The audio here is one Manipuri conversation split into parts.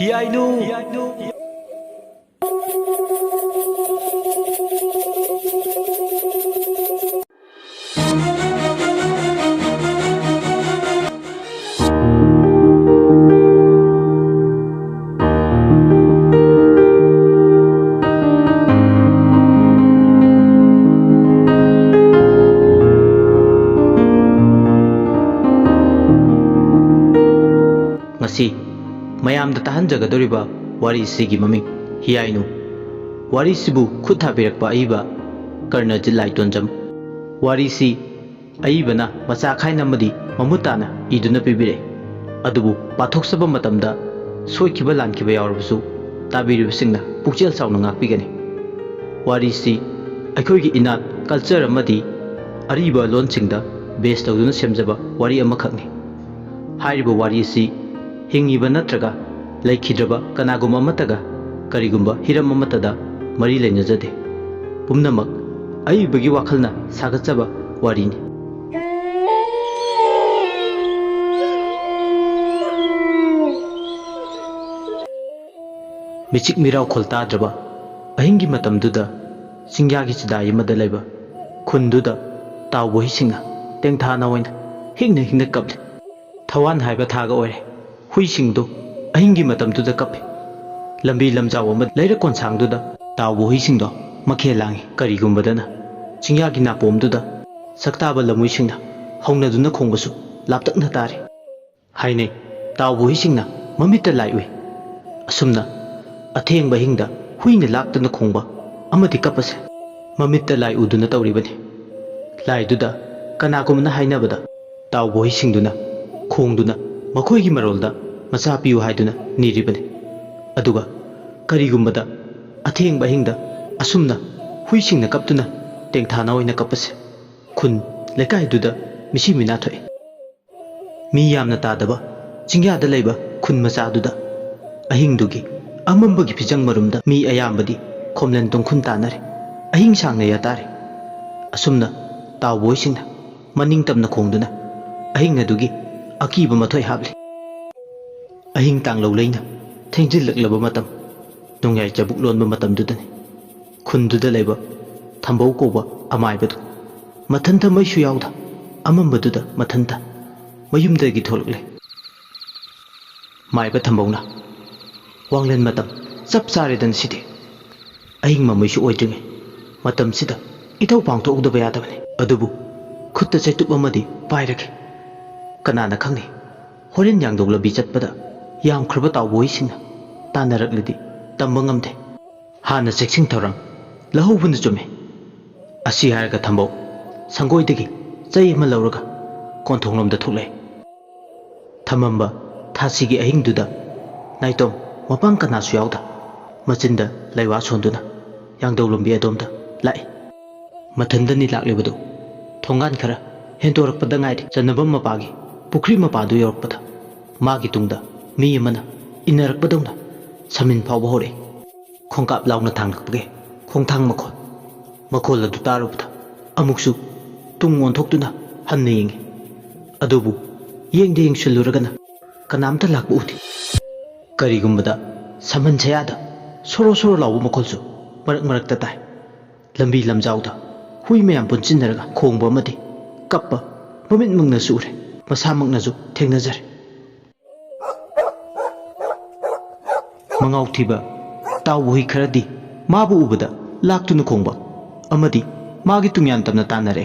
Heeyainu. Ngasi mayam da tahanjagadoriba wari sigi maming Heeyainu. Wari sibu khut thabirakpa aiba KARNAJIT LAITONJAM. Wari si aibana macha khaina madi mamutana iduna pibire. Adubu pathoksaba matamda soikiba lankiba yawarbusu tabiribsingna pukchel sauna ngakpigani. Wari si aikhoigi inat culture amadi ariba lonsingda base tawduna semjaba wari amakhakni. Hairiba wari si hingiba natraga laikhidraba kanaguma amataga karigumba hiram amatada mari lenyajade pumnamak aibagi wakhalna sagatjaba warini. Michik mirau kholtadraba ahingi matamduda singyagi chidai amada laiba khunduda tawbo hisingna tengthana oina hingna kaple thawan haiba thaga oire huisingdu ahingi matamduda kape lambi lamjaw ama leira konsangduda tawbo huisingdo makhe langi karigumbadana singyagi napomduda saktaba lamuisingna hongnaduna khongbasu laptakna tare haine tawbo huisingna mamita laiwe asumna athengba hingda huina laktana khongba amadi kapase mamitta lai uduna tawribani laiduda kanagumna hainabada tawbo huisingduna khongduna makoigi marolda macha piu haiduna niribani aduga karigumbada athengba hingda asumna huisingna kaptuna tengthana oina kapase khun lekaiduda misi mina thoi mi yamna tadaba chingyada leiba khun macha duda ahingdugi amambagi phijang marumda mi ayambadi khomlen tongkhun tanare ahing sangna yatare asumna tawboisingna maning tamna khongduna ahing adugi akiba mathoi habli ahing tanglo leina thengjil matam nongyai chabuk lonba matam dudani khunduda leiba thambau koba amaibadu mathanta maisu yauda amambaduda mathanta mayumdagi tholukle maiba thambauna wanglen matam chap charedan sidi ahing mamaisu oidringe matam sida ithau pangthokdaba yadabani adubu khutta chaitup amadi pairake kanana khangni horen yangdok labi chatpada yam khurba tawboisingna tanaraklidi tamba ngamde hana seksing thorang lahubun chume asi harga thambau sangoidagi chai ma lawraga konthoglomda thukle thamamba thasigi ahingduda naitom mapang kanasu yauda machinda laiwa sonduna yangdok lombi adomda lai mathandani laklibadu thongan khara hentorakpada ngaidi chanabam mapagi pukri mapadu yorakpada magi tungda mi amana inarakpadawna samin phawba hore khongkap launa thanglakpage khongthang makhol adu tarubda amuksu tung onthokduna hanna yengi adubu yengde yengshiluragana kanamta lakbu uti karigumbada saman chayada soro lawu makholsu marakta tai lambi lamjawda hui mayam punchinaraga khongba amadi kappa mamit mungna sure masamaknasu thengnajare mangau thiba tawbu hi kharadi mabu ubada laktuna khongba amadi magi tungyan tamna tanare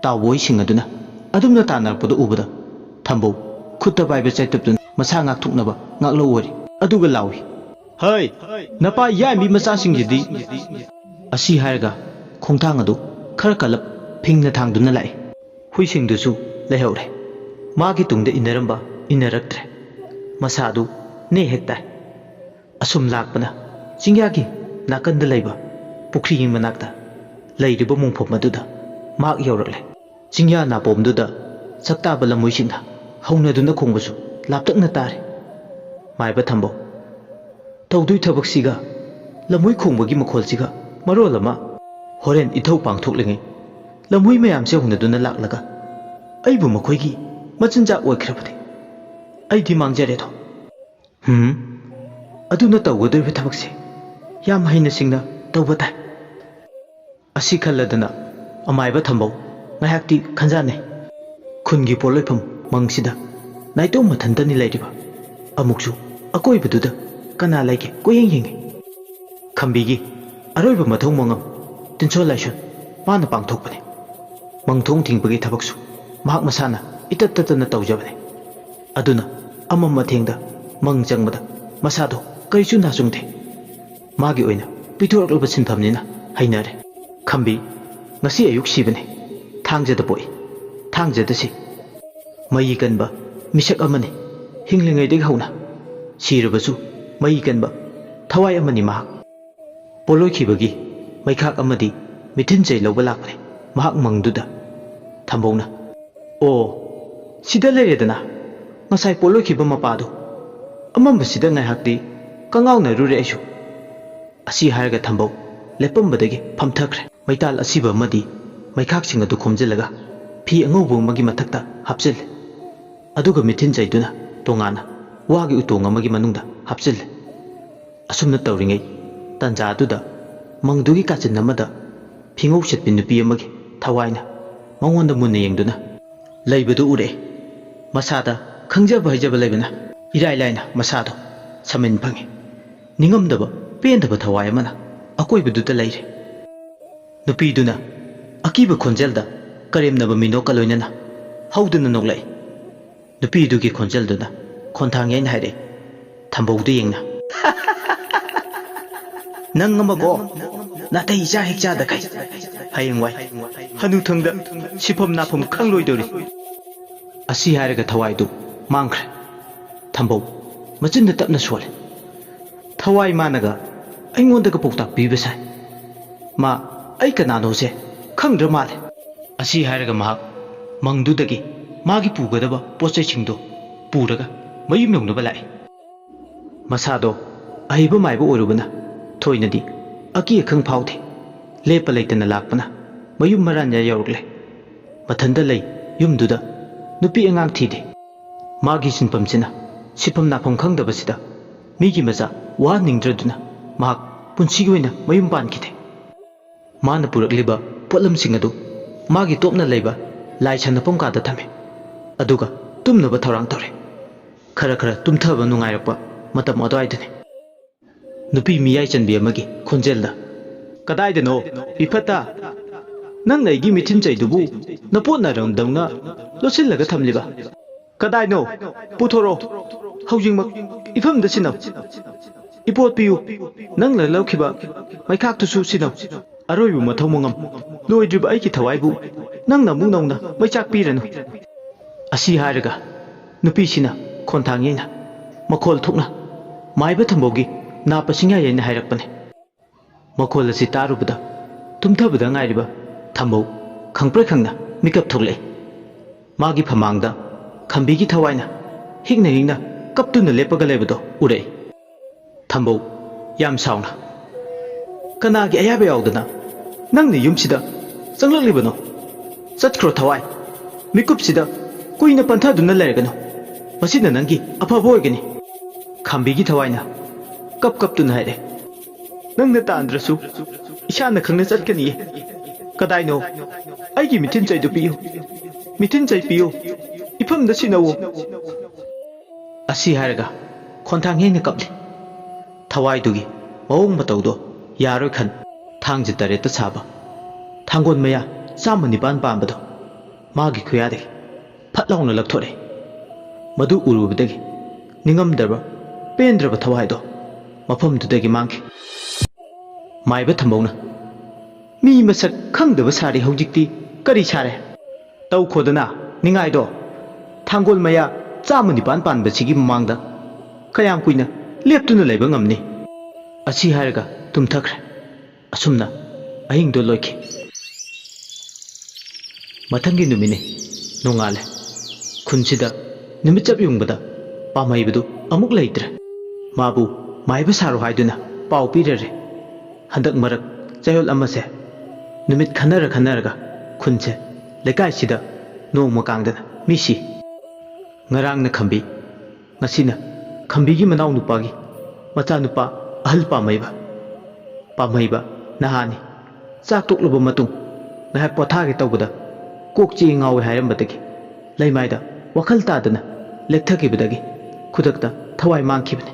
tawbu sing aduna adumna tanarpadu ubada thambau khutta baiba chaituptun masa ngak thuknaba ngaklo ori aduga lawi hai napa yami macha singjidi asi harga khongthang adu khar kalap phingna thangduna lai huisingdusu lehore magi tungda inaramba inaraktre masadu ne hekta asum lakpana chingyagi nakanda leiba pukri manakta leiriba mungphom maduda mak yaurakle chingya napomduda saktaba lamuisingna haunaduna khongbasu laptakna tare maiba thambo tawdui thabaksiga lamui khongbagi makholsiga marolama horen ithau pangthoklengi lamui mayam se hunaduna laklaga aibu makhoigi machinja oikrabadi aidi mangjare tho ꯑꯗꯨꯅ ꯇꯧꯒꯗꯧꯔꯤꯕ ꯊꯕꯛꯁꯦ ꯌꯥꯝ ꯍꯩꯅ ꯁꯤꯡꯅ ꯇꯧꯕ ꯇꯥꯏ꯫ ꯑꯁꯤ ꯈꯜꯂꯗꯅ ꯑꯃꯥꯏꯕ ꯊꯝꯕꯧ ꯉꯥꯏꯍꯥꯛꯇꯤ ꯈꯟꯖꯥꯟꯅꯩ꯫ ꯈꯨꯟꯒꯤ ꯄꯣꯠꯂꯣꯏꯐꯝ ꯃꯪꯁꯤꯗ ꯅꯥꯏꯇꯣꯝ ꯃꯊꯟꯇꯅꯤ ꯂꯩꯔꯤꯕ꯫ ꯑꯃꯨꯛꯁꯨ ꯑꯀꯣꯏꯕꯗꯨꯗ ꯀꯅꯥ ꯂꯩꯒꯦ ꯀꯣꯏꯌꯦꯡ ꯌꯦꯡꯉꯤ꯫ ꯈꯝꯕꯤꯒꯤ ꯑꯔꯣꯏꯕ ꯃꯊꯧ ꯃꯉꯝ ꯇꯤꯟꯁꯣꯟ ꯂꯥꯏꯁꯣꯟ ꯃꯥꯅ ꯄꯥꯡꯊꯣꯛꯄꯅꯤ꯫ ꯃꯪꯊꯣꯡ ꯊꯤꯡꯕꯒꯤ ꯊꯕꯛꯁꯨ ꯃꯍꯥꯛ ꯃꯁꯥꯅ ꯏꯇꯠ ꯇꯠꯇꯅ ꯇꯧꯖꯕꯅꯤ꯫ ꯑꯗꯨꯅ ꯑꯃꯝ ꯑꯊꯦꯡꯗ ꯃꯪ ꯆꯪꯕꯗ ꯃꯁꯥꯗꯣ ꯀꯔꯤꯁꯨ ꯅꯥꯆꯨꯡꯗꯦ꯫ ꯃꯥꯒꯤ ꯑꯣꯏꯅ ꯄꯤꯊꯣꯔꯛꯂꯕ ꯁꯤꯟꯐꯝꯅꯤꯅ ꯍꯩꯅꯔꯦ꯫ ꯈꯝꯕꯤ ꯉꯁꯤ ꯑꯌꯨꯛ ꯁꯤꯕꯅꯤ꯫ ꯊꯥꯡꯖꯗ ꯄꯣꯛꯏ꯫ ꯊꯥꯡꯖꯗ ꯁꯤ꯫ ꯃꯩ ꯀꯟꯕ ꯃꯤꯁꯛ ꯑꯃꯅꯤ ꯍꯤꯡꯂꯤꯉꯩꯗꯒꯤ ꯍꯧꯅ꯫ ꯁꯤꯔꯕꯁꯨ ꯃꯩ ꯀꯟꯕ ꯊꯋꯥꯏ ꯑꯃꯅꯤ ꯃꯍꯥꯛ꯫ ꯄꯣꯠꯂꯣꯏꯈꯤꯕꯒꯤ ꯃꯩꯈꯥꯛ ꯑꯃꯗꯤ ꯃꯤꯊꯤꯟꯆꯩ ꯂꯧꯕ ꯂꯥꯛꯄꯅꯤ ꯃꯍꯥꯛ ꯃꯪꯗꯨꯗ꯫ ꯊꯝꯕꯧꯅ "ꯑꯣ, ꯁꯤꯗ ꯂꯩꯔꯦꯗꯅ ꯉꯁꯥꯏ ꯄꯣꯠꯂꯣꯏꯈꯤꯕ ꯃꯄꯥꯗꯣ꯫ ꯑꯃꯝꯕꯁꯤꯗ ꯉꯥꯏꯍꯥꯛꯇꯤ ꯀꯉꯥꯎꯅꯔꯨꯔꯦ ꯑꯩꯁꯨ"꯫ ꯑꯁꯤ ꯍꯥꯏꯔꯒ ꯊꯝꯕꯧ ꯂꯦꯞꯄꯝꯕꯗꯒꯤ ꯐꯝꯊꯈ꯭ꯔꯦ꯫ ꯃꯩꯇꯥꯜ ꯑꯁꯤꯕ ꯑꯃꯗꯤ ꯃꯩꯈꯥꯛꯁꯤꯡ ꯑꯗꯨ ꯈꯣꯝꯖꯤꯜꯂꯒ ꯐꯤ ꯑꯉꯧꯕ ꯑꯃꯒꯤ ꯃꯊꯛꯇ ꯍꯥꯞꯆꯤꯜꯂꯦ꯫ ꯑꯗꯨꯒ ꯃꯤꯊꯤꯟꯆꯩꯗꯨꯅ ꯇꯣꯉꯥꯟꯅ ꯋꯥꯒꯤ ꯎꯇꯣꯡ ꯑꯃꯒꯤ ꯃꯅꯨꯡꯗ ꯍꯥꯞꯆꯤꯜꯂꯦ꯫ ꯑꯁꯨꯝꯅ ꯇꯧꯔꯤꯉꯩ ꯇꯥꯟꯖꯥꯗꯨꯗ ꯃꯪꯗꯨꯒꯤ ꯀꯥꯆꯤꯟ ꯑꯃꯗ ꯐꯤꯉꯧ ꯁꯦꯠꯄꯤ ꯅꯨꯄꯤ ꯑꯃꯒꯤ ꯊꯋꯥꯏꯅ ꯃꯉꯣꯟꯗ ꯃꯨꯟꯅ ꯌꯦꯡꯗꯨꯅ ꯂꯩꯕꯗꯨ ꯎꯔꯛꯑꯦ꯫ ꯃꯁꯥꯗ ꯈꯪꯖꯕ ꯍꯩꯖꯕ ꯂꯩꯕꯅ ꯏꯔꯥꯏ ꯂꯥꯏꯅ ꯃꯁꯥꯗꯣ ꯁꯃꯤꯟ ꯐꯪꯉꯤ꯫ ꯅꯤꯡꯉꯝꯗꯕ ꯄꯦꯟꯗꯕ ꯊꯋꯥꯏ ꯑꯃꯅ ꯑꯀꯣꯏꯕꯗꯨꯗ ꯂꯩꯔꯦ꯫ ꯅꯨꯄꯤꯗꯨꯅ ꯑꯀꯤꯕ ꯈꯣꯟꯖꯦꯜꯗ ꯀꯔꯦꯝꯅꯕ ꯃꯤꯅꯣꯛꯀ ꯂꯣꯏꯅꯅ ꯍꯧꯗꯨꯅ ꯅꯣꯛꯂꯛꯏ꯫ ꯅꯨꯄꯤꯗꯨꯒꯤ ꯈꯣꯟꯖꯦꯜꯗꯨꯅ ꯈꯣꯟꯊꯥꯡ ꯌꯩꯅ ꯍꯥꯏꯔꯛꯏ ꯊꯝꯕꯧꯗ ꯌꯦꯡꯅ, "ꯅꯪ ꯑꯃꯀꯣ ꯅꯥꯇꯩ ꯏꯆꯥ ꯍꯦꯛ ꯆꯥꯗꯈꯩ ꯍꯌꯦꯡꯋꯥꯏ ꯍꯅꯨꯊꯪꯗ ꯁꯤꯐꯝ ꯅꯥꯐꯝ ꯈꯪꯂꯣꯏꯗꯧꯔꯤ"꯫ ꯑꯁꯤ ꯍꯥꯏꯔꯒ ꯊꯋꯥꯏꯗꯨ ꯃꯥꯡꯈ꯭ꯔꯦ꯫ ꯊꯝꯕꯧ ꯃꯆꯤꯟꯗ ꯇꯞꯅ ꯁꯣꯜꯂꯦ꯫ ꯊꯋꯥꯏ ꯃꯥꯅꯒ ꯑꯩꯉꯣꯟꯗꯒ ꯄꯥꯎꯇꯥꯛ ꯄꯤꯕ ꯁꯥꯏ꯫ ꯃꯥ ꯑꯩ ꯀꯅꯥꯅꯣꯁꯦ ꯈꯪꯗ꯭ꯔ ꯃꯥꯜꯂꯦ꯫ ꯑꯁꯤ ꯍꯥꯏꯔꯒ ꯃꯍꯥꯛ ꯃꯪꯗꯨꯗꯒꯤ ꯃꯥꯒꯤ ꯄꯨꯒꯗꯕ ꯄꯣꯠꯆꯩꯁꯤꯡꯗꯣ ꯄꯨꯔꯒ ꯃꯌꯨꯝ ꯌꯧꯅꯕ ꯂꯥꯛꯏ꯫ ꯃꯁꯥꯗꯣ ꯑꯍꯩꯕ ꯃꯥꯏꯕ ꯑꯣꯏꯔꯨꯕꯅ ꯊꯣꯏꯅꯗꯤ ꯑꯀꯤ ꯑꯈꯪ ꯐꯥꯎꯗꯦ꯫ ꯂꯦꯞꯄ ꯂꯩꯇꯅ ꯂꯥꯛꯄꯅ ꯃꯌꯨꯝ ꯃꯔꯥꯟꯌꯥ ꯌꯧꯔꯛꯂꯦ꯫ ꯃꯊꯟꯇ ꯂꯩ ꯌꯨꯝꯗꯨꯗ ꯅꯨꯄꯤ ꯑꯉꯥꯡ ꯊꯤꯗꯦ꯫ ꯃꯥꯒꯤ ꯁꯤꯟꯐꯝꯁꯤꯅ ꯁꯤꯐꯝ ꯅꯥꯐꯝ ꯈꯪꯗꯕꯁꯤꯗ ꯃꯤꯒꯤ ꯃꯆꯥ ꯋꯥꯍꯟꯅꯤꯡꯗ꯭ꯔꯗꯨꯅ ꯃꯍꯥꯛ ꯄꯨꯟꯁꯤꯒꯤ ꯑꯣꯏꯅ ꯃꯌꯨꯝ ꯄꯥꯟꯈꯤꯗꯦ꯫ ꯃꯥꯅ ꯄꯨꯔꯛꯂꯤꯕ ꯄꯣꯠꯂꯝꯁꯤꯡ ꯑꯗꯨ ꯃꯥꯒꯤ ꯇꯣꯞꯅ ꯂꯩꯕ ꯂꯥꯏ ꯁꯥꯟꯅꯐꯝ ꯀꯥꯗ ꯊꯝꯃꯦ꯫ ꯑꯗꯨꯒ ꯇꯨꯝꯅꯕ ꯊꯧꯔꯥꯡ ꯇꯧꯔꯦ꯫ ꯈꯔ ꯈꯔ ꯇꯨꯝꯊꯕ ꯅꯨꯡꯉꯥꯏꯔꯛꯄ ꯃꯇꯝ ꯑꯗꯨꯋꯥꯏꯗꯅꯤ ꯅꯨꯄꯤ ꯃꯤꯌꯥꯏ ꯆꯟꯕꯤ ꯑꯃꯒꯤ ꯈꯣꯟꯖꯦꯜꯗ, "ꯀꯗꯥꯏꯗꯅꯣ ꯏꯐꯠꯇ? ꯅꯪ ꯑꯩꯒꯤ ꯃꯤꯊꯤꯟꯆꯩꯗꯨꯕꯨ ꯅꯄꯣꯠ ꯅꯔꯪꯗꯧꯅ ꯂꯣꯠꯁꯤꯜꯂꯒ ꯊꯝꯂꯤꯕ? ꯀꯗꯥꯏꯅꯣ? ꯄꯨꯊꯣꯔꯛꯑꯣ ꯍꯧꯖꯤꯛꯃꯛ ꯏꯐꯝꯗ ꯁꯤꯟꯅꯧ꯫ ꯏꯄꯣꯠ ꯄꯤꯌꯨ, ꯅꯪꯅ ꯂꯧꯈꯤꯕ ꯃꯩꯈꯥꯛꯇꯨꯁꯨ ꯁꯤꯟꯅꯧ꯫ ꯑꯔꯣꯏꯕ ꯃꯊꯧ ꯃꯉꯝ ꯂꯣꯏꯗ꯭ꯔꯤꯕ ꯑꯩꯒꯤ ꯊꯋꯥꯏꯕꯨ ꯅꯪꯅ ꯑꯃꯨꯛ ꯅꯧꯅ ꯃꯩꯆꯥꯛ ꯄꯤꯔꯅꯨ"꯫ ꯑꯁꯤ ꯍꯥꯏꯔꯒ ꯅꯨꯄꯤꯁꯤꯅ ꯈꯣꯟꯊꯥꯡ ꯌꯩꯅ ꯃꯈꯣꯜ ꯊꯣꯛꯅ ꯃꯥꯏꯕ ꯊꯝꯕꯧꯒꯤ ꯅꯥꯞꯄ ꯁꯤꯡꯌꯥ ꯌꯩꯅ ꯍꯥꯏꯔꯛꯄꯅꯤ꯫ ꯃꯈꯣꯜ ꯑꯁꯤ ꯇꯥꯔꯨꯕꯗ ꯇꯨꯝꯊꯕꯗ ꯉꯥꯏꯔꯤꯕ ꯊꯝꯕꯧ ꯈꯪꯄ꯭ꯔꯦꯛ ꯈꯪꯅ ꯃꯤꯀꯞ ꯊꯣꯛꯂꯛꯏ꯫ ꯃꯥꯒꯤ ꯐꯃꯥꯡꯗ ꯈꯝꯕꯤꯒꯤ ꯊꯋꯥꯏꯅ ꯍꯤꯛꯅ ꯍꯤꯛꯅ ꯀꯞꯇꯨꯅ ꯂꯦꯞꯄꯒ ꯂꯩꯕꯗꯣ ꯎꯔꯛꯏ꯫ ꯊꯝꯕꯧ ꯌꯥꯝ ꯁꯥꯎꯅ, "ꯀꯅꯥꯒꯤ ꯑꯌꯥꯕ ꯌꯥꯎꯗꯅ ꯅꯪꯅ ꯌꯨꯝꯁꯤꯗ ꯆꯪꯂꯛꯂꯤꯕꯅꯣ? ꯆꯠꯈ꯭ꯔꯣ ꯊꯋꯥꯏ, ꯃꯤꯀꯨꯞꯁꯤꯗ ꯀꯨꯏꯅ ꯄꯟꯊꯗꯨꯅ ꯂꯩꯔꯒꯅꯨ, ꯃꯁꯤꯅ ꯅꯪꯒꯤ ꯑꯐꯕ ꯑꯣꯏꯒꯅꯤ"꯫ ꯈꯝꯕꯤꯒꯤ ꯊꯋꯥꯏꯅ ꯀꯞꯇꯨꯅ ꯍꯥꯏꯔꯦ, "ꯅꯪꯅ ꯇꯥꯟꯗ꯭ꯔꯁꯨ ꯏꯁꯥꯅ ꯈꯪꯅ ꯆꯠꯀꯅꯤꯌꯦ꯫ ꯀꯗꯥꯏꯅꯣ? ꯑꯩꯒꯤ ꯃꯤꯊꯤꯟꯆꯩꯗꯨ ꯄꯤꯌꯨ, ꯃꯤꯊꯤꯟꯆꯩ ꯄꯤꯌꯨ, ꯏꯐꯝꯗ ꯁꯤꯟꯅꯧꯋꯣ"꯫ ꯑꯁꯤ ꯍꯥꯏꯔꯒ ꯈꯣꯟꯊꯥꯡ ꯌꯩꯅ ꯀꯞꯂꯤ꯫ ꯊꯋꯥꯏꯗꯨꯒꯤ ꯃꯑꯣꯡ ꯃꯇꯧꯗꯣ ꯌꯥꯔꯣꯏ ꯈꯟ ꯊꯥꯡꯖ 8ꯇ ꯁꯥꯕ ꯊꯥꯡꯒꯣꯜ ꯃꯌꯥ 109 ꯄꯥꯟꯕꯗꯣ ꯃꯥꯒꯤ ꯈꯨꯌꯥꯗꯒꯤ ꯐꯠ ꯂꯥꯎꯅ ꯂꯧꯊꯣꯔꯛꯏ꯫ ꯃꯗꯨ ꯎꯔꯨꯕꯗꯒꯤ ꯅꯤꯡꯉꯝꯗ꯭ꯔꯕ ꯄꯦꯟꯗ꯭ꯔꯕ ꯊꯋꯥꯏꯗꯣ ꯃꯐꯝꯗꯨꯗꯒꯤ ꯃꯥꯡꯈꯤ꯫ ꯃꯥꯏꯕ ꯊꯝꯕꯧꯅ, "ꯃꯤ ꯃꯁꯛ ꯈꯪꯗꯕ ꯁꯥꯔꯤ ꯍꯧꯖꯤꯛꯇꯤ ꯀꯔꯤ ꯁꯥꯔꯦ? ꯇꯧꯈꯣꯗꯅ ꯅꯤꯡꯉꯥꯏꯗꯣ꯫ ꯊꯥꯡꯒꯣꯜ ꯃꯌꯥ 109 ꯄꯥꯟꯕꯁꯤꯒꯤ ꯃꯃꯥꯡꯗ ꯀꯌꯥꯝ ꯀꯨꯏꯅ ꯂꯦꯞꯇꯨꯅ ꯂꯩꯕ ꯉꯝꯅꯤ"꯫ ꯑꯁꯤ ꯍꯥꯏꯔꯒ ꯇꯨꯝꯊꯈ꯭ꯔꯦ꯫ ꯑꯁꯨꯝꯅ ꯑꯍꯤꯡꯗꯣ ꯂꯣꯏꯈꯤ꯫ ꯃꯊꯪꯒꯤ ꯅꯨꯃꯤꯠꯅꯤ ꯅꯣꯡꯉꯥꯜꯂꯦ꯫ ꯈꯨꯟꯁꯤꯗ ꯅꯨꯃꯤꯠ ꯆꯞ ꯌꯨꯡꯕꯗ ꯄꯥꯝꯍꯩꯕꯗꯨ ꯑꯃꯨꯛ ꯂꯩꯇ꯭ꯔꯦ꯫ ꯃꯥꯕꯨ ꯃꯥꯏꯕ ꯁꯥꯔꯣ ꯍꯥꯏꯗꯨꯅ ꯄꯥꯎ ꯄꯤꯔꯔꯦ꯫ ꯍꯟꯗꯛ ꯃꯔꯛ ꯆꯌꯣꯜ ꯑꯃꯁꯦ ꯅꯨꯃꯤꯠ ꯈꯟꯅꯔꯒ ꯈꯨꯟꯁꯦ ꯂꯩꯀꯥꯏꯁꯤꯗ ꯅꯣꯡꯃ ꯀꯥꯡꯗꯅ ꯃꯤ ꯁꯤ꯫ ꯉꯔꯥꯡꯅ ꯈꯝꯕꯤ, ꯉꯁꯤꯅ ꯈꯝꯕꯤꯒꯤ ꯃꯅꯥꯎ ꯅꯨꯄꯥꯒꯤ machanupa ahal pamaiba nahani chak toklaba matung ngahak pothage tawbada kokchi ngawe hairambadagi laimaida wakhal tadana lekthakibadagi khudakta thawai mangkhibane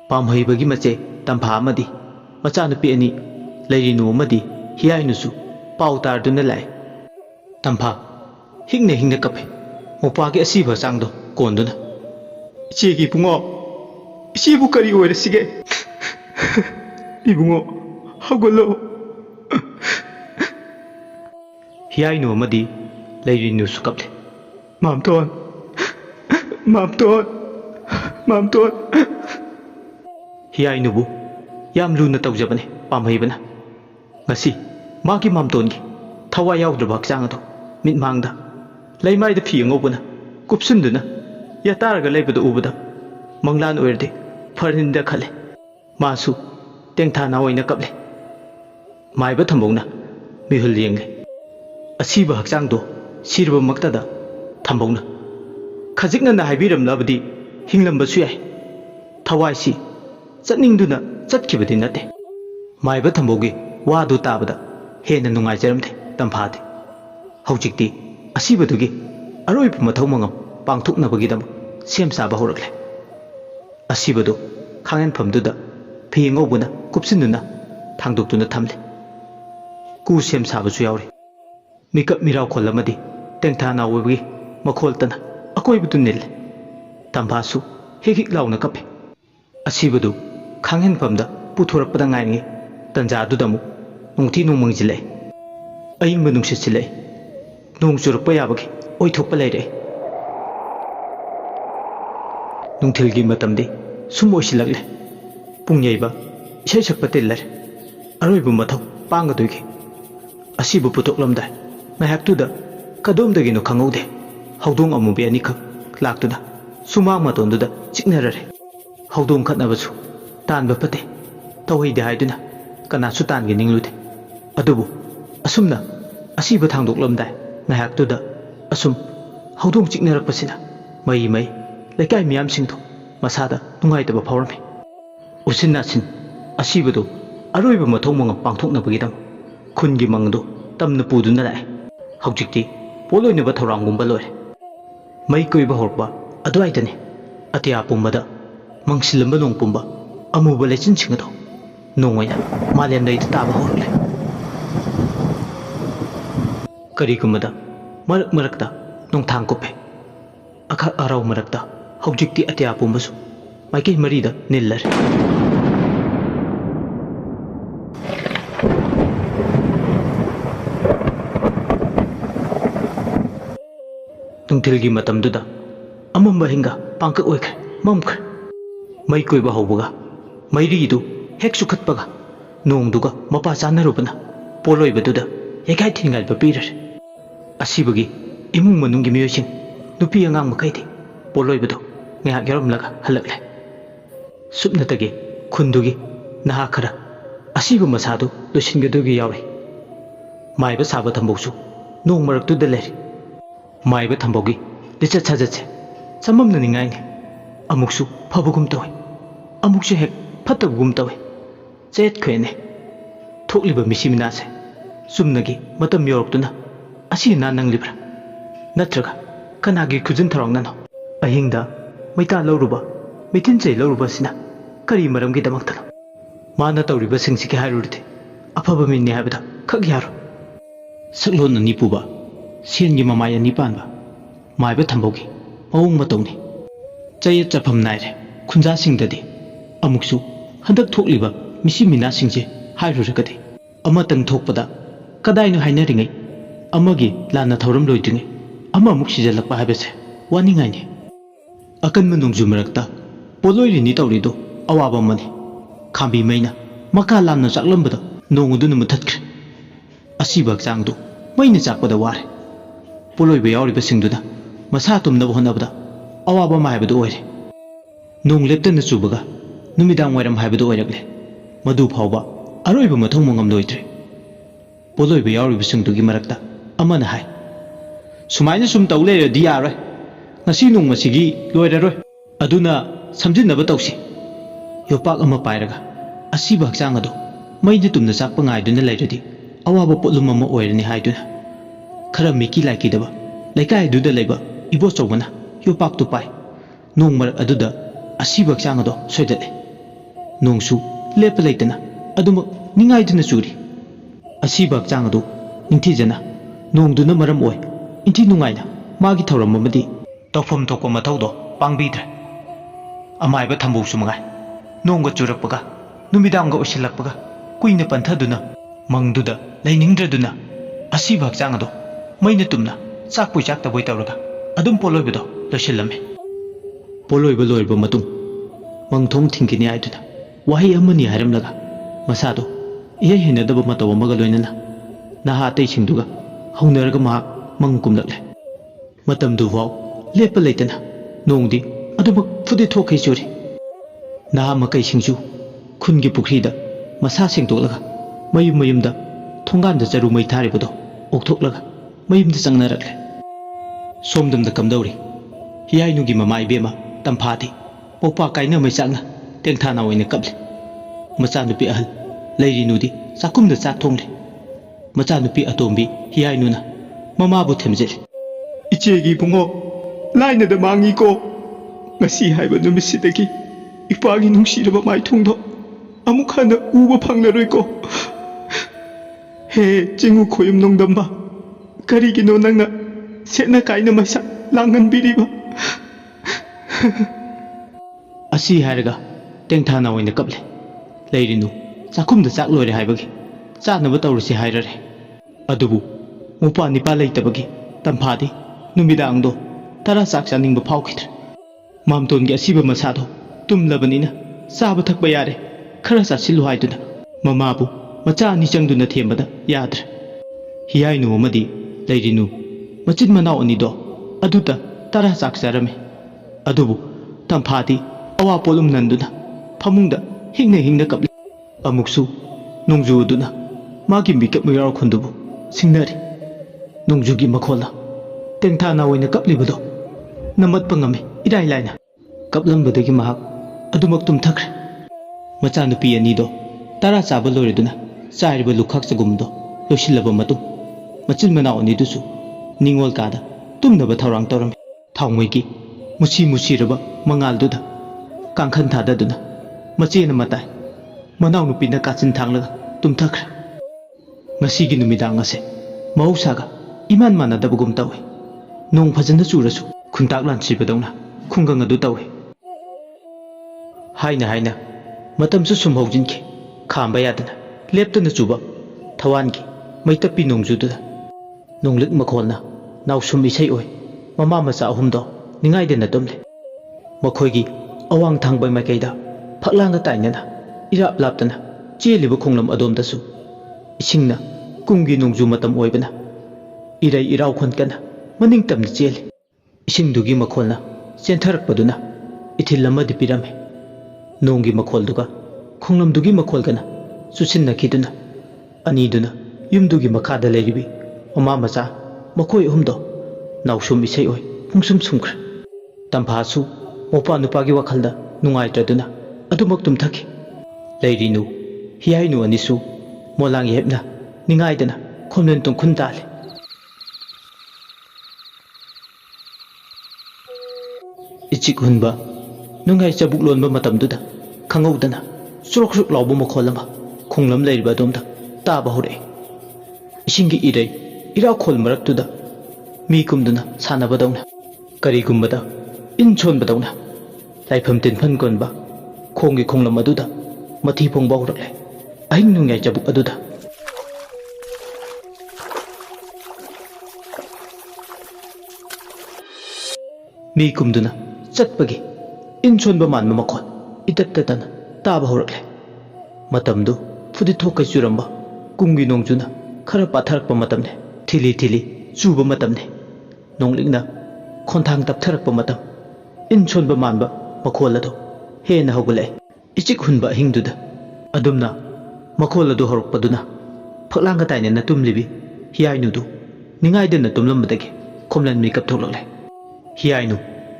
pamhaibagi mache tamha amadi machanupi ani leirinu amadi Heeyainu pau tarduna lai tamha hingna kape mopage asiba changdo konduna ichegi bungo ichibu kari oirasige ibungo hagolo Heeyainu amadi leirinu kaple mamton Heeyainu bu yam luna tawjabane pamhaibana ngasi magi mamtongi thawai yaudraba hakchang ado mitmangda leimaida phi ngobuna kupsunduna yataraga leibadu ubada manglan oirde farinda khale masu tengthana oina kaple maiba thambongna mihul yengle asiba hakchang do sirba maktada thambongna khajikna na haibiramlabadi hinglambasu yai thawai si chatningduna chatkibadi nate maiba thambogi wadu tabada hena nungai jaramde tamphade hojikti asibadugi aroibu mathau mangam pangthuknabagidam sem saba horakle asibadu khangen phamduda phingobuna kupsinuna thangdoktuna thamle ku sem saba su yaure mikap mirau kholamadi tengthana oibgi makholtana akoibudu nil tambasu hekik launa kape asibadu khangen phamda puthorappada ngaingi tanja dudamu nungthi nungmangjile ayingba nungsitsile nung churukpa yabagi oithokpa leire nungthilgi matamdi sum oisilakle pungyaiba isai sakpa tillare aroibu mathau pangadoigi asibu putoklamda ngahaktuda kadomdagino khangaude haudong amubi anikak laktuda sumang matonduda chiknarare haudong khatnabasu tanba pate tawhide haiduna kanasu tangi ninglude adubu asumna asiba thangdoklamdai ngahaktuda asum haudong chiknarakpasina mai lekai miyam singtho masada nungaitaba phawrame usinnasin asibadu aroiba mathau mangam pangthoknabagidam khungi mangdo tamna puduna lai hawjikti poloinaba thorangumba lore mai koiba horpa adwaitane atia pumbada mangsilamba nongpumba amuba lechin singado nongoina malem leita taba horle karigumada marakta nongthang kope akha arau marakta hawjikti atia pumbasu maike marida nillar nungthilgi matamduda amamba hinga pangka oikre mamkre mai koiba hawbaga mairidu hek sukhatpaga nongduga mapa chanarubana poloibaduda yekai thingalba pirare asibagi imung manunggi miyosing nupi angang makaidi poloibadu ngahak yaramlaga halakle supnatagi khundugi naha khara asibu masadu losingadugi yauri maiba saba thamboksu nong maraktuda leri maiba thambogi licha chajatse samamna ningaine amuksu phabugum tawi amuksu hek phatabugum tawi chet khene thokliba misiminase sumnagi matam yoroktuna asi na nanglibra natraga kanagi khujin tharongna ahingda maita lauruba mitin chei lauruba sina kari maramgi damaktana mana tawriba singsi ki hairurite afaba minni habida khak yaro saklon ani puba siengi mamaya ni panba maiba thambogi mawung matawni chai chafam naire khunja singdadi amuksu handak thokliba misi mina singje hairuragadi amatang thokpada kadainu hainaringai amagi lana thoram loidingai amamuk sijalakpa habese waningaini akan manungju marakta poloiri ni tawrido awaba mani khambi maina maka lamna chaklambada nonguduna muthatkre asiba changdu maina chakpada ware poloiba yauriba singduda masa tumnaba honabada awaba ma haibadu oire nong leptana chubaga numidang wairam haibadu oiragle madu phawba aroiba mathong mangam loitre poloiba yauriba singdugi marakta amana hai sumaina sum tawle di yaroi ngasi nong masigi loiraroi aduna samjinaba tawsi yopak ama pairaga asiba hakchang ado maida tumna chakpa ngaiduna lairadi awaba potlum ama oirani haiduna khara miki laikidaba laikai duda laiba ibo chawbana yopak tu pai nongmar aduda asiba hakchang ado soidale nongsu lepa leitana aduma ningaiduna churi asiba hakchang ado ningthijana nongduna maram oi inthi nungaina magi thauram amadi tawfam thokpa mathaudo pangbidre amaiba thambu sumangai nongga churakpaga numidanga osilakpaga kuina panthaduna mangduda lainingdraduna asiba hakchang ado maina tumna chakpui chakta boi tawraga adum poloibedo losilame poloiba loiba matung mangthong thingkini aiduna wahi amani hairamlaga masado iya hinadaba mataw amaga loinana naha atei singduga haunaraga mahak mangkumlakle matamdu vaw lepa leitana nongdi adumak fude thokai chori naha makai singju khungi pukrida masa singtolaga mayum mayumda thonganda charu mai tharibado okthoklaga mayumda changnarakle somdamda kamdauri Heeyainu gi mamai bema tamphadi popa kaina mai changna tengthana oina kaple macha nupi ahal leirinudi chakumda chak thongle macha nupi atombi Heeyainu na mama bu themjel ichegi bungo laina da mangi ko ngasi haiba numisidagi ipagi nungsiraba mai thongdo amuk hana uba phanglaroi ko he chingu khoyum nongdamba karigino nangna setna kaina maisa langan biriba asi haraga tengthana oina kaple leirinu chakumda chak loire haibagi chanaba tawrisi hairare adubu mupa nipa leitabagi tamphadi numidangdo tara chak chaningba phawkhidre mamtongi asiba masado tumlabanina chaba thakba yare khara chachilu haiduna mamabu macha ani changduna thembada yadre Heeyainu amadi leirinu machin manau anido aduta tara chak charame adubu tamphadi awa polum nanduna phamungda hingna kapli amuksu nongjuuduna magi mikap muyar khundubu singnari nongjugi makhola tengthana oina kaplibado namat pangame irai laina kaplambadagi mahak adumak tumthakre macha nupi anido tara chaba loreduna chairiba lukhak chagumdo losilaba matung machin manau anidusu ningol kada tumnaba thaurang tawrame thawmoigi musi raba mangalduda kangkhan thadaduna machena matai manau nupina kachin thanglaga tumthakre ngasigi numidang ase mausaga iman manadabagum tawe nong phajana churasu khuntaklan sibadawna khungang adu tawe haina matamsu sumhojinki khamba yadana leptana chuba thawangi maitapi nongjududa nonglik makholna nausum isai oi mama macha ahumdo ningaidena tumle makhoigi awang thangbai maikaida phaklanga tainana irap laptana cheliba khonglam adomdasu isingna kumgi nongju matam oibana irai irau khonkana maning tamna cheli isingdugi makholna chentharakpaduna ithil amadi pirame nonggi makholduga khonglamdugi makholgana chusinna khiduna aniduna yumdugi makhada leiribi mama macha makhoi humdo nausum isai oi pungsum sumkhra tamphasu mopa nupagi wakhalda nungaitraduna adumak tumthaki leirinu Heeyainu anisu molang yebna ningaidana khomlen tung khundale ichik hunba nungai chabuk lonba matamduda khangaudana surok lauba makholama khonglam leiriba domda taba hore isingi irei ira khol maraktuda mi kumduna sanabadawna karigumbada in chonbadawna laifam tinphan konba khongi khonglam aduda mathi phongba horakle ahing nungai chabuk aduda mi kumduna chatpagi in chonba manma makhon itattatana taba horakle matamdu fudi thokai churamba kumgi nongjuna khara patharakpa matamne thili chuba matamne nonglingna khonthang taptharakpa matam in chonba manba makholado hena hogule ichik hunba hingduda adumna makholado horokpaduna phaklanga taine na tumlibi Heeyainu du ningaidena tumlambadagi khomlan makeup thoklakle Heeyainu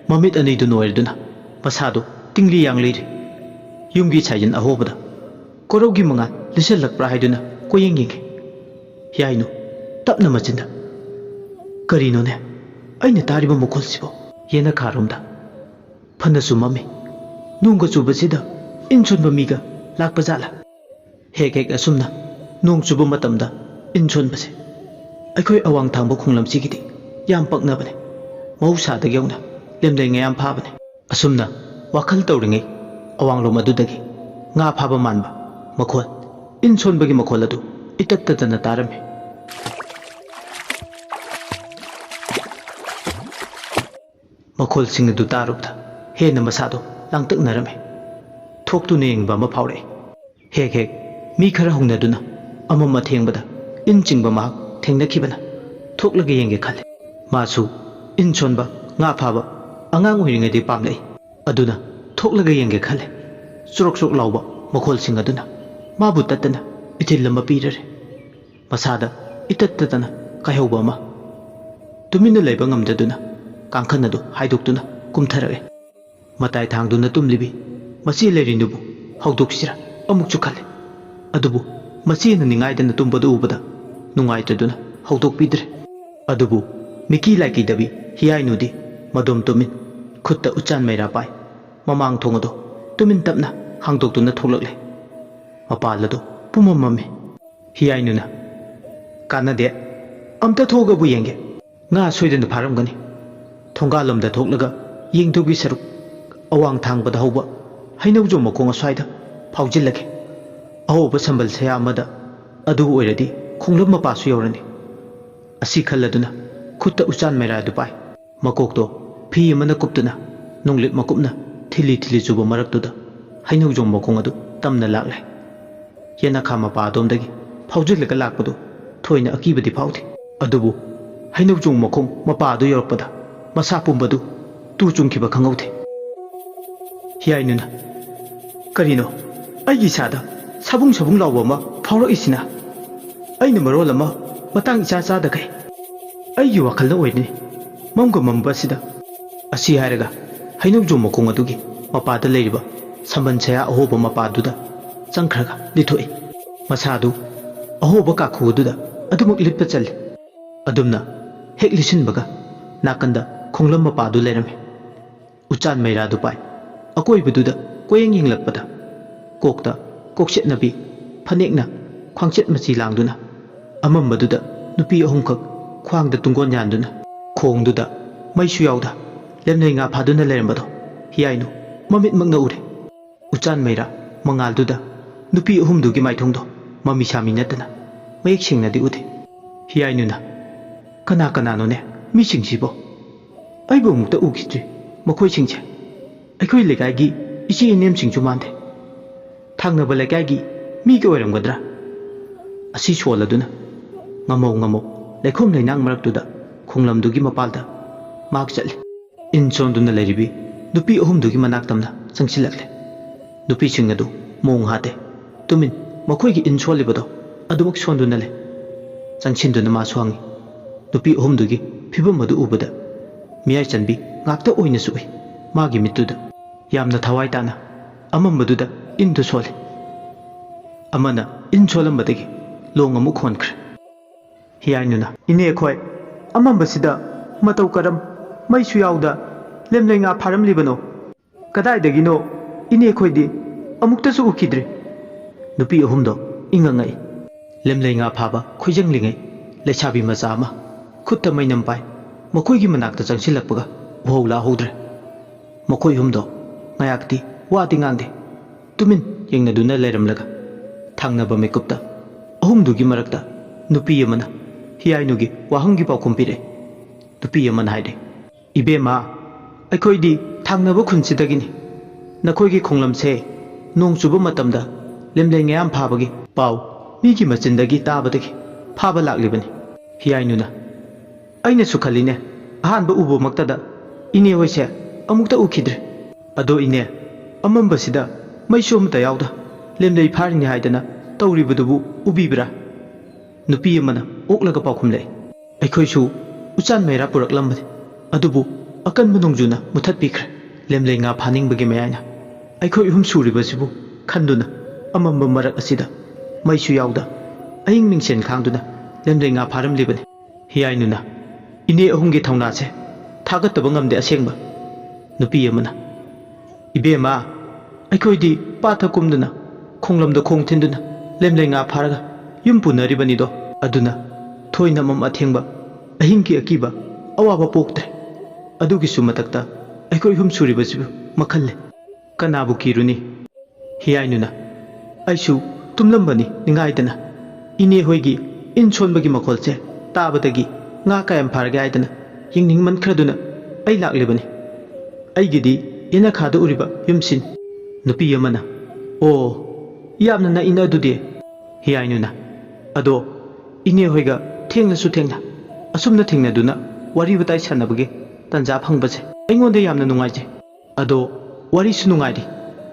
mamit ani du noirduna masado tingli yang leiri ꯌꯨꯝꯒꯤ ꯁꯥꯏꯖꯟ ꯑꯍꯣꯕꯗ ꯀꯣꯔꯧꯒꯤ ꯃꯉꯥꯜ ꯂꯤꯁꯜꯂꯛꯄ꯭ꯔꯥ ꯍꯥꯏꯗꯨꯅ ꯀꯣꯌꯦꯡ ꯌꯦꯡꯈꯤ ꯍꯤꯌꯥꯏꯅꯨ ꯇꯞꯅ ꯃꯆꯤꯟꯗ ꯀꯔꯤꯅꯣꯅꯦ ꯑꯩꯅ ꯇꯥꯔꯤꯕ ꯃꯈꯣꯜꯁꯤꯕꯣ ꯌꯦꯅꯈꯥꯔꯣꯝꯗ ꯐꯅꯁꯨ ꯃꯝꯃꯤ ꯅꯣꯡꯒ ꯆꯨꯕꯁꯤꯗ ꯏꯟ ꯁꯣꯟꯕ ꯃꯤꯒ ꯂꯥꯛꯄ ꯖꯥꯠꯂꯥ ꯍꯦꯛ ꯍꯦꯛ ꯑꯁꯨꯝꯅ ꯅꯣꯡ ꯆꯨꯕ ꯃꯇꯝꯗ ꯏꯟ ꯁꯣꯟꯕꯁꯦ ꯑꯩꯈꯣꯏ ꯑꯋꯥꯡ ꯊꯪꯕ ꯈꯨꯡꯂꯝꯁꯤꯒꯤꯗꯤ ꯌꯥꯝ ꯄꯛꯅꯕꯅꯦ ꯃꯍꯧꯁꯥꯗ ꯌꯧꯅ ꯂꯦꯝꯂꯩ ꯉꯌꯥꯝ ꯐꯥꯕꯅꯦ ꯑꯁꯨꯝꯅ ꯋꯥꯈꯜ ꯇꯧꯔꯤꯉꯩ ꯑꯋꯥꯡꯂꯣꯝ ꯑꯗꯨꯗꯒꯤ ꯉꯥ ꯐꯥꯕ ꯃꯥꯟꯕ ꯃꯈꯣꯜ ꯏꯟ ꯁꯣꯟꯕꯒꯤ ꯃꯈꯣꯜ ꯑꯗꯨ ꯏꯇꯠ ꯇꯠꯇꯅ ꯇꯥꯔꯝꯃꯤ ꯃꯈꯣꯜꯁꯤꯡ ꯑꯗꯨ ꯇꯥꯔꯨꯕꯗ ꯍꯦꯟꯅ ꯃꯁꯥꯗꯣ ꯂꯥꯡꯇꯛꯅꯔꯝꯃꯤ ꯊꯣꯛꯇꯨꯅ ꯌꯦꯡꯕ ꯑꯃ ꯐꯥꯎꯔꯛꯏ ꯍꯦꯛ ꯍꯦꯛ ꯃꯤ ꯈꯔ ꯍꯧꯅꯗꯨꯅ ꯑꯃꯝ ꯑꯊꯦꯡꯕꯗ ꯏꯟ ꯆꯤꯡꯕ ꯃꯍꯥꯛ ꯊꯦꯡꯅꯈꯤꯕꯅ ꯊꯣꯛꯂꯒ ꯌꯦꯡꯒꯦ ꯈꯜꯂꯤ ꯃꯥꯁꯨ ꯏꯟ ꯁꯣꯟꯕ ꯉꯥ ꯐꯥꯕ ꯑꯉꯥꯡ ꯑꯣꯏꯔꯤꯉꯩꯗꯤ ꯄꯥꯝꯂꯛꯏ ꯑꯗꯨꯅ ꯊꯣꯛꯂꯒ ꯌꯦꯡꯒꯦ ꯈꯜꯂꯤ ꯆꯨꯔꯣꯛ ꯆꯨꯔꯣꯛ ꯂꯥꯎꯕ ꯃꯈꯣꯜꯁꯤꯡ ꯑꯗꯨꯅ ꯃꯥꯕꯨ ꯇꯠꯇꯅ ꯏꯊꯤꯜ ꯑꯃ ꯄꯤꯔꯔꯦ ꯃꯁꯥꯗ ꯏꯇꯠ ꯇꯠꯇꯅ ꯀꯥꯏꯍꯧꯕ ꯑꯃ ꯇꯨꯃꯤꯟꯅ ꯂꯩꯕ ꯉꯝꯗꯗꯨꯅ ꯀꯥꯡꯈꯟ ꯑꯗꯨ ꯍꯥꯏꯗꯣꯛꯇꯨꯅ ꯀꯨꯝꯊꯔꯛꯏ ꯃꯇꯥꯏ ꯊꯥꯡꯗꯨꯅ ꯇꯨꯝꯂꯤꯕꯤ ꯃꯆꯦ ꯂꯩꯔꯤꯗꯨꯕꯨ ꯍꯧꯗꯣꯛꯁꯤꯔꯥ ꯑꯃꯨꯛꯁꯨ ꯈꯜꯂꯤ ꯑꯗꯨꯕꯨ ꯃꯆꯦꯅ ꯅꯤꯡꯉꯥꯏꯗꯅ ꯇꯨꯝꯕꯗꯨ ꯎꯕꯗ ꯅꯨꯡꯉꯥꯏꯇꯗꯨꯅ ꯍꯧꯗꯣꯛꯄꯤꯗ꯭ꯔꯦ ꯑꯗꯨꯕꯨ ꯃꯤꯀꯤ ꯂꯥꯏꯀꯤꯗꯕꯤ ꯍꯤꯌꯥꯏꯅꯨꯗꯤ ꯃꯗꯣꯝ ꯇꯨꯃꯤꯟ ꯈꯨꯠꯇ ꯎꯆꯥꯟ ꯃꯩꯔꯥ ꯄꯥꯏ ꯃꯃꯥꯡ ꯊꯣꯡ ꯑꯗꯨ ꯇꯨꯃꯤꯟ ꯇꯞꯅ ꯍꯥꯡꯗꯣꯛꯇꯨꯅ ꯊꯣꯛꯂꯛꯂꯦ ꯃꯄꯥꯜ ꯑꯗꯨ ꯄꯨꯝꯃꯝ ꯃꯝꯃꯤ ꯍꯤꯌꯥꯏꯅꯨꯅ ꯀꯥꯟꯅꯗꯦ ꯑꯝꯇ ꯊꯣꯛꯑꯒꯕꯨ ꯌꯦꯡꯒꯦ ꯉꯥ ꯁꯣꯏꯗꯅ ꯐꯥꯔꯝꯒꯅꯤ ꯊꯣꯡꯒꯥꯜꯂꯣꯝꯗ ꯊꯣꯛꯂꯒ ꯌꯦꯡꯗꯧꯒꯤ ꯁꯔꯨꯛ ꯑꯋꯥꯡ ꯊꯥꯡꯕꯗ ꯍꯧꯕ ꯍꯩꯅꯧꯖꯣꯝ ꯃꯈꯣꯡ ꯑꯁ꯭ꯋꯥꯏꯗ ꯐꯥꯎꯖꯤꯜꯂꯒꯦ ꯑꯍꯧꯕ ꯁꯝꯕꯜ ꯁꯌꯥ ꯑꯃꯗ ꯑꯗꯨ ꯑꯣꯏꯔꯗꯤ ꯈꯣꯡꯂꯝ ꯃꯄꯥꯁꯨ ꯌꯧꯔꯅꯤ ꯑꯁꯤ ꯈꯜꯂꯗꯨꯅ ꯈꯨꯠꯇ ꯎꯆꯥꯟ ꯃꯩꯔꯥ ꯑꯗꯨ ꯄꯥꯏ ꯃꯀꯣꯛꯇꯣ ꯐꯤ ꯑꯃꯅ ꯀꯨꯞꯇꯨꯅ ꯅꯣꯡꯂꯤꯛ ꯃꯀꯨꯞꯅ ꯊꯤꯜꯂꯤ ꯊꯤꯜꯂꯤ ꯆꯨꯕ ꯃꯔꯛꯇꯨꯗ ꯍꯩꯅꯧꯖꯣꯝ ꯃꯈꯣꯡ ꯑꯗꯨ ꯇꯝꯅ ꯂꯥꯛꯂꯦ ꯌꯦꯅꯈꯥ ꯃꯄꯥ ꯑꯗꯣꯝꯗꯒꯤ ꯐꯥꯎꯖꯤꯜꯂꯒ ꯂꯥꯛꯄꯗꯨ ꯊꯣꯏꯅ ꯑꯀꯤꯕꯗꯤ ꯐꯥꯎꯗꯦ ꯑꯗꯨꯕꯨ ꯍꯩꯅꯧꯖꯣꯝ ꯃꯈꯣꯡ ꯃꯄꯥ ꯑꯗꯨ ꯌꯧꯔꯛꯄꯗ ꯃꯁꯥ ꯄꯨꯝꯕꯗꯨ ꯇꯨ ꯆꯨꯡꯈꯤꯕ ꯈꯪꯍꯧꯗꯦ ꯍꯤꯌꯥꯏꯅꯨꯅ ꯀꯔꯤꯅꯣ ꯑꯩꯒꯤ ꯏꯁꯥꯗ ꯁꯥꯕꯨꯡ ꯁꯥꯕꯨꯡ ꯂꯥꯎꯕ ꯑꯃ ꯐꯥꯎꯔꯛꯏꯁꯤꯅ ꯑꯩꯅ ꯃꯔꯣꯜ ꯑꯃ ꯃꯇꯥꯡ ꯏꯆꯥ ꯆꯥꯗꯈꯩ ꯑꯩꯒꯤ ꯋꯥꯈꯜꯗ ꯑꯣꯏꯔꯤꯅꯤ ꯃꯝꯒ ꯃꯝꯕ ꯑꯁꯤꯗ ꯑꯁꯤ ꯍꯥꯏꯔꯒ ꯍꯩꯅꯧꯖꯣꯝ ꯃꯈꯣꯡ ꯑꯗꯨꯒꯤ ꯃꯄꯥꯗ ꯂꯩꯔꯤꯕ ꯁꯝꯕꯟ ꯁꯌꯥ ꯑꯍꯣꯕ ꯃꯄꯥꯗꯨꯗ ꯆꯪꯈ꯭ꯔꯒ ꯂꯤꯊꯣꯛꯏ ꯃꯁꯥꯗꯨ ꯑꯍꯣꯕ ꯀꯥꯈꯨ ꯑꯗꯨꯗ ꯑꯗꯨꯃꯛ ꯂꯤꯠꯄ ꯆꯜꯂꯤ ꯑꯗꯨꯝꯅ ꯍꯦꯛ ꯂꯤꯁꯤꯟꯕꯒ ꯅꯥꯀꯟꯗ ꯈꯣꯡꯂꯝ ꯃꯄꯥꯗꯨ ꯂꯩꯔꯝꯃꯤ ꯎꯆꯥꯟ ꯃꯩꯔꯥꯗꯨ ꯄꯥꯏ ꯑꯀꯣꯏꯕꯗꯨꯗ ꯀꯣꯌꯦꯡ ꯌꯦꯡꯂꯛꯄꯗ ꯀꯣꯛꯇ ꯀꯣꯛꯁꯦꯠꯅꯕꯤ ꯐꯅꯦꯛꯅ ꯈ꯭ꯋꯥꯡꯆꯦꯠ ꯃꯆꯤ ꯂꯥꯡꯗꯨꯅ ꯑꯃꯝꯕꯗꯨꯗ ꯅꯨꯄꯤ ꯑꯍꯨꯝꯈꯛ ꯈ꯭ꯋꯥꯡꯗ ꯇꯨꯡꯒꯣꯟ ꯌꯥꯟꯗꯨꯅ ꯈꯣꯡꯗꯨꯗ ꯃꯩꯁꯨ ꯌꯥꯎꯗ ꯂꯦꯝꯂꯩ ꯉꯥ ꯐꯥꯗꯨꯅ ꯂꯩꯔꯝꯕꯗꯣ ꯍꯤꯌꯥꯏꯅꯨ ꯃꯃꯤꯠꯃꯛꯅ ꯎꯔꯦ ꯎꯆꯥꯟ ꯃꯩꯔꯥ ꯃꯉꯥꯜꯗꯨꯗ ꯅꯨꯄꯤ ꯑꯍꯨꯝꯗꯨꯒꯤ ꯃꯥꯏꯊꯣꯡꯗꯣ ꯃꯃꯤ ꯁꯥꯃꯤ ꯅꯠꯇꯅ ꯃꯌꯦꯛ ꯁꯦꯡꯅꯗꯤ ꯎꯗꯦ ꯍꯤꯌꯥꯏꯅꯨꯅ ꯀꯅꯥ ꯀꯅꯥꯅꯣꯅꯦ ꯃꯤꯁꯤꯡꯁꯤꯕꯣ ꯑꯩꯕꯨ ꯑꯃꯨꯛꯇ ꯎꯈꯤꯗ꯭ꯔꯤ ꯃꯈꯣꯏꯁꯤꯡꯁꯦ ꯑꯩꯈꯣꯏ ꯂꯩꯀꯥꯏꯒꯤ ꯏꯆꯦ ꯏꯅꯦꯝꯁꯤꯡꯁꯨ ꯃꯥꯟꯗꯦ ꯊꯪꯅꯕ ꯂꯩꯀꯥꯏꯒꯤ ꯃꯤꯒ ꯑꯣꯏꯔꯝꯒꯗ꯭ꯔꯥ ꯑꯁꯤ ꯁꯣꯜꯂꯗꯨꯅ ꯉꯃꯧ ꯉꯃꯧ ꯂꯩꯈꯣꯝ ꯂꯩꯅꯥꯡ ꯃꯔꯛꯇꯨꯗ ꯈꯣꯡꯂꯝꯗꯨꯒꯤ ꯃꯄꯥꯜꯗ ꯃꯍꯥꯛ ꯆꯠꯂꯤ ꯏꯟ ꯁꯣꯟꯗꯨꯅ ꯂꯩꯔꯤꯕꯤ ꯅꯨꯄꯤ ꯑꯍꯨꯝꯗꯨꯒꯤ ꯃꯅꯥꯛ ꯇꯝꯅ ꯆꯪꯁꯤꯜꯂꯛꯂꯦ ꯅꯨꯄꯤꯁꯤꯡ ꯑꯗꯨ ꯃꯣꯡ ꯍꯥꯠꯇꯦ ꯇꯨꯃꯤꯟ ꯃꯈꯣꯏꯒꯤ ꯏꯟ ꯁꯣꯜꯂꯤꯕꯗꯣ ꯑꯗꯨꯃꯛ ꯁꯣꯟꯗꯨꯅ ꯂꯩ ꯆꯪꯁꯤꯟꯗꯨꯅ ꯃꯥꯁꯨ ꯍꯪꯉꯤ ꯅꯨꯄꯤ ꯑꯍꯨꯝꯗꯨꯒꯤ ꯐꯤꯕꯝ ꯑꯗꯨ ꯎꯕꯗ ꯃꯤꯌꯥꯏ ꯆꯟꯕꯤ ꯉꯥꯛꯇ ꯑꯣꯏꯅꯁꯨ ꯎꯏ ꯃꯥꯒꯤ ꯃꯤꯠꯇꯨꯗ ꯌꯥꯝꯅ ꯊꯋꯥꯏ ꯇꯥꯅ ꯑꯃꯝꯕꯗꯨꯗ ꯏꯟꯗꯨ ꯁꯣꯜꯂꯤ ꯑꯃꯅ ꯏꯟ ꯁꯣꯜꯂꯝꯕꯗꯒꯤ ꯂꯣꯡ ꯑꯃꯨꯛ ꯍꯣꯟꯈ꯭ꯔꯦ ꯍꯤꯌꯥꯏꯅꯨꯅ ꯏꯅꯦ ꯑꯩꯈꯣꯏ ꯑꯃꯝꯕꯁꯤꯗ ꯃꯇꯧ ꯀꯔꯝ ꯃꯩꯁꯨ ꯌꯥꯎꯗ ꯂꯦꯝꯂꯩ ꯉꯥ ꯐꯥꯔꯝꯂꯤꯕꯅꯣ ꯀꯗꯥꯏꯗꯒꯤꯅꯣ ꯏꯅꯦ ꯑꯩꯈꯣꯏꯗꯤ ꯑꯃꯨꯛꯇꯁꯨ ꯎꯈꯤꯗ꯭ꯔꯤ ꯅꯨꯄꯤ ꯑꯍꯨꯝꯗꯣ ꯏꯪꯉꯪꯉꯛꯏ ꯂꯦꯝꯂꯩ ꯉꯥ ꯐꯥꯕ ꯈꯣꯏꯖꯪꯂꯤꯉꯩ ꯂꯩꯁꯥꯕꯤ ꯃꯆꯥ ꯑꯃ ꯈꯨꯠꯇ ꯃꯩꯅꯝ ꯄꯥꯏ ꯃꯈꯣꯏꯒꯤ ꯃꯅꯥꯛꯇ ꯆꯪꯁꯤꯜꯂꯛꯄꯒ ꯎꯍꯧ ꯂꯥꯍꯧꯗ꯭ꯔꯦ ꯃꯈꯣꯏ ꯑꯍꯨꯝꯗꯣ ꯉꯥꯌꯥꯛꯇꯤ ꯋꯥꯗꯤ ꯉꯥꯡꯗꯦ ꯇꯨꯃꯤꯟ ꯌꯦꯡꯅꯗꯨꯅ ꯂꯩꯔꯝꯂꯒ ꯊꯪꯅꯕ ꯃꯤꯀꯨꯞꯇ ꯑꯍꯨꯝꯗꯨꯒꯤ ꯃꯔꯛꯇ ꯅꯨꯄꯤ ꯑꯃꯅ ꯍꯤꯌꯥꯏꯅꯨꯒꯤ ꯋꯥꯍꯪꯒꯤ ꯄꯥꯎꯈꯨꯝ ꯄꯤꯔꯛꯏ ꯅꯨꯄꯤ ꯑꯃꯅ ꯍꯥꯏꯔꯦ ꯏꯕꯦꯝꯃ ꯑꯩꯈꯣꯏꯗꯤ ꯊꯪꯅꯕ ꯈꯨꯟꯁꯤꯗꯒꯤꯅꯤ ꯅꯈꯣꯏꯒꯤ ꯈꯣꯡꯂꯝꯁꯦ ꯅꯣꯡ ꯆꯨꯕ ꯃꯇꯝꯗ ꯂꯦꯝꯂꯩ ꯉꯌꯥꯝ ꯐꯥꯕꯒꯤ ꯄꯥꯎ ꯃꯤꯒꯤ ꯃꯆꯤꯟꯗꯒꯤ ꯇꯥꯕꯗꯒꯤ ꯐꯥꯕ ꯂꯥꯛꯂꯤꯕꯅꯤ ꯍꯤꯌꯥꯏꯅꯨꯅ ꯑꯩꯅꯁꯨ ꯈꯜꯂꯤꯅꯦ ꯑꯍꯥꯟꯕ ꯎꯕꯃꯛꯇꯗ ꯏꯅꯦ ꯍꯣꯏꯁꯦ ꯑꯃꯨꯛꯇ ꯎꯈꯤꯗ꯭ꯔꯦ ꯑꯗꯣ ꯏꯅꯦ ꯑꯃꯝꯕꯁꯤꯗ ꯃꯩꯁꯨ ꯑꯃꯇ ꯌꯥꯎꯗ ꯂꯦꯝꯂꯩ ꯐꯥꯔꯤꯅꯤ ꯍꯥꯏꯗꯅ ꯇꯧꯔꯤꯕꯗꯨꯕꯨ ꯎꯕꯤꯕ꯭ꯔꯥ ꯅꯨꯄꯤ ꯑꯃꯅ ꯑꯣꯛꯂꯒ ꯄꯥꯎꯈꯨꯝꯂꯛꯏ ꯑꯩꯈꯣꯏꯁꯨ ꯎꯆꯥꯟ ꯃꯩꯔꯥ ꯄꯨꯔꯛꯂꯝꯕꯅꯤ ꯑꯗꯨꯕꯨ ꯑꯀꯟꯕ ꯅꯣꯡꯖꯨꯅ ꯃꯨꯊꯠꯄꯤꯈ꯭ꯔꯦ ꯂꯦꯝꯂꯩ ꯉꯥ ꯐꯥꯅꯤꯡꯕꯒꯤ ꯃꯌꯥꯏꯅ ꯑꯩꯈꯣꯏ ꯑꯍꯨꯝ ꯁꯨꯔꯤꯕꯁꯤꯕꯨ ꯈꯟꯗꯨꯅ ꯑꯃꯝꯕ ꯃꯔꯛ ꯑꯁꯤꯗ ꯃꯩꯁꯨ ꯌꯥꯎꯗ ꯑꯍꯤꯡ ꯃꯤꯡꯁꯦꯟ ꯈꯥꯡꯗꯨꯅ ꯂꯦꯝꯂꯩ ꯉꯥ ꯐꯥꯔꯝꯂꯤꯕꯅꯤ꯫ ꯍꯤꯌꯥꯏꯅꯨꯅ ꯏꯅꯦ ꯑꯍꯨꯝꯒꯤ ꯊꯧꯅꯥꯁꯦ ꯊꯥꯒꯠꯇꯕ ꯉꯝꯗꯦ ꯑꯁꯦꯡꯕ꯫ ꯅꯨꯄꯤ ꯑꯃꯅ ꯏꯕꯦꯝꯃ ꯑꯩꯈꯣꯏꯗꯤ ꯄꯥꯠꯇ ꯀꯨꯝꯗꯨꯅ ꯈꯣꯡꯂꯝꯗ ꯈꯣꯡ ꯊꯤꯟꯗꯨꯅ ꯂꯦꯝꯂꯩ ꯉꯥ ꯐꯥꯔꯒ ꯌꯨꯝ ꯄꯨꯅꯔꯤꯕꯅꯤꯗꯣ ꯑꯗꯨꯅ ꯊꯣꯏꯅ ꯃꯝ ꯑꯊꯦꯡꯕ ꯑꯍꯤꯡꯒꯤ ꯑꯀꯤꯕ ꯑꯋꯥꯕ ꯄꯣꯛꯇ꯭ꯔꯦ꯫ ꯑꯗꯨꯒꯤꯁꯨ ꯃꯊꯛꯇ ꯑꯩꯈꯣꯏ ꯑꯍꯨꯝ ꯁꯨꯔꯤꯕꯁꯤꯕꯨ ꯃꯈꯜ ꯂꯩ ꯀꯅꯥꯕꯨ ꯀꯤꯔꯨꯅꯤ꯫ ꯍꯤꯌꯥꯏꯅꯨꯅ ꯑꯩꯁꯨ ꯇꯨꯝꯂꯝꯕꯅꯤ ꯅꯤꯡꯉꯥꯏꯗꯅ ꯏꯅꯦ ꯍꯣꯏꯒꯤ ꯏꯟ ꯁꯣꯟꯕꯒꯤ ꯃꯈꯣꯜꯁꯦ ꯇꯥꯕꯗꯒꯤ ꯉꯥ ꯀꯌꯥꯝ ꯐꯥꯔꯒꯦ ꯍꯥꯏꯗꯅ ꯌꯦꯡꯅꯤꯡꯃꯟꯈ꯭ꯔꯗꯨꯅ ꯑꯩ ꯂꯥꯛꯂꯤꯕꯅꯤ꯫ ꯑꯩꯒꯤꯗꯤ ꯌꯦꯅꯈꯥꯗ ꯎꯔꯤꯕ ꯌꯨꯝꯁꯤꯅꯤ꯫ ꯅꯨꯄꯤ ꯑꯃꯅ ꯑꯣ ꯌꯥꯝꯅ ꯅꯛꯏꯅ ꯑꯗꯨꯗꯤ꯫ ꯍꯤꯌꯥꯏꯅꯨꯅ ꯑꯗꯣ ꯏꯅꯦ ꯍꯣꯏꯒ ꯊꯦꯡꯅꯁꯨ ꯊꯦꯡꯅ ꯑꯁꯨꯝꯅ ꯊꯦꯡꯅꯗꯨꯅ ꯋꯥꯔꯤ ꯋꯥꯇꯥꯏ ꯁꯥꯟꯅꯕꯒꯤ ꯇꯥꯟꯖꯥ ꯐꯪꯕꯁꯦ ꯑꯩꯉꯣꯟꯗ ꯌꯥꯝꯅ ꯅꯨꯡꯉꯥꯏꯖꯩ꯫ ꯑꯗꯣ ꯋꯥꯔꯤꯁꯨ ꯅꯨꯡꯉꯥꯏꯔꯤ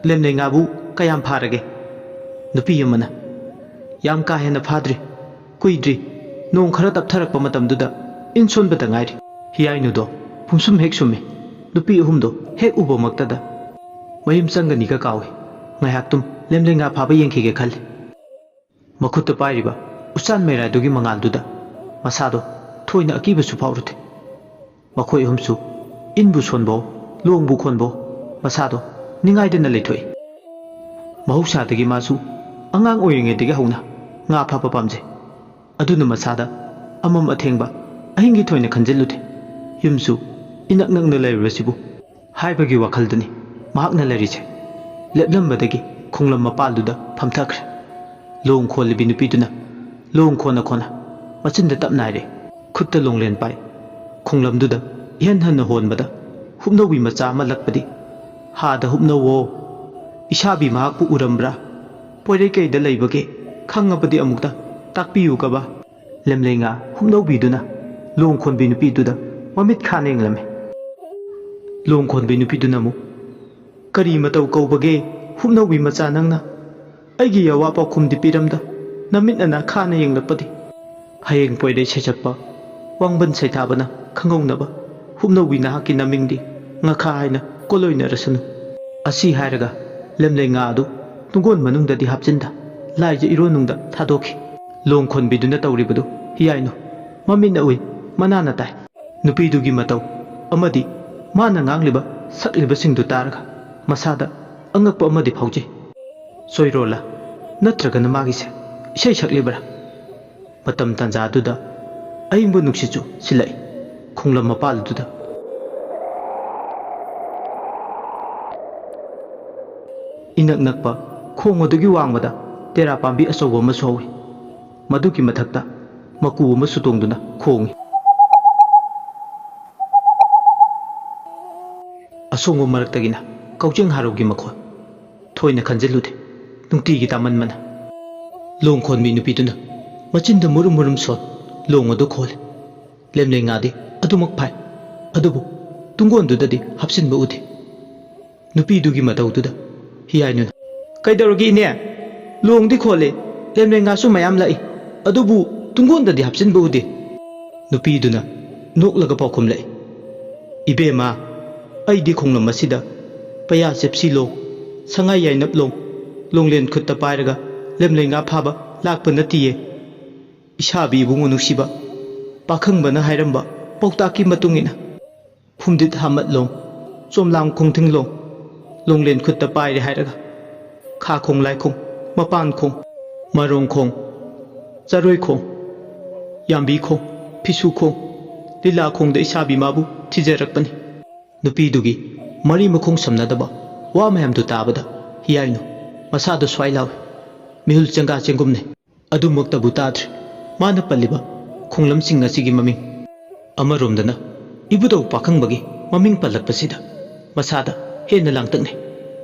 ꯂꯦꯝꯂꯩ ꯉꯥꯕꯨ ꯀꯌꯥꯝ ꯐꯥꯔꯒꯦ? ꯅꯨꯄꯤ ꯑꯃꯅ ꯌꯥꯝ ꯀꯥ ꯍꯦꯟꯅ ꯐꯥꯗ꯭ꯔꯤ ꯀꯨꯏꯗ꯭ꯔꯤ ꯅꯣꯡ ꯈꯔ ꯇꯞꯊꯔꯛꯄ ꯃꯇꯝꯗꯨꯗ ꯏꯟ ꯁꯣꯟꯕꯇ ꯉꯥꯏꯔꯤ꯫ ꯍꯤꯌꯥꯏꯅꯨꯗꯣ ꯄꯨꯝꯁꯨꯝ ꯍꯦꯛ ꯁꯨꯝꯃꯤ ꯅꯨꯄꯤ ꯑꯍꯨꯝꯗꯣ ꯍꯦꯛ ꯎꯕꯃꯛꯇꯗ ꯃꯌꯨꯝ ꯆꯪꯒꯅꯤꯒ ꯀꯥꯎꯏ ꯉꯥꯏꯍꯥꯛꯇꯨꯝ ꯂꯦꯝꯂꯩ ꯉꯥ ꯐꯥꯕ ꯌꯦꯡꯈꯤꯒꯦ ꯈꯜꯂꯤ꯫ ꯃꯈꯨꯠꯇ ꯄꯥꯏꯔꯤꯕ ꯎꯆꯥꯟ ꯃꯩꯔꯥꯗꯨꯒꯤ ꯃꯉꯥꯜꯗꯨꯗ ꯃꯁꯥꯗꯣ ꯊꯣꯏꯅ ꯑꯀꯤꯕꯁꯨ ꯐꯥꯎꯔꯨꯗꯦ꯫ ꯃꯈꯣꯏ ꯑꯍꯨꯝꯁꯨ ꯏꯟꯕꯨ ꯁꯣꯟꯕꯣ ꯂꯣꯡꯕꯨ ꯈꯣꯟꯕꯣ ꯃꯁꯥꯗꯣ ꯅꯤꯡꯉꯥꯏꯗꯅ ꯂꯩꯊꯣꯛꯏ꯫ ꯃꯍꯧꯁꯥꯗꯒꯤ ꯃꯥꯁꯨ ꯑꯉꯥꯡ ꯑꯣꯏꯔꯤꯉꯩꯗꯒꯤ ꯍꯧꯅ ꯉꯥ ꯐꯥꯕ ꯄꯥꯝꯖꯩ꯫ ꯑꯗꯨꯅ ꯃꯁꯥꯗ ꯑꯃꯝ ꯑꯊꯦꯡꯕ ꯑꯍꯤꯡꯒꯤ ꯊꯣꯏꯅ ꯈꯟꯖꯤꯜꯂꯨꯗꯦ꯫ ꯌꯨꯝꯁꯨ ꯏꯅꯛ ꯅꯛꯅ ꯂꯩꯔꯤꯕꯁꯤꯕꯨ ꯍꯥꯏꯕꯒꯤ ꯋꯥꯈꯜꯗꯅꯤ ꯃꯍꯥꯛꯅ ꯂꯩꯔꯤꯁꯦ꯫ ꯂꯦꯞꯂꯝꯕꯗꯒꯤ ꯈꯣꯡꯂꯝ ꯃꯄꯥꯜꯗꯨꯗ ꯐꯝꯊꯈ꯭ꯔꯦ꯫ ꯂꯣꯡ ꯈꯣꯜꯂꯤꯕꯤ ꯅꯨꯄꯤꯗꯨꯅ ꯂꯣꯡ ꯈꯣꯟꯅ ꯈꯣꯟꯅ ꯃꯆꯤꯟꯗ ꯇꯞ ꯅꯥꯏꯔꯦ꯫ ꯈꯨꯠꯇ ꯂꯣꯡꯂꯦꯟ ꯄꯥꯏ꯫ ꯈꯣꯡꯂꯝꯗꯨꯗ ꯏꯍꯟ ꯍꯟꯅ ꯍꯣꯟꯕꯗ ꯍꯨꯞꯅꯧꯕꯤ ꯃꯆꯥ ꯑꯃ ꯂꯛꯄꯗꯤ ꯍꯥꯗ ꯍꯨꯞꯅꯧꯋꯣ ꯏꯁꯥꯕꯤ ꯃꯍꯥꯛꯄꯨ ꯎꯔꯝꯕ꯭ꯔꯥ ꯄꯣꯏꯔꯩꯀꯩꯗ ꯂꯩꯕꯒꯦ ꯈꯪꯉꯕꯗꯤ ꯑꯃꯨꯛꯇ ꯇꯥꯛꯄꯤꯌꯨꯀꯕ꯫ ꯂꯦꯝꯂꯩ ꯉꯥ ꯍꯨꯞꯅꯧꯕꯤꯗꯨꯅ ꯂꯣꯡ ꯈꯣꯟꯕꯤ ꯅꯨꯄꯤꯗꯨꯗ ꯃꯃꯤꯠ ꯈꯥꯅ ꯌꯦꯡꯂꯝꯃꯤ꯫ ꯂꯣꯡ ꯈꯣꯟꯕꯤ ꯅꯨꯄꯤꯗꯨꯅ ꯑꯃꯨꯛ ꯀꯔꯤ ꯃꯇꯧ ꯀꯧꯕꯒꯦ ꯍꯨꯞꯅꯧꯕꯤ ꯃꯆꯥ ꯅꯪꯅ ꯑꯩꯒꯤ ꯌꯥꯋꯥ ꯄꯥꯎꯈꯨꯝꯗꯤ ꯄꯤꯔꯝꯗ ꯅꯃꯤꯠ ꯅꯅꯥ ꯈꯥꯅ ꯌꯦꯡꯂꯛꯄꯗꯤ꯫ ꯍꯌꯦꯡ ꯄꯣꯏꯔꯩ ꯁꯩꯁꯠꯄ ꯋꯥꯡꯕꯟ ꯁꯩꯊꯥꯕꯅ ꯈꯪꯍꯧꯅꯕ ꯍꯨꯞꯅꯧꯕꯤ ꯅꯍꯥꯛꯀꯤ ꯅꯃꯤꯡꯗꯤ ꯉꯈꯥ ꯍꯥꯏꯅ ꯀꯣꯂꯣꯏꯅꯔꯁꯅꯨ꯫ ꯑꯁꯤ ꯍꯥꯏꯔꯒ ꯂꯦꯝꯂꯩ ꯉꯥ ꯑꯗꯨ ꯇꯨꯡꯒꯣꯟ ꯃꯅꯨꯡꯗꯗꯤ ꯍꯥꯞꯆꯤꯟꯗ ꯂꯥꯏꯖ ꯏꯔꯣꯟꯅꯨꯡꯗ ꯊꯥꯗꯣꯛꯈꯤ꯫ ꯂꯣꯡ ꯈꯣꯟꯕꯤꯗꯨꯅ ꯇꯧꯔꯤꯕꯗꯨ ꯍꯤꯌꯥꯏꯅꯨ ꯃꯃꯤꯠꯅ ꯎꯏ ꯃꯅꯥꯅ ꯇꯥꯏ꯫ ꯅꯨꯄꯤꯗꯨꯒꯤ ꯃꯇꯧ ꯑꯃꯗꯤ ꯃꯥꯅ ꯉꯥꯡꯂꯤꯕ ꯁꯛꯂꯤꯕꯁꯤꯡꯗꯨ ꯇꯥꯔꯒ ꯃꯁꯥꯗ ꯑꯉꯛꯄ ꯑꯃꯗꯤ ꯐꯥꯎꯖꯩ꯫ ꯁꯣꯏꯔꯣꯜꯂ ꯅꯠꯇ꯭ꯔꯒꯅ ꯃꯥꯒꯤꯁꯦ ꯏꯁꯩ ꯁꯛꯂꯤꯕ꯭ꯔꯥ? ꯃꯇꯝ ꯇꯥꯟꯖꯥꯗꯨꯗ ꯑꯏꯪꯕ ꯅꯨꯡꯁꯤꯠꯁꯨ ꯁꯤꯜꯂꯛꯏ ꯈꯣꯡꯂꯝ ꯃꯄꯥꯜꯗꯨꯗ꯫ ꯏꯅꯛ ꯅꯛꯄ ꯈꯣꯡ ꯑꯗꯨꯒꯤ ꯋꯥꯡꯃꯗ ꯇꯦꯔꯥ ꯄꯥꯝꯕꯤ ꯑꯆꯧꯕ ꯑꯃꯁꯨ ꯍꯧꯏ꯫ ꯃꯗꯨꯒꯤ ꯃꯊꯛꯇ ꯃꯀꯨ ꯑꯃꯁꯨ ꯇꯣꯡꯗꯨꯅ ꯈꯣꯡꯏ꯫ ꯑꯁꯣꯡꯕ ꯃꯔꯛꯇꯒꯤꯅ ꯀꯧꯖꯦꯡ ꯍꯥꯔꯧꯒꯤ ꯃꯈꯣꯜ ꯊꯣꯏꯅ ꯈꯟꯖꯤꯜꯂꯨꯗꯦ ꯅꯨꯡꯇꯤꯒꯤ ꯇꯥꯃꯟꯕꯅ꯫ ꯂꯣꯡ ꯈꯣꯟꯕꯤ ꯅꯨꯄꯤꯗꯨꯅ ꯃꯆꯤꯟꯗ ꯃꯨꯔꯨꯝ ꯃꯨꯔꯨꯝ ꯁꯣꯟ ꯂꯣꯡ ꯑꯗꯨ ꯈꯣꯜꯂꯤ꯫ ꯂꯦꯝꯂꯩ ꯉꯥꯗꯤ ꯑꯗꯨꯃꯛ ꯐꯥꯏ ꯑꯗꯨꯕꯨ ꯇꯨꯡꯒꯣꯟꯗꯨꯗꯗꯤ ꯍꯥꯞꯆꯤꯟꯕ ꯎꯗꯦ꯫ ꯅꯨꯄꯤꯗꯨꯒꯤ ꯃꯇꯧꯗꯨꯗ ꯍꯤꯌꯥꯏꯅꯨꯅ ꯀꯩꯗꯧꯔꯒꯦ ꯏꯅꯦ ꯂꯣꯡꯗꯤ ꯈꯣꯜꯂꯤ ꯂꯦꯝꯂꯩ ꯉꯥꯁꯨ ꯃꯌꯥꯝ ꯂꯛꯏ ꯑꯗꯨꯕꯨ ꯇꯨꯡꯒꯣꯟꯗꯗꯤ ꯍꯥꯞꯆꯤꯟꯕ ꯎꯗꯦ꯫ ꯅꯨꯄꯤꯗꯨꯅ ꯅꯣꯛꯂꯒ ꯄꯥꯎꯈꯨꯝꯂꯛꯏ ꯏꯕꯦꯝꯃ ꯑꯩꯗꯤ ꯈꯣꯡꯂꯝ ꯑꯁꯤꯗ ꯄꯌꯥ ꯆꯦꯞꯁꯤ ꯂꯣꯡ ꯁꯉꯥꯏ ꯌꯥꯏꯅꯞ ꯂꯣꯡ ꯂꯣꯡꯂꯦꯟ ꯈꯨꯠꯇ ꯄꯥꯏꯔꯒ ꯂꯦꯝꯂꯩ ꯉꯥ ꯐꯥꯕ ꯂꯥꯛꯄ ꯅꯠꯇꯤꯌꯦ꯫ ꯏꯁꯥꯕꯤ ꯏꯕꯨꯡꯉꯣ ꯅꯨꯡꯁꯤꯕ ꯄꯥꯈꯪꯕꯅ ꯍꯥꯏꯔꯝꯕ ꯄꯥꯎꯇꯥꯛꯀꯤ ꯃꯇꯨꯡ ꯏꯟꯅ ꯐꯨꯝꯗꯤꯠ ꯍꯥꯃꯠꯂꯣꯡ ꯆꯣꯝꯂꯥꯡ ꯈꯣꯡꯊꯤꯡꯂꯣꯡ ꯂꯣꯡꯂꯦꯟ ꯈꯨꯠꯇ ꯄꯥꯏꯔꯦ ꯍꯥꯏꯔꯒ ꯈꯥ ꯈꯣꯡ ꯂꯥꯏꯈꯣꯡ ꯃꯄꯥꯟ ꯈꯣꯡ ꯃꯔꯣꯡ ꯈꯣꯡ ꯆꯔꯣꯏ ꯈꯣꯡ ꯌꯥꯝꯕꯤ ꯈꯣꯡ ꯐꯤꯁꯨ ꯈꯣꯡ ꯂꯤꯂꯥ ꯈꯣꯡꯗ ꯏꯁꯥꯕꯤ ꯃꯥꯕꯨ ꯊꯤꯖꯔꯛꯄꯅꯤ꯫ ꯅꯨꯄꯤꯗꯨꯒꯤ ꯃꯔꯤ ꯃꯈꯣꯡ ꯁꯝꯅꯗꯕ ꯋꯥ ꯃꯌꯥꯝꯗꯨ ꯇꯥꯕꯗ ꯍꯤꯌꯥꯏꯅꯨ ꯃꯁꯥꯗꯨ ꯁ꯭ꯋꯥꯏ ꯂꯥꯎꯏ ꯃꯤꯍꯨꯜ ꯆꯦꯡꯒꯥ ꯆꯦꯡꯒꯨꯝꯅꯩ꯫ ꯑꯗꯨꯃꯛꯇꯕꯨ ꯇꯥꯗ꯭ꯔꯤ ꯃꯥꯅ ꯄꯜꯂꯤꯕ ꯈꯣꯡꯂꯝꯁꯤꯡ ꯑꯁꯤꯒꯤ ꯃꯃꯤꯡ꯫ ꯑꯃꯔꯣꯝꯗꯅ ꯏꯕꯨꯙꯧ ꯄꯥꯈꯪꯕꯒꯤ ꯃꯃꯤꯡ ꯄꯜꯂꯛꯄꯁꯤꯗ ꯃꯁꯥꯗ ꯍꯦꯟꯅ ꯂꯥꯡꯇꯛꯅꯩ꯫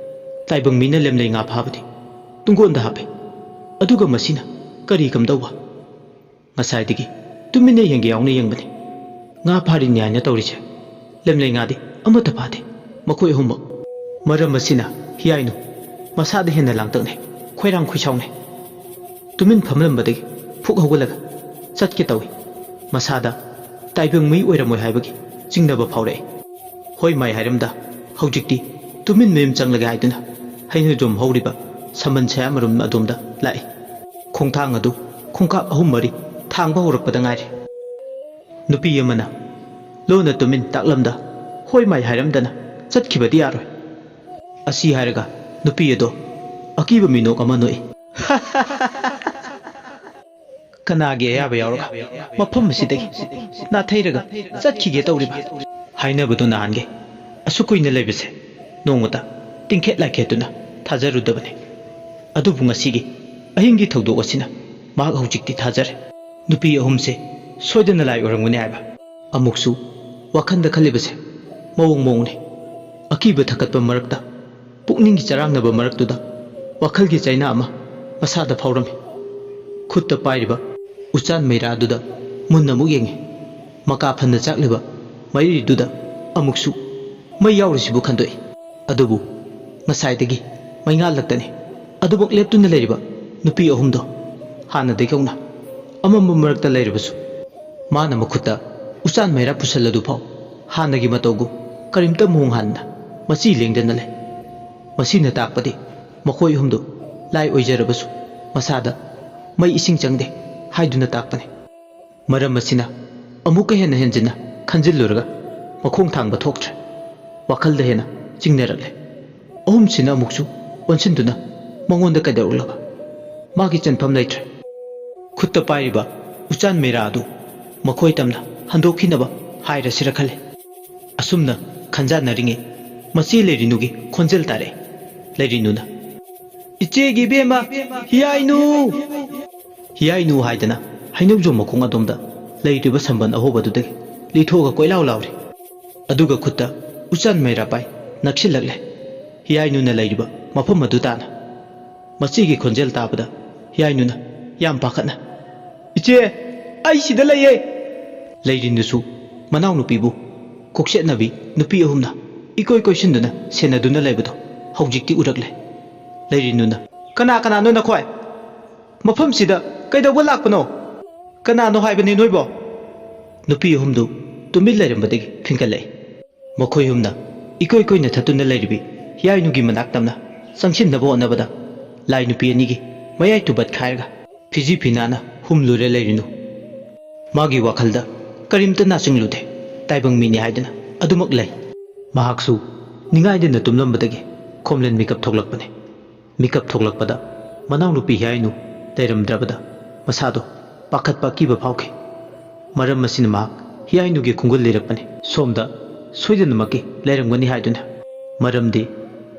ꯇꯥꯏꯕꯪ ꯃꯤꯅ ꯂꯦꯝꯂꯩ ꯉꯥ ꯐꯥꯕꯗꯤ ꯇꯨꯡꯒꯣꯟꯗ ꯍꯥꯞꯄꯤ ꯑꯗꯨꯒ ꯃꯁꯤꯅ ꯀꯔꯤ ꯀꯝꯗꯧꯕ? ꯉꯁꯥꯏꯗꯒꯤ ꯇꯨꯃꯤꯟꯅ ꯌꯦꯡꯒꯦ ꯌꯥꯎꯅ ꯌꯦꯡꯕꯅꯤ ꯉꯥ ꯐꯥꯔꯤꯅꯤ ꯍꯥꯏꯅ ꯇꯧꯔꯤꯁꯦ ꯂꯦꯝꯂꯩ ꯉꯥꯗꯤ ꯑꯃꯠꯇ ꯐꯥꯗꯦ ꯃꯈꯣꯏ ꯑꯍꯨꯝꯃꯛ꯫ ꯃꯔꯝ ꯑꯁꯤꯅ ꯍꯤꯌꯥꯏꯅꯨ ꯃꯁꯥꯗ ꯍꯦꯟꯅ ꯂꯥꯡꯇꯛꯅꯩ ꯈꯣꯏꯔꯥꯡ ꯈꯣꯏꯁꯥꯎꯅꯩ꯫ ꯇꯨꯃꯤꯟ ꯐꯝꯂꯝꯕꯗꯒꯤ ꯐꯨꯛ ꯍꯧꯒꯠꯂꯒ ꯆꯠꯀꯦ ꯇꯧꯏ ꯃꯁꯥꯗ ꯇꯥꯏꯕꯪ ꯃꯤ ꯑꯣꯏꯔꯝꯃꯣꯏ ꯍꯥꯏꯕꯒꯤ ꯆꯤꯡꯅꯕ ꯐꯥꯎꯔꯛꯏ꯫ ꯍꯣꯏ ꯃꯥꯏ ꯍꯥꯏꯔꯝꯗ ꯍꯧꯖꯤꯛꯇꯤ ꯇꯨꯃꯤꯟ ꯃꯌꯨꯝ ꯆꯪꯂꯒꯦ ꯍꯥꯏꯗꯨꯅ ꯍꯩꯅꯧꯖꯣꯝ ꯍꯧꯔꯤꯕ ꯁꯝꯕꯟ ꯁꯌꯥꯃꯔꯨꯝ ꯑꯗꯣꯝꯗ ꯂꯥꯛꯏ ꯈꯣꯡꯊꯥꯡ ꯑꯗꯨ ꯈꯣꯡꯀꯥꯞ 3-4 ꯊꯥꯡꯕ ꯍꯧꯔꯛꯄꯗ ꯉꯥꯏꯔꯤ ꯅꯨꯄꯤ ꯑꯃꯅ ꯂꯣꯟꯅ ꯇꯨꯃꯤꯟ ꯇꯥꯛꯂꯝꯗ ꯍꯣꯏ ꯃꯥꯏ ꯍꯥꯏꯔꯝꯗꯅ ꯆꯠꯈꯤꯕꯗꯤ ꯌꯥꯔꯣꯏ ꯑꯁꯤ ꯍꯥꯏꯔꯒ ꯅꯨꯄꯤ ꯑꯗꯣ ꯑꯀꯤꯕ ꯃꯤꯅꯣꯛ ꯑꯃ ꯅꯣꯛꯏ ꯀꯅꯥꯒꯤ ꯑꯌꯥꯕ ꯌꯥꯎꯔꯒ ꯃꯐꯝ ꯑꯁꯤꯗꯒꯤ ꯅꯥꯊꯩꯔꯒ ꯆꯠꯈꯤꯒꯦ ꯇꯧꯔꯤꯕ ꯍꯥꯏꯅꯕꯗꯨ ꯅꯍꯥꯟꯒꯩ ꯑꯁꯨꯛ ꯀꯨꯏꯅ ꯂꯩꯕꯁꯦ ꯅꯣꯡꯃꯇ ꯇꯤꯡꯈꯦꯠ ꯂꯥꯏꯈꯦꯠꯇꯨꯅ ꯊꯥꯖꯔꯨꯗꯕꯅꯤ ꯑꯗꯨꯕꯨ ꯉꯁꯤꯒꯤ ꯑꯍꯤꯡꯒꯤ ꯊꯧꯗꯣꯛ ꯑꯁꯤꯅ ꯃꯍꯥꯛ ꯍꯧꯖꯤꯛꯇꯤ ꯊꯥꯖꯔꯦ ꯅꯨꯄꯤ ꯑꯍꯨꯝꯁꯦ ꯁꯣꯏꯗꯅ ꯂꯥꯏ ꯑꯣꯏꯔꯝꯒꯅꯤ ꯍꯥꯏꯕ ꯑꯃꯨꯛꯁꯨ ꯋꯥꯈꯟꯗ ꯈꯜꯂꯤꯕꯁꯦ ꯃꯑꯣꯡꯅꯤ ꯑꯀꯤꯕ ꯊꯛꯀꯠꯄ ꯃꯔꯛꯇ ꯄꯨꯛꯅꯤꯡꯒꯤ ꯆꯔꯥꯡꯅꯕ ꯃꯔꯛꯇꯨꯗ ꯋꯥꯈꯜꯒꯤ ꯆꯩꯅꯥ ꯑꯃ ꯃꯁꯥꯗ ꯐꯥꯎꯔꯝꯃꯤ ꯈꯨꯠꯇ ꯄꯥꯏꯔꯤꯕ ꯎꯆꯥꯟ ꯃꯩꯔꯥꯗꯨꯗ ꯃꯨꯟꯅ ꯑꯃꯨꯛ ꯌꯦꯡꯉꯤ ꯃꯀꯥ ꯐꯟꯅ ꯆꯥꯛꯂꯤꯕ ꯃꯩꯔꯤꯗꯨꯗ ꯑꯃꯨꯛꯁꯨ ꯃꯩ ꯌꯥꯎꯔꯤꯁꯤꯕꯨ ꯈꯟꯗꯣꯛꯏ ꯑꯗꯨꯕꯨ ꯉꯁꯥꯏꯗꯒꯤ ꯃꯩꯉꯥꯜꯂꯛꯇꯅꯤ ꯑꯗꯨꯃꯛ ꯂꯦꯞꯇꯨꯅ ꯂꯩꯔꯤꯕ ꯅꯨꯄꯤ ꯑꯍꯨꯝꯗꯣ ꯍꯥꯟꯅꯗꯒꯤ ꯍꯧꯅ ꯑꯃꯝꯕ ꯃꯔꯛꯇ ꯂꯩꯔꯕꯁꯨ ꯃꯥꯅ ꯃꯈꯨꯠꯇ ꯎꯆꯥꯟ ꯃꯩꯔꯥ ꯄꯨꯁꯜꯂꯗꯨꯐꯥꯎ ꯍꯥꯟꯅꯒꯤ ꯃꯇꯧꯒꯨꯝ ꯀꯔꯤꯝꯇ ꯃꯑꯣꯡ ꯍꯥꯟꯅ ꯃꯆꯤ ꯂꯦꯡꯗꯅ ꯂꯩ ꯃꯁꯤꯅ ꯇꯥꯛꯄꯗꯤ ꯃꯈꯣꯏ ꯑꯍꯨꯝꯗꯨ ꯂꯥꯏ ꯑꯣꯏꯖꯔꯕꯁꯨ ꯃꯁꯥꯗ ꯃꯩ ꯏꯁꯤꯡ ꯆꯪꯗꯦ ꯍꯥꯏꯗꯨꯅ ꯇꯥꯛꯄꯅꯤ ꯃꯔꯝ ꯑꯁꯤꯅ ꯑꯃꯨꯛꯀ ꯍꯦꯟꯅ ꯍꯦꯟꯖꯤꯟꯅ ꯈꯟꯖꯤꯜꯂꯨꯔꯒ ꯃꯈꯣꯡ ꯊꯥꯡꯕ ꯊꯣꯛꯇ꯭ꯔꯦ ꯋꯥꯈꯜꯗ ꯍꯦꯟꯅ ꯆꯤꯡꯅꯔꯛꯂꯦ ꯑꯍꯨꯝꯁꯤꯅ ꯑꯃꯨꯛꯁꯨ ꯑꯣꯟꯁꯤꯟꯗꯨꯅ ꯃꯉꯣꯟꯗ ꯀꯩꯗꯧꯔꯛꯂꯕ ꯃꯥꯒꯤ ꯆꯟꯐꯝ ꯂꯩꯇ꯭ꯔꯦ ꯈꯨꯠꯇ ꯄꯥꯏꯔꯤꯕ ꯎꯆꯥꯟ ꯃꯩꯔꯥ ꯑꯗꯨ ꯃꯈꯣꯏ ꯇꯝꯅ ꯍꯟꯗꯣꯛꯈꯤꯅꯕ ꯍꯥꯏꯔꯁꯤꯔ ꯈꯜꯂꯤ ꯑꯁꯨꯝꯅ ꯈꯟꯖꯥꯟꯅꯔꯤꯉꯩ ꯃꯆꯦ ꯂꯩꯔꯤꯅꯨꯒꯤ ꯈꯣꯟꯖꯦꯜ ꯇꯥꯔꯛꯏ ꯂꯩꯔꯤꯅꯨꯅ ꯏꯆꯦꯒꯤ ꯏꯕꯦꯝꯃ ꯍꯤꯌꯥꯏꯅꯨ ꯍꯤꯌꯥꯏꯅꯨ ꯍꯥꯏꯗꯅ ꯍꯩꯅꯧꯖꯣꯝ ꯃꯈꯣꯡ ꯑꯗꯣꯝꯗ ꯂꯩꯔꯤꯕ ꯁꯝꯕꯟ ꯑꯍꯣꯕꯗꯨꯗꯒꯤ ꯂꯤꯊꯣꯛꯑꯒ ꯀꯣꯏꯂꯥꯎ ꯂꯥꯎꯔꯤ ꯑꯗꯨꯒ ꯈꯨꯠꯇ ꯎꯆꯥꯟ ꯃꯩꯔꯥ ꯄꯥꯏ ꯅꯛꯁꯤꯜꯂꯛꯂꯦ ꯍꯤꯌꯥꯏꯅꯨꯅ ꯂꯩꯔꯤꯕ ꯃꯐꯝ ꯑꯗꯨ ꯇꯥꯅ ꯃꯆꯦꯒꯤ ꯈꯣꯟꯖꯦꯜ ꯇꯥꯕꯗ ꯍꯤꯌꯥꯏꯅꯨꯅ ꯌꯥꯝ ꯄꯥꯈꯠꯅ ꯏꯆꯦ ꯑꯩ ꯁꯤꯗ ꯂꯩꯌꯦ ꯂꯩꯔꯤꯅꯨꯁꯨ ꯃꯅꯥꯎꯅꯨꯄꯤꯕꯨ ꯀꯣꯛꯆꯦꯠꯅꯕꯤ ꯅꯨꯄꯤ ꯑꯍꯨꯝꯅ ꯏꯀꯣꯏ ꯀꯣꯏꯁꯤꯟꯗꯨꯅ ꯁꯦꯟꯅꯗꯨꯅ ꯂꯩꯕꯗꯣ ꯍꯧꯖꯤꯛꯇꯤ ꯎꯔꯛꯂꯦ ꯂꯩꯔꯤꯅꯨꯅ ꯀꯅꯥꯅꯣ ꯅꯈꯣꯏ ꯃꯐꯝꯁꯤꯗ ꯀꯩꯗꯧꯕ ꯂꯥꯛꯄꯅꯣ ꯀꯅꯥꯅꯣ ꯍꯥꯏꯕꯅꯤ ꯅꯣꯏꯕꯣ ꯅꯨꯄꯤ ꯑꯍꯨꯝꯗꯨ ꯇꯨꯃꯤꯟ ꯂꯩꯔꯝꯕꯗꯒꯤ ꯐꯤꯡꯀꯠꯂꯛꯏ ꯃꯈꯣꯏ ꯑꯍꯨꯝꯅ ꯏꯀꯣꯏ ꯀꯣꯏꯅ ꯊꯠꯇꯨꯅ ꯂꯩꯔꯤꯕꯤ ꯍꯤꯌꯥꯏꯅꯨꯒꯤ ꯃꯅꯥꯛ ꯇꯝꯅ ꯆꯪꯁꯤꯟꯅꯕ ꯍꯣꯠꯅꯕꯗ ꯂꯥꯏ ꯅꯨꯄꯤ ꯑꯅꯤꯒꯤ ꯃꯌꯥꯏ ꯇꯨꯕꯠ ꯈꯥꯏꯔꯒ ꯐꯤꯖꯤ ꯐꯤꯅꯥꯅ ꯍꯨꯝꯂꯨꯔꯦ ꯂꯩꯔꯤꯅꯨ ꯃꯥꯒꯤ ꯋꯥꯈꯜꯗ ꯀꯔꯤꯝꯇ ꯅꯥꯆꯤꯡꯂꯨꯗꯦ ꯇꯥꯏꯕꯪ ꯃꯤꯅꯤ ꯍꯥꯏꯗꯅ ꯑꯗꯨꯃꯛ ꯂꯩ ꯃꯍꯥꯛꯁꯨ ꯅꯤꯡꯉꯥꯏꯗꯅ ꯇꯨꯝꯂꯝꯕꯗꯒꯤ ꯈꯣꯝꯂꯦꯟ ꯃꯤꯀꯞ ꯊꯣꯛꯂꯛꯄꯅꯤ ꯃꯤꯀꯞ ꯊꯣꯛꯂꯛꯄꯗ ꯃꯅꯥꯎꯅꯨꯄꯤ ꯍꯤꯌꯥꯏꯅꯨ ꯂꯩꯔꯝꯗ꯭ꯔꯕꯗ ꯃꯁꯥꯗꯣ ꯄꯥꯈꯠꯄ ꯑꯀꯤꯕ ꯐꯥꯎꯈꯤ ꯃꯔꯝ ꯑꯁꯤꯅ ꯃꯍꯥꯛ ꯍꯤꯌꯥꯏꯅꯨꯒꯤ ꯈꯨꯡꯒꯨꯜ ꯂꯤꯔꯛꯄꯅꯤ ꯁꯣꯝꯗ ꯁꯣꯏꯗꯅꯃꯛꯀꯤ ꯂꯩꯔꯝꯒꯅꯤ ꯍꯥꯏꯗꯨꯅ ꯃꯔꯝꯗꯤ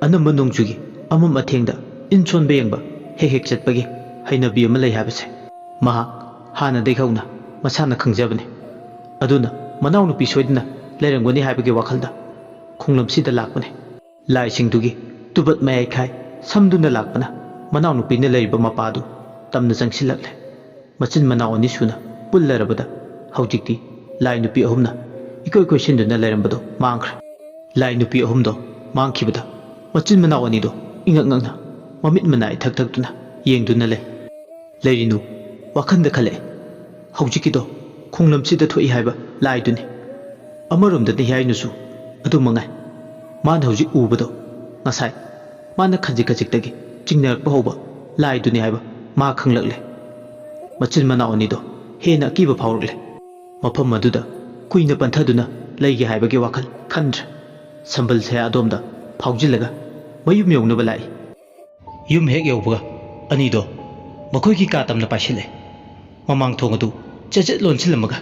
ꯑꯅꯝꯕ ꯅꯣꯡꯖꯨꯒꯤ ꯑꯃꯝ ꯑꯊꯦꯡꯗ ꯏꯟ ꯁꯣꯟꯕ ꯌꯦꯡꯕ ꯍꯦꯛ ꯆꯠꯄꯒꯤ ꯍꯩꯅꯕꯤ ꯑꯃ ꯂꯩ ꯍꯥꯏꯕꯁꯦ ꯃꯍꯥꯛ ꯍꯥꯟꯅꯗꯒꯤ ꯍꯧꯅ ꯃꯁꯥꯅ ꯈꯪꯖꯕꯅꯤ ꯑꯗꯨꯅ ꯃꯅꯥꯎꯅꯨꯄꯤ ꯁꯣꯏꯗꯅ ꯂꯩꯔꯝꯒꯅꯤ ꯍꯥꯏꯕꯒꯤ ꯋꯥꯈꯜꯗ ꯈꯣꯡꯂꯝꯁꯤꯗ ꯂꯥꯛꯄꯅꯤ ꯂꯥꯏꯁꯤꯡꯗꯨꯒꯤ ꯇꯨꯕꯠ ꯃꯌꯥꯏ ꯈꯥꯏ ꯁꯝꯗꯨꯅ ꯂꯥꯛꯄꯅ ꯃꯅꯥꯎꯅꯨꯄꯤꯅ ꯂꯩꯔꯤꯕ ꯃꯄꯥꯗꯨ ꯇꯝꯅ ꯆꯪꯁꯤꯜꯂꯛꯂꯦ ꯃꯆꯤꯟ ꯃꯅꯥꯎ ꯑꯅꯤ ꯁꯨꯅ ꯄꯨꯜꯂꯔꯕꯗ ꯍꯧꯖꯤꯛꯇꯤ ꯂꯥꯏ ꯅꯨꯄꯤ ꯑꯍꯨꯝꯅ ꯏꯀꯣꯏ ꯀꯣꯏꯁꯤꯟꯗꯨꯅ ꯂꯩꯔꯝꯕꯗꯣ ꯃꯥꯡꯈ꯭ꯔꯦ ꯂꯥꯏ ꯅꯨꯄꯤ ꯑꯍꯨꯝꯗꯣ ꯃꯥꯡꯈꯤꯕꯗ ꯃꯆꯤन ꯃꯅꯥꯎ ꯑꯅꯤꯗꯣ ꯏꯉꯛ ꯉꯛꯅ ꯃꯃꯤꯠ ꯃꯅꯥꯏ ꯊꯛ ꯊꯛꯇꯨꯅ ꯌꯦꯡꯗꯨꯅ ꯂꯩꯔꯤꯅꯨ ꯋꯥꯈꯟꯗ ꯈꯜꯂꯛꯑꯦ ꯍꯧꯖꯤꯛꯀꯤꯗꯣ ꯈꯣꯡꯂꯝꯁꯤꯗ ꯊꯣꯛꯏ ꯍꯥꯏꯕ ꯂꯥꯏꯗꯨꯅꯤ ꯑꯃꯔꯣꯝꯗꯗꯤ ꯍꯤꯌꯥꯏꯅꯨꯁꯨ ꯑꯗꯨ ꯃꯉꯥꯏ ꯃꯥꯅ ꯍꯧꯖꯤꯛ ꯎꯕꯗꯣ ꯉꯁꯥꯏ ꯃꯥꯅ ꯈꯖꯤꯛ ꯈꯖꯤꯛꯇꯒꯤ ꯆꯤꯡꯅꯔꯛꯄ ꯍꯧꯕ ꯂꯥꯏꯗꯨꯅꯤ ꯍꯥꯏꯕ ꯃꯥ ꯈꯪꯂꯛꯂꯦ ꯃꯆꯤꯟ ꯃꯅꯥꯎ ꯑꯅꯤꯗꯣ ꯍꯦꯟꯅ ꯑꯀꯤꯕ ꯐꯥꯎꯔꯛꯂꯦ ꯃꯐꯝ ꯑꯗꯨꯗ ꯀꯨꯏꯅ ꯄꯟꯊꯗꯨꯅ ꯂꯩꯒꯦ ꯍꯥꯏꯕꯒꯤ ꯋꯥꯈꯜ ꯈꯟꯗ꯭ꯔꯦ ꯁꯝꯕꯜ ꯁꯌꯥ ꯑꯗꯣꯝꯗ ꯐꯥꯎꯖꯤꯜꯂꯒ ꯃꯌꯨꯝ ꯌꯧꯅꯕ ꯂꯥꯛꯏ ꯌꯨꯝ ꯍꯦꯛ ꯌꯧꯕꯒ ꯑꯅꯤꯗꯣ ꯃꯈꯣꯏꯒꯤ ꯀꯥ ꯇꯝꯅ ꯄꯥꯏꯁꯤꯜꯂꯦ ꯃꯃꯥꯡ ꯊꯣꯡ ꯑꯗꯨ ꯆꯦꯠ ꯂꯣꯟꯁꯤꯜꯂꯝꯃꯒ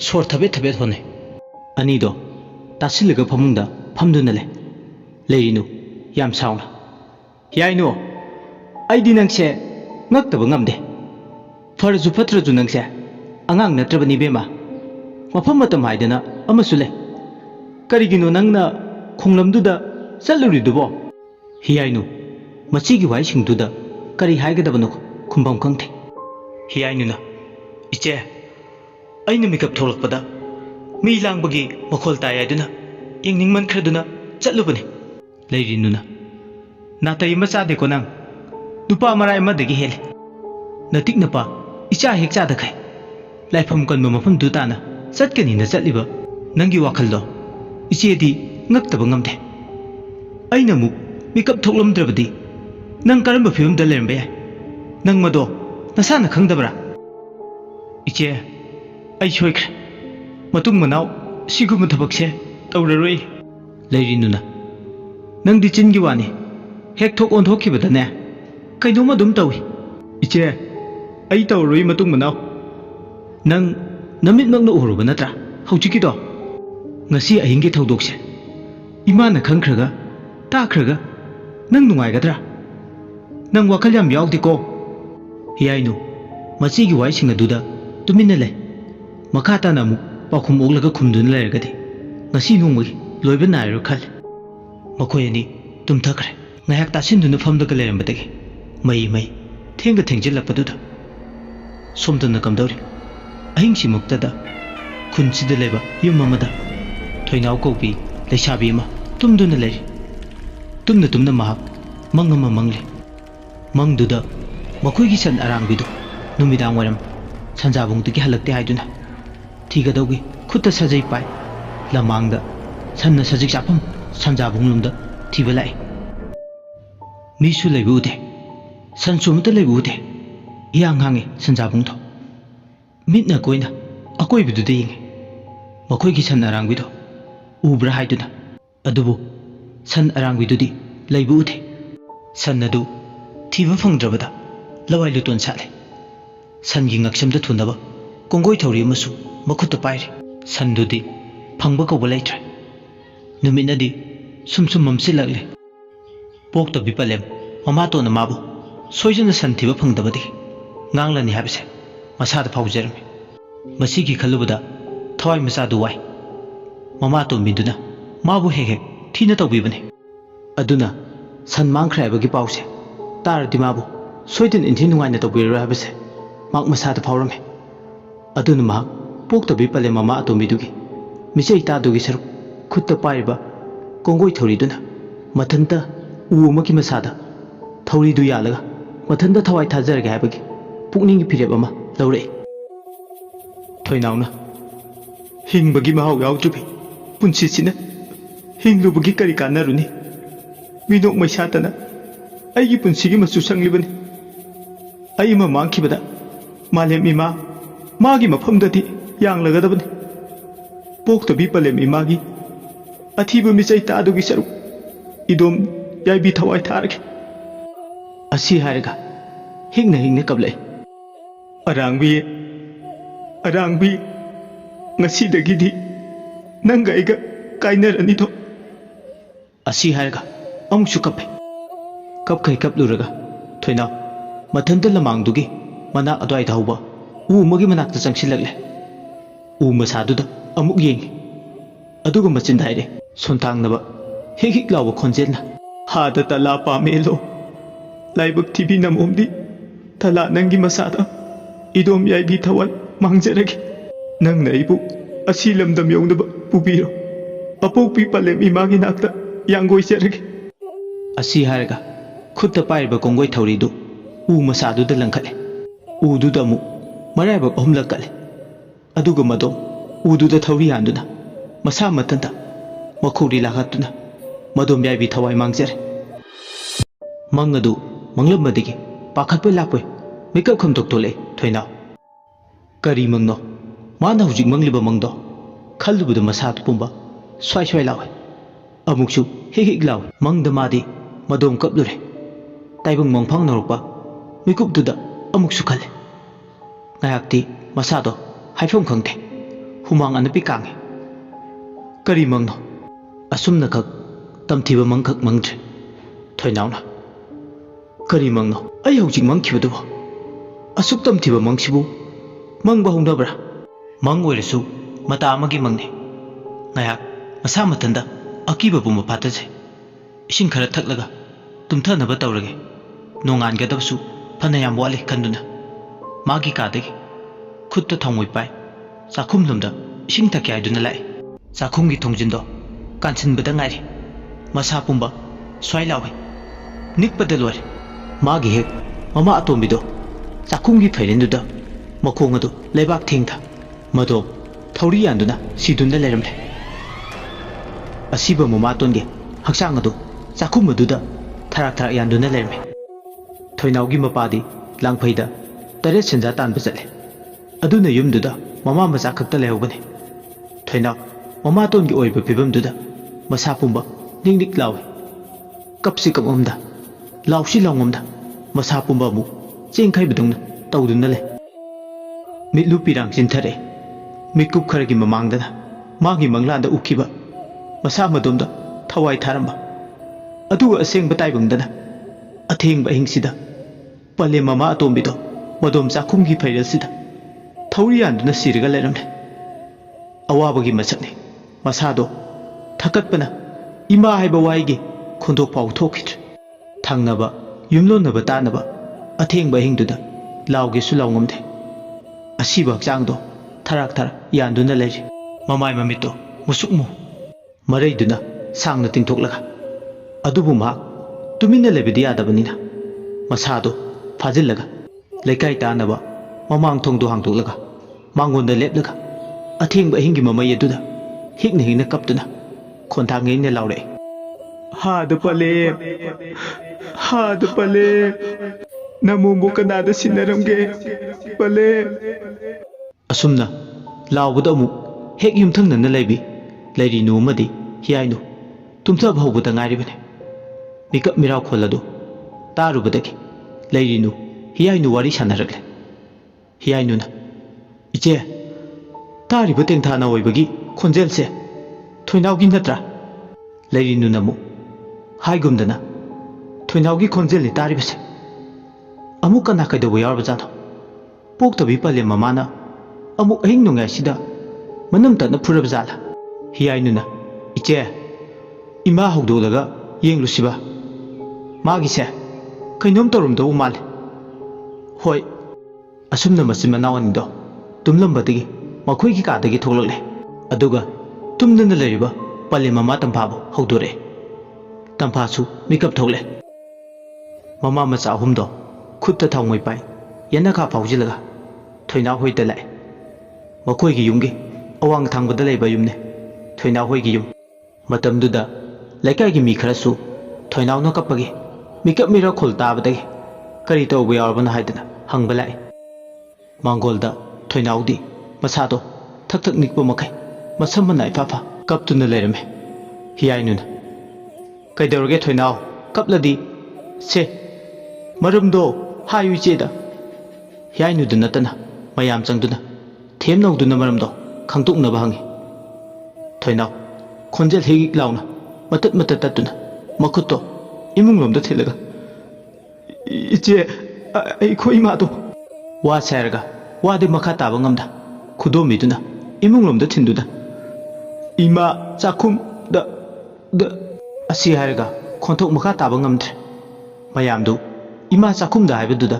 ꯁꯣꯔ ꯊꯕꯦꯠ ꯊꯕꯦꯠ ꯍꯣꯟꯅꯩ ꯑꯅꯤꯗꯣ ꯇꯥꯁꯤꯜꯂꯒ ꯐꯃꯨꯡꯗ ꯐꯝꯗꯨꯅ ꯂꯩꯔꯤꯅꯨ ꯌꯥꯝ ꯁꯥꯎꯅ ꯍꯤꯌꯥꯏꯅꯨ ꯑꯩꯗꯤ ꯅꯪꯁꯦ ꯉꯛꯇꯕ ꯉꯝꯗꯦ ꯐꯔꯁꯨ ꯐꯠꯇ꯭ꯔꯁꯨ ꯅꯪꯁꯦ ꯑꯉꯥꯡ ꯅꯠꯇ꯭ꯔꯕꯅꯤ ꯏꯕꯦꯝꯃ ꯃꯐꯝ ꯃꯇꯝ ꯍꯥꯏꯗꯅ ꯑꯃꯁꯨ ꯂꯩ ꯀꯔꯤꯒꯤꯅꯣ ꯅꯪꯅ ꯈꯣꯡꯂꯝꯗꯨꯗ ꯆꯠꯂꯨꯔꯤꯗꯨꯕꯣ ꯍꯤꯌꯥꯏꯅꯨ ꯃꯁꯤꯒꯤ ꯋꯥꯍꯩꯁꯤꯡꯗꯨꯗ ꯀꯔꯤ ꯍꯥꯏꯒꯗꯕꯅꯣ ꯈꯨꯝꯐꯝ ꯈꯪꯗꯦ ꯍꯤꯌꯥꯏꯅꯨꯅ ꯏꯆꯦ ꯑꯩꯅ ꯃꯤꯀꯞ ꯊꯣꯛꯂꯛꯄꯗ ꯃꯤ ꯂꯥꯡꯕꯒꯤ ꯃꯈꯣꯜ ꯇꯥꯏ ꯍꯥꯏꯗꯨꯅ ꯌꯦꯡꯅꯤꯡꯃꯟꯈ꯭ꯔꯗꯨꯅ ꯆꯠꯂꯨꯕꯅꯤ ꯂꯩꯔꯤꯅꯨꯅ ꯅꯥꯇꯩ ꯑꯃ ꯆꯥꯗꯦꯀꯣ ꯅꯪ ꯅꯨꯄꯥ ꯃꯔꯥꯏ ꯑꯃꯗꯒꯤ ꯍꯦꯜꯂꯤ ꯅꯇꯤꯛ ꯅꯄꯥ ꯏꯆꯥ ꯍꯦꯛ ꯆꯥꯗꯈꯩ ꯂꯥꯏꯐꯝ ꯀꯟꯕ ꯃꯐꯝꯗꯨ ꯇꯥꯅ ꯆꯠꯀꯅꯤꯅ ꯆꯠꯂꯤꯕ ꯅꯪꯒꯤ ꯋꯥꯈꯜꯗꯣ ꯏꯆꯦꯗꯤ ꯉꯛꯇꯕ ꯉꯝꯗꯦ ꯑꯩꯅ ꯑꯃꯨꯛ ꯃꯤꯀꯞ ꯊꯣꯛꯂꯝꯗ꯭ꯔꯕꯗꯤ Nang karamba film da lermbe nang mado nasana khangdabra iche ai soikre matung manau sigum thabakse tawraroi leirinuna nang di chingi wani hek thok on thokibada ne kainoma dum tawi iche ai tawroi matung manau nang namit makna uruba natra haujiki do ngasi ahingi thodokse imana khangkhraga takhraga nang nungai gadra nang wakal yam yaudi ko Heeyainu machi gi wai singa duda tumina le makata na mu pakhum oglaga khumdun lairgadi ngasi nungwi loiba nairu khal makhoi ani tumthakre ngayak tasinduna famdaga leirambadagi mai thenga thengjilakpaduda somdana kamdawri ahingsi muktada khunchida leba yum amada thoinau kobi leisabi ma tumduna leiri tumna mahak mangama mangle mangduda makhoi san arangbidu numidang waram sanjabung tiki halakte haiduna thigadawgi khutta sajai pai lamangda sanna sajik chapam sanjabung lumda thibalai misu leibude sansumta leibude yang hangi sanjabung tho mitna koina akoi bidu de yinge makhoi gi san arangbidu ubra haiduna adubu san arangbidu di leibude sanadu thiba phangdrabada lawai luton sale san gi ngaksamda thunaba kongoi thori masu makhutta pairi sandudi phangba ko balaitre numinadi sumsum mamsilagle pokta bipalem mama to na mabu soijana san thiba phangdabadi nganglani habse masada phaujerme masigi khalubada thawai masa duwai mama to miduna mabu hege thina tawbibane aduna san mangkhrai bagi pause tar dimabu soidin inthi nungaina tawbirra habse mak masada phawrame aduna mak pokta bipale mama to midugi misei ta dugi saru khutta paiba kongoi thori duna mathanta uumaki masada thori du yalaga mathanta thawai thajarga habagi pukningi phireb ama laurei thoinauna hingbagi mahau yautrubi punsi sina hinglubagi kari kanaruni minok maisatana aigi punsigi masu sanglibani ai ma mangkhibada malem ima magi mafamdati yanglagadabani poktabi palem imagi athiba misai tadugi saru idom yaibi thawai tharage asi haraga hingna kablai arangbi ngasi dagidi nanga iga kainarani tho asi haraga amuksu kapkai kapluraga thoina mathanta lamangdugi mana adwai thauba umagi manakta changsilagle masaduda amuk yengi aduga machin dhaire sontangnaba hek lawa khonjelna hada tala pamelo laibak tibi namomdi tala nangi masada idom yaibi thawai mangjarage nang naibu asilamdam yongdaba pubiro apokpi palem imagi nakta yangoi serage asi haraga khutta paiba kongoi thoridu masaduda langkhale ududa mu maraiba omlakale aduga madom ududa thori anduna masa matanta makhuri lagatuna madom yaibi thawai mangjare mangadu manglamadigi pakhatpe lapoi makeup khamtok tole thoina kari mangno mana hujik mangliba mangdo khallubuda masat pumba swai lawe amuksu hek lawe mangda madi madom kaplure taibang mangphang norpa mikup duda amuksu khale ngayakti masado haifam khangte humang anapi kange kari mangno asumna khak tamthiba mangkhak mangtre thoinauna kari mangno ai hojik mangkhibudu asuk tamthiba mangsibu mangba hongdabra mang oiresu mata amagi mangne ngayak masa matanda akiba buma pataje ising khara thaklaga tumthanaba tawrage nongan gadabsu phanayam wali kanduna magi kadagi khutta thongoi pai chakhumlumda ising thakyai duna lai chakhumgi thongjindo kansinbada ngairi masa pumba swai lawe nikpada lore magi hek mama atombido chakhumgi phairenduda makhong adu lebak thingtha mado thori anduna sidunda leramle asiba mama tonge hakchang adu chakhum aduda tharak yanduna lerme ꯊꯣꯏꯅꯥꯎꯒꯤ ꯃꯄꯥꯗꯤ ꯂꯥꯡꯐꯩꯗ ꯇꯔꯦꯠ ꯁꯦꯟꯖꯥ ꯇꯥꯟꯕ ꯆꯠꯂꯦ ꯑꯗꯨꯅ ꯌꯨꯝꯗꯨꯗ ꯃꯃꯥ ꯃꯆꯥ ꯈꯛꯇ ꯂꯩꯍꯧꯕꯅꯤ ꯊꯣꯏꯅꯥꯎ ꯃꯃꯥꯇꯣꯟꯒꯤ ꯑꯣꯏꯕ ꯐꯤꯕꯝꯗꯨꯗ ꯃꯁꯥ ꯄꯨꯝꯕ ꯅꯤꯛ ꯂꯥꯎꯏ ꯀꯞꯁꯤ ꯀꯞꯉꯝꯗ ꯂꯥꯎꯁꯤ ꯂꯥꯎꯉꯝꯗ ꯃꯁꯥ ꯄꯨꯝꯕ ꯑꯃꯨꯛ ꯆꯦꯡꯈꯩꯕꯗꯧꯅ ꯇꯧꯗꯨꯅ ꯂꯩ ꯃꯤꯠꯂꯨ ꯄꯤꯔꯥꯡ ꯆꯤꯟꯊꯔꯛꯑꯦ ꯃꯤꯠꯀꯨꯞ ꯈꯔꯒꯤ ꯃꯃꯥꯡꯗꯅ ꯃꯥꯒꯤ ꯃꯪꯂꯥꯟꯗ ꯎꯈꯤꯕ ꯃꯁꯥ ꯃꯗꯣꯝꯗ ꯊꯋꯥꯏ ꯊꯥꯔꯝꯕ ꯑꯗꯨꯒ ꯑꯁꯦꯡꯕ ꯇꯥꯏꯕꯪꯗꯅ ꯑꯊꯦꯡꯕ ꯑꯍꯤꯡꯁꯤꯗ ꯄꯂꯦꯝ ꯃꯃꯥ ꯑꯇꯣꯝꯕꯤꯗꯣ ꯃꯗꯣꯝ ꯆꯥꯛꯈꯨꯝꯒꯤ ꯐꯩꯔꯦꯜꯁꯤꯗ ꯊꯧꯔꯤ ꯌꯥꯟꯗꯨꯅ ꯁꯤꯔꯒ ꯂꯩꯔꯝꯂꯦ ꯑꯋꯥꯕꯒꯤ ꯃꯁꯛꯅꯤ ꯃꯁꯥꯗꯣ ꯊꯀꯠꯄꯅ ꯏꯃꯥ ꯍꯥꯏꯕ ꯋꯥꯍꯩꯒꯤ ꯈꯣꯟꯊꯣꯛ ꯐꯥꯎ ꯊꯣꯛꯈꯤꯗ꯭ꯔꯦ ꯊꯪꯅꯕ ꯌꯨꯝꯂꯣꯟꯅꯕ ꯇꯥꯅꯕ ꯑꯊꯦꯡꯕ ꯑꯍꯤꯡꯗꯨꯗ ꯂꯥꯎꯒꯦꯁꯨ ꯂꯥꯎꯉꯝꯗꯦ ꯑꯁꯤꯕ ꯍꯛꯆꯥꯡꯗꯣ ꯊꯔꯥꯛ ꯌꯥꯟꯗꯨꯅ ꯂꯩꯔꯤ ꯃꯃꯥꯏ ꯃꯃꯤꯠꯇꯣ ꯃꯨꯁꯨꯛ ꯃꯨ ꯃꯔꯩꯗꯨꯅ ꯁꯥꯡꯅ ꯇꯤꯡꯊꯣꯛꯂꯒ ꯑꯗꯨꯕꯨ ꯃꯍꯥꯛ ꯇꯨꯃꯤꯟꯅ ꯂꯩꯕꯗꯤ ꯌꯥꯗꯕꯅꯤꯅ ꯃꯁꯥꯗꯣ ꯐꯥꯖꯤꯜꯂꯒ ꯂꯩꯀꯥꯏ ꯇꯥꯅꯕ ꯃꯃꯥꯡ ꯊꯣꯡꯗꯣ ꯍꯥꯡꯗꯣꯛꯂꯒ ꯃꯥꯡꯒꯣꯟꯗ ꯂꯦꯞꯂꯒ ꯑꯊꯦꯡꯕ ꯑꯍꯤꯡꯒꯤ ꯃꯃꯩ ꯑꯗꯨꯗ ꯍꯤꯛꯅ ꯀꯞꯇꯨꯅ ꯈꯣꯟꯊꯥꯡꯉꯩꯅ ꯂꯥꯎꯔꯛꯏ ꯍꯥꯗ ꯄꯂꯦꯝ ꯅꯃꯣꯝꯕꯨ ꯀꯅꯥꯗ ꯁꯤꯟꯅꯔꯝꯒꯦ ꯄꯂꯦꯝ ꯑꯁꯨꯝꯅ ꯂꯥꯎꯕꯗ ꯑꯃꯨꯛ ꯍꯦꯛ ꯌꯨꯝꯊꯪꯅꯅ ꯂꯩꯔꯤꯅꯨ ꯑꯃꯗꯤ ꯍꯤꯌꯥꯏꯅꯨ ꯇꯨꯝꯊꯕ ꯍꯧꯕꯗ ꯉꯥꯏꯔꯤꯕꯅꯤ ꯃꯤꯀꯞ ꯃꯤꯔꯥꯎꯈꯣꯜ ꯑꯗꯨ ꯇꯥꯔꯨꯕꯗꯒꯤ ꯂꯩꯔꯤꯅꯨ ꯍꯤꯌꯥꯏꯅꯨ ꯋꯥꯔꯤ ꯁꯥꯟꯅꯔꯛꯂꯦ ꯍꯤꯌꯥꯏꯅꯨꯅ ꯏꯆꯦ ꯇꯥꯔꯤꯕ ꯇꯦꯡꯊꯥꯅ ꯑꯣꯏꯕꯒꯤ ꯈꯣꯟꯖꯦꯜꯁꯦ ꯊꯣꯏꯅꯥꯎꯒꯤ ꯅꯠꯇ꯭ꯔꯥ ꯂꯩꯔꯤꯅꯨꯅ ꯑꯃꯨꯛ ꯍꯥꯏꯒꯨꯝꯗꯅ ꯊꯣꯏꯅꯥꯎꯒꯤ ꯈꯣꯟꯖꯦꯜꯅꯤ ꯇꯥꯔꯤꯕꯁꯦ ꯑꯃꯨꯛ ꯀꯅꯥ ꯀꯩꯗꯧꯕ ꯌꯥꯎꯔꯕꯖꯥꯠꯅꯣ ꯄꯣꯛꯇꯕꯤ ꯄꯂꯦꯝ ꯃꯃꯥꯅ ꯑꯃꯨꯛ ꯑꯍꯤꯡ ꯅꯣꯡꯌꯥꯏꯁꯤꯗ ꯃꯅꯝ ꯇꯠꯅ ꯐꯨꯔꯕꯖꯥꯠꯂꯥ ꯍꯤꯌꯥꯏꯅꯨꯅ ꯏꯆꯦ ꯏꯃꯥ ꯍꯧꯗꯣꯛꯂꯒ ꯌꯦꯡꯂꯨꯁꯤꯕ ꯃꯥꯒꯤꯁꯦ ꯀꯩꯅꯣꯝ ꯇꯧꯔꯝꯗꯧꯕ ꯃꯥꯜꯂꯦ ꯍꯣꯏ ꯑꯁꯨꯝꯅ ꯃꯆꯤꯟ ꯃꯅꯥꯎ ꯑꯅꯤꯗꯣ ꯇꯨꯝꯂꯝꯕꯗꯒꯤ ꯃꯈꯣꯏꯒꯤ ꯀꯥꯗꯒꯤ ꯊꯣꯛꯂꯛꯂꯦ ꯑꯗꯨꯒ ꯇꯨꯝꯗꯅ ꯂꯩꯔꯤꯕ ꯄꯂꯦꯝ ꯃꯃꯥ ꯇꯝꯐꯥꯕꯨ ꯍꯧꯗꯣꯔꯛꯑꯦ ꯇꯝꯐꯥꯁꯨ ꯃꯤꯀꯞ ꯊꯣꯛꯂꯦ ꯃꯃꯥ ꯃꯆꯥ ꯑꯍꯨꯝꯗꯣ ꯈꯨꯠꯇ ꯊꯥꯎꯃꯩ ꯄꯥꯏ ꯌꯦꯅꯈꯥ ꯐꯥꯎꯖꯤꯜꯂꯒ ꯊꯣꯏꯅꯥꯎ ꯍꯣꯏꯗ ꯂꯥꯛꯑꯦ ꯃꯈꯣꯏꯒꯤ ꯌꯨꯝꯒꯤ ꯑꯋꯥꯡ ꯊꯪꯕꯗ ꯂꯩꯕ ꯌꯨꯝꯅꯤ ꯊꯣꯏꯅꯥꯎ ꯍꯣꯏꯒꯤ ꯌꯨꯝ ꯃꯇꯝꯗꯨꯗ ꯂꯩꯀꯥꯏꯒꯤ ꯃꯤ ꯈꯔꯁꯨ ꯊꯣꯏꯅꯥꯎꯅ ꯀꯞꯄꯒꯤ ꯃꯤꯀꯞ ꯃꯤꯔꯈꯣꯜ ꯇꯥꯕꯗꯒꯤ ꯀꯔꯤ ꯇꯧꯕ ꯌꯥꯎꯔꯕꯅꯣ ꯍꯥꯏꯗꯅ ꯍꯪꯕ ꯂꯥꯛꯏ ꯃꯥꯡꯒꯣꯜꯗ ꯊꯣꯏꯅꯥꯎꯗꯤ ꯃꯁꯥꯗꯣ ꯊꯛ ꯅꯤꯛꯄ ꯃꯈꯩ ꯃꯁꯝ ꯃꯅꯥ ꯏꯐꯥꯐꯥ ꯀꯞꯇꯨꯅ ꯂꯩꯔꯝꯃꯦ ꯍꯤꯌꯥꯏꯅꯨꯅ ꯀꯩꯗꯧꯔꯒꯦ ꯊꯣꯏꯅꯥꯎ ꯀꯞꯂꯗꯤ ꯁꯦ ꯃꯔꯝꯗꯣ ꯍꯥꯏꯌꯨ ꯏꯆꯦꯗ ꯍꯤꯌꯥꯏꯅꯨꯗ ꯅꯠꯇꯅ ꯃꯌꯥꯝ ꯆꯪꯗꯨꯅ ꯊꯦꯝꯅꯧꯗꯨꯅ ꯃꯔꯝꯗꯣ ꯈꯪꯗꯣꯛꯅꯕ ꯍꯪꯉꯤ ꯊꯣꯏꯅꯥꯎ ꯈꯣꯟꯖꯦꯜ ꯍꯤꯛ ꯂꯥꯎꯅ ꯃꯇꯠ ꯇꯠꯇꯨꯅ ꯃꯈꯨꯠꯇꯣ ꯏꯃꯨꯡꯂꯣꯝꯗ ꯊꯤꯜꯂꯒ ꯏꯆꯦ ꯑꯩꯈꯣꯏ ꯏꯃꯥꯗꯣ ꯋꯥ ꯁꯥꯏꯔꯒ ꯋꯥꯗꯤ ꯃꯈꯥ ꯇꯥꯕ ꯉꯝꯗ ꯈꯨꯗꯣꯝꯕꯤꯗꯨꯅ ꯏꯃꯨꯡꯂꯣꯝꯗ ꯊꯤꯟꯗꯨꯅ ꯏꯃꯥ ꯆꯥꯛꯈꯨꯝꯗ ꯑꯁꯤ ꯍꯥꯏꯔꯒ ꯈꯣꯟꯊꯣꯛ ꯃꯈꯥ ꯇꯥꯕ ꯉꯝꯗ꯭ꯔꯦ ꯃꯌꯥꯝꯗꯨ ꯏꯃꯥ ꯆꯥꯛꯈꯨꯝꯗ ꯍꯥꯏꯕꯗꯨꯗ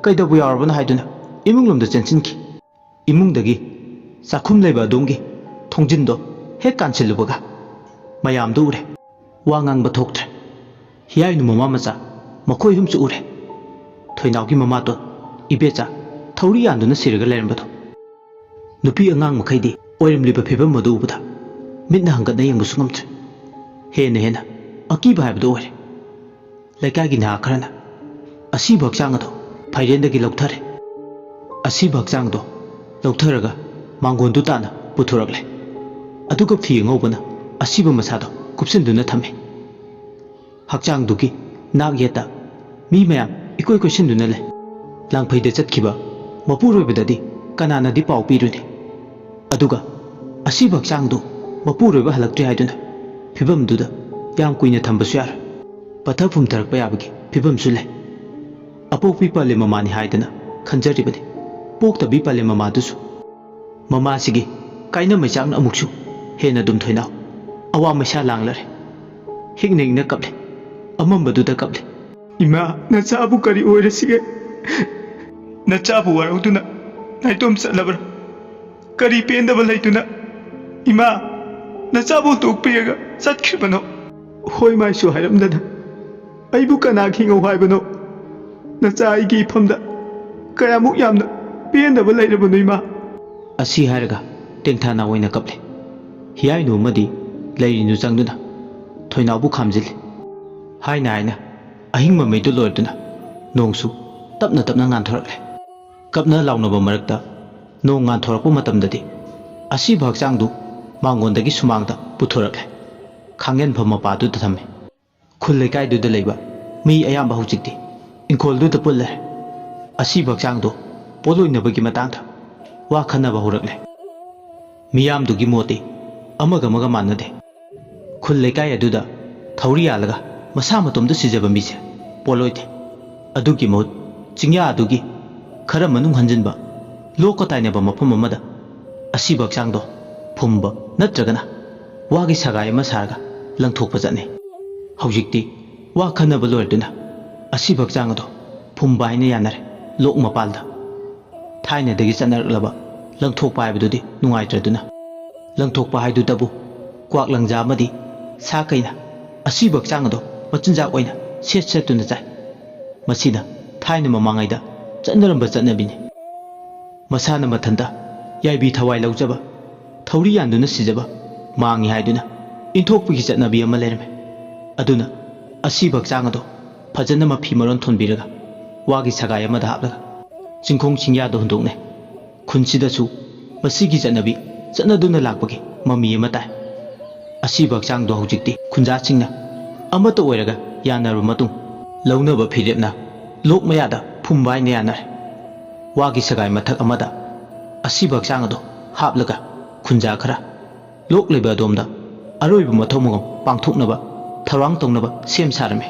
ꯀꯩꯗꯧꯕ ꯌꯥꯎꯔꯕꯅꯣ ꯍꯥꯏꯗꯨꯅ ꯏꯃꯨꯡꯂꯣꯝꯗ ꯆꯦꯟꯁꯤꯟꯈꯤ ꯏꯃꯨꯡꯗꯒꯤ ꯆꯥꯛꯈꯨꯝ ꯂꯩꯕ ꯑꯗꯣꯝꯒꯤ ꯊꯣꯡꯖꯤꯟꯗꯣ ꯍꯦꯛ ꯀꯥꯟꯁꯤꯜꯂꯨꯕꯒ ꯃꯌꯥꯝꯗꯨ ꯎꯔꯦ ꯋꯥ ꯉꯥꯡꯕ ꯊꯣꯛꯇ꯭ꯔꯦ ꯍꯤꯌꯥꯏꯅꯨ ꯃꯃꯥ ꯃꯆꯥ ꯃꯈꯣꯏ ꯑꯍꯨꯝꯁꯨ ꯎꯔꯦ ꯊꯣꯏꯅꯥꯎꯒꯤ ꯃꯃꯥꯇꯣꯟ ꯏꯕꯦꯆꯥ ꯊꯧꯔꯤ ꯌꯥꯟꯗꯨꯅ ꯁꯤꯔꯒ ꯂꯩꯔꯝꯕꯗꯣ ꯅꯨꯄꯤ ꯑꯉꯥꯡ ꯃꯈꯩꯗꯤ ꯑꯣꯏꯔꯝꯂꯤꯕ ꯐꯤꯕꯝ ꯑꯗꯨ ꯎꯕꯗ ꯃꯤꯠꯅ ꯍꯪꯒꯠꯅ ꯌꯦꯡꯕꯁꯨ ꯉꯝꯗ꯭ꯔꯦ ꯍꯦꯟꯅ ꯑꯀꯤꯕ ꯍꯥꯏꯕꯗꯨ ꯑꯣꯏꯔꯦ ꯂꯩꯀꯥꯏꯒꯤ ꯅꯍꯥ ꯈꯔꯅ ꯑꯁꯤꯕ ꯍꯛꯆꯥꯡ ꯑꯗꯣ ꯐꯩꯔꯦꯟꯗꯒꯤ ꯂꯧꯊꯔꯦ ꯑꯁꯤꯕ ꯍꯛꯆꯥꯡꯗꯣ ꯂꯧꯊꯔꯒ ꯃꯥꯡꯒꯣꯟꯗꯨ ꯇꯥꯅ ꯄꯨꯊꯣꯔꯛꯂꯦ ꯑꯗꯨꯒ ꯐꯤ ꯑꯉꯧꯕꯅ ꯑꯁꯤꯕ ꯃꯁꯥꯗꯣ ꯀꯨꯞꯁꯤꯟꯗꯨꯅ ꯊꯝꯃꯦ ꯍꯛꯆꯥꯡꯗꯨꯒꯤ ꯅꯥꯛ ꯌꯦꯠꯇ ꯃꯤ ꯃꯌꯥꯝ ꯏꯀꯣꯏ ꯀꯣꯏꯁꯤꯟꯗꯨꯅ ꯂꯩ ꯂꯥꯡꯐꯩꯗ ꯆꯠꯈꯤꯕ ꯃꯄꯨꯔꯣꯏꯕꯗꯗꯤ ꯀꯅꯥꯅꯗꯤ ꯄꯥꯎ ꯄꯤꯔꯨꯅꯤ ꯑꯗꯨꯒ ꯑꯁꯤꯕ ꯍꯛꯆꯥꯡꯗꯨ ꯃꯄꯨꯔꯣꯏꯕ ꯍꯜꯂꯛꯇ꯭ꯔꯤ ꯍꯥꯏꯗꯨꯅ ꯐꯤꯕꯝꯗꯨꯗ ꯌꯥꯝ ꯀꯨꯏꯅ ꯊꯝꯕꯁꯨ ꯌꯥꯔꯣꯏ ꯄꯠꯊ ꯄꯨꯝꯊꯔꯛꯄ ꯌꯥꯕꯒꯤ ꯐꯤꯕꯝꯁꯨ ꯂꯩ ꯑꯄꯣꯛꯄꯤ ꯄꯂꯦꯝ ꯃꯃꯥꯅꯤ ꯍꯥꯏꯗꯅ ꯈꯟꯖꯔꯤꯕꯅꯤ ꯄꯣꯛꯇꯕꯤ ꯄꯂꯦꯝ ꯃꯃꯥꯗꯨꯁꯨ ꯃꯃꯥꯁꯤꯒꯤ ꯀꯥꯏꯅ ꯃꯩꯆꯥꯛꯅ ꯑꯃꯨꯛꯁꯨ ꯍꯦꯟꯅ ꯑꯗꯨꯝ ꯊꯣꯏꯅꯥꯎ ꯑꯋꯥ ꯃꯩꯁꯥ ꯂꯥꯡꯂꯔꯦ ꯍꯤꯛꯅ ꯀꯞꯂꯦ ꯑꯃꯝꯕꯗꯨꯗ ꯀꯞꯂꯦ ꯏꯃꯥ ꯅꯆꯥꯕꯨ ꯀꯔꯤ ꯑꯣꯏꯔꯁꯤꯒꯦ ꯅꯆꯥꯕꯨ ꯋꯥꯔꯧꯗꯨꯅ ꯅꯥꯏꯇꯣꯝ ꯆꯠꯂꯕ꯭ꯔꯥ ꯀꯔꯤ ꯄꯦꯟꯗꯕ ꯂꯩꯇꯨꯅ ꯏꯃꯥ ꯅꯆꯥꯕꯨ ꯇꯣꯛꯄꯤꯔꯒ ꯆꯠꯈ꯭ꯔꯤꯕꯅꯣ ꯍꯣꯏ ꯃꯥꯏꯁꯨ ꯍꯥꯏꯔꯝꯗꯅ ꯑꯩꯕꯨ ꯀꯅꯥ ꯈꯤꯉꯧ ꯍꯥꯏꯕꯅꯣ ꯅꯆꯥ ꯑꯩꯒꯤ ꯏꯐꯝꯗ ꯀꯌꯥꯃꯨꯛ ꯌꯥꯝꯅ ꯄꯦꯟꯗꯕ ꯂꯩꯔꯕꯅꯣ ꯏꯃꯥ ꯑꯁꯤ ꯍꯥꯏꯔꯒ ꯇꯦꯡꯊꯥꯅ ꯑꯣꯏꯅ ꯀꯞꯂꯦ ꯍꯤꯌꯥꯏꯅꯨ ꯑꯃꯗꯤ ꯂꯩꯔꯤꯅꯨ ꯆꯪꯗꯨꯅ ꯊꯣꯏꯅꯥꯎꯕꯨ ꯈꯥꯝꯖꯤꯜꯂꯤ ꯍꯥꯏꯅ ꯑꯍꯤꯡ ꯃꯃꯩꯗꯨ ꯂꯣꯏꯔꯗꯨꯅ Nongsu tapna tapna nganthorale. Kapna launaba marakta nong nganthorappa matamdadi asiba hakchangdu mangondagi sumangda puthorakle. Khangen phama padu da thame. Khul lekai du da leiba mi ayamba hujikti inkol du da pulle. Asiba hakchangdu poloinabagi matangda wa khanaba horakle. Miyam dugi moti amaga maga manade. Khul lekai aduda thauri alaga masa matomda sijaba mise poloite. Adugi mot chingya adugi khara manung hanjinba loko tainaba mafam amada asiba hakchangdo phumba natragana wagi sagai ama sarga langthokpa jatne. Haujikti wa khanaba loirduna asiba hakchangdo phumba haina yanare lok mapalda. Thaina dagi chanarlaba langthokpa haibadudi nungaitraduna. Langthokpa haidudabu kwak langja amadi sa kaina asiba hakchangdo machinjak oina set setuna chai. Masida thaina mamangaida chanaramba chanabini. Masana mathanda yaibi thawai laujaba thauri yanduna sijaba mangi haiduna inthokpigi chanabi ama lerme. Aduna asiba hakchangdo phajana mafi maron thonbiraga wagi sagai amada haplaga chingkhong chingyado hundokne. Khunsidasu masigi chanabi chanaduna lakpagi mami ama tai. Asiba hakchangdo haujikti khunja chingna amata oiraga yanaru matung launaba phirepna lok mayada phumbai ne yanare. Wagi sagai mathak amada asiba hakchangdo haplaga khunja khara lok leba domda aroibu mathomongom pangthoknaba tharang tongnaba sem sarame.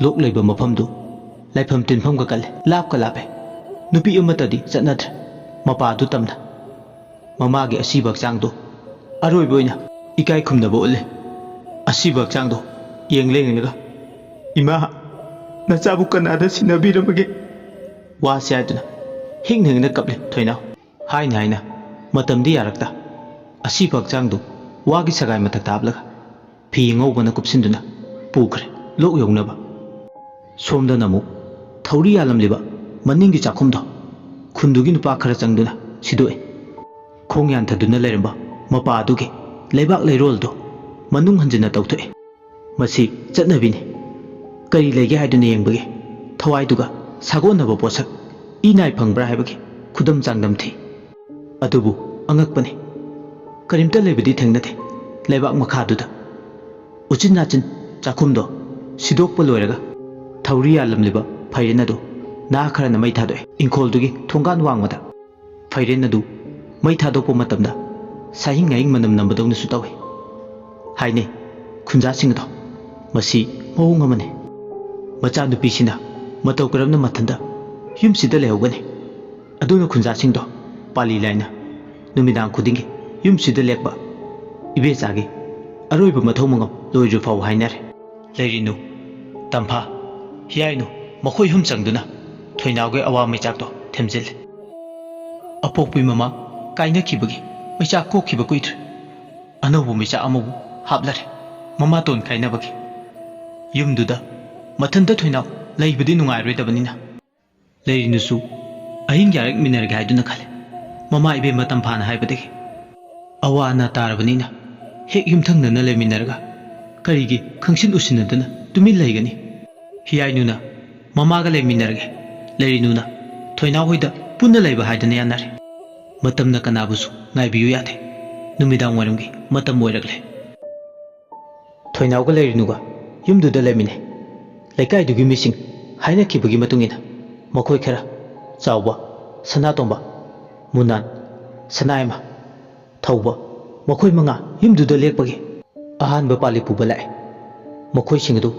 Lok leba mafamdu laifam tinfam ga kale lap ka lape nupi amatadi chatnadre mapa du tamna mamagi asiba hakchangdo aroibu oina ikai khumnaba ulle. Asiba hakchangdo yenglenglega ima nachabu kanada sinabiramage wasi haiduna hinghingna kaple thoinau haina haina matamdi yarakta. Asiba hakchangdu wagi sagai mathak tablaga phi ngobana kupsinduna pukhre lok yognaba. Somda namu thauri yalamliba maningi chakhumdo khundugi nupa khara changduna sidoi. Khongyan thaduna leiramba mapa adugi leibak leiroldo manung hanjina tawthoe. Masi chatnabini kari lege haiduna yengbage thawaiduga sagonaba posak inai phangbra haibage khudam changdam thi. Adubu angakpani karimta lebidi thengnate leibak makhaduda uchin nachin chakhumdo sidokpa loiraga thauri yalamliba phairenadu na kharana mai thadoe. Inkoldugi thongan wangmada phairenadu mai thadokpa matamda sahing ngaing manam nambadongna su tawe haine khunja singdo. Masi mawung amane macha nupisina matau karamna mathanda yumsida lehogani. Aduna khunja singdo pali laina numidang khudingi yumsida lekba ibechagi aroiba mathomongam loiru fau hainare. Leirinu tampha Heeyainu makhoi hum changduna thoinauge awa maichakto themjil. Apokpi mama kaina khibagi maichak kokhiba kuitre anobu maichak amabu haplare mama ton kainabagi yumduda mathanda thoinau leibadi nungairoidabanina. Leirinusu ahin yarak minarga haiduna khale mama ibe matam phana haibadagi awana tarabanina hek yumthangnana leminarga karigi khangsin usinadana tumin leigani. Heeyainuna mamaga leminarge leirinuna thoinau hoida punna leiba haidana yanare. Matamna kanabusu ngaibiyu yade numidang waramgi matam oiragle. Thoinauga leirinuga yumduda lemine lekai dugi mising haina kibagi matungina makhoi khara chawba sanatomba munan sanaima thauba makhoi manga yumduda lekpagi ahanba pali puba lae. Makhoi singadu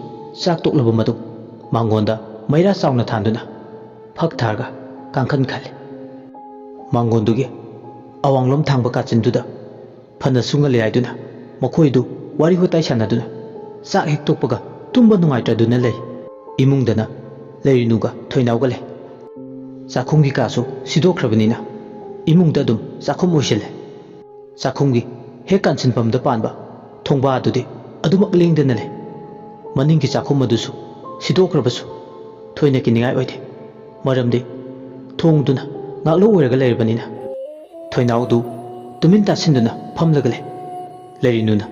chak toklaba matung mangonda maira chawna thanduna phak tharga kangkhan khale. Mangondugi awanglom thangba kachinduda phana sunga leaiduna makhoidu wari hotai sanaduna chak hek tokpaga tumba nungaitraduna lei. Imungdana leirinuga thoinauga le chakhumgi kasu sidokrabanina imungda dum chakhum oisile. Chakhumgi hek kansinpamda panba thongba adudi adumak lengdana le. Maningi chakhum adusu sidokrabasu thoina kiningai oide maramdi thongduna ngaklo oiraga leirbanina. Thoinaudu tumin tasinduna phamlaga le. Leirinuna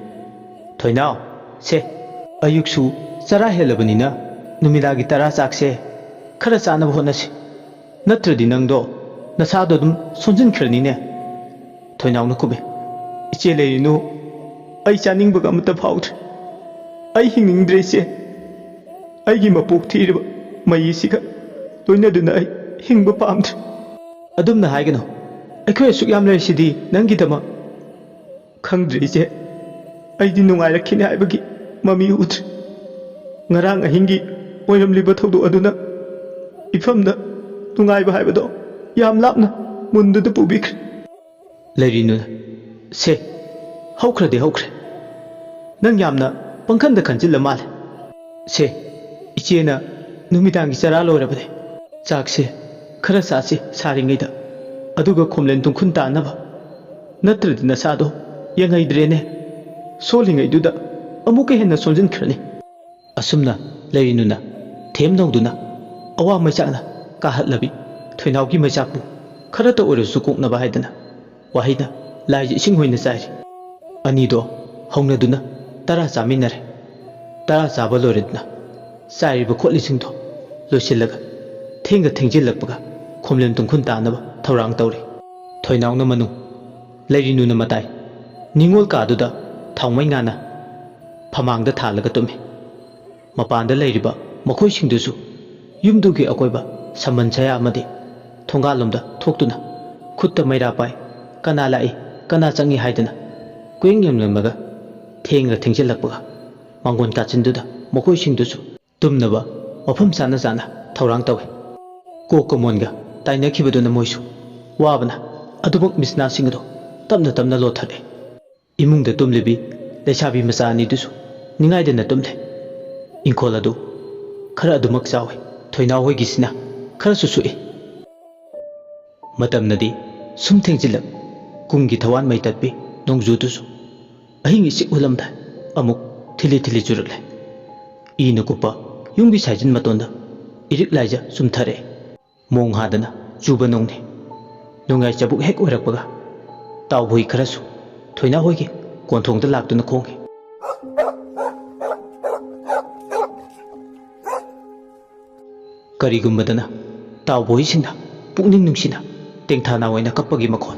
thoinau se ayuksu chara helabanina numidagi tara chakse खरा चानब होनसी नत्रदि नंगदो नसादो दुम सोंजिन खरनीने थोइनावनो कुबे इचे लेरिनु आई चानिंगबगा अमत फाउद्रे आई हिंनिंगद्रे इचे आईगी मपोक थीरब मयीसिगा लोइनदुना आई हिंगब पामद्रे अदुमना हाइगनो अखोय असुक याम लेरिसिदि नंगिदमा खंगद्रे इचे आईदि नुंगाइरखिने हाइबगी ममी उद्रे ngarang ahingi oiram liba thodu aduna ifamda tungai ba haibado yam lapna mundu da pubik leirinu se haukhra de haukhre nang yamna pangkhan da khanjil mal se ichena numidang gi chara lorabade chak se khara sa se saringai da aduga khomlen tungkhun ta na ba natra dina sa do yangai drene solingai du da amuke henna sonjin khrani असुमना लेरिनुना थेमनौदुना अवा मैचाकना काहतलबी थोइनावगी मैचाकबु खरत ओरसु कोकनबा हाइदना वाहिना लाइज इसिंग होइना चाइरि अनिदो हौनदुना तरा चामिनरे तरा चाबा लोरेदना चाइरिबा खोटलिसिंदो लोसिलगा थेंगा थेंजिलकपगा खोमलेन तुंखुन तानबा थौरांग तौरि थोइनावना मनु लेरिनुना मताइ निंगोल कादुदा थाउमैंगाना फमांगदा थालगा तुमे मपानदा लेरिबा मखोइसिंदुसु युमदुगी अकोइबा समन छया अमदि थोंगालुमदा थोक्तुना खुत्ता मैरा पाइ कना लाई कना चंगी हाइदना कुइंग यमलमगा थेंगा थेंजिलकपगा मांगोन काचिंदुदा मखोइसिंदुसु तुमनबा मफम साना साना थौरांग तवे कोकमोनगा ताइनखिबदुना मोइसु वाबना अदुबक मिसना सिंगदो तमना तमना लोथरे इमुंगदा तुमलिबि लेसाबि मचा अनिदुसु निंगाइदना तुमले इंखोल अदु खरा अदुमक चावे थोइना होइगिसिना खरा सुसुइ मतमनदी सुम थेंजिलक कुंगी थवान मै तत्पि नोंगजुदुसु अहिंग इसिक उलमदा अमुक थिलि थिलि जुरले इन कुपा युंगी साइजिन मतोंदा इरिक लाइजा सुमथरे मोंग हादना जुबा नोंने नोंगाइ चबुक हेक ओरकपगा ताव होई खरासु थोइना होइगे कोंथोंदा लाक्तुना खोंगे करीगुम्बदना तावबोइसिंना पुकनिंग नुंसिना तेंथाना ओइना कप्पगी मखोन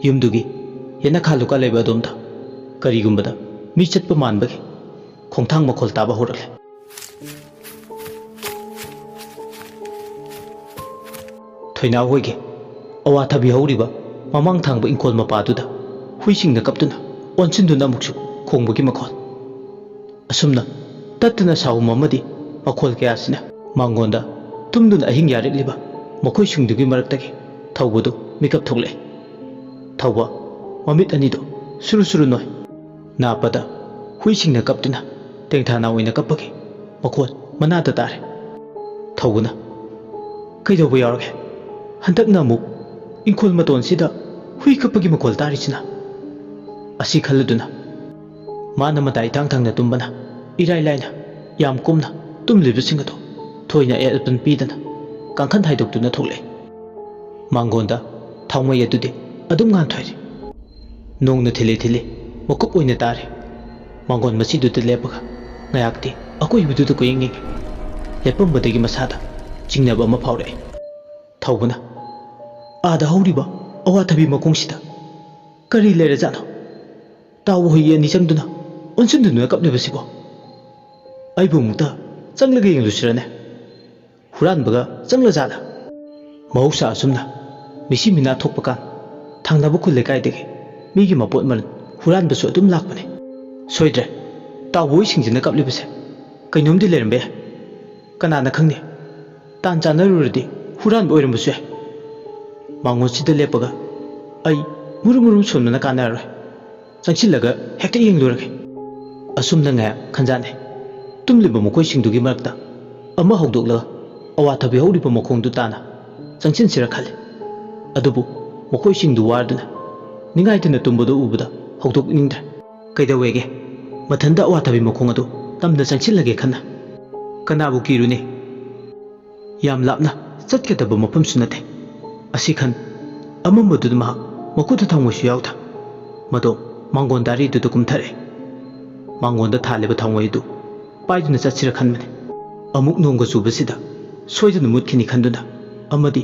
युमदुगी येना खालुका लेबा दोमदा करीगुम्बदा मी चटप मानबगे खोंथांग मखोल ताबा होरले थोइना होइगे अवाथाबि हौरिबा ममांग थांबा इंकोल मपादुदा हुइसिंगना कप्तुना ओनसिंदुना मुक्सु खोंबगी मखोल असुमना तत्तना साउम अमदि मखोल कयासिना मांगोंदा तुमदुना अहिंग यारिलिबा मखोइ सिंगदुगी मरक्तगी थौबदु मिकअप थोले थौबा ममित अनिदो सुरु सुरु नोय नापदा हुइसिंगना कप्तुना तेंथाना ओइना कप्पगी मखोल मनादा तारे थौबना कइदौबा यारगे हंतकना मुक इंखोल मतोनसिदा हुइ कप्पगी मखोल तारिसिना असि खल्लदुना माना मताई थांग थांगना तुम्बना इराय लाइना याम कुमना तुमलिबसिंग अदो थोइना एल्पन पीदना कांखन हाइदोक्तुना थोले मांगोंदा थाउमै अदुदि अदुम गान थोइरि नोंगना थिले थिले मकुप ओइना तारे मांगोन मसिदुदि लेपगा ngayakti akoi budu ko yingi lepam badagi masada jingnaba ma phawre thawbuna ada hawriba awa thabi makongsida kari lere jano taw hoye ni changduna onsunduna kaplebasibo aibu muta changlaga yenglusirane huran baga changla jala mahausa asumna misi mina thokpakan thangnabu khule kaidege migi mapot man huran basu adum lakpane soidre taw boi singjina kaplebase kainomdi lerembe kanana khangni tan chanarurdi huran boirumbusu mangon sida lepaga ai murumurum somna kanara changchilaga hekta yenglurage asumna nga khanjane tumliba mokoi singdugi marakta ama hogdokla awathabi horiba mokongdu tana changchin sira khale adubu mokoi singdu warduna ningaituna tumbodo ubada hogdok ningdra kaidawege mathanda awathabi mokong adu tamda changchilage khana kanabu kirune yam lapna chatketaba mapam sunate asi khan amambodu ma makuta thangmosu yawta mado mangon dari du kum thare ꯃꯥꯡꯒꯣꯟꯗ ꯊꯥꯜꯂꯤꯕ ꯊꯥꯎꯃꯩ ꯑꯗꯨ ꯄꯥꯏꯗꯨꯅ ꯆꯠꯁꯤꯔ ꯈꯟꯕꯅꯤ ꯑꯃꯨꯛ ꯅꯣꯡꯒ ꯆꯨꯕꯁꯤꯗ ꯁꯣꯏꯗꯅ ꯃꯨꯠꯈꯤꯅꯤ ꯈꯟꯗꯨꯅ ꯑꯃꯗꯤ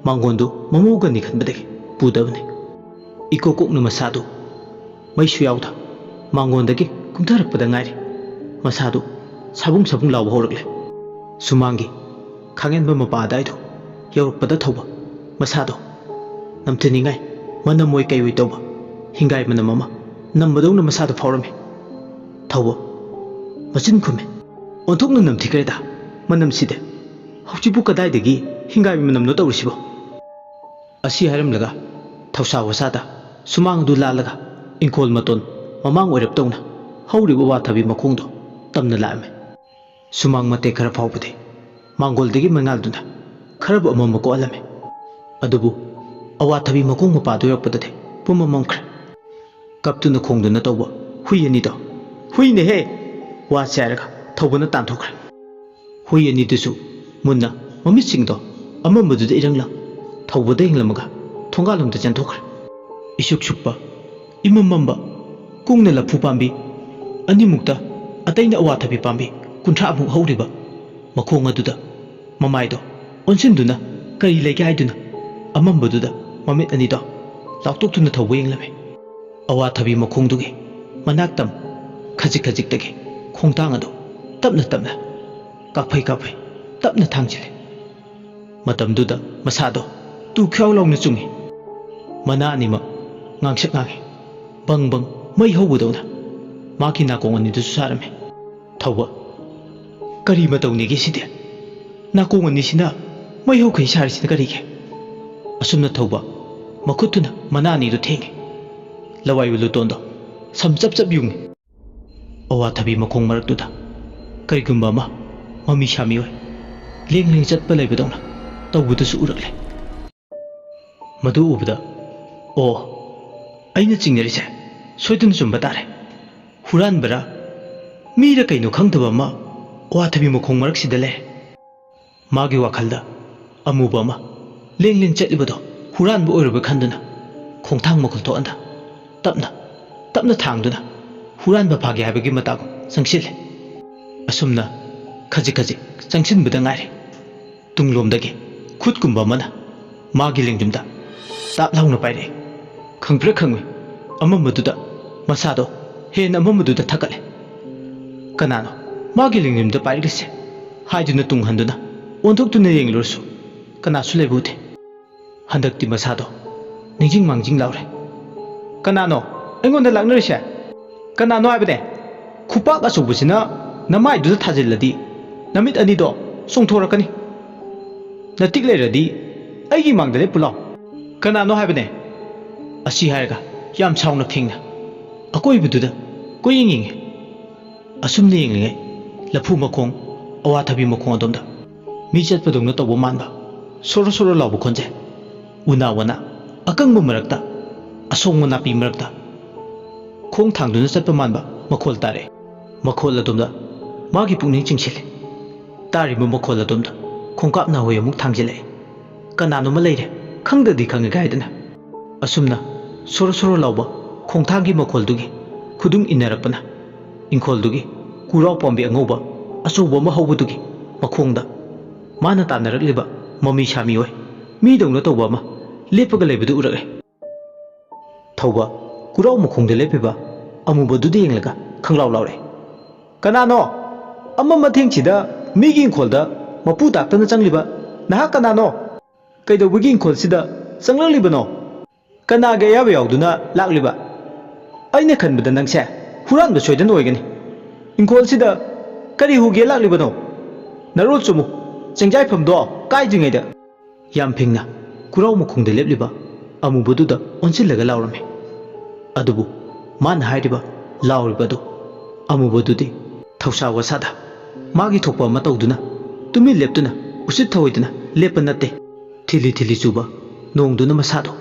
ꯃꯥꯡꯒꯣꯟꯗꯨ ꯃꯃꯧꯒꯅꯤ ꯈꯟꯕꯗꯒꯤ ꯄꯨꯗꯕꯅꯤ ꯏꯀꯣꯛꯀꯣꯛꯅ ꯃꯁꯥꯗꯨ ꯃꯩꯁꯨ ꯌꯥꯎꯗ ꯃꯥꯡꯒꯣꯟꯗꯒꯤ ꯀꯨꯝꯊꯔꯛꯄꯗ ꯉꯥꯏꯔꯤ ꯃꯁꯥꯗꯨ ꯁꯥꯕꯨꯡ ꯁꯥꯕꯨꯡ ꯂꯥꯎꯕ ꯍꯧꯔꯛꯂꯦ ꯁꯨꯃꯥꯡꯒꯤ ꯈꯥꯡꯉꯦꯟꯕ ꯃꯄꯥ ꯑꯗꯥꯏꯗꯨ ꯌꯧꯔꯛꯄꯗ ꯊꯧꯕ ꯃꯁꯥꯗꯣ ꯅꯝꯊꯤꯅꯤꯡꯉꯥꯏ ꯃꯅꯝ ꯑꯣꯏ ꯀꯩ ꯑꯣꯏ ꯇꯧꯕ ꯍꯤꯡꯒꯥꯏ ꯃꯅꯝ ꯑꯃ ꯅꯝꯕꯗꯧꯅ ꯃꯁꯥꯗꯣ ꯐꯥꯎꯔꯝꯃꯤ ꯊꯧꯕ ꯃꯆꯤꯟ ꯈꯨꯝꯃꯤ ꯑꯣꯟꯊꯣꯛꯅ ꯅꯝꯊꯤꯈ꯭ꯔꯦꯗ ꯃꯅꯝꯁꯤꯗꯤ ꯍꯧꯖꯤꯛꯄꯨ ꯀꯗꯥꯏꯗꯒꯤ ꯍꯤꯡꯒꯥꯏꯕ ꯃꯅꯝꯅꯣ ꯇꯧꯔꯤꯁꯤꯕꯣ ꯑꯁꯤ ꯍꯥꯏꯔꯝꯂꯒ ꯊꯧꯁꯥ ꯋꯥꯁꯥꯗ ꯁꯨꯃꯥꯡꯗꯨ ꯂꯥꯜꯂꯒ ꯏꯪꯈꯣꯜ ꯃꯇꯣꯟ ꯃꯃꯥꯡ ꯑꯣꯏꯔꯞꯇꯧꯅ ꯍꯧꯔꯤꯕ ꯋꯥꯊꯕꯤ ꯃꯈꯣꯡꯗꯣ ꯇꯝꯅ ꯂꯥꯛꯑꯝꯃꯤ ꯁꯨꯃꯥꯡ ꯃꯇꯦꯛ ꯈꯔ ꯐꯥꯎꯕꯗꯤ ꯃꯥꯡꯒꯣꯜꯗꯒꯤ ꯃꯉꯥꯜꯗꯨꯅ ꯈꯔꯕꯨ ꯑꯃꯝꯕ ꯀꯣꯛꯍꯜꯂꯝꯃꯤ ꯑꯗꯨꯕꯨ ꯑꯋꯥꯊꯕꯤ ꯃꯈꯣꯡ ꯃꯄꯥꯗꯨ ꯌꯧꯔꯛꯄꯗꯗꯤ ꯄꯨꯝꯃꯝ ꯃꯝꯈ꯭ꯔꯦ ꯀꯞꯇꯨꯅ ꯈꯣꯡꯗꯨꯅ ꯇꯧꯕ ꯍꯨꯏ ꯑꯅꯤꯗꯣ ꯍꯨꯏꯅꯦꯍꯦ ꯋꯥ ꯆꯥꯏꯔꯒ ꯊꯧꯕꯅ ꯇꯥꯟꯊꯣꯛꯈ꯭ꯔꯦ ꯍꯨꯏ ꯑꯅꯤꯗꯨꯁꯨ ꯃꯨꯟꯅ ꯃꯃꯤꯠꯁꯤꯡꯗꯣ ꯑꯃꯝꯕꯗꯨꯗ ꯏꯔꯪꯂꯪ ꯊꯧꯕꯗ ꯌꯦꯡꯂꯝꯃꯒ ꯊꯣꯡꯒꯥꯜꯂꯣꯝꯗ ꯆꯦꯟꯊꯣꯛꯈ꯭ꯔꯦ ꯏꯁꯨꯛ ꯁꯨꯛꯄ ꯏꯃꯝ ꯃꯝꯕ ꯀꯨꯡꯅ ꯂꯐꯨ ꯄꯥꯝꯕꯤ ꯑꯅꯤꯃꯨꯛꯇ ꯑꯇꯩꯅ ꯑꯋꯥꯊꯕꯤ ꯄꯥꯝꯕꯤ 30 ꯍꯧꯔꯤꯕ ꯃꯈꯣꯡ ꯑꯗꯨꯗ ꯃꯃꯥꯏꯗꯣ ꯑꯣꯟꯁꯤꯟꯗꯨꯅ ꯀꯔꯤ ꯂꯩꯒꯦ ꯍꯥꯏꯗꯨꯅ ꯑꯃꯝꯕꯗꯨꯗ ꯃꯃꯤꯠ ꯑꯅꯤꯗꯣ ꯂꯥꯎꯊꯣꯛꯇꯨꯅ ꯊꯧꯕ ꯌꯦꯡꯂꯝꯃꯤ ꯑꯋꯥꯊꯕꯤ ꯃꯈꯣꯡꯗꯨꯒꯤ ꯃꯅꯥꯛꯇꯝ ꯈꯖꯤꯛ ꯈꯖꯤꯛꯇꯒꯤ ꯈꯣꯡꯊꯥꯡ ꯑꯗꯨ ꯇꯞꯅ ꯇꯞꯅ ꯀꯥꯐꯩ ꯀꯥꯐꯩ ꯇꯞꯅ ꯊꯥꯡꯖꯤꯜꯂꯤ ꯃꯇꯝꯗꯨꯗ ꯃꯁꯥꯗꯣ ꯇꯨꯈ꯭ꯌꯥꯎ ꯂꯥꯎꯅ ꯆꯨꯡꯉꯤ ꯃꯅꯥ ꯑꯅꯤꯃꯛ ꯉꯥꯡꯁꯛ ꯉꯥꯡꯉꯤ ꯕꯪ ꯕꯪ ꯃꯩ ꯍꯧꯕꯗꯧꯅ ꯃꯥꯒꯤ ꯅꯥꯀꯣꯡ ꯑꯅꯤꯗꯨꯁꯨ ꯁꯥꯔꯝꯃꯤ ꯊꯧꯕ ꯀꯔꯤ ꯃꯇꯧꯅꯤꯒꯦ ꯁꯤꯗꯤ ꯅꯥꯀꯣꯡ ꯑꯅꯤꯁꯤꯅ ꯃꯩ ꯍꯧꯈꯩ ꯁꯥꯔꯤꯁꯤꯅ ꯀꯔꯤꯒꯤ ꯑꯁꯨꯝꯅ ꯊꯧꯕ ꯃꯈꯨꯠꯇꯨꯅ ꯃꯅꯥ ꯑꯅꯤꯗꯨ ꯊꯦꯡꯉꯤ ꯂꯋꯥꯏꯕ ꯂꯨꯇꯣꯟꯗꯣ ꯁꯝ ꯆꯞ ꯆꯞ ꯌꯨꯡꯉꯤ ꯑꯋꯥꯊꯕꯤ ꯃꯈꯣꯡ ꯃꯔꯛꯇꯨꯗ ꯀꯔꯤꯒꯨꯝꯕ ꯑꯃ ꯃꯃꯤ ꯁꯥꯃꯤ ꯑꯣꯏ ꯂꯦꯡ ꯂꯦꯡ ꯆꯠꯄ ꯂꯩꯕꯗꯧꯅ ꯇꯧꯕꯗꯨꯁꯨ ꯎꯔꯛꯂꯦ ꯃꯗꯨ ꯎꯕꯗ ꯑꯣ ꯑꯩꯅ ꯆꯤꯡꯅꯔꯤꯁꯦ ꯁꯣꯏꯗꯅ ꯆꯨꯝꯕ ꯇꯥꯔꯦ ꯍꯨꯔꯥꯟꯕꯔ ꯃꯤꯔ ꯀꯩꯅꯣ ꯈꯪꯗꯕ ꯑꯃ ꯑꯋꯥꯊꯕꯤ ꯃꯈꯣꯡ ꯃꯔꯛꯁꯤꯗ ꯂꯩꯔꯦ ꯃꯥꯒꯤ ꯋꯥꯈꯜꯗ ꯑꯃꯨꯕ ꯑꯃ ꯂꯦꯡ ꯂꯦꯡ ꯆꯠꯂꯤꯕꯗꯣ ꯍꯨꯔꯥꯟꯕ ꯑꯣꯏꯔꯕ ꯈꯟꯗꯨꯅ ꯈꯣꯡꯊꯥꯡ ꯃꯈꯨꯜ ꯊꯣꯛꯍꯟꯗ ꯇꯞꯅ ꯇꯞꯅ ꯊꯥꯡꯗꯨꯅ ꯍꯨꯔꯥꯟꯕ ꯐꯥꯒꯦ ꯍꯥꯏꯕꯒꯤ ꯃꯇꯥꯒꯨꯝ ꯆꯪꯁꯤꯜꯂꯤ ꯑꯁꯨꯝꯅ ꯈꯖꯤꯛ ꯈꯖꯤꯛ ꯆꯪꯁꯤꯟꯕꯗ ꯉꯥꯏꯔꯦ ꯇꯨꯡꯂꯣꯝꯗꯒꯤ ꯈꯨꯠꯀꯨꯝꯕ ꯑꯃꯅ ꯃꯥꯒꯤ ꯂꯦꯡꯖꯨꯝꯗ ꯇꯥꯞ ꯂꯥꯎꯅ ꯄꯥꯏꯔꯛꯏ ꯈꯪꯕ꯭ꯔꯥ ꯈꯪꯉꯤ ꯑꯃꯝꯕꯗꯨꯗ ꯃꯁꯥꯗꯣ ꯍꯦꯟꯅ ꯑꯃꯝꯕꯗꯨꯗ ꯊꯛꯀꯠꯂꯦ ꯀꯅꯥꯅꯣ ꯃꯥꯒꯤ ꯂꯦꯡꯖꯨꯝꯗ ꯄꯥꯏꯔꯛꯂꯤꯁꯦ ꯍꯥꯏꯗꯨꯅ ꯇꯨꯡꯍꯟꯗꯨꯅ ꯑꯣꯟꯊꯣꯛꯇꯨꯅ ꯌꯦꯡꯂꯨꯔꯁꯨ ꯀꯅꯥꯁꯨ ꯂꯩꯕ ꯎꯗꯦ ꯍꯟꯗꯛꯇꯤ ꯃꯁꯥꯗꯣ ꯅꯤꯡꯖꯤꯡ ꯃꯥꯡꯖꯤꯡ ꯂꯥꯎꯔꯦ ꯀꯅꯥꯅꯣ ꯑꯩꯉꯣꯟꯗ ꯂꯥꯛꯅꯔꯤꯁꯦ ꯀꯅꯥꯅꯣ ꯍꯥꯏꯕꯅꯦ ꯈꯨꯄꯥꯛ ꯑꯆꯧꯕꯁꯤꯅ ꯅꯃꯥꯏꯗꯨꯗ ꯊꯥꯖꯤꯜꯂꯗꯤ ꯅꯃꯤꯠ ꯑꯅꯤꯗꯣ ꯆꯣꯡꯊꯣꯔꯛꯀꯅꯤ ꯅꯇꯤꯛ ꯂꯩꯔꯗꯤ ꯑꯩꯒꯤ ꯃꯥꯡꯗ ꯂꯦꯞꯄꯨ ꯂꯥꯎ ꯀꯅꯥꯅꯣ ꯍꯥꯏꯕꯅꯦ ꯑꯁꯤ ꯍꯥꯏꯔꯒ ꯌꯥꯝ ꯁꯥꯎꯅ ꯐꯦꯡꯅ ꯑꯀꯣꯏꯕꯗꯨꯗ ꯀꯣꯏꯌꯦꯡ ꯌꯦꯡꯉꯤ ꯑꯁꯨꯝꯅ ꯌꯦꯡꯂꯤꯉꯩ ꯂꯐꯨ ꯃꯈꯣꯡ ꯑꯋꯥꯊꯕꯤ ꯃꯈꯣꯡ ꯑꯗꯣꯝꯗ ꯃꯤ ꯆꯠꯄꯗꯧꯅ ꯇꯧꯕ ꯃꯥꯟꯕ ꯁꯣꯔꯣ ꯁꯣꯔꯣ ꯂꯥꯎꯕ ꯈꯣꯟꯖꯦꯜ ꯎꯅꯥ ꯋꯥꯅꯥ ꯑꯀꯪꯕ ꯃꯔꯛꯇ ꯑꯁꯣꯡꯕ ꯅꯥꯄꯤ ꯃꯔꯛꯇ ꯈꯣꯡ ꯊꯥꯡꯗꯨꯅ ꯆꯠꯄ ꯃꯥꯟꯕ ꯃꯈꯣꯜ ꯇꯥꯔꯛꯑꯦ ꯃꯈꯣꯜ ꯑꯗꯣꯝꯗ ꯃꯥꯒꯤ ꯄꯨꯛꯅꯤꯡ ꯆꯤꯡꯁꯤꯜꯂꯤ ꯇꯥꯔꯤꯕ ꯃꯈꯣꯜ ꯑꯗꯣꯝꯗ ꯈꯣꯡꯀꯥꯞ ꯅꯥꯍꯣꯏ ꯑꯃꯨꯛ ꯊꯥꯡꯖꯤꯜꯂꯛꯏ ꯀꯅꯥꯅꯣꯃ ꯂꯩꯔꯦ ꯈꯪꯗꯗꯤ ꯈꯪꯉꯦ ꯍꯥꯏꯗꯅ ꯑꯁꯨꯝꯅ ꯁꯣꯔꯣ ꯁꯣꯔꯣ ꯂꯥꯎꯕ ꯈꯣꯡꯊꯥꯡꯒꯤ ꯃꯈꯣꯜꯗꯨꯒꯤ ꯈꯨꯗꯨꯡ ꯏꯟꯅꯔꯛꯄꯅ ꯏꯪꯈꯣꯜꯗꯨꯒꯤ ꯀꯨꯔꯥꯎ ꯄꯥꯝꯕꯤ ꯑꯉꯧꯕ ꯑꯆꯧꯕ ꯑꯃ ꯍꯧꯕꯗꯨꯒꯤ ꯃꯈꯣꯡꯗ ꯃꯥꯅ ꯇꯥꯟꯅꯔꯛꯂꯤꯕ ꯃꯃꯤ ꯁꯥꯃꯤ ꯑꯣꯏ ꯃꯤꯗꯧꯅ ꯇꯧꯕ ꯑꯃ ꯂꯦꯞꯄꯒ ꯂꯩꯕꯗꯨ ꯎꯔꯛꯑꯦ ꯊꯧꯕ ꯀꯨꯔꯥꯎ ꯃꯈꯣꯡꯗ ꯂꯦꯞꯄꯤꯕ ꯑꯃꯨꯕꯗꯨꯗ ꯌꯦꯡꯂꯒ ꯈꯪꯂꯥꯎ ꯂꯥꯎꯔꯛꯑꯦ ꯀꯅꯥꯅꯣ ꯑꯃꯝꯕ ꯊꯦꯡꯁꯤꯗ ꯃꯤꯒꯤ ꯏꯪꯈꯣꯜꯗ ꯃꯄꯨ ꯇꯥꯛꯇꯅ ꯆꯪꯂꯤꯕ ꯅꯍꯥꯛ ꯀꯅꯥꯅꯣ ꯀꯩꯗꯧꯕꯒꯤ ꯏꯪꯈꯣꯜꯁꯤꯗ ꯆꯪꯂꯛꯂꯤꯕꯅꯣ ꯀꯅꯥꯒꯤ ꯑꯌꯥꯕ ꯌꯥꯎꯗꯨꯅ ꯂꯥꯛꯂꯤꯕ ꯑꯩꯅ ꯈꯟꯕꯗ ꯅꯪꯁꯦ ꯍꯨꯔꯥꯟꯕ ꯁꯣꯏꯗꯅ ꯑꯣꯏꯒꯅꯤ ꯏꯪꯈꯣꯜꯁꯤꯗ ꯀꯔꯤ ꯍꯨꯒꯦ ꯂꯥꯛꯂꯤꯕꯅꯣ ꯅꯔꯣꯜ ꯆꯨꯝꯃꯨ ꯆꯦꯡꯖꯥꯏꯐꯝꯗꯣ ꯀꯥꯏꯗ꯭ꯔꯤꯉꯩꯗ ꯌꯥꯝ ꯐꯤꯡꯅ ꯀꯨꯔꯥꯎ ꯃꯈꯣꯡꯗ ꯂꯦꯞꯂꯤꯕ ꯑꯃꯨꯕꯗꯨꯗ ꯑꯣꯟꯁꯤꯜꯂꯒ ꯂꯥꯎꯔꯝꯃꯤ ꯑꯗꯨꯕꯨ ꯃꯥꯅ ꯍꯥꯏꯔꯤꯕ ꯂꯥꯎꯔꯤꯕꯗꯨ ꯑꯃꯨꯕꯗꯨꯗꯤ ꯊꯧꯁꯥ ꯋꯥꯁꯥꯗ ꯃꯥꯒꯤ ꯊꯣꯛꯄ ꯑꯃ ꯇꯧꯗꯨꯅ ꯇꯨꯃꯤꯟ ꯂꯦꯞꯇꯨꯅ ꯎꯁꯤꯠ ꯊꯑꯣꯏꯗꯅ ꯂꯦꯞꯄ ꯅꯠꯇꯦ ꯊꯤꯂꯤ ꯊꯤꯂꯤ ꯆꯨꯕ ꯅꯣꯡꯗꯨꯅ ꯃꯁꯥꯗꯣ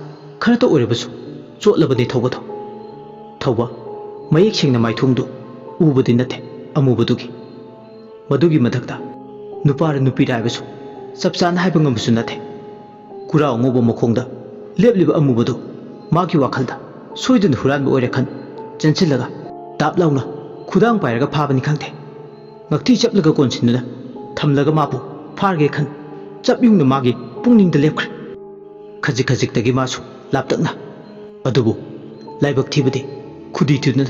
ꯈꯔꯇ ꯑꯣꯏꯔꯕꯁꯨ ꯆꯣꯠꯂꯕꯅꯤ ꯊꯧꯕ ꯃꯌꯦꯛ ꯁꯦꯡꯅ ꯃꯥꯏꯊꯣꯡꯗꯨ ꯎꯕꯗꯤ ꯅꯠꯇꯦ ꯑꯃꯨꯕꯗꯨꯒꯤ ꯃꯗꯨꯒꯤ ꯃꯊꯛꯇ ꯅꯨꯄꯥꯔ ꯅꯨꯄꯤꯔ ꯍꯥꯏꯕꯁꯨ ꯆꯞ ꯆꯥꯅ ꯍꯥꯏꯕ ꯉꯝꯕꯁꯨ ꯅꯠꯇꯦ ꯀꯨꯔꯥꯎ ꯑꯉꯧꯕ ꯃꯈꯣꯡꯗ ꯂꯦꯞꯂꯤꯕ ꯑꯃꯨꯕꯗꯨ ꯃꯥꯒꯤ ꯋꯥꯈꯜꯗ ꯁꯣꯏꯗꯅ ꯍꯨꯔꯥꯟꯕ ꯑꯣꯏꯔꯦ ꯈꯟ ꯆꯦꯟꯁꯤꯜꯂꯒ ꯇꯥꯞ ꯂꯥꯎꯅ खुदांग पायरगा फाबनी खंगते ngakti chaplaga konsinuna thamlaga mapu farge khan chapyung na magi pungning de lepkhre khajik khajik tagi masu laptakna adubu laibak thibadi khudi thidna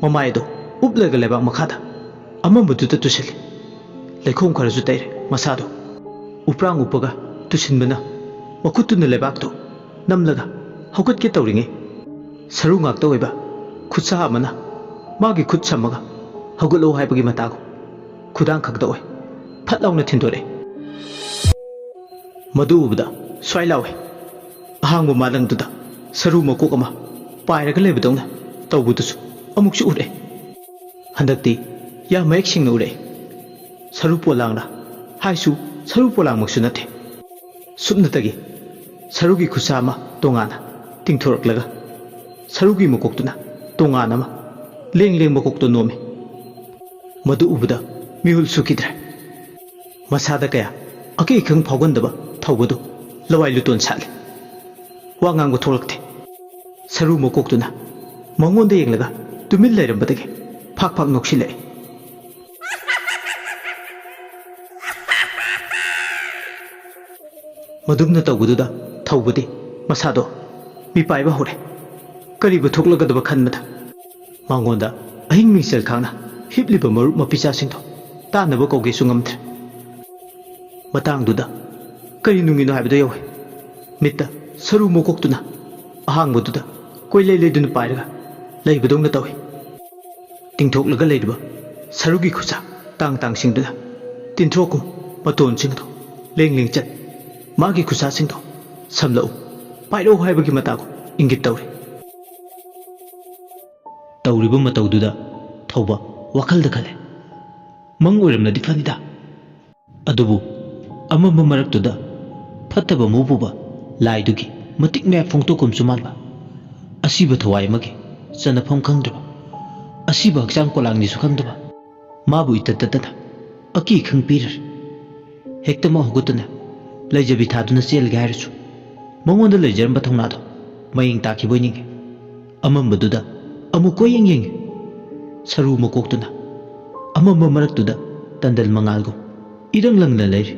mamai do uplaga lebak makhada amambudu ta tusil lekhom kharasu taire masado uprang upaga tusinbana makutuna lebak do namlaga haukat ke tawringe saru ngak taweba khutsa amana magi khut samaga haugulo haibagi matago खुदांग खगदोय फटलाउना थिंदोरे मदु उबदा स्वाइलावे अहांगबो मालंगदुदा सरू मकोक अमा पायरगा लेबदौना तौबुदुसु अमुकसु उरे हंदक्ति या मयक सिंगना उरे सरू पोलांगरा हाइसु सरू पोलांग मक्सु नथे सुबनतगी सरूगी खुसा अमा तोंगाना तिंथोरकलगा सरूगी मकोकतुना तोंगाना अमा लेंग लेंग मकोकतो नोमे मदु उबदा मिहुल सुखिद्रे मसादा कया अके खंग फाउगंदबा थौबदु लवाई लुतोन साले वांगांगो थोलकते सरू मकोकतुना मंगोंदे येंगलगा तुमिल लेरंबदगे फाक फाक नोक्सिले मदुमना तौबदुदा थौबदि मसादो मी पाइबा होरे करिबु थोकलगदबा खनमदा मंगोंदा अहिंग मिसल खांगना हिपलिबा मरु मपिचा सिंथो तानबो कौगे सुंगमद्रे मतंगदुदा करी नुंगिनो हाबदो यौ मित्ता सरू मोकोक्तुना अहांगबदुदा कोइले लेदुना पाइरगा लेबदोंना तवे तिंथोकलगा लेदबा सरूगी खुसा तांग तांग सिंगदुना तिंथ्रोकु मतोन सिंगदो लेंग लेंग चत मागी खुसा सिंगदो समलौ पाइरो हाइबगी मताको इंगित तौरे तौरिबो मतौदुदा थौबा वखलदा खले मंग ओइरमनदि फनिदा अदुबु अमम मरक्तुदा फत्तबा मुबुबा लाइदुगी मतिक मे फोंतोकुम सुमानबा असिबा थवाय मगे चनफम खंगदबा असिबा हक्चांग कोलांगनि सुखंगदबा माबु इतततना अकी खंग पिरर हेक्तमा हुगुतना लैजबि थादुना चेल गायरसु मंगोंदा लैजरम बथौनादो मयिंग ताखिबोइनिंगे अममबदुदा अमु कोयिंग यिंग सरू मकोक्तुना अमम मरक्तुदा तंदल मंगालगो इरंग लंगना लेर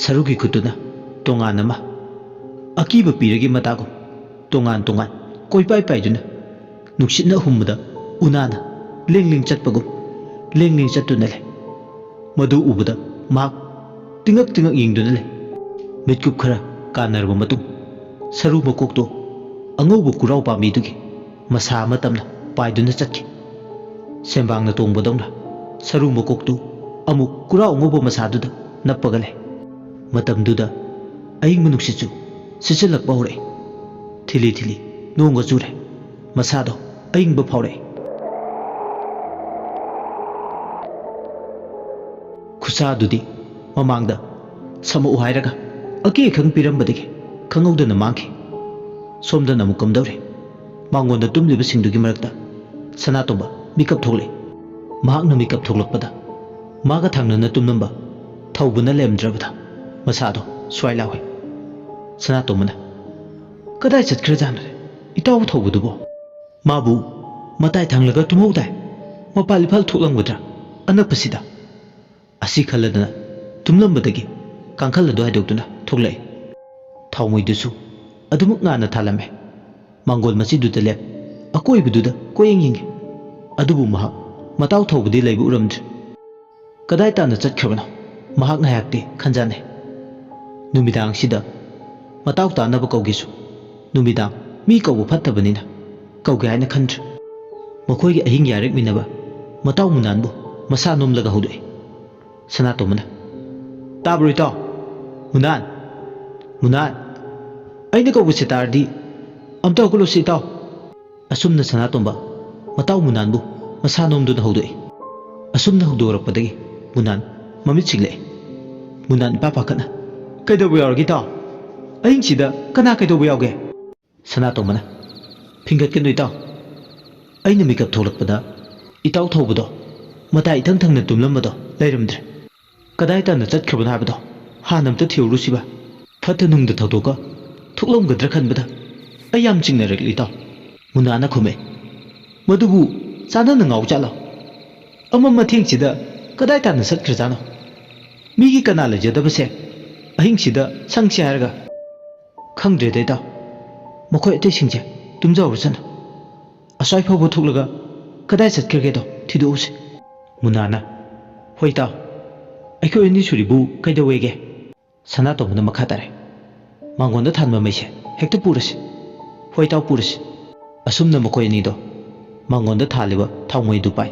सरूगी खुतुना तोंगान अमा अकीब पीरगी मतागो तोंगान तोंगान कोई पाई पाइदुना नुक्सिना हुमदा उनाना लेंग लेंग चटपगो लेंग लेंग चटुना ले मदु उबदा माक तिंगक तिंगक यिंगदुना ले मिटकुप खरा कानरबो मतु सरू मकोक्तो अंगोबो कुराव पामीदुगी मसा मतमना पाइदुना चटकी सेंबांगना तोंबदौना सरू मकोक्तु अमुक कुरा अंगोबो मसादुदा नप्पगले मतमदुदा अहिंग मनुक्सिचु सिचलक पौरे थिली थिली नोंग चुरे मसादो अहिंग फाउरे खुसादुदी ममांगदा समु हायरगा अके खंग पिरंबदगे खंगौदना मांखे सोमदना मुकमदौरे मांगोंदा तुमलिबा सिंगदुगी मरक्ता सनातोबा मिकअप थोले महाकना मिकअप थोलकपदा मागा थांगनना तुमनंबा थौबना लेमद्रबदा मसादो स्वाइलावे सनातोमना कदाय चटख्रजानरे इताव थौबदुबो माबु मताय थांलगा तुमौदाय मपालिफाल थोलंगबद्रा अनपसिदा असि खलदना तुमलंबदगी कांखलदो हाइदोक्तुना थोलay थाउमैदुसु अदुमुक नाना थालमे मंगोल मसिदुदा लेप अकोइबदुदा कोयिंग यिंगे अदुबु महा मताव थौबदि लैबु उरमद्र कदाय ताना चटखबनो महाक नायकते खंजाने नुमिदांग सिदा मताव तानब कौगेसु नुमिदांग मी कौब फत्तबनिना कौगे हायना खंद्र मखोइगे अहिंग यारेक मिनबा मताव मुनानबु मसा नोमलगा हौदोय सनातोमना ताब्रोइतो मुनान मुनान अइना कौबसे तारदी अमता कुलो सिताव असुमना सनातोमबा मताव मुनानबु मसा नोमदुना हौदोय असुमना हौदोरकपदगी मुनान ममित सिंगले मुनान पापाखना कैदोबो यावरगी ताव अहिंसिदा कना कैदोबो यावगे सनातोमना फिंगतकनो इताव अइना मिकअप थोलकपदा इताव थौबदो मता इथंग थंगना तुमलंबदो लैरमद्रे कदाय ताना चटखबनो हाबदो हानमता थिउरुसिबा फत्ता नुंगदा थौदोका थोलंगद्रा खनबदा अइ याम चिंगनरकली ताव मुनाना खुमे मदुबु चानना ngaw चालो ꯑꯃ ꯃꯊꯦꯡꯁꯤꯗ ꯀꯗꯥꯏ ꯇꯥꯟꯅ ꯆꯠꯈ꯭ꯔꯖꯥꯅꯣ ꯃꯤꯒꯤ ꯀꯅꯥ ꯂꯩꯖꯗꯕꯁꯦ ꯑꯍꯤꯡꯁꯤꯗ ꯁꯪꯁꯤ ꯍꯥꯏꯔꯒ ꯈꯪꯗ꯭ꯔꯦꯗ ꯏꯇꯥꯎ ꯃꯈꯣꯏ ꯑꯇꯩꯁꯤꯡꯁꯦ ꯇꯨꯝꯖꯍꯧꯔꯁꯅꯨ ꯑꯁ꯭ꯋꯥꯏ ꯐꯥꯎꯕ ꯊꯣꯛꯂꯒ ꯀꯗꯥꯏ ꯆꯠꯈ꯭ꯔꯒꯦꯗꯣ ꯊꯤꯗꯣꯛꯎꯁꯤ ꯃꯨꯅꯥꯅ ꯍꯣꯏ ꯏꯇꯥꯎ ꯑꯩꯈꯣꯏ ꯑꯅꯤꯁꯨꯔꯤꯕꯨ ꯀꯩꯗꯧꯋꯦꯒꯦ ꯁꯅꯥꯇꯣꯝꯕꯅ ꯃꯈꯥ ꯇꯥꯔꯦ ꯃꯥꯡꯒꯣꯟꯗ ꯊꯥꯟꯕ ꯃꯩꯁꯦ ꯍꯦꯛꯇ ꯄꯨꯔꯁꯤ ꯍꯣꯏ ꯏꯇꯥꯎ ꯄꯨꯔꯁꯤ ꯑꯁꯨꯝꯅ ꯃꯈꯣꯏ ꯑꯅꯤꯗꯣ ꯃꯥꯡꯒꯣꯟꯗ ꯊꯥꯜꯂꯤꯕ ꯊꯥꯎꯃꯩꯗꯨ ꯄꯥꯏ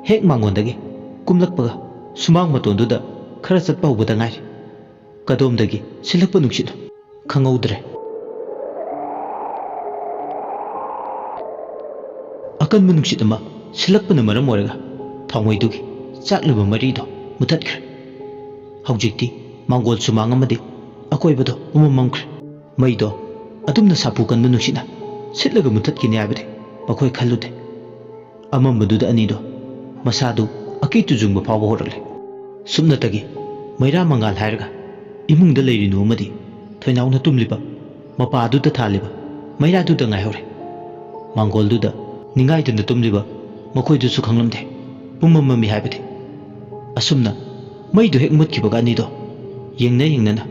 ꯍꯦꯛ ꯃꯥꯡꯒꯣꯟꯗꯒꯤ ꯀꯨꯝꯂꯛꯄꯒ ꯁꯨꯃꯥꯡ ꯃꯇꯣꯟꯗꯨꯗ ꯈꯔ ꯆꯠꯄ ꯍꯧꯕꯗ ꯉꯥꯏꯔꯤ ꯀꯗꯣꯝꯗꯒꯤ ꯁꯤꯜꯂꯛꯄ ꯅꯨꯡꯁꯤꯠꯅꯣ ꯈꯪꯍꯧꯗ꯭ꯔꯦ ꯑꯀꯟꯕ ꯅꯨꯡꯁꯤꯠ ꯑꯃ ꯁꯤꯜꯂꯛꯄꯅ ꯃꯔꯝ ꯑꯣꯏꯔꯒ ꯊꯥꯎꯃꯩꯗꯨꯒꯤ ꯆꯥꯛꯂꯤꯕ ꯃꯔꯤꯗꯣ ꯃꯨꯊꯠꯈ꯭ꯔꯦ ꯍꯧꯖꯤꯛꯇꯤ ꯃꯥꯡꯒꯣꯜ ꯁꯨꯃꯥꯡ ꯑꯃꯗꯤ ꯑꯀꯣꯏꯕꯗꯣ ꯎꯃꯝꯃꯝꯈ꯭ꯔꯦ ꯃꯩꯗꯣ ꯑꯗꯨꯝꯅ ꯁꯥꯐꯨ ꯀꯟꯕ ꯅꯨꯡꯁꯤꯠꯅ ꯁꯤꯠꯂꯒ ꯃꯨꯊꯠꯈꯤꯅꯤ ꯍꯥꯏꯕꯗꯤ ꯃꯈꯣꯏ ꯈꯜꯂꯨꯗꯦ ꯑꯃꯝꯕꯗꯨꯗ ꯑꯅꯤꯗꯣ ꯃꯁꯥꯗꯨ ꯑꯀꯤ ꯇꯨꯖꯨꯡꯕ ꯐꯥꯎꯕ ꯍꯧꯔꯛꯂꯦ ꯁꯨꯞꯅꯇꯒꯤ ꯃꯩꯔꯥ ꯃꯉꯥꯜ ꯍꯥꯏꯔꯒ ꯏꯃꯨꯡꯗ ꯂꯩꯔꯤꯅꯨ ꯑꯃꯗꯤ ꯊꯣꯏꯅꯥꯎꯅ ꯇꯨꯝꯂꯤꯕ ꯃꯄꯥꯗꯨꯗ ꯊꯥꯜꯂꯤꯕ ꯃꯩꯔꯥꯗꯨꯗ ꯉꯥꯏꯍꯧꯔꯦ ꯃꯥꯡꯒꯣꯜꯗꯨꯗ ꯅꯤꯡꯉꯥꯏꯗꯨꯅ ꯇꯨꯝꯂꯤꯕ ꯃꯈꯣꯏꯗꯨꯁꯨ ꯈꯪꯂꯝꯗꯦ ꯄꯨꯝꯃꯝ ꯃꯝꯃꯤ ꯍꯥꯏꯕꯗꯤ ꯑꯁꯨꯝꯅ ꯃꯩꯗꯨ ꯍꯦꯛ ꯃꯨꯠꯈꯤꯕꯒ ꯑꯅꯤꯗꯣ ꯌꯦꯡꯅ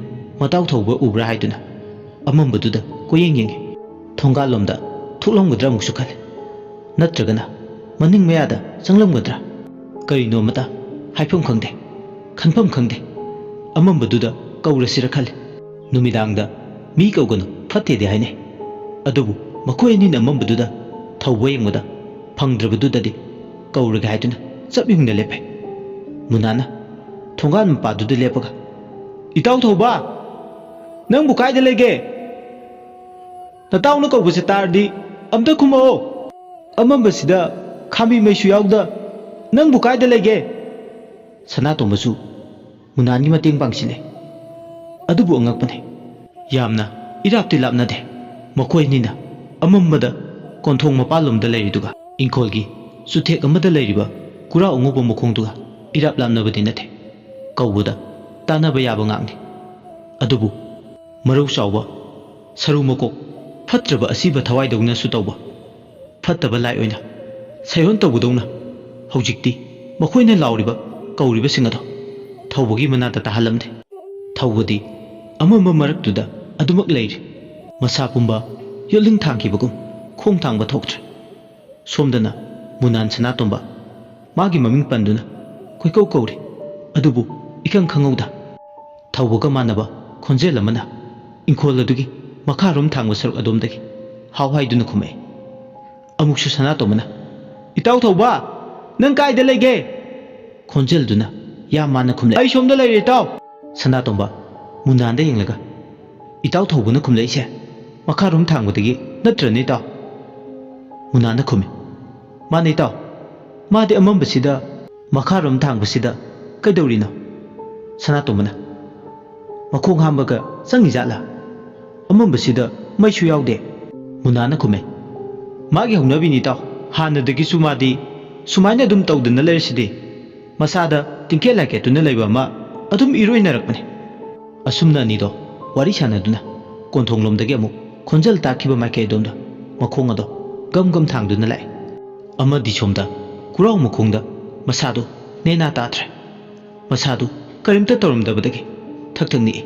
ꯃꯇꯥꯎ ꯊꯧꯕ ꯎꯕ꯭ꯔꯥ ꯍꯥꯏꯗꯨꯅ ꯑꯃꯝꯕꯗꯨꯗ ꯀꯣꯌꯦꯡ ꯌꯦꯡꯉꯤ ꯊꯣꯡꯒꯥꯜꯂꯣꯝꯗ ꯊꯣꯛꯂꯝꯒꯗ꯭ꯔꯥ ꯑꯃꯨꯛꯁꯨ ꯈꯜꯂꯤ ꯅꯠꯇ꯭ꯔꯒꯅ ꯃꯅꯤꯡ ꯃꯌꯥꯗ ꯆꯪꯂꯝꯒꯗ꯭ꯔꯥ ꯀꯔꯤꯅꯣ ꯑꯃꯇ ꯍꯥꯏꯐꯝ ꯈꯪꯗꯦ ꯈꯟꯐꯝ ꯈꯪꯗꯦ ꯑꯃꯝꯕꯗꯨꯗ ꯀꯧꯔꯁꯤꯔ ꯈꯜꯂꯤ ꯅꯨꯃꯤꯗꯥꯡꯗ ꯃꯤ ꯀꯧꯒꯅꯨ ꯐꯠꯇꯦꯗꯤ ꯍꯥꯏꯅꯩ ꯑꯗꯨꯕꯨ ꯃꯈꯣꯏ ꯑꯅꯤꯅ ꯑꯃꯝꯕꯗꯨꯗ ꯊꯧꯕ ꯌꯦꯡꯕꯗ ꯐꯪꯗ꯭ꯔꯕꯗꯨꯗꯗꯤ ꯀꯧꯔꯒꯦ ꯍꯥꯏꯗꯨꯅ ꯆꯞ ꯌꯨꯡꯅ ꯂꯦꯞꯄꯦ ꯃꯨꯅꯥꯅ ꯊꯣꯡꯒꯥꯟ ꯃꯄꯥꯗꯨꯗ ꯂꯦꯞꯄꯒ ꯏꯇꯥꯎ ꯊꯧꯕ ꯅꯪꯕꯨ ꯀꯥꯏꯗ ꯂꯩꯒꯦ ꯅꯇꯥꯎꯅ ꯀꯧꯕꯁꯦ ꯇꯥꯔꯗꯤ ꯑꯝꯇ ꯈꯨꯝꯃꯛꯑꯣ ꯑꯃꯝꯕꯁꯤꯗ ꯈꯥꯝꯕꯤ ꯃꯩꯁꯨ ꯌꯥꯎꯗ ꯅꯪꯕꯨ ꯀꯥꯏꯗ ꯂꯩꯒꯦ ꯁꯅꯥꯇꯣꯝꯕꯁꯨ ꯃꯨꯅꯥꯟꯒꯤ ꯃꯇꯦꯡ ꯄꯥꯡꯁꯤꯜꯂꯦ ꯑꯗꯨꯕꯨ ꯑꯉꯛꯄꯅꯦ ꯌꯥꯝꯅ ꯏꯔꯥꯞꯇꯤ ꯂꯥꯞꯅꯗꯦ ꯃꯈꯣꯏ ꯑꯅꯤꯅ ꯑꯃꯝꯕꯗ ꯀꯣꯟꯊꯣꯡ ꯃꯄꯥꯟꯂꯣꯝꯗ ꯂꯩꯔꯤꯗꯨꯒ ꯏꯪꯈꯣꯜꯒꯤ ꯆꯨꯊꯦꯛ ꯑꯃꯗ ꯂꯩꯔꯤꯕ ꯀꯨꯔꯥ ꯑꯉꯧꯕ ꯃꯈꯣꯡꯗꯨꯒ ꯏꯔꯥꯞ ꯂꯥꯞꯅꯕꯗꯤ ꯅꯠꯇꯦ ꯀꯧꯕꯗ ꯇꯥꯟꯅꯕ ꯌꯥꯕ ꯉꯥꯛꯅꯤ ꯑꯗꯨꯕꯨ ꯃꯔꯧ ꯆꯥꯎꯕ ꯁꯔꯨ ꯃꯀꯣꯛ ꯐꯠꯇ꯭ꯔꯕ ꯑꯁꯤꯕ ꯊꯋꯥꯏꯗꯧꯅꯁꯨ ꯇꯧꯕ ꯐꯠꯇꯕ ꯂꯥꯏ ꯑꯣꯏꯅ ꯁꯩꯍꯣꯟ ꯇꯧꯕꯗꯧꯅ ꯍꯧꯖꯤꯛꯇꯤ ꯃꯈꯣꯏꯅ ꯂꯥꯎꯔꯤꯕ ꯀꯧꯔꯤꯕꯁꯤꯡ ꯑꯗꯣ ꯊꯧꯕꯒꯤ ꯃꯅꯥꯛꯇ ꯇꯥꯍꯜꯂꯝꯗꯦ ꯊꯧꯕꯗꯤ ꯑꯃꯝꯕ ꯃꯔꯛꯇꯨꯗ ꯑꯗꯨꯃꯛ ꯂꯩꯔꯤ ꯃꯁꯥ ꯄꯨꯝꯕ ꯌꯣꯠꯂꯤꯡ ꯊꯥꯡꯈꯤꯕꯒꯨꯝ ꯈꯣꯡ ꯊꯥꯡꯕ ꯊꯣꯛꯇ꯭ꯔꯦ ꯁꯣꯝꯗꯅ ꯃꯨꯅꯥꯟ ꯁꯅꯥꯇꯣꯝꯕ ꯃꯥꯒꯤ ꯃꯃꯤꯡ ꯄꯟꯗꯨꯅ ꯀꯣꯏꯀꯧ ꯀꯧꯔꯤ ꯑꯗꯨꯕꯨ ꯏꯈꯪ ꯈꯪꯍꯧꯗ ꯊꯧꯕꯒ ꯃꯥꯟꯅꯕ ꯈꯣꯟꯖꯦꯜ ꯑꯃꯅ ꯏꯪꯈꯣꯜ ꯑꯗꯨꯒꯤ ꯃꯈꯥꯔꯣꯝ ꯊꯥꯡꯕ ꯁꯔꯨꯛ ꯑꯗꯣꯝꯗꯒꯤ ꯍꯥꯎ ꯍꯥꯏꯗꯨꯅ ꯈꯨꯝꯃꯛꯏ ꯑꯃꯨꯛꯁꯨ ꯁꯅꯥꯇꯣꯝꯕꯅ ꯏꯇꯥꯎ ꯊꯧꯕ ꯅꯪ ꯀꯥꯏꯗ ꯂꯩꯒꯦ ꯈꯣꯟꯖꯦꯜꯗꯨꯅ ꯌꯥꯝ ꯃꯥꯟꯅ ꯈꯨꯝꯂꯛꯏ ꯑꯩ ꯁꯣꯝꯗ ꯂꯩꯔꯦ ꯏꯇꯥꯎ ꯁꯅꯥꯇꯣꯝꯕ ꯃꯨꯅꯥꯟꯗ ꯌꯦꯡꯂꯒ ꯏꯇꯥꯎ ꯊꯧꯕꯅ ꯈꯨꯝꯂꯛꯏꯁꯦ ꯃꯈꯥꯔꯣꯝ ꯊꯥꯡꯕꯗꯒꯤ ꯅꯠꯇ꯭ꯔꯅꯦ ꯏꯇꯥꯎ ꯃꯨꯅꯥꯟꯅ ꯈꯨꯝꯃꯤ ꯃꯥꯅꯦ ꯏꯇꯥꯎ ꯃꯥꯗꯤ ꯑꯃꯝꯕꯁꯤꯗ ꯃꯈꯥꯔꯣꯝ ꯊꯥꯡꯕꯁꯤꯗ ꯀꯩꯗꯧꯔꯤꯅꯣ ꯁꯅꯥꯇꯣꯝꯕꯅ ꯃꯈꯣꯡ ꯍꯥꯝꯕꯒ ꯆꯪꯉꯤꯖꯥꯠꯂꯥ ꯑꯃꯝꯕꯁꯤꯗ ꯃꯩꯁꯨ ꯌꯥꯎꯗꯦ ꯃꯨꯅꯥꯟꯅ ꯈꯨꯝꯃꯦ ꯃꯥꯒꯤ ꯍꯧꯅꯕꯤꯅꯤ ꯏꯇꯥꯎ ꯍꯥꯟꯅꯗꯒꯤꯁꯨ ꯃꯥꯗꯤ ꯁꯨꯃꯥꯏꯅ ꯑꯗꯨꯝ ꯇꯧꯗꯅ ꯂꯩꯔꯤꯁꯤꯗꯤ ꯃꯁꯥꯗ ꯇꯤꯡꯀꯦꯠ ꯂꯥꯏꯀꯦꯠꯇꯨꯅ ꯂꯩꯕ ꯑꯃ ꯑꯗꯨꯝ ꯏꯔꯣꯏꯅꯔꯛꯄꯅꯦ ꯑꯁꯨꯝꯅ ꯑꯅꯤꯗꯣ ꯋꯥꯔꯤ ꯁꯥꯟꯅꯗꯨꯅ ꯀꯣꯟꯊꯣꯡꯂꯣꯝꯗꯒꯤ ꯑꯃꯨꯛ ꯈꯣꯟꯖꯦꯜ ꯇꯥꯈꯤꯕ ꯃꯥꯏꯀꯩꯗꯣꯝꯗ ꯃꯈꯣꯡ ꯑꯗꯣ ꯒꯝ ꯒꯝ ꯊꯥꯡꯗꯨꯅ ꯂꯥꯛꯏ ꯑꯃꯗꯤ ꯁꯣꯝꯗ ꯀꯨꯔꯥꯎ ꯃꯈꯣꯡꯗ ꯃꯁꯥꯗꯨ ꯅꯦꯅꯥ ꯇꯥꯗ꯭ꯔꯦ ꯃꯁꯥꯗꯨ ꯀꯔꯤꯝꯇ ꯇꯧꯔꯝꯗꯕꯗꯒꯤ ꯊꯛ ꯊꯛ ꯅꯤꯛꯏ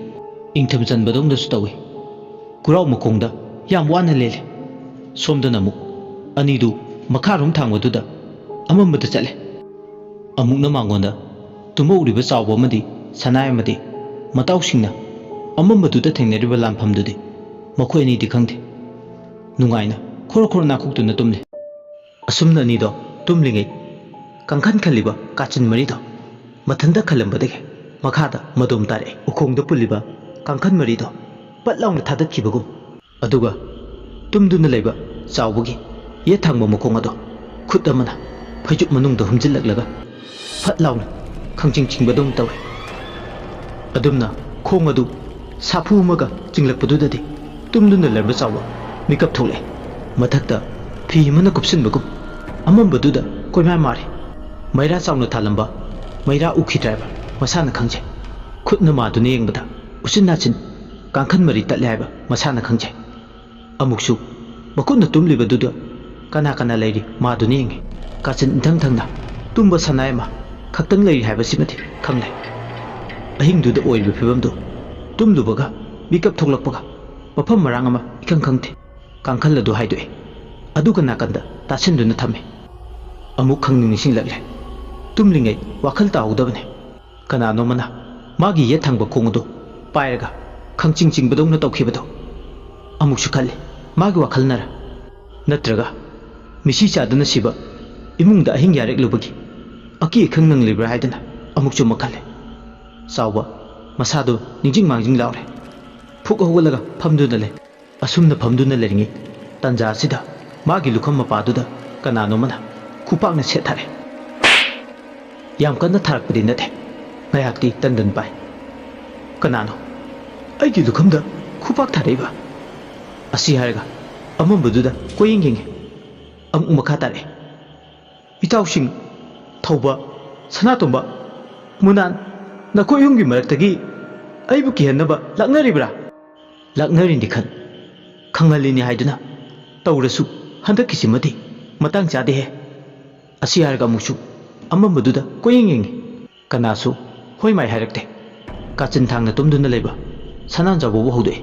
ꯏꯪꯊꯝ ꯆꯟꯕꯗꯧꯅꯁꯨ ꯇꯧꯏ ꯀꯨꯔꯥꯎ ꯃꯈꯣꯡꯗ ꯌꯥꯝ ꯋꯥꯅ ꯂꯦꯜꯂꯤ ꯁꯣꯝꯗꯅ ꯑꯃꯨꯛ ꯑꯅꯤꯗꯨ ꯃꯈꯥꯔꯣꯝ ꯊꯥꯡꯕꯗꯨꯗ ꯑꯃꯝꯕꯗ ꯆꯠꯂꯦ ꯑꯃꯨꯛꯅ ꯃꯥꯡꯒꯣꯟꯗ ꯇꯨꯝꯍꯧꯔꯤꯕ ꯆꯥꯎꯕ ꯑꯃꯗꯤ ꯁꯅꯥꯏ ꯑꯃꯗꯤ ꯃꯇꯥꯎꯁꯤꯡꯅ ꯑꯃꯝꯕꯗꯨꯗ ꯊꯦꯡꯅꯔꯤꯕ ꯂꯥꯟꯐꯝꯗꯨꯗꯤ ꯃꯈꯣꯏ ꯑꯅꯤꯗꯤ ꯈꯪꯗꯦ ꯅꯨꯡꯉꯥꯏꯅ ꯈꯣꯔ ꯈꯣꯔ ꯅꯥꯈꯣꯛꯇꯨꯅ ꯇꯨꯝꯂꯤ ꯑꯁꯨꯝꯅ ꯑꯅꯤꯗꯣ ꯇꯨꯝꯂꯤꯉꯩ ꯀꯥꯡꯈꯟ ꯈꯜꯂꯤꯕ ꯀꯥꯆꯤꯟ ꯃꯔꯤꯗꯣ ꯃꯊꯟꯇ ꯈꯜꯂꯝꯕꯗꯒꯤ ꯃꯈꯥꯗ ꯃꯗꯣꯝ ꯇꯥꯔꯛꯏ ꯎꯈꯣꯡꯗ ꯄꯨꯜꯂꯤꯕ ꯀꯥꯡꯈꯟ ꯃꯔꯤꯗꯣ ꯄꯠ ꯂꯥꯎꯅ ꯊꯥꯗꯠꯈꯤꯕꯒꯨꯝ ꯑꯗꯨꯒ ꯇꯨꯝꯗꯨꯅ ꯂꯩꯕ ꯆꯥꯎꯕꯒꯤ ꯌꯦꯠ ꯊꯪꯕ ꯃꯈꯣꯡ ꯑꯗꯣ ꯈꯨꯠ ꯑꯃꯅ ꯐꯩꯖꯨꯞ ꯃꯅꯨꯡꯗ ꯍꯨꯝꯖꯤꯜꯂꯛꯂꯒ ꯐꯠ ꯂꯥꯎꯅ ꯈꯪꯆꯤꯡ ꯆꯤꯡꯕꯗꯧ ꯇꯧꯏ ꯑꯗꯨꯝꯅ ꯈꯣꯡ ꯑꯗꯨ ꯁꯥꯐꯨ ꯑꯃꯒ ꯆꯤꯡꯂꯛꯄꯗꯨꯗꯗꯤ ꯇꯨꯝꯗꯨꯅ ꯂꯩꯔꯝꯕ ꯆꯥꯎꯕ ꯃꯤꯀꯞ ꯊꯣꯛꯂꯛꯑꯦ ꯃꯊꯛꯇ ꯐꯤ ꯑꯃꯅ ꯀꯨꯞꯁꯤꯟꯕꯒꯨꯝ ꯑꯃꯝꯕꯗꯨꯗ ꯀꯣꯏꯃꯥꯏ ꯃꯥꯔꯤ ꯃꯩꯔꯥ ꯆꯥꯎꯅ ꯊꯥꯜꯂꯝꯕ ꯃꯩꯔꯥ ꯎꯈꯤꯗ꯭ꯔꯦꯕ ꯃꯁꯥꯅ ꯈꯪꯖꯩ ꯈꯨꯠꯅ ꯃꯥꯗꯨꯅ ꯌꯦꯡꯕꯗ ꯎꯆꯤꯟ ꯅꯥꯆꯤꯟ ꯀꯥꯡꯈꯟ ꯃꯔꯤ ꯇꯠꯂꯦ ꯍꯥꯏꯕ ꯃꯁꯥꯅ ꯈꯪꯖꯩ ꯑꯃꯨꯛꯁꯨ ꯃꯈꯨꯠꯅ ꯇꯨꯝꯂꯤꯕꯗꯨꯗ ꯀꯅꯥ ꯀꯅꯥ ꯂꯩꯔꯤ ꯃꯥꯗꯨꯅ ꯌꯦꯡꯉꯤ ꯀꯥꯆꯤꯟ ꯏꯊꯪ ꯊꯪꯅ tumba sanai ma khakhtang lei haibasimathi khangle ahingduda oiriba phibamdu tumlubaga mikap thoklakpaga mafam marang ama ikhang khangte kangkhal adu haidoi aduga nakanda tasinduna thame amuk khangning nisinglagle tumlingai wakhal taudabane kanano mana magi ye thangba khongdu pairaga khangching chingbadongna tawkhibado amuksu khalle magi wakhalnara natraga misi chaduna siba imungda ahing yarek lubagi aki khang nang libra haidana amukchu makhalle sawa masado ningjing mangjing laure phuk hogalaga phamduna le asumna phamduna leringi tanja sida magi lukham mapaduda kanano mana khupakna sethare yam kanna tharakpadi nate ngayakti tandan pai kanano aigi lukhamda khupak thareba asi harga amambududa koyinging amuk makha tare itausing thauba sanatomba munan nakoi hungi maraktagi aibu kihanaba laknaribra laknarini khan khangalini haiduna tawrasu handakkisimati matang chade he asi harga musu amambududa koyinging kanasu hoi mai harakte kachin thangna tumduna leba sanan jabu hodoi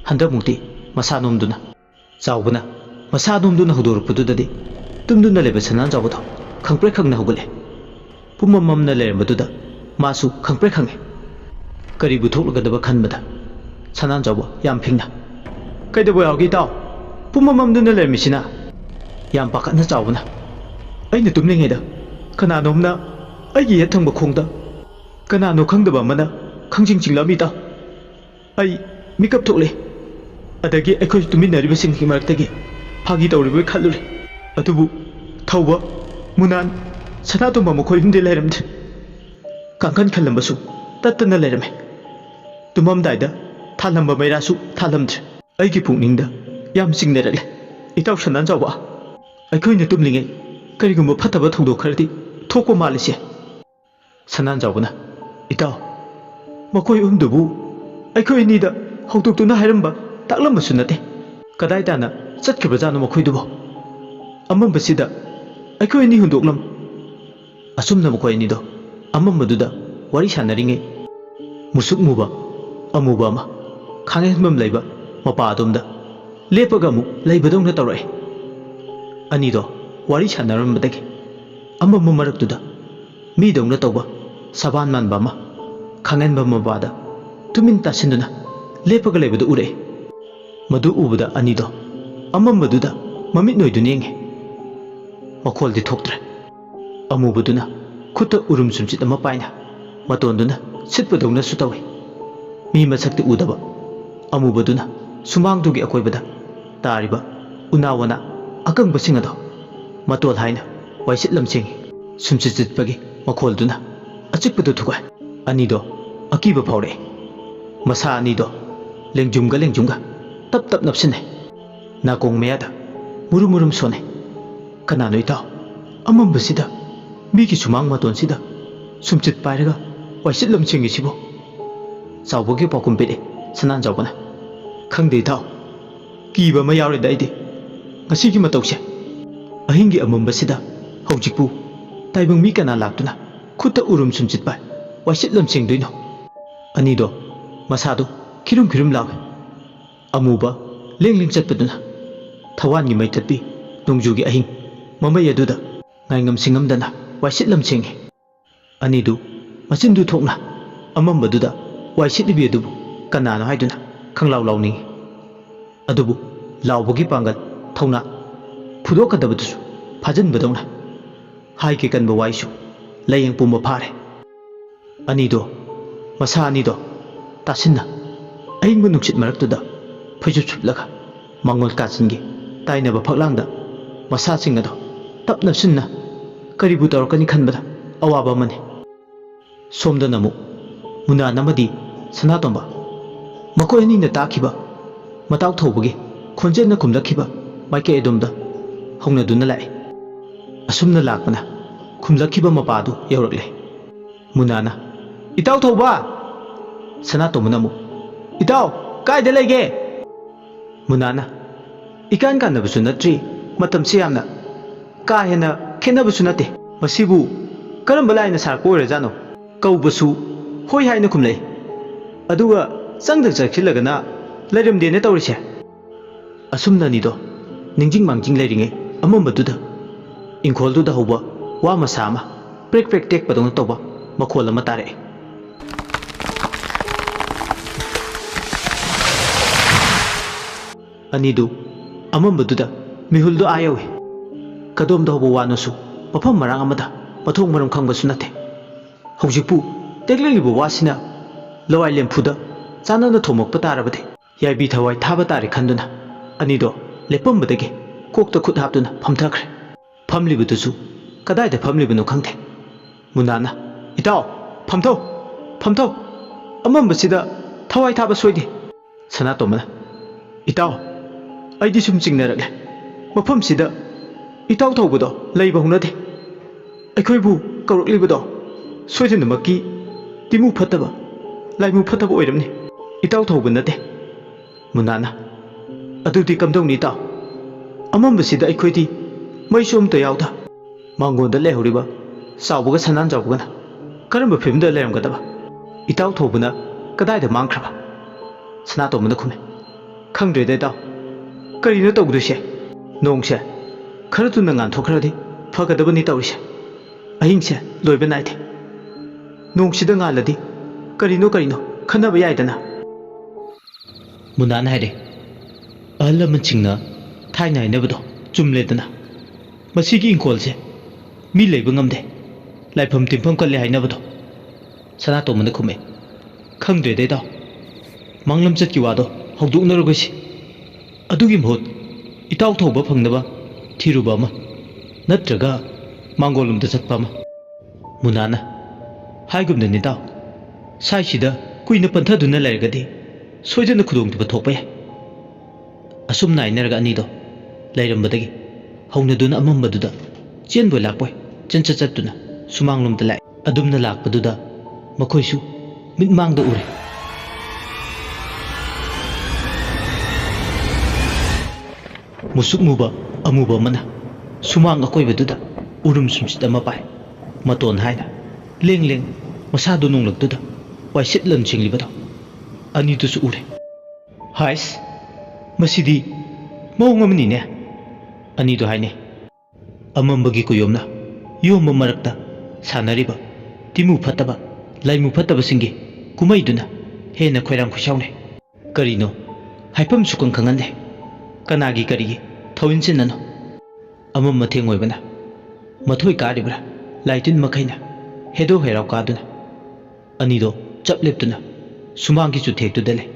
handak mukti masanomduna zawbuna masanomduna hodorpududadi tumduna leba sanan jabudo khangpre khangna hogale pumamamna lermaduda masu khangpre khange karibu thokladaba khanbada sanan jabu yam phingna kaidabo yawgi taw pumamamduna lermisina yam pakatna zawbuna aina tumlingeda kananomna aigi yathangba khongda kanano khangdaba mana khangjing chinglami ta ai mikap thokle adagi ekhoi tuminariba sing himaktagi phagi tawribe khallure atubu thauba munan sanatomba mokhoi hinde lairamde kangkan khallambasu tattana lairame tumamdaida thalamba mairasu thalamdre aigi pukningda yam singnerale itaw sanan jawa aikhoina tumlingai karigumba phataba thongdok khardi thokko malise sanan jawbuna itaw makoi umdubu aikoi nida haudoktuna hairamba taklambasu nate kadai dana chatkhibajano makhoidubo amambasida aikoi ni hundoklam asumna makoi nido amambaduda wari sanaringe musuk muba amuba ma khangehmam leiba mapa adomda lepaga mu leibadongna tawrai anido wari sanarambadagi amamma maraktuda mi dongna tawba saban manba ma khangenba mabada tumin tasinduna lepaga leibadu ure madu ubada anido amambaduda mamit noidunenge makoldi thoktre amubaduna khutta urum sumchit ama paina matonduna sitpadongna sutawi mi masakti udaba amubaduna sumangdugi akoibada tariba unawana akangba singado matol haina waisit lamsing sumchitpagi makolduna achikpadu thugai anido akiba phawre masa anido lengjumga tap tap napsine nakong meyada murum sone kanano itaw amambasida migi sumang maton sida sumchit pairaga waisit lamsing isibo zawbogi pakum pede sanan jawbana khangde itaw kiba ma yawre daide ngasigi matawse ahingi amambasida haujikpu taibang mi kana laktuna khutta urum sumchit pai waisit lamsing doino anido masado khirum lawe amuba lengling chatpaduna thawan gi maithatpi nongjugi ahing mamai aduda ngaingam singamdana waisit lamsing anidu machindu thokna amambaduda waisit libi adubu kanano haiduna khanglaw lawni adubu lawbogi pangal thawna phudokadabudusu phajanbadongna haike kanba waisu layeng pumba phare anido masa anido tasinna aingba nuksit maraktuda phaijup chuplaga mangol kachingi tainaba phaklangda masa singado tapna sinna karibu tawrakani khanbada awaba mani somda namu muna namadi sanatomba makoi ani na takhiba mataw thobagi khonjenna kumlakhiba maike edomda hongna duna lai asumna lakpana khumlakhiba mapadu yawrakle munana itaw thoba sanatomna mu itaw kaida lege munana ikan kan nabusu natri matam siyamna ka hena khenabusu nate ꯃꯁꯤꯕꯨ ꯀꯔꯝꯕ ꯂꯥꯏꯅ ꯁꯥꯔꯛꯄ ꯑꯣꯏꯔꯖꯥꯠꯅꯣ ꯀꯧꯕꯁꯨ ꯍꯣꯏ ꯍꯥꯏꯅ ꯈꯨꯝꯂꯛꯏ ꯑꯗꯨꯒ ꯆꯪꯗ ꯆꯪꯁꯤꯜꯂꯒꯅ ꯂꯩꯔꯝꯗꯦꯅ ꯇꯧꯔꯤꯁꯦ ꯑꯁꯨꯝꯅ ꯑꯅꯤꯗꯣ ꯅꯤꯡꯖꯤꯡ ꯃꯥꯡꯖꯤꯡ ꯂꯩꯔꯤꯉꯩ ꯑꯃꯝꯕꯗꯨꯗ ꯏꯪꯈꯣꯜꯗꯨꯗ ꯍꯧꯕ ꯋꯥ ꯃꯁꯥ ꯑꯃ ꯄ꯭ꯔꯦꯛ ꯄ꯭ꯔꯦꯛ ꯇꯦꯛꯄꯗꯧꯅ ꯇꯧꯕ ꯃꯈꯣꯜ ꯑꯃ ꯇꯥꯔꯛꯏ ꯑꯅꯤꯗꯨ ꯑꯃꯝꯕꯗꯨꯗ ꯃꯤꯍꯨꯜꯗꯨ ꯑꯥ ꯌꯧꯏ ꯀꯗꯣꯝꯗ ꯍꯧꯕ ꯋꯥꯅꯣꯁꯨ ꯃꯐꯝ ꯃꯔꯥꯡ ꯑꯃꯗ ꯃꯊꯣꯡ ꯃꯔꯝ ꯈꯪꯕꯁꯨ ꯅꯠꯇꯦ ꯍꯧꯖꯤꯛꯄꯨ ꯇꯦꯛꯂꯛꯂꯤꯕ ꯋꯥꯁꯤꯅ ꯂꯋꯥꯏ ꯂꯦꯝꯐꯨꯗ ꯆꯥꯟꯅꯅ ꯊꯣꯝꯃꯛꯄ ꯇꯥꯔꯕꯗꯤ ꯌꯥꯏꯕꯤ ꯊꯋꯥꯏ ꯊꯥꯕ ꯇꯥꯔꯦ ꯈꯟꯗꯨꯅ ꯑꯅꯤꯗꯣ ꯂꯦꯞꯄꯝꯕꯗꯒꯤ ꯀꯣꯛꯇ ꯈꯨꯠ ꯍꯥꯞꯇꯨꯅ ꯐꯝꯊꯈ꯭ꯔꯦ ꯐꯝꯂꯤꯕꯗꯨꯁꯨ ꯀꯗꯥꯏꯗ ꯐꯝꯂꯤꯕꯅꯣ ꯈꯪꯗꯦ ꯃꯨꯟꯅꯥꯅ ꯏꯇꯥꯎ ꯐꯝꯊꯧ ꯐꯝꯊꯧ ꯑꯃꯝꯕꯁꯤꯗ ꯊꯋꯥꯏ ꯊꯥꯕ ꯁꯣꯏꯗꯦ ꯁꯅꯥꯇꯣꯝꯕꯅ ꯏꯇꯥꯎ ꯑꯩꯗꯤ ꯁꯨꯝ ꯆꯤꯡꯅꯔꯛꯂꯦ ꯃꯐꯝꯁꯤꯗ ꯏꯇꯥꯎ ꯊꯧꯕꯗꯣ ꯂꯩꯕ ꯍꯧꯅꯗꯦ ꯑꯩꯈꯣꯏꯕꯨ ꯀꯧꯔꯛꯂꯤꯕꯗꯣ ꯁꯣꯏꯗꯅꯃꯛꯀꯤ ꯇꯤꯃꯨ ꯐꯠꯇꯕ ꯂꯥꯏꯃꯨ ꯐꯠꯇꯕ ꯑꯣꯏꯔꯝꯅꯤ ꯏꯇꯥꯎ ꯊꯧꯕ ꯅꯠꯇꯦ ꯃꯨꯟꯅꯥꯅ ꯑꯗꯨꯗꯤ ꯀꯝꯗꯧꯅꯤ ꯏꯇꯥꯎ ꯑꯃꯝꯕꯁꯤꯗ ꯑꯩꯈꯣꯏꯗꯤ ꯃꯩꯁꯨ ꯑꯝꯇ ꯌꯥꯎꯗ ꯃꯥꯡꯒꯣꯟꯗ ꯂꯩꯍꯧꯔꯤꯕ ꯆꯥꯎꯕꯒ ꯁꯅꯥꯟ ꯆꯥꯎꯕꯒꯅ ꯀꯔꯝꯕ ꯐꯤꯕꯝꯗ ꯂꯩꯔꯝꯒꯗꯕ ꯏꯇꯥꯎ ꯊꯧꯕꯅ ꯀꯗꯥꯏꯗ ꯃꯥꯡꯈ꯭ꯔꯕ ꯁꯅꯥꯇꯣꯝꯕꯅ ꯈꯨꯝꯃꯤ ꯈꯪꯗ꯭ꯔꯦꯗ ꯏꯇꯥꯎ ꯀꯔꯤꯅꯣ ꯇꯧꯗꯣꯏꯁꯦ ꯅꯣꯡꯁꯦ ꯈꯔ ꯊꯨꯅ ꯉꯥꯟꯊꯣꯛꯈ꯭ꯔꯗꯤ ꯐꯒꯗꯕꯅꯤ ꯇꯧꯔꯤꯁꯦ ꯑꯍꯤꯡꯁꯦ ꯂꯣꯏꯕ ꯅꯥꯏꯗꯦ ꯅꯣꯡꯁꯤꯗ ꯉꯥꯜꯂꯗꯤ ꯀꯔꯤꯅꯣ ꯈꯟꯅꯕ ꯌꯥꯏꯗꯅ ꯃꯨꯟꯅꯥꯅ ꯍꯥꯏꯔꯦ ꯑꯍꯜ ꯂꯃꯟꯁꯤꯡꯅ ꯊꯥꯏꯅ ꯍꯥꯏꯅꯕꯗꯣ ꯆꯨꯝꯂꯦꯗꯅ ꯃꯁꯤꯒꯤ ꯏꯪꯈꯣꯜꯁꯦ ꯃꯤ ꯂꯩꯕ ꯉꯝꯗꯦ ꯂꯥꯏꯐꯝ ꯇꯤꯟꯐꯝ ꯀꯜꯂꯦ ꯍꯥꯏꯅꯕꯗꯣ ꯁꯅꯥꯇꯣꯝꯕꯅ ꯈꯨꯝꯃꯦ ꯈꯪꯗ꯭ꯔꯦꯗ ꯏꯇꯥꯎ ꯃꯥꯡꯂꯝꯆꯠꯀꯤ ꯋꯥꯗꯣ ꯍꯧꯗꯣꯛꯅꯔꯒꯣꯏꯁꯤ ꯑꯗꯨꯒꯤ ꯃꯍꯨꯠ ꯏꯇꯥꯎ ꯊꯧꯕ ꯐꯪꯅꯕ ꯊꯤꯔꯨꯕ ꯑꯃ ꯅꯠꯇ꯭ꯔꯒ ꯃꯥꯡꯒꯣꯜꯂꯣꯝꯗ ꯆꯠꯄ ꯑꯃ ꯃꯨꯟꯅꯥꯅ ꯍꯥꯏꯒꯨꯝꯗꯅꯤ ꯏꯇꯥꯎ ꯁꯥꯏꯁꯤꯗ ꯀꯨꯏꯅ ꯄꯟꯊꯗꯨꯅ ꯂꯩꯔꯒꯗꯤ ꯁꯣꯏꯗꯅ ꯈꯨꯗꯣꯡꯊꯤꯕ ꯊꯣꯛꯄ ꯌꯥꯏ ꯑꯁꯨꯝꯅ ꯍꯥꯏꯅꯔꯒ ꯑꯅꯤꯗꯣ ꯂꯩꯔꯝꯕꯗꯒꯤ ꯍꯧꯅꯗꯨꯅ ꯑꯃꯝꯕꯗꯨꯗ ꯆꯦꯟꯕꯣꯏ ꯂꯥꯛꯄꯣꯏ ꯆꯠ ꯆꯠꯇꯨꯅ ꯁꯨꯃꯥꯡꯂꯣꯝꯗ ꯂꯥꯛꯏ ꯑꯗꯨꯝꯅ ꯂꯥꯛꯄꯗꯨꯗ ꯃꯈꯣꯏꯁꯨ ꯃꯤꯠꯃꯥꯡꯗ ꯎꯔꯦ ꯃꯨꯁꯨꯛ ꯃꯨꯕ ꯑꯃꯨꯕ ꯑꯃꯅ ꯁꯨꯃꯥꯡ ꯑꯀꯣꯏꯕꯗꯨꯗ ꯎꯔꯨꯝ ꯁꯨꯝꯁꯤꯠ ꯑꯃ ꯄꯥꯏ ꯃꯇꯣꯟ ꯍꯥꯏꯅ ꯂꯦꯡ ꯂꯦꯡ ꯃꯁꯥꯗꯨ ꯅꯣꯡꯂꯛꯇꯨꯗ ꯋꯥꯏꯁꯤꯠ ꯂꯟꯁꯤꯡꯂꯤꯕꯗꯣ ꯑꯅꯤꯗꯨꯁꯨ ꯎꯔꯦ ꯍꯥꯏꯁ ꯃꯁꯤꯗꯤ ꯃꯑꯣꯡ ꯑꯃꯅꯤꯅꯦ ꯑꯅꯤꯗꯨ ꯍꯥꯏꯅꯩ ꯑꯃꯝꯕꯒꯤ ꯀꯨꯌꯣꯝꯅ ꯌꯣꯝꯕ ꯃꯔꯛꯇ ꯁꯥꯟꯅꯔꯤꯕ ꯇꯤꯃꯨ ꯐꯠꯇꯕ ꯂꯥꯏꯃꯨ ꯐꯠꯇꯕꯁꯤꯡꯒꯤ ꯀꯨꯝꯍꯩꯗꯨꯅ ꯍꯦꯟꯅ ꯈꯣꯏꯔꯥꯡ ꯈꯣꯏꯁꯥꯎꯅꯩ ꯀꯔꯤꯅꯣ ꯍꯥꯏꯐꯝ ꯁꯨꯈꯪ ꯈꯪꯍꯟꯗꯦ ꯀꯅꯥꯒꯤ ꯀꯔꯤꯒꯤ ꯊꯧꯏꯟꯁꯤꯟꯅꯅꯣ ꯑꯃꯝ ꯃꯊꯦꯡ ꯑꯣꯏꯕꯅ ꯃꯊꯣꯏ ꯀꯥꯔꯤꯕ꯭ꯔꯥ ꯂꯥꯏꯇꯤꯟ ꯃꯈꯩꯅ ꯍꯦꯗꯣ ꯍꯦꯔꯥꯎ ꯀꯥꯗꯨꯅ ꯑꯅꯤꯗꯣ ꯆꯞ ꯂꯦꯞꯇꯨꯅ ꯁꯨꯃꯥꯡꯒꯤ ꯆꯨꯊꯦꯛꯇꯨꯗ ꯂꯩ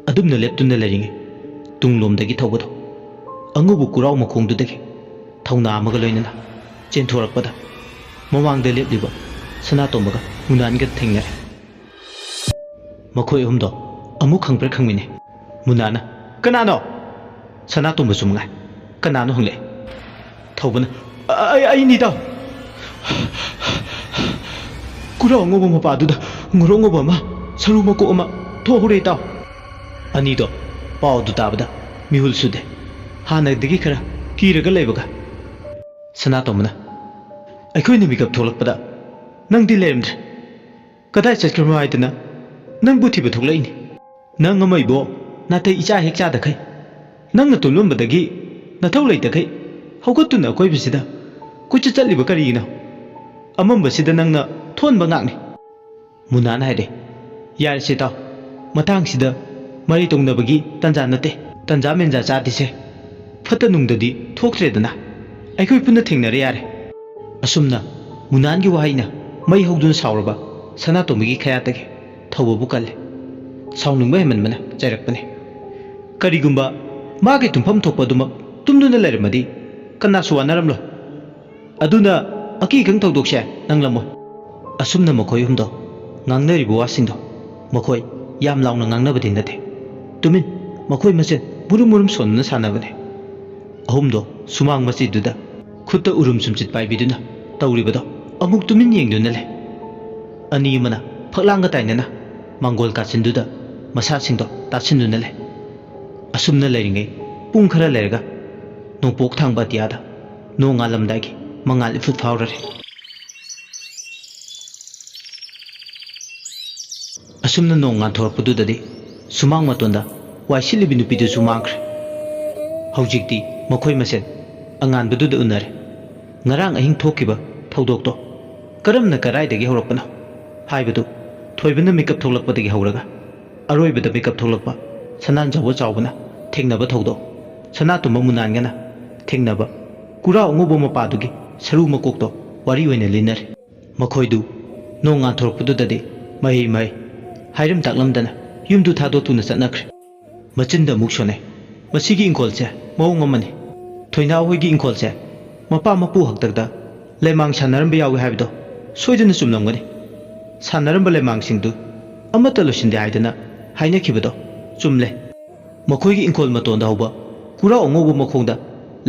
ꯑꯗꯨꯝꯅ ꯂꯦꯞꯇꯨꯅ ꯂꯩꯔꯤꯉꯩ ꯇꯨꯡꯂꯣꯝꯗꯒꯤ ꯊꯧꯕꯗꯣ ꯑꯉꯧꯕ ꯀꯨꯔꯥꯎ ꯃꯈꯣꯡꯗꯨꯗꯒꯤ ꯊꯧꯅꯥ ꯑꯃꯒ ꯂꯣꯏꯅꯅ ꯆꯦꯟꯊꯣꯔꯛꯄꯗ ꯃꯃꯥꯡꯗ ꯂꯦꯞꯂꯤꯕ ꯁꯅꯥꯇꯣꯝꯕꯒ ꯃꯨꯟꯅꯥꯟꯒ ꯊꯦꯡꯅꯔꯦ ꯃꯈꯣꯏ ꯑꯍꯨꯝꯗꯣ ꯑꯃꯨꯛ ꯈꯪꯄ꯭ꯔꯦ ꯈꯪꯃꯤꯟꯅꯩ ꯃꯨꯟꯅꯥꯅ ꯀꯅꯥꯅꯣ ꯁꯅꯥꯇꯣꯝꯕꯁꯨ ꯃꯉꯥꯏ ꯀꯅꯥꯅꯣ ꯍꯪꯂꯛꯑꯦ ꯊꯧꯕꯅ ꯑꯩꯅꯤ ꯏꯇꯥꯎ ꯀꯨꯔꯥꯎ ꯑꯉꯧꯕ ꯃꯄꯥꯗꯨꯗ ꯉꯣꯔꯣꯛ ꯉꯧꯕ ꯑꯃ ꯁꯔꯨ ꯃꯀꯣꯛ ꯑꯃ ꯊꯣꯛꯍꯧꯔꯦ ꯏꯇꯥꯎ ꯑꯅꯤꯗꯣ ꯄꯥꯎꯗꯨ ꯇꯥꯕꯗ ꯃꯤꯍꯨꯜ ꯁꯨꯗꯦ ꯍꯥꯟꯅꯗꯒꯤ ꯈꯔ ꯀꯤꯔꯒ ꯂꯩꯕꯒ ꯁꯅꯥꯇꯣꯝꯕꯅ ꯑꯩꯈꯣꯏꯅ ꯃꯤꯀꯞ ꯊꯣꯛꯂꯛꯄꯗ ꯅꯪꯗꯤ ꯂꯩꯔꯝꯗ꯭ꯔꯦ ꯀꯗꯥꯏ ꯆꯠꯈ꯭ꯔꯕꯅꯣ ꯍꯥꯏꯗꯅ ꯅꯪꯕꯨ ꯊꯤꯕ ꯊꯣꯛꯂꯛꯏꯅꯤ ꯅꯪ ꯑꯃ ꯏꯕꯣ ꯅꯥꯇꯩ ꯏꯆꯥ ꯍꯦꯛ ꯆꯥꯗꯈꯩ ꯅꯪꯅ ꯇꯨꯝꯂꯝꯕꯗꯒꯤ ꯅꯊꯧ ꯂꯩꯇꯈꯩ ꯍꯧꯒꯠꯇꯨꯅ ꯑꯀꯣꯏꯕꯁꯤꯗ ꯀꯣꯏꯆꯠ ꯆꯠꯂꯤꯕ ꯀꯔꯤꯒꯤꯅꯣ ꯑꯃꯝꯕꯁꯤꯗ ꯅꯪꯅ ꯊꯣꯟꯕ ꯉꯥꯛꯅꯤ ꯃꯨꯟꯅꯥꯅ ꯍꯥꯏꯔꯦ ꯌꯥꯔꯤꯁꯦ ꯏꯇꯥꯎ ꯃꯇꯥꯡꯁꯤꯗ ꯃꯔꯤ ꯇꯧꯅꯕꯒꯤ ꯇꯟꯖꯥ ꯅꯠꯇꯦ ꯇꯟꯖꯥ ꯃꯦꯟꯖꯥ ꯆꯥꯗꯤꯁꯦ ꯐꯠꯇ ꯅꯨꯡꯗꯗꯤ ꯊꯣꯛꯇ꯭ꯔꯦꯗꯅ ꯑꯩꯈꯣꯏ ꯄꯨꯟꯅ ꯊꯦꯡꯅꯔꯦ ꯌꯥꯔꯦ ꯑꯁꯨꯝꯅ ꯃꯨꯟꯅꯥꯟꯒꯤ ꯋꯥꯍꯩꯅ ꯃꯩ ꯍꯧꯗꯨꯅ ꯁꯥꯎꯔꯕ ꯁꯅꯥꯇꯣꯝꯕꯒꯤ ꯈꯌꯥꯠꯇꯒꯤ ꯊꯧꯕꯕꯨ ꯀꯜꯂꯦ ꯁꯥꯎꯅꯤꯡꯕ ꯍꯦꯟꯃꯟꯕꯅ ꯆꯩꯔꯛꯄꯅꯤ ꯀꯔꯤꯒꯨꯝꯕ ꯃꯥꯒꯤ ꯇꯨꯝꯐꯝ ꯊꯣꯛꯄ ꯑꯗꯨꯃꯛ ꯇꯨꯝꯗꯨꯅ ꯂꯩꯔꯝꯃꯗꯤ ꯀꯅꯥꯁꯨ ꯋꯥꯅꯔꯝꯂꯣꯏ ꯑꯗꯨꯅ ꯑꯀꯤꯈꯪ ꯊꯧꯗꯣꯛꯁꯦ ꯅꯪꯂꯝꯃꯣꯏ ꯑꯁꯨꯝꯅ ꯃꯈꯣꯏ ꯑꯍꯨꯝꯗꯣ ꯉꯥꯡꯅꯔꯤꯕ ꯋꯥꯁꯤꯡꯗꯣ ꯃꯈꯣꯏ ꯌꯥꯝ ꯂꯥꯎꯅ ꯉꯥꯡꯅꯕꯗꯤ ꯅꯠꯇꯦ ꯇꯨꯃꯤꯟ ꯃꯈꯣꯏ ꯃꯁꯦꯟ ꯃꯨꯔꯨꯝ ꯃꯨꯔꯨꯝ ꯁꯣꯟꯅꯅ ꯁꯥꯟꯅꯕꯅꯦ ꯑꯍꯨꯝꯗꯣ ꯁꯨꯃꯥꯡ ꯃꯆꯤꯗꯨꯗ ꯈꯨꯠꯇ ꯎꯔꯨꯝ ꯁꯨꯝꯆꯤꯠ ꯄꯥꯏꯕꯤꯗꯨꯅ ꯇꯧꯔꯤꯕꯗꯣ ꯑꯃꯨꯛ ꯇꯨꯃꯤꯟ ꯌꯦꯡꯗꯨꯅ ꯂꯩ ꯑꯅꯤ ꯑꯃꯅ ꯐꯛꯂꯥꯡꯒ ꯇꯥꯏꯅꯅ ꯃꯥꯡꯒꯣꯜ ꯀꯥꯆꯤꯟꯗꯨꯗ ꯃꯁꯥꯁꯤꯡꯗꯣ ꯇꯥꯁꯤꯟꯗꯨꯅ ꯂꯩ ꯑꯁꯨꯝꯅ ꯂꯩꯔꯤꯉꯩ ꯄꯨꯡ ꯈꯔ ꯂꯩꯔꯒ ꯅꯣꯡꯄꯣꯛ ꯊꯪꯕ ꯑꯇꯤꯌꯥꯗ ꯅꯣꯡ ꯉꯥꯜꯂꯝꯗꯥꯏꯒꯤ mangal ifut faurare asumna nong nga thorpudu dadi sumang matonda waisilibi nupidu sumangkre haujikti makhoi masen angan budu da unare ngarang ahing thokiba thodokto karamna karaidagi horakpana haibadu thoibana makeup tholakpadagi horaga aroibada makeup tholakpa sanan jawo chawbana thengnaba thodok sanatuma munangana thengnaba kura ongobo mapadugi saru makokto wari oina linare makhoidu nonga thorpudu dadi mai mai hairam taklamdana yumdu thadotuna chatnakre machinda muksone masigi ingkolse mawung amani thoina hoigi ingkolse mapa mapu haktakda lemang sanarambe yawi haibdo soidana chumlamgani sanarambe lemang singdu amata losinde haidana haina khibado chumle makhoigi ingkol matonda hoba kura ongobo makhongda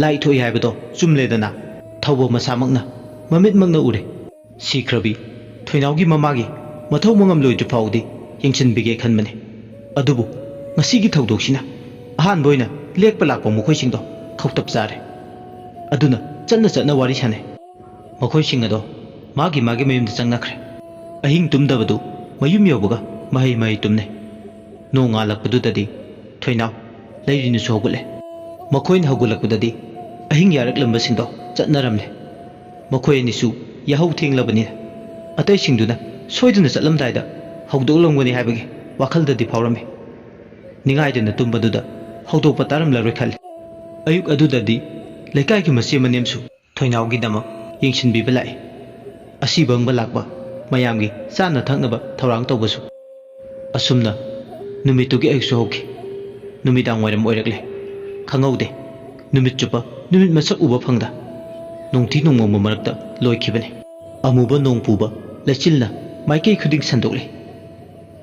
lai thoi haibdo chumle dana thawbo masamakna mamit magna ure sikhrabi thoinawgi mamagi mathau mangam loidu faudi yengchin bige khanmani adubu ngasigi thawdoksina ahan boina lekpa lakpa mokhoi singdo khawtap jare aduna channa channa wari sane mokhoi sing ado magi mayumda changnakre ahing tumdabadu mayum yobuga mai tumne no ngalakpadu dadi thoinaw leirinu sohugule makhoin hagulakpudadi ahing yaraklamba singdo chatnaramle makhoi nisu yahau thenglabani atai singduna soiduna chatlamdaida hawdolongani haibagi wakaldadi phawrame ningaidena tumbaduda hawdokpa taramlaroi khali ayuk adudadi lekai ki masi manemsu thoinawgi dama yengsinbiba lai asibangba lakba mayamgi sana thaknaba thorang tawbasu asumna numitugi ayuksu hawki numidang wairam oirakle khangaude numit chupa numit masak uba phangda nongthi nongmama marakta loikhibane amuba nongpuba lechilna maikei khuding sandokle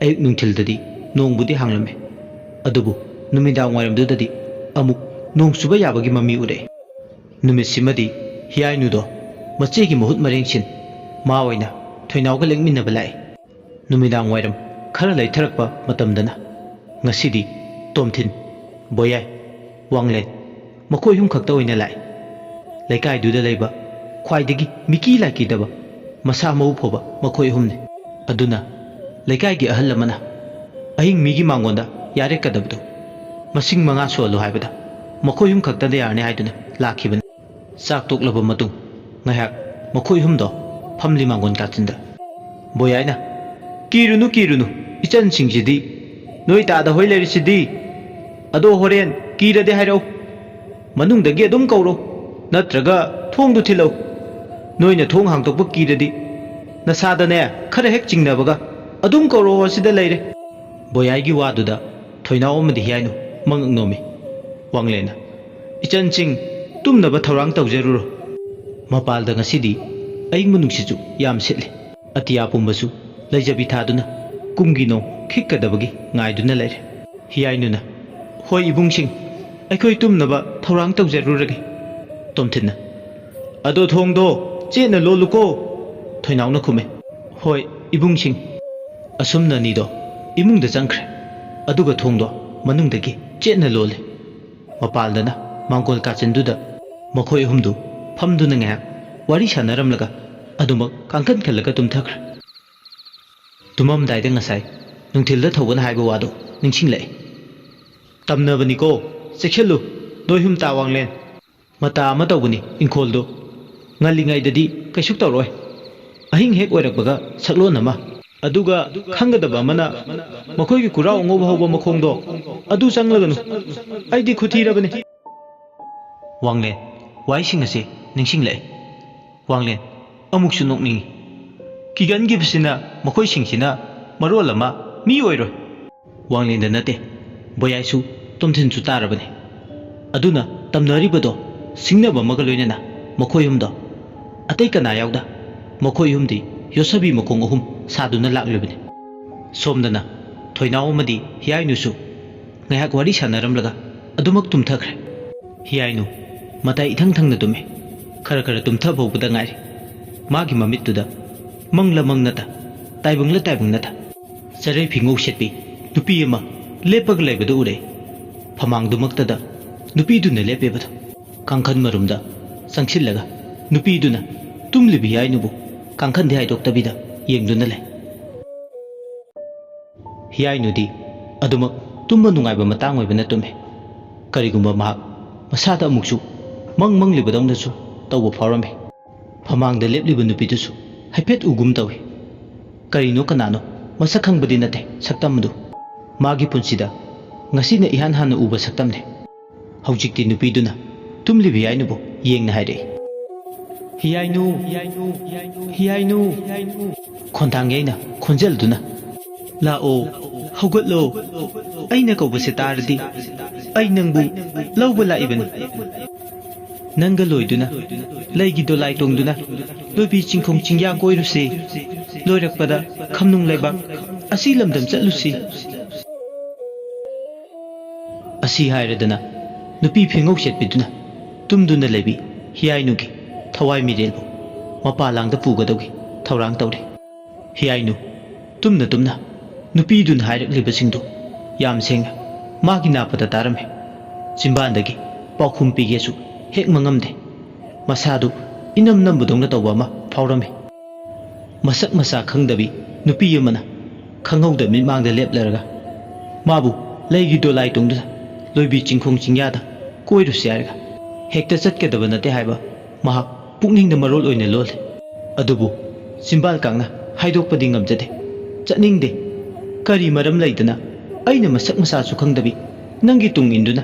ayuk nungthildadi nongbudi hanglame adubu numidang wairamdudadi amuk nong suba yabagi mami ure numit simadi Heeyainu do machegi mahut marengsin ma oina thoinawga lengminaba lai numidang wairam khara laitharakpa matamdana ngasidi tomthin boyai wanglen makoi hum khakta oina lai laikai duda leiba khwaidagi miki laki daba masa mau phoba makoi humne aduna laikai gi ahal lamana ahing migi mangonda yare kadabdu masing manga solo haibada makoi hum khakta de yarne haiduna lakhibane sak toklaba matung ngayak makoi hum do famli mangon katsinda boyaina kirunu ichan singjidi noi ta da hoileri sidi ado horen kirade hairo manungdagi adum kauro natraga thongdu thilo noina thong hangtokba kiradi nasadane khara hek chingnabaga adum kauro sida leire boyai waduda thoinaw amadi Heeyainu mangangnomi wanglena ichan sing tumnaba thorang tawjaruro mapalda ngasidi aing manungsichu yam sitli atiya pumbasu leijabi thaduna kumgino khikkadabagi ngaiduna leire Heeyainuna hoi ibungsing aikhoi tumnaba thorang tawjarurage tomthinna ado thongdo chena loluko thoinawna khume hoi ibungsing asumna nido imungda changkhre aduga thongdo manungdagi chena lole mapaldana mangkol kachinduda makhoi humdu famduna nga wari sanaramlaga adumak kangkan khalaga tumthakre tumam daida ngasai nungthilda thawban haiba wado ningsinglai tamnabani ko sekhelu noihum tawanglen mata ama tawbani inkoldo ngalingai dadi kaisuk tawroi ahing hek oirakbaga saklon ama aduga khangadaba mana makhoi gi kurau ngoba hoba makhongdo adu changlaganu aidi khuthirabani wanglen waising ase ningsinglai wanglen amuksu nokningi kigan gibsina makhoi singsina marol ama mi oiroi wanglen da nate boyaisu tomthin chu tarabani aduna tamnaribado singnaba magaloinana makhoi humdo atai kana yawda makhoi humdi yosabi makong ahum saduna laklibani somdana thoinaw amadi Heeyainu su ngayak wari sanaramlaga adumak tumthakre Heeyainu matai ithang thangna tume khara tumtha bawbada ngai magi mamittuda mangla mangnata taibungnata sarai phingau setpi nupi ama lepag leibadu ure phamang dumaktada nupi duna lepebada kangkhan marumda sangsillaga नुपीदुना तुम्लिब हियाइनुबु कांखन हाइदोक्तबिदा येंगदुना ले हियाइनुदी अदुमक तुम्बा नुंगाइबा मतांग ओइबना तुमे करिगुंबा महाक मसादा अमुकसु मंग मंगलिबदौनसु तौबा फावरमे फमांगदा लेपलिबा नुपीदुसु हाइफेट उगुम तौइ करिनो कनानो मसक खंगबदि नते सक्तमदु मागी पुंसिदा ngasiना ihan hana uba saktamne hawjikti nupiduna tumlibi hiyainu yengna haire hiyainu khondang yaina khonjel duna la o hawgatlo aina kawbase tardi ai nangbu lawba la ibani nanga loiduna laigi do lai tongduna lobi chingkhong chingya koiruse loirakpada khamnung laibak asi lamdam chatlusi asi hairadana nupi phengok setpiduna tumduna lebi hiyainu gi thawai mirelbu mapa langda pugadogi thawrang tawre hiyainu tumna nupi dun hairak libasingdu yam senga magi napada tarame chimbandagi paukhum pigesu hek mangamde masadu inam nambudongna tawba ma phawrame masak masa khangdabi nupi yamana khangauda mi mangda leplaraga mabu leigi do lai tongdu loibi chingkhong chingyada koiru siarga hekta chatkedaba nate haiba mahak pukningda marol oine lol adubu simbal kangna haidokpadi ngamjade chatningde kari maram leidana aina masak masa su khangdabi nangi tung induna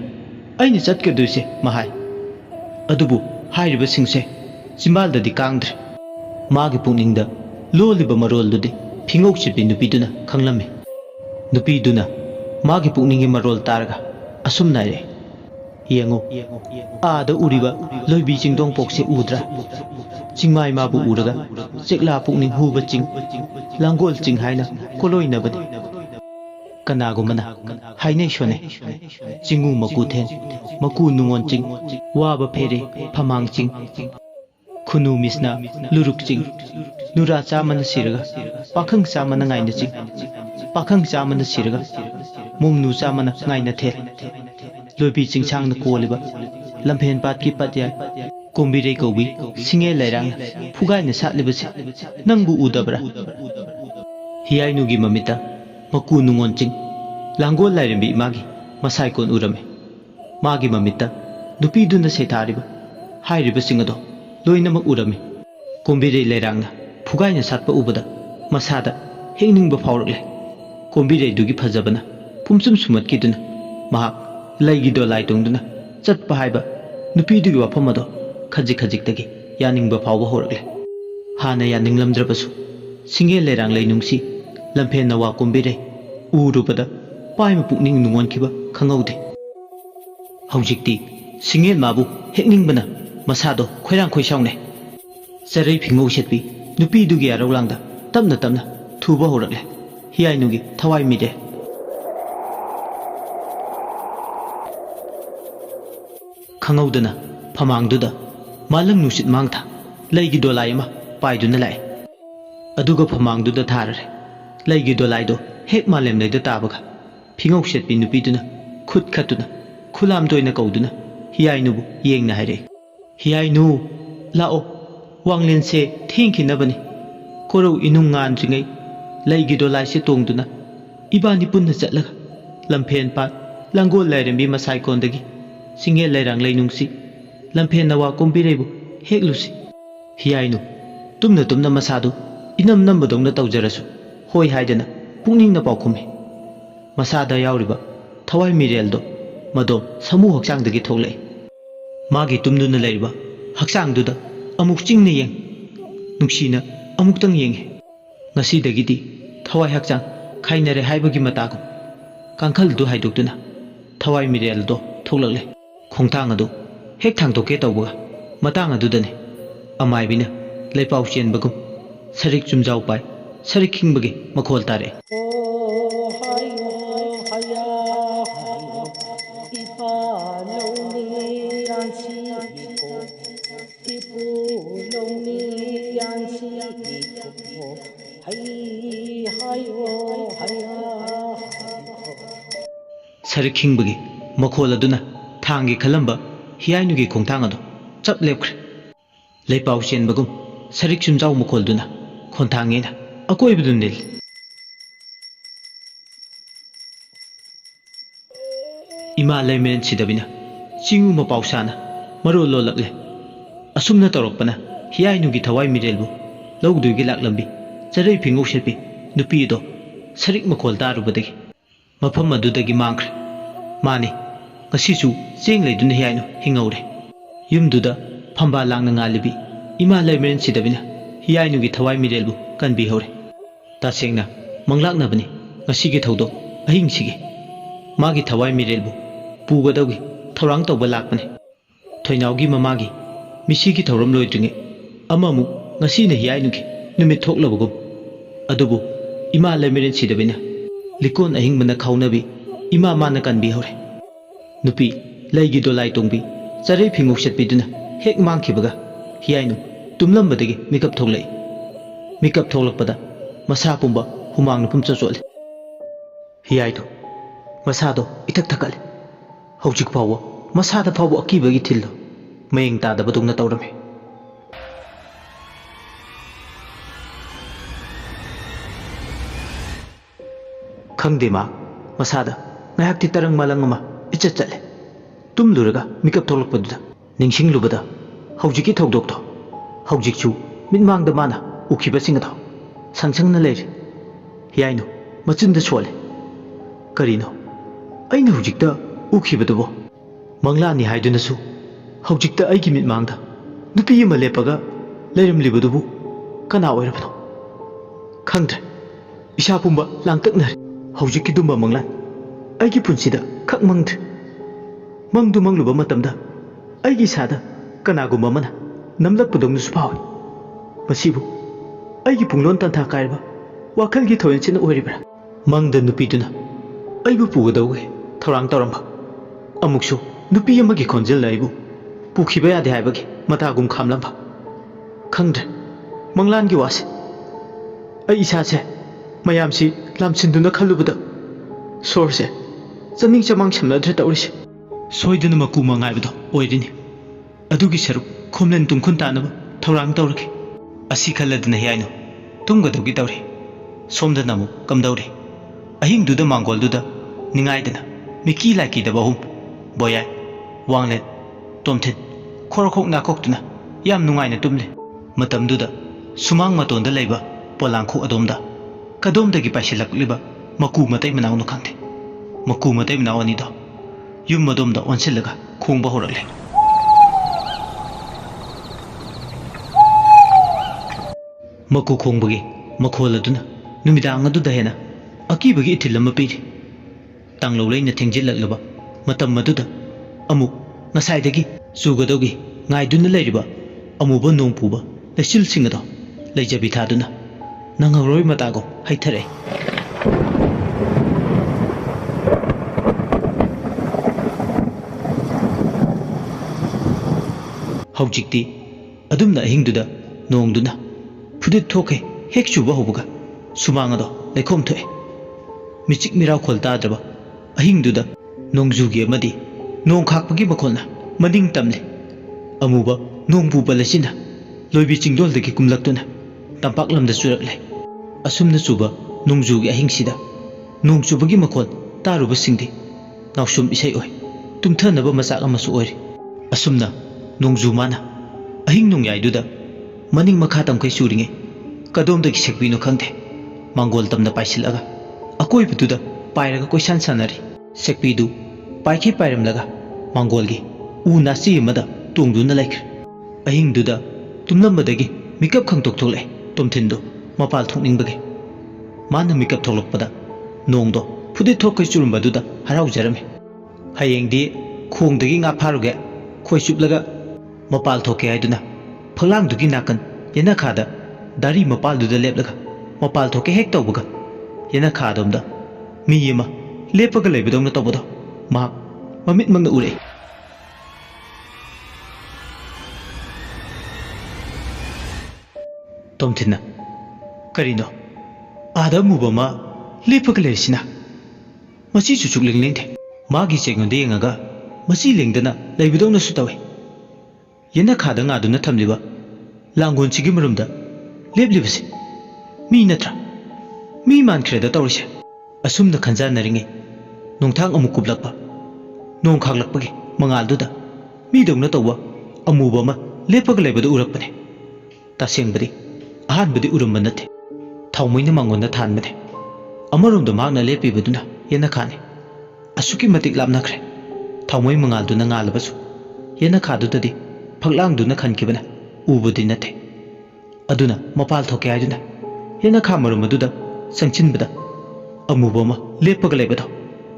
aina chatkeduise mahai adubu hairiba singse simbal dadi kangdre magi pukningda loliba marol dudi phingok chipi nupiduna khanglamme nupiduna magi pukningi marol targa asum naire yengo ada uriba loibi chingdong pokse udra chingmai mabu uraga chekla pukning huba ching langol ching haina koloi nabade kanagumana hainai shone chingu maku then maku nungon ching waba phere phamang ching khunu misna luruk ching nura chamana siraga pakhang chamana ngaina ching pakhang chamana siraga mumnu chamana ngaina thel loibi chingsang na koliba lampen pat ki patya kombire kobi singe lairang phugai na satlibase nangbu udabra hiyainu gi mamita maku nungon ching langol lairembi magi masai kon urame magi mamita nupi duna sethariba hairiba singado loinamak urame kombire lairang phugai na satpa ubada masada hengningba phawrakle kombire dugi phajabana pumsum sumat kiduna mahak laigi do lai tongduna chatpa haiba nupi dugi wafam ado khajik khajik tagi yaningba phawba horakle hana yaninglamdrabasu singe lerang leinungsi lampen nawa kombire urubada paima pukning nungon khiba khangaude hawjikti singe mabu hekningbana masado khoirang khoisaungne sarai phingau setpi nupi dugi arawlangda tamna thuba horakle hiyainugi thawai mide khangaudana phamangduda malang nusit mangtha leigi dolai ma paiduna lai aduga phamangduda tharare leigi dolai do hek malem leida tabaga phingok setpi nupiduna khut khatuna khulam doina kauduna hiyainu bu yengna haire hiyainu lao wanglen se thingkinabani koro inung ngan jingai leigi dolai se tongduna ibani punna chatlaga lampen pat langol lairembi masai kondagi singe lairang leinungsi lampen nawa kombirebu heklusi hiyainu tumna masadu inam nambadongna tawjarasu hoi haidana pukningna paukhumi masada yauriba thawai mireldo madom samu hakchangdagi tholai magi tumduna leiriba hakchangduda amuk chingna yeng nuksina amuktang yenge ngasidagidi thawai hakchang khainare haibagi matagu kangkhal du haidoktuna thawai mireldo tholakle khongthang adu hek thangtoke tawba matang adudane amaibina leipau chenbagum sarik chumjau pai sarik khingбаги makhol tare sarik khingбаги makhol aduna thangi khalamba hiyainu gi khongthang adu chap lepkhre Leipau chenbagum sarik chumjau mukholduna khontangena akoibudun nil. Ima laimen sidabina chingu mapausana marol lolakle asumna torokpana Heeyainu gi thawai mirelbu lawdugi laklambi charai phingau shepi nupi do sarik makhol darubadagi mafam adudagi mangkhre mani ngasichu cheng leiduna Heeyainu hingaure yumduda phamba langna ngalibi ima laimen sidabina Heeyainu gi thawai mirelbu kanbi hore tasengna manglaknabani ngasigi thawdo ahingsigi magi thawai mirelbu pugadawgi thorang tawba lakpane thoinaugi mamagi misigi thoram loidringe amamu ngasina Heeyainu gi numit thoklabagum adubu ima laimen sidabina likon ahingbana khaunabi ima mana kanbi hore nupi laigi do laitongbi charai phingok setpiduna hek mangkhibaga Heeyainu tumlambadagi mikap thoklai mikap tholakpada masa pumba humang pum chachole Heeyainu masado itak thakal hojik pawo masada pawo akibagi thillo mayeng ta dabadungna tawrame khangde ma masada ngayakti tarang malang ama ichat chale tumluraga mikap tholakpaduda ningsinglubada hojiki thogdokto hojikchu mitmangda mana ukhibasinga sangsangna leiri Heeyainu machinda chole karino aina hojikta ukhibadubo manglani haidunasu hojikta aigi mitmangda nupi ama lepaga leiramlibadubu kana oirabano khangdre isa pumba langtaknari hojikki dumba manglan aigi punsida khak mangdre mangdu mangluba matamda aigi sada kanagumba mana namlakpadongnusu phawi masibu aigi punglon tantha kairba wakalgi thoyensina oiribra mangda nupiduna aibu pugadawge thorang toramba amuksu nupi amagi khonjel laibu pukhiba yade haibagi matagum khamlamba khangdre manglangi wase ai isase mayamsi lamsinduna khalubada sorse chaning chamang chamnadre tawrisi soiduna maku mangaibado oirini adugi saru khomlen tumkhun tanaba thorang tawraki asi khaladuna Heeyainu tumgadawgi tawri somda namu kamdawri ahingduda mangolduda ningaidana miki laki da bahum boyai wanglet tomthin khorkhok nakoktuna yam nungaina tumle matamduda sumang matonda leiba polangkhu adomda kadomdagi paisilakliba maku matai manau nu khangte maku matai manau ani da yum madomda onsilaga khongba horakle maku khongbagi makholaduna numidang aduda hena akibagi ithilama piri tanglo leina thengjilaklaba matam maduda amu ngasaidagi sugadawgi ngaiduna leiriba amuba nongpuba lesil singado leijabi thaduna nangaroi matago haithare hojikti adumna ahingduda nongduna phudit thoke hek chuba hobuga sumangado lekhom thoe michik mirau kholta draba ahingduda nongjugi amadi nong khakpagi bakholna maning tamle amuba nongbu balasina loibi chingdoldagi kumlaktuna tampak lamda churakle asumna chuba nongjugi ahingsida nongchubagi makhol taruba singdi nausum isai oi tumthanaba masak amasu oi asumna nongju mana ahing nongyaiduda maning makha tamkai churinge kadomdagi sekbino khangde mangol tamna paisilaga akoibududa pairaga koisan sanari sekpidu paikhe pairamlaga mangolgi u nasi amada tongduna laikre ahingduda tumlambadagi mikap khangtok thole tomthindo mapal thokningbagi mana mikap tholokpada nongdo phudi thokai churumbaduda harau jarame hayengdi khongdagi nga pharuge khoi chuplaga mapal thoke haiduna phalangdugi nakan yena khada dari mapal duda leplaga mapal thoke hek tawbaga yena khadomda miyema lepaga leibidongna tawbado ma mamit mangna ure tomthina karino ada mubama lepaga leisina masi chuchuk lenglengde magi chengonde yengaga masi lengdana leibidongna su tawe yena khada nga duna thamliba लांगोन सिगी मरुमदा लेबलिबसे मी नत्रा मी मानख्रेदा तौरिसे असुमना खंजानरिंगे नोंथांग अमु कुबलकपा नोंग खागलकपगे मंगालदुदा मी दौना तौबा अमुबा अमा लेपग लेबदु उरकपने तासेंगबदि अहानबदि उरुमबा नथे थाउमैना मांगोनदा थानबने अमरोमदा मागना लेपिबदुना येना खाने असुकी मतिक लामनाख्रे थाउमै मंगालदुना ngalabasु येना खादुददि फगलांगदुना खनकिबना उबदि नथे अदुना मपाल थोके आयदुना येना खामरुमदुदा संचिनबदा अमुबा अमा लेपग लेबदो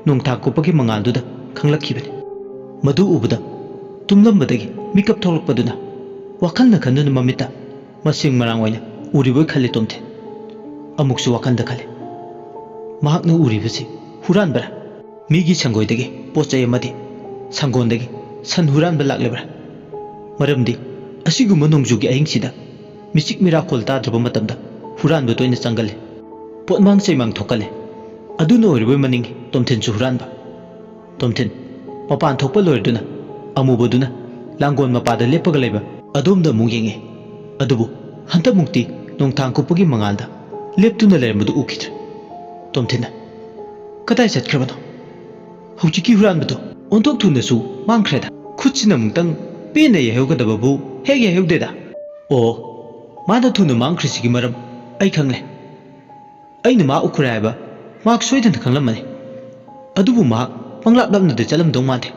नोंथा कुपगी मंगालदुदा खंगलखिबने मदु उबदा तुमलंबदगी मिकअप थोलकपदुना वाखलना खन्दुना ममिता मसिंग मरांग ओइना उरिबोय खल्ले तोमथे अमुकसु वाखलदा खले महाकना उरिबसे हुरानबरा मीगी संगोयदगी पोचय अमदि संगोनदगी सन हुरानबा लाक्लेबरा मरमदि असिगुम नोंजुगी अहिंगसिदा मिसिक मिराखोल ताद्रबा मतमदा हुरानबा तोयना चंगले पोटमांग चैमांग थोकले अदुना ओइरबोय मनिंगी तोमथेनसु हुरानबा तोमथेन मपान थोकपा लोइरदुना अमुबदुना लांगोन मपादा लेपगा लेबा अदोमदा अमुक येंगे अदुबु हंतमुक्ति नोंथांग कुपगी मंगालदा लेपतुना लेरमदु उखिद्रे तोमथेना कदाय चटख्रबनो हौजिकी हुरानबदो ओंथोक थुनसु मांख्रेदा खुदसिना मुंतंग पेना यहेवगदबबु हेग यहेवदेदा ओ माना थुना मांख्रिसिगी मरम आई खंगले अैना मा उखुरे हायबा माक सोइदना खंगलमने अदुबु मा पंगलाप लपनदे चलमदौ मादे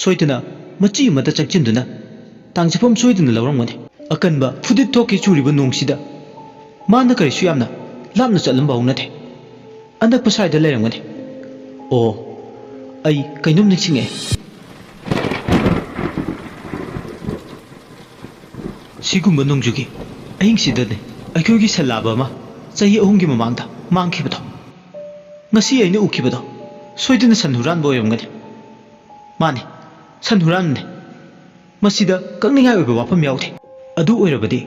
सोइदना मची अमदा चक्चिनदुना तांगजफम सोइदना लौरमगने अकनबा फुदित थोके चुरिबा नोंगसिदा माना करिसु यामना लापना चलमबाउ नथे अनकपा साइदा लेरमगने ओ आई कैनोम निसिंगे सिगुम्बा नोंजुगी अहिंगसिदने अखोगी सलाबा अमा चही अहुमगी ममांगदा मांगखिबदो ngasi aina ukibado soidina sanhuran boyomgani mani sanhuran ne masida kakningai oiba wafam yaudi adu oirabadi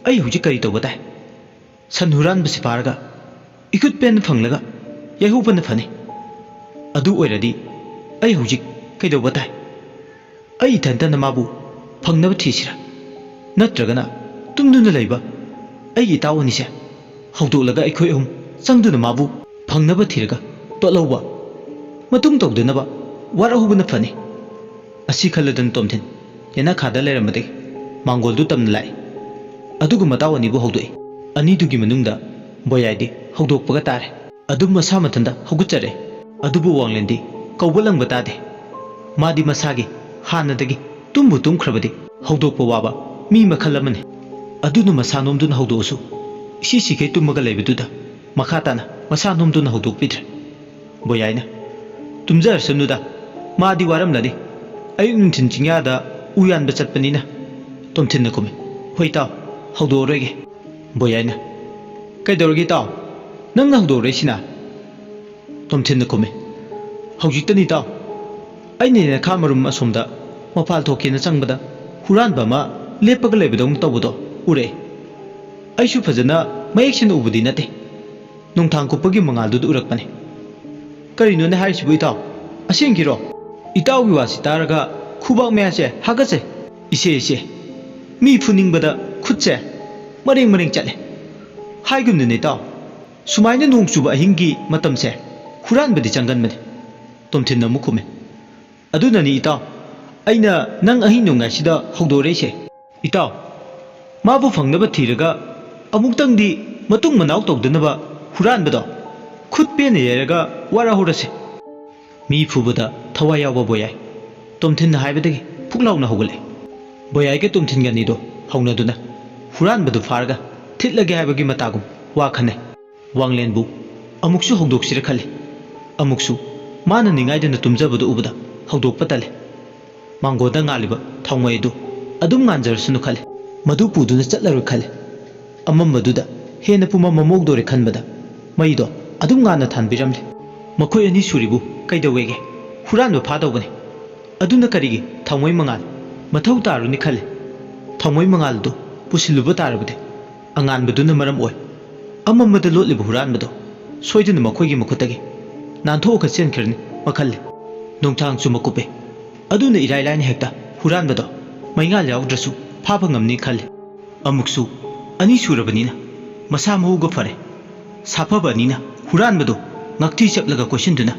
ai huji kari toba dai sanhuran basi parga ikut pen phanglaga yahu pan phani adu oiradi ai huji kai doba dai ai thanta na mabu phangnaba thisira natragana tumduna leiba ai itawani se hawdolaga aikhoi ahum changduna mabu फंगनब थीरगा तोलौबा मतुंग तौदनबा वारहुबना फनी असि खलदन तोमथिन येना खादा लेरमदे मांगोलदु तमन लाई अदुगु मतावनिबु हौदोई अनिदुगी मनुंगदा बोयाइदि हौदोकपगा तारे अदुम मसा मथंदा हौगुचरे अदुबु वांगलेंदी कौबलंग बतादे मादि मसागी हानदगी तुम्बु तुम्ख्रबदि हौदोकपा वाबा मी मखलमने अदुनु मसा नोमदुन हौदोसु इसी सिके तुमगा लेबदुदा मखाताना मसा नोमदुना हौदोकपिद्रे बोयाइना तुमजरसनुदा मादि वारमलदि अयुक नुंथिन चिंयादा उयानबा चटपनिना तोमथिनना कुमे होय ताव हौदोरोगे बोयाइना कैदौरगे ताव नंगना हौदोरेसिना तोमथिनना कुमे हौजिक्तनि ताव अइनेना खामरुम असोमदा मफाल थोकेना चंगबदा हुरानबा मा लेपगा लेबदौं तौबदो उरे अइसु फजना मयेक्सिन उबदि नते नोंथांग कुपगी मंगालदु उरकपने करिनोने हारिसिबु इताव असेंगिरो इतावगी वासि तारगा खुबाक मेयासे हागचे इसे मी फुनिंगबदा खुदसे मरेंग मरेंग चले हाइगुमने इताव सुमाइना नोंग चुबा अहिंगी मतमसे हुरानबदि चंगनबने तोमथिनना मुखुमे अदुननि इताव अइना नंग अहिं नोंगाइसिदा हौदोरेसे इताव माबु फंगनबा थीरगा अमुक्तंगदि मतुंग मनाव तौदनबा हुरानबदो खुद पेना येरगा वाराहुरसे मी फुबदा थवाय यावबा बोयाय तोमथिनना हाइबदगी फुकलाउना हौगले बोयायगे तोमथिनगनिदो हौनदुना हुरानबदु फारगा थिटलगे हाइबगी मतागुम वाखने वांगलेनबु अमुक्सु हौदोकसिरा खले अमुक्सु माना निंगाइदना तुमजबदु उबदा हौदोकपा तले मांगोदा ngalliba थाउमैदु अदुम nganjarasunu खले मदु पुदुना चटलरु खले अममबदुदा हेना पुमा ममोगदोरे खनबदा मैदो अदुम गाना थानबिरमले मखोय अनि सुरिबु कैदवेगे हुरानबा फादौबने अदुना करिगे थाउमै मंगाल मथौ तारुनि खले थाउमै मंगालदो पुसिलुबा तारबदे अंगानबदुना मरम ओय अममबदा लोटलिबु हुरानबदो सोइदुना मखोयगी मखुतगे नानथोका चेनखरनि मखल्ले नोंथांग चुमकुपे अदुना इराइलाइन हेक्ता हुरानबदो मैंगाल यावद्रसु फाफा ngamni खले अमुकसु अनि सुरबनिना मसा महुगा फरे साफबनिना हुरानबदो ngakti chaplaga question duna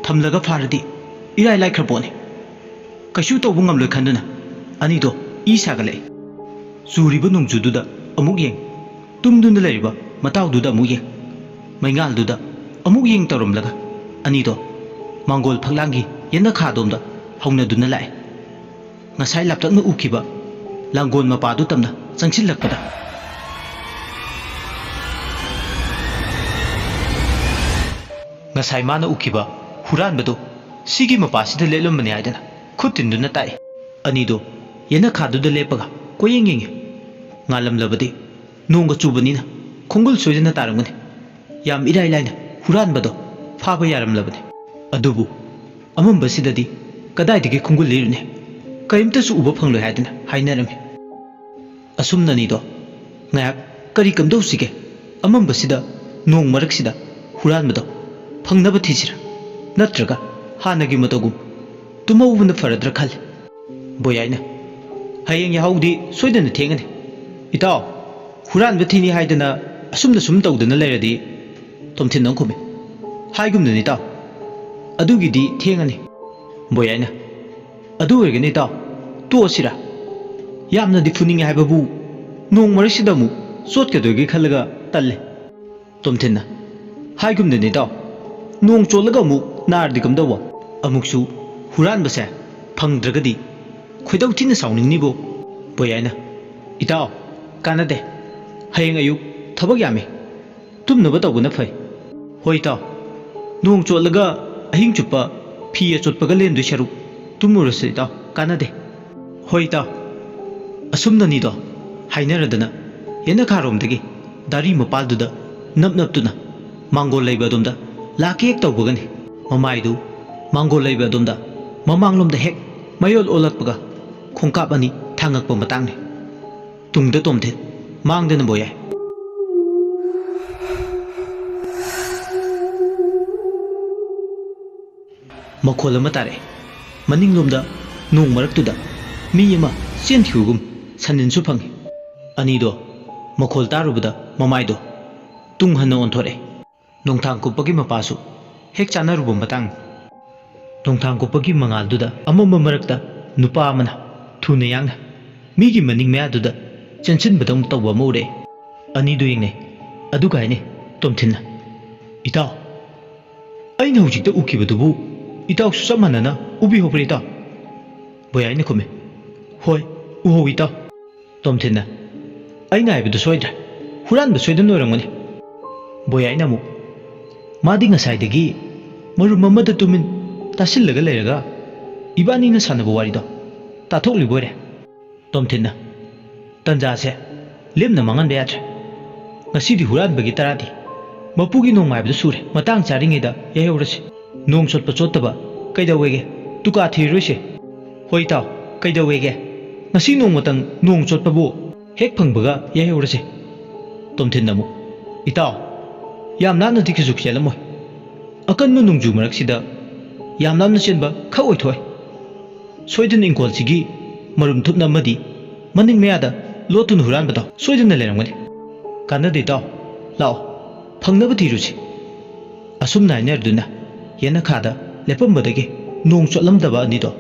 thamlaga faradi irai lai khrapone kashu tobu ngamloi khanduna ani do i sagale suriba nungjududa amuk yeng tumduna leriba matawduda amuk yeng maingalduda amuk yeng taromlaga ani do mangol phanglangi yenna khadomda haunaduna lai ngasai laptakna ukiba langon mapadu tamna changsilakpada ngasai mana ukiba huranbado sigi mapasida lelomani aidana khutinduna tai anido yena khaduda lepaga koyeng yeng ngalamlabadi nonga chubanina khongul soidana taramgani yam irai laina huranbado phaba yaramlabani adubu amambasidadi kadaidagi khongul lirune kaimta su uba phangloi haidana hainarami asumnani do ngayak kari kamdau sige amambasida nong maraksida huranbado फंगनब थीसिरा नत्रगा हानगी मतगुम तुमौबन फरद्र खल बोयाइना हयेंग याहौदी सोइदन थेंगने इताव हुरान बथिनी हाइदना असुमना सुम तौदना लेरदी तोमथिन नंखुमे हाइगुमननि ताव अदुगिदी थेंगने बोयाइना अदु ओइगनि ताव तोसिरा यामनदि फुनिंग हाइबबु नोंग मरसिदमु सोटकदोगी खलगा तल्ले तोमथिनना हाइगुमननि ताव नोंग चोलगा अमुक नारदि कमदवा अमुकसु हुरानबसे फंगद्रगदि खोइदौथिन साउनिंगनिबो बोयाइना इताव कानदे हयेंग अयुक थबक यामे तुमनब तौबना फै होय ताव नोंग चोलगा अहिंग चुप्पा फी अचोटपगा लेमदु शरु तुमुरसे ताव कानदे होय ताव असुमननिदो हाइनरदना येना खारोमदगी दारी मपालदुदा नपनपतुना मांगोल लैबदोमदा लाके एक तौबगनी ममाइदु मांगोल लैबदोमदा ममांगलोमदा हेक मयोल ओलकपगा खोंकाप अनि थांगकप मतांगने तुंगदा तोमथे मांगदना बोयाय मखोल अमा तारे मनिंगलोमदा नोंग मरक्तुदा मी अमा चेनथिउगुम सनिनसु फंगे अनिदो मखोल तारुबदा ममाइदो तुंग हन्ना ओंथोरे नोंथांग कुप्पगी मपासु हेक चानरुब मतंग नोंथांग कुप्पगी मंगालदुदा अमम मरक्ता नुपा अमना थुने यांगना मीगी मनिंग मयादुदा चेंसिनबदम तौबा मौरे अनिदु यंगने अदुगाइने तोमथिनना इताव अइना हुजिकता उखिबदुबु इताव सुसमनना उबि होब्रे इताव बोयाइने खुमे होय उहो इताव तोमथिनना अइना हाइबदु सोइद्रा हुरानब सोइदन ओरंगनी बोयाइना मु मादी ngसाइदगी मरु ममद तुमिन तासिलगा लेरगा इबानीना सानब वारिदो ताथोकलि बोरे तोमथिनना तंजासे लेमना मंगन बेयात्रे ngasiदी हुरानबगी तरादी मपुगी नोंग माइबदु सुरे मतांग चारिङेदा याहेउरसे नोंग सोटप चोटबा कैदवेगे तुका थिरोसे होय ताव कैदवेगे ngasi नोंग मतंग नोंग चोटपबु हेक फंगबगा याहेउरसे तोमथिनना मु इताव याम नामना दिखजुक चेलमोय अकन्म नुंगजु मरक्सिदा याम नामना चेनबा खओय थोय सोइदन इंकोलसिगी मरुम थुपना मदि मनिंग मेयादा लोतुन हुरानबदा सोइदन लेरंगनि कानदे ताव लाओ फंगनब थिरुछि असुम नाइनरदुना येना खादा लेपमबदगे नोंग चोटलमदबा अनिदो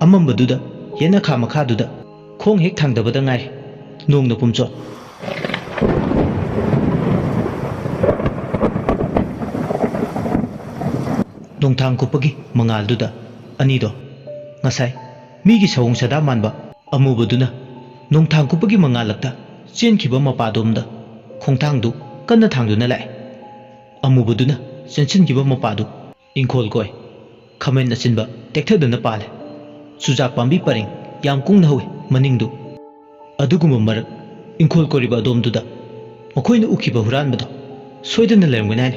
अममबदुदा येना खा मखादुदा खोंग हेक थांगदबदा ngai नोंगना पुमचो नोंथांग कुप्पगी मंगालदुदा अनिदो ngасai मीगी सवोंग सदा मानबा अमुबदुना नोंथांग कुप्पगी मंगालक्ता चेनखिबा मपादोमदा खोंथांगदु कन्ना थांगदुना लाय अमुबदुना चेनसिनखिबा मपादु इंखोल कोय खमेन अचिनबा टेक्थदुना पाले सुजाक पांबी परिंग याम कुंगना होय मनिंगदु अदुगुम मरक इंखोल कोरिबा दोमदुदा मखोयना उखिबा हुरानबदो सोइदना लेरंगनाय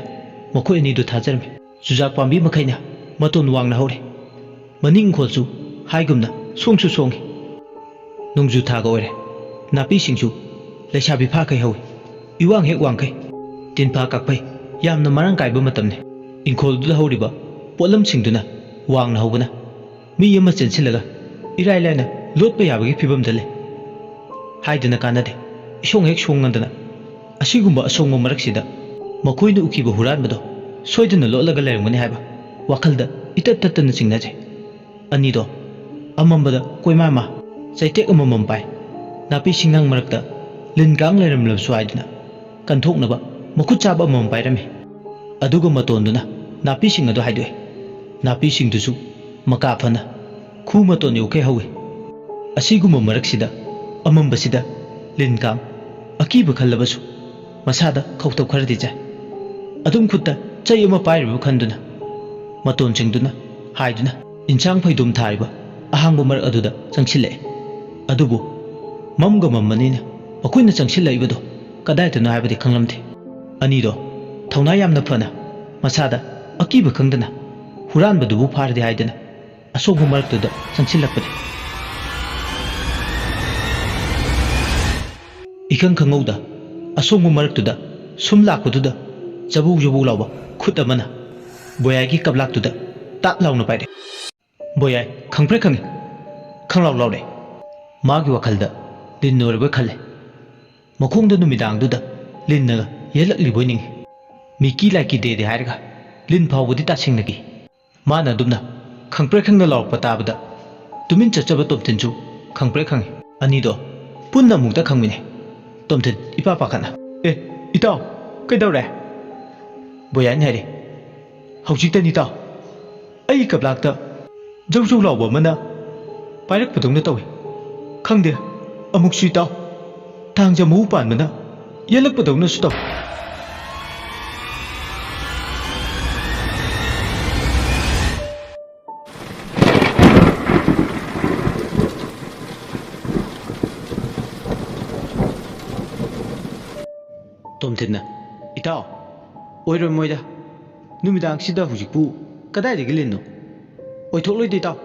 मखोय अनिदु थाजरमे सुजाक पांबी मखैना मतोन वांगना हौरे मनिंग खोलसु हाइगुमना सोंगसु सोंगी नोंजु थागा ओरे नापी सिंगसु लेसाबी फाखै हौई इवांग हेक वांखै तिनफा काकफै यामना मरंग काइबा मतमने इंखोलदुदा हौरिबा पोलम सिंगदुना वांगना हौबना मी यमा चेनसिलगा इराय लायना लोटपा याबगी फिबमदा ले हाइदना कानदे isong hek songandana asigumba asongma maraksida makoina ukiba huranbado soidana lolaga lerangmani haiba wakalda itat tatana chingnaje anido amambada koimama chaitek amamam pai napi singnang marakta linkang leramlam swaidna kanthoknaba makut chaba amam pairame aduga matonduna napi sing adu haidoi napi sing dusu maka phana khu maton yoke hawe asiguma maraksida amambasida linkang akiba khallabasu masada khautab khardi jai adum khutta chai ama pairibu khanduna maton chingduna haiduna insang phaidum thaiba ahangba mar aduda changchile adubu mamga mammanina akoina changchile ibado kadai tano haibadi khanglamde anido thawna yamna phana masada akiba khangdana huranbadubu phardi haidana asogba maraktuda changchilakpade ikang khangauda asogba maraktuda sum lakpaduda jabu jabu lawba khut amana boyai gi kablaktuda tat lawna paide boyai khangpre khangi khanglaw lawde magi wakhalda lin norba khalle makhongda numidangduda linnaga yelakli boining miki laiki de hairga lin phawbudi ta singnagi mana dumna khangpre khangna lawpa tabada tumin chachaba tomtinju khangpre khangi anido punna mukta khangmine tomtin ipa pakhana itaw kaidawre boyan haire hawjikta ni taw ai kablakta jawjau lawba mana pairak padongna tawi khangde amuk sui taw thangja mu pan mana yelak padongna su taw tomtinna itaw oiro moida numidang sida hujikpu kadai degi linno oi thokloi de taw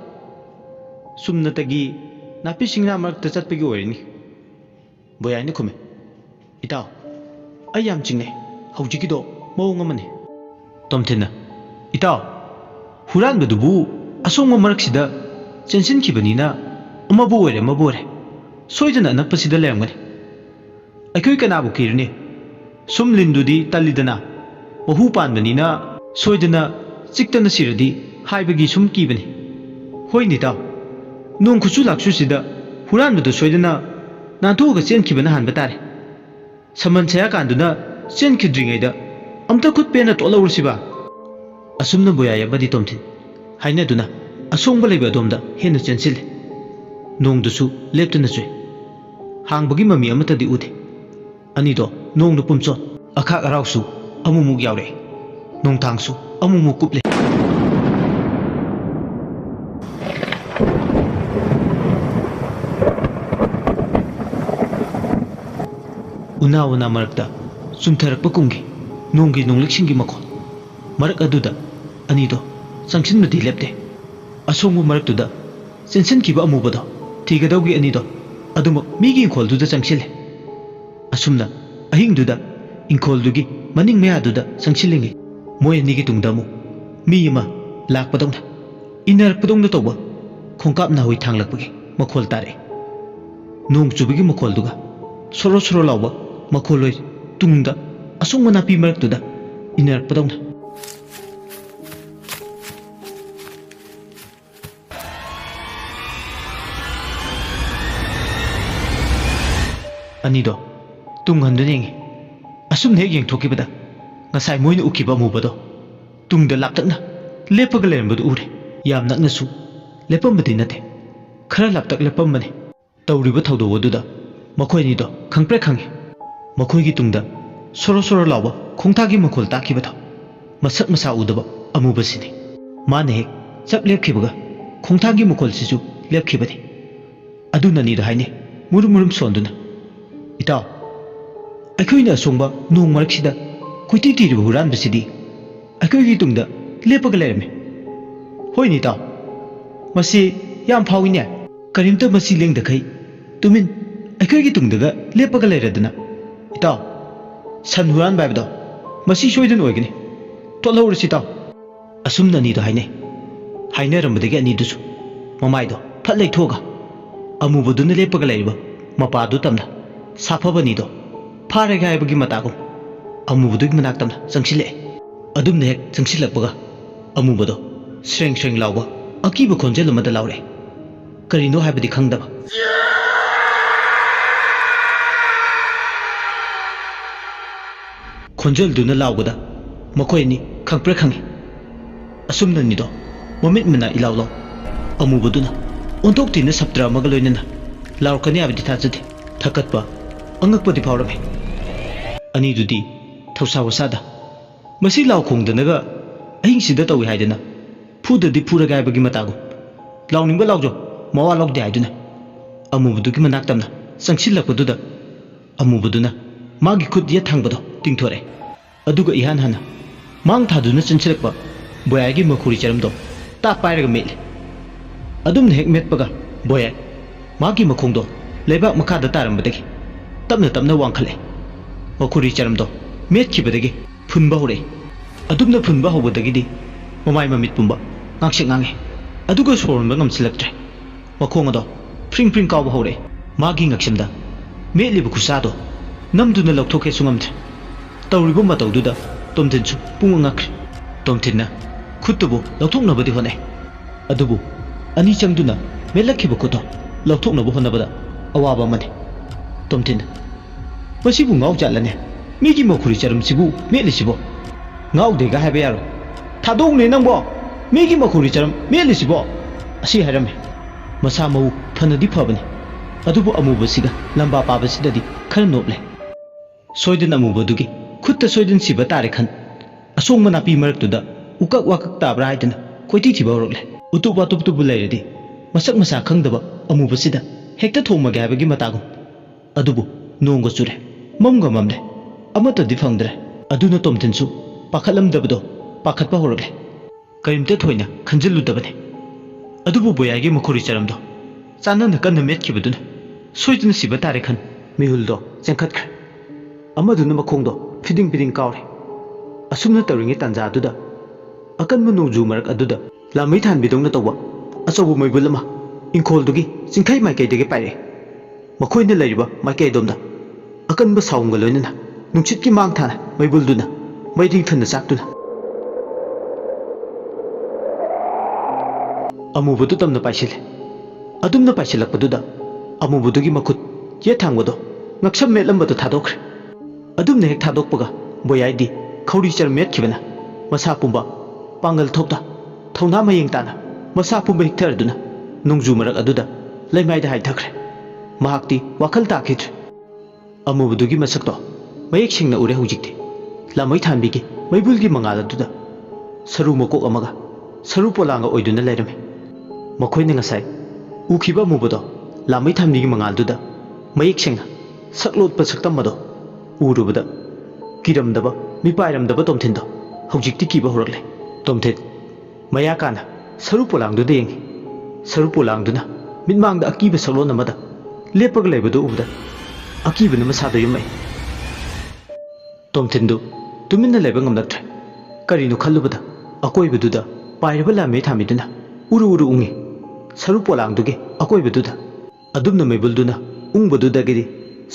sumna tagi napi singna marak ta chatpegi oirini boyani khume itaw ayam chingne haujikido mawng amane tomtinna itaw huran badubu asongma marak sida chensin khibanina amabu ore soidana anakpasida lerangani aikoi kanabu kirni sum lindudi talidana mahu panbanina soidana chiktana siradi haibagi sum kibani hoini taw nong khuchu laksu sida huranbadu soidana nantoga chen kibana hanba tare saman chaya kanduna chen khidringaida amta khut pena tolawursiba asumna boyaya badi tomthin haina duna asongba leiba domda hena chensil nong dusu leptuna choi hangbagi mami amata di ude anido nong du pumchot akhak arausu amumuk yaure nong thangsu amumuk kuple una marakta sumtharakpa kungi nonggi nongliksingi makhon marak aduda anido changsinbadi lepte asongbu maraktuda chensinkiba amubado thigadawgi anido adumak migi ingkholduda changsile asumna ahingduda ingkholdugi maning meyaduda changsilingi moy anigi tungdamu mi ama lakpadongna inarakpadongna tawba khongkapna hoi thanglakpagi makhol tare nong chubigi makholduga soro lawba makholoi tungda asongma napi maraktuda inarakpadongna anido tunghanduna yengi asumna hek yengthokibada ngasai moina ukiba amubado tungda laptakna lepaga lerambadu ure yam naknasu lepambadi nate khara laptak lepambane tawriba thawdo aduda makhoinido khangpre khangi makhoigi tungda soro lawba khongthagi makhol takibado masak masa udaba amubasini mane hek chap lepkhibaga khongthagi makhol sisu lepkhibani aduna ni da haine murum sonduna itaw aikhoina asongba nong maraksida kuiti tiriba huranbasidi aikhoigi tungda lepaga lerame hoini taw masi yam phawine karimta masi lengdakhai tumin aikhoigi tungdaga lepaga leradana itaw san huran baibdo masi soidan oigani tolhorsi taw asumna ni do haine rambadagi ani dusu mamaido phat leithoga amubaduna lepaga leriba mapadu tamna साफबनीदो फारेगा हाइबगी मतागुम अमुबदुगी मनाक्तमना चंगसिले अदुमने हेक चंगसिलकपगा अमुबदो स्रेंग स्रेंग लाउबा अकीब खोंजेल अमदा लाउरे करिनो हाइबदी खंगदबा खोंजेल दुना लाउबदा मखोयनी खंगप्रे खंगे असुमननिदो ममित मना इलाउलो अमुबदुना ओंथोक्तिना सप्त्रा अमगा लोइनना लाउरकनी हाइबदी थाजदे थकतपा अंगकपदी फावरमे अनीदुदी थौसा वसादा मसी लाउ खोंदनगा अहिंसिदा तौइ हाइदना फुददी फुरगा हाइबगी मतागु लाउनिंबा लाउजो मवा लौदे हाइदुना अमुबदुगी मनाक्तमना चंगसिलकपदुदा अमुबदुना मागी खुद ये थांगबदो तिंगथोरे अदुगा इहान हाना मांग थादुना चंसिलकपा बोयागी मखुरी चरमदो ता पाइरगा मेले अदुमने हेक मेटपगा बोया मागी मखोंदो लेबाक मखादा तारमबदगी तपना तपना वांखले मखुरी चरमदो मेटखिबदगी फुनबा होरे अदुमना फुनबा होबदगीदी ममाय ममित पुंबा ngaksek ngange aduga soronba ngamsilaktre makhongado pring pring kawba hore magi ngaksimda melibu khusado namduna lakthoke sungamtre tawribu matawduda tomtinchu punga ngakre tomtinna khuttubu lakthoknabadi hone adubu ani changduna melakhiba khudo lakthoknabu honabada awaba mane tomtinna masibu ngaw jalane migi makhuri charamsibu melisibo ngawdega haiba yaro thadongne nangbo मेगी मखुरी चरम मेलिसिबो असि हरमे मसा मऊ फनदी फबनी अदुबो अमुबसिगा लंबा पाबसिददी खर नोबले सोयदन अमुबदुगी खुत्त सोयदन सिबा तारे खन असोंग मनापी मरक्तुदा उकक वाकक ताब्रा हाइदना कोइति थिबा होरले उतुबा तुबतुबु लेरदी मसक मसा खंगदबा अमुबसिदा हेक्ता थोमगे हाबगी मतागु अदुबु नोंगो चुरे ममगा ममले अमतदि फंगद्रे अदुना तोमतिनसु पाखलमदबदो पाखतपा होरले करीमते थोइना खंजिलुदबने अदुबु बोयागी मखुरी चरमदो चानन कन्न मेटखिबदुना सोइदुना सिबा तारे खन मिहुलदो चेंखतख्रे अमदुना मखोंदो फिदिंग फिदिंग कावरे असुमना तरिंगे तंजादुदा अकनम नोंजु मरक अदुदा लामै थानबिदोंना तौबा अचौबु मैबुलमा इंखोलदुगी चिंखै माइकैदगे पाइरे मखोइना लैरिबा माइकैदोमदा अकनबा साउंगा लोइनना नुंचितकी मांग थाना मैबुलदुना मैदिंग थन्ना चाक्तुना अमुबदु तमना पाइसिले अदुमना पाइसिलकपदुदा अमुबदुगी मखुत ये थांगबदो ngaksham metlambado thadokre adumne hek thadokpaga boyai khawri char metkhibana masa pumba pangal thokta thona mayeng tana masa pumba hiktharduna nungju marak aduda laimaida hai thakre mahakti wakhal takhit amubudugi masakto mayek singna ure hujikti lamai thanbigi maibulgi mangal aduda saru makok amaga saru polanga oiduna leirame makhoina ngasai ukhiba mubodo lamai thanbigi mangal duda mayek singna saklot pa saktamado urubada kiramdaba mipairamdaba tomthindo hojikti kiba horakle tomthin maya kana saru polangdu de yengi saru polangduna mitmangda akiba saklon amada lepag leibadu ubda akibana masado yumai tomthindu tuminna leiba ngamdaktre karinu khallubada akoibaduda pairaba lame thamiduna uru ungi saru polangduge akoibaduda adumna maibulduna ungbadudagidi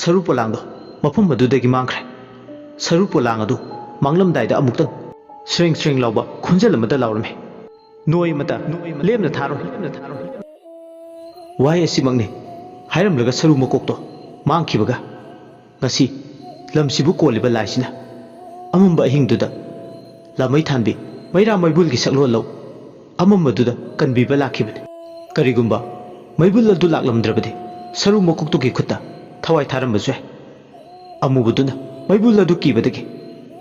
saru polangdo mafam adudagi mangkhre saru polang adu manglamdaida amuktang sreng sreng lauba khunjal amada laurame noi mata lemna tharo wai asimangni hairamlaga saru makokto mangkhibaga ngasi lamsibu koliba laisina amamba ahingduda lamai thanbi maira maibulgi saklo law amammaduda kanbiba lakhibane karigumba maibul adu laklamdrabade saru makokto gi khutta thawai tharambasu amubuduna maibul adu kibadagi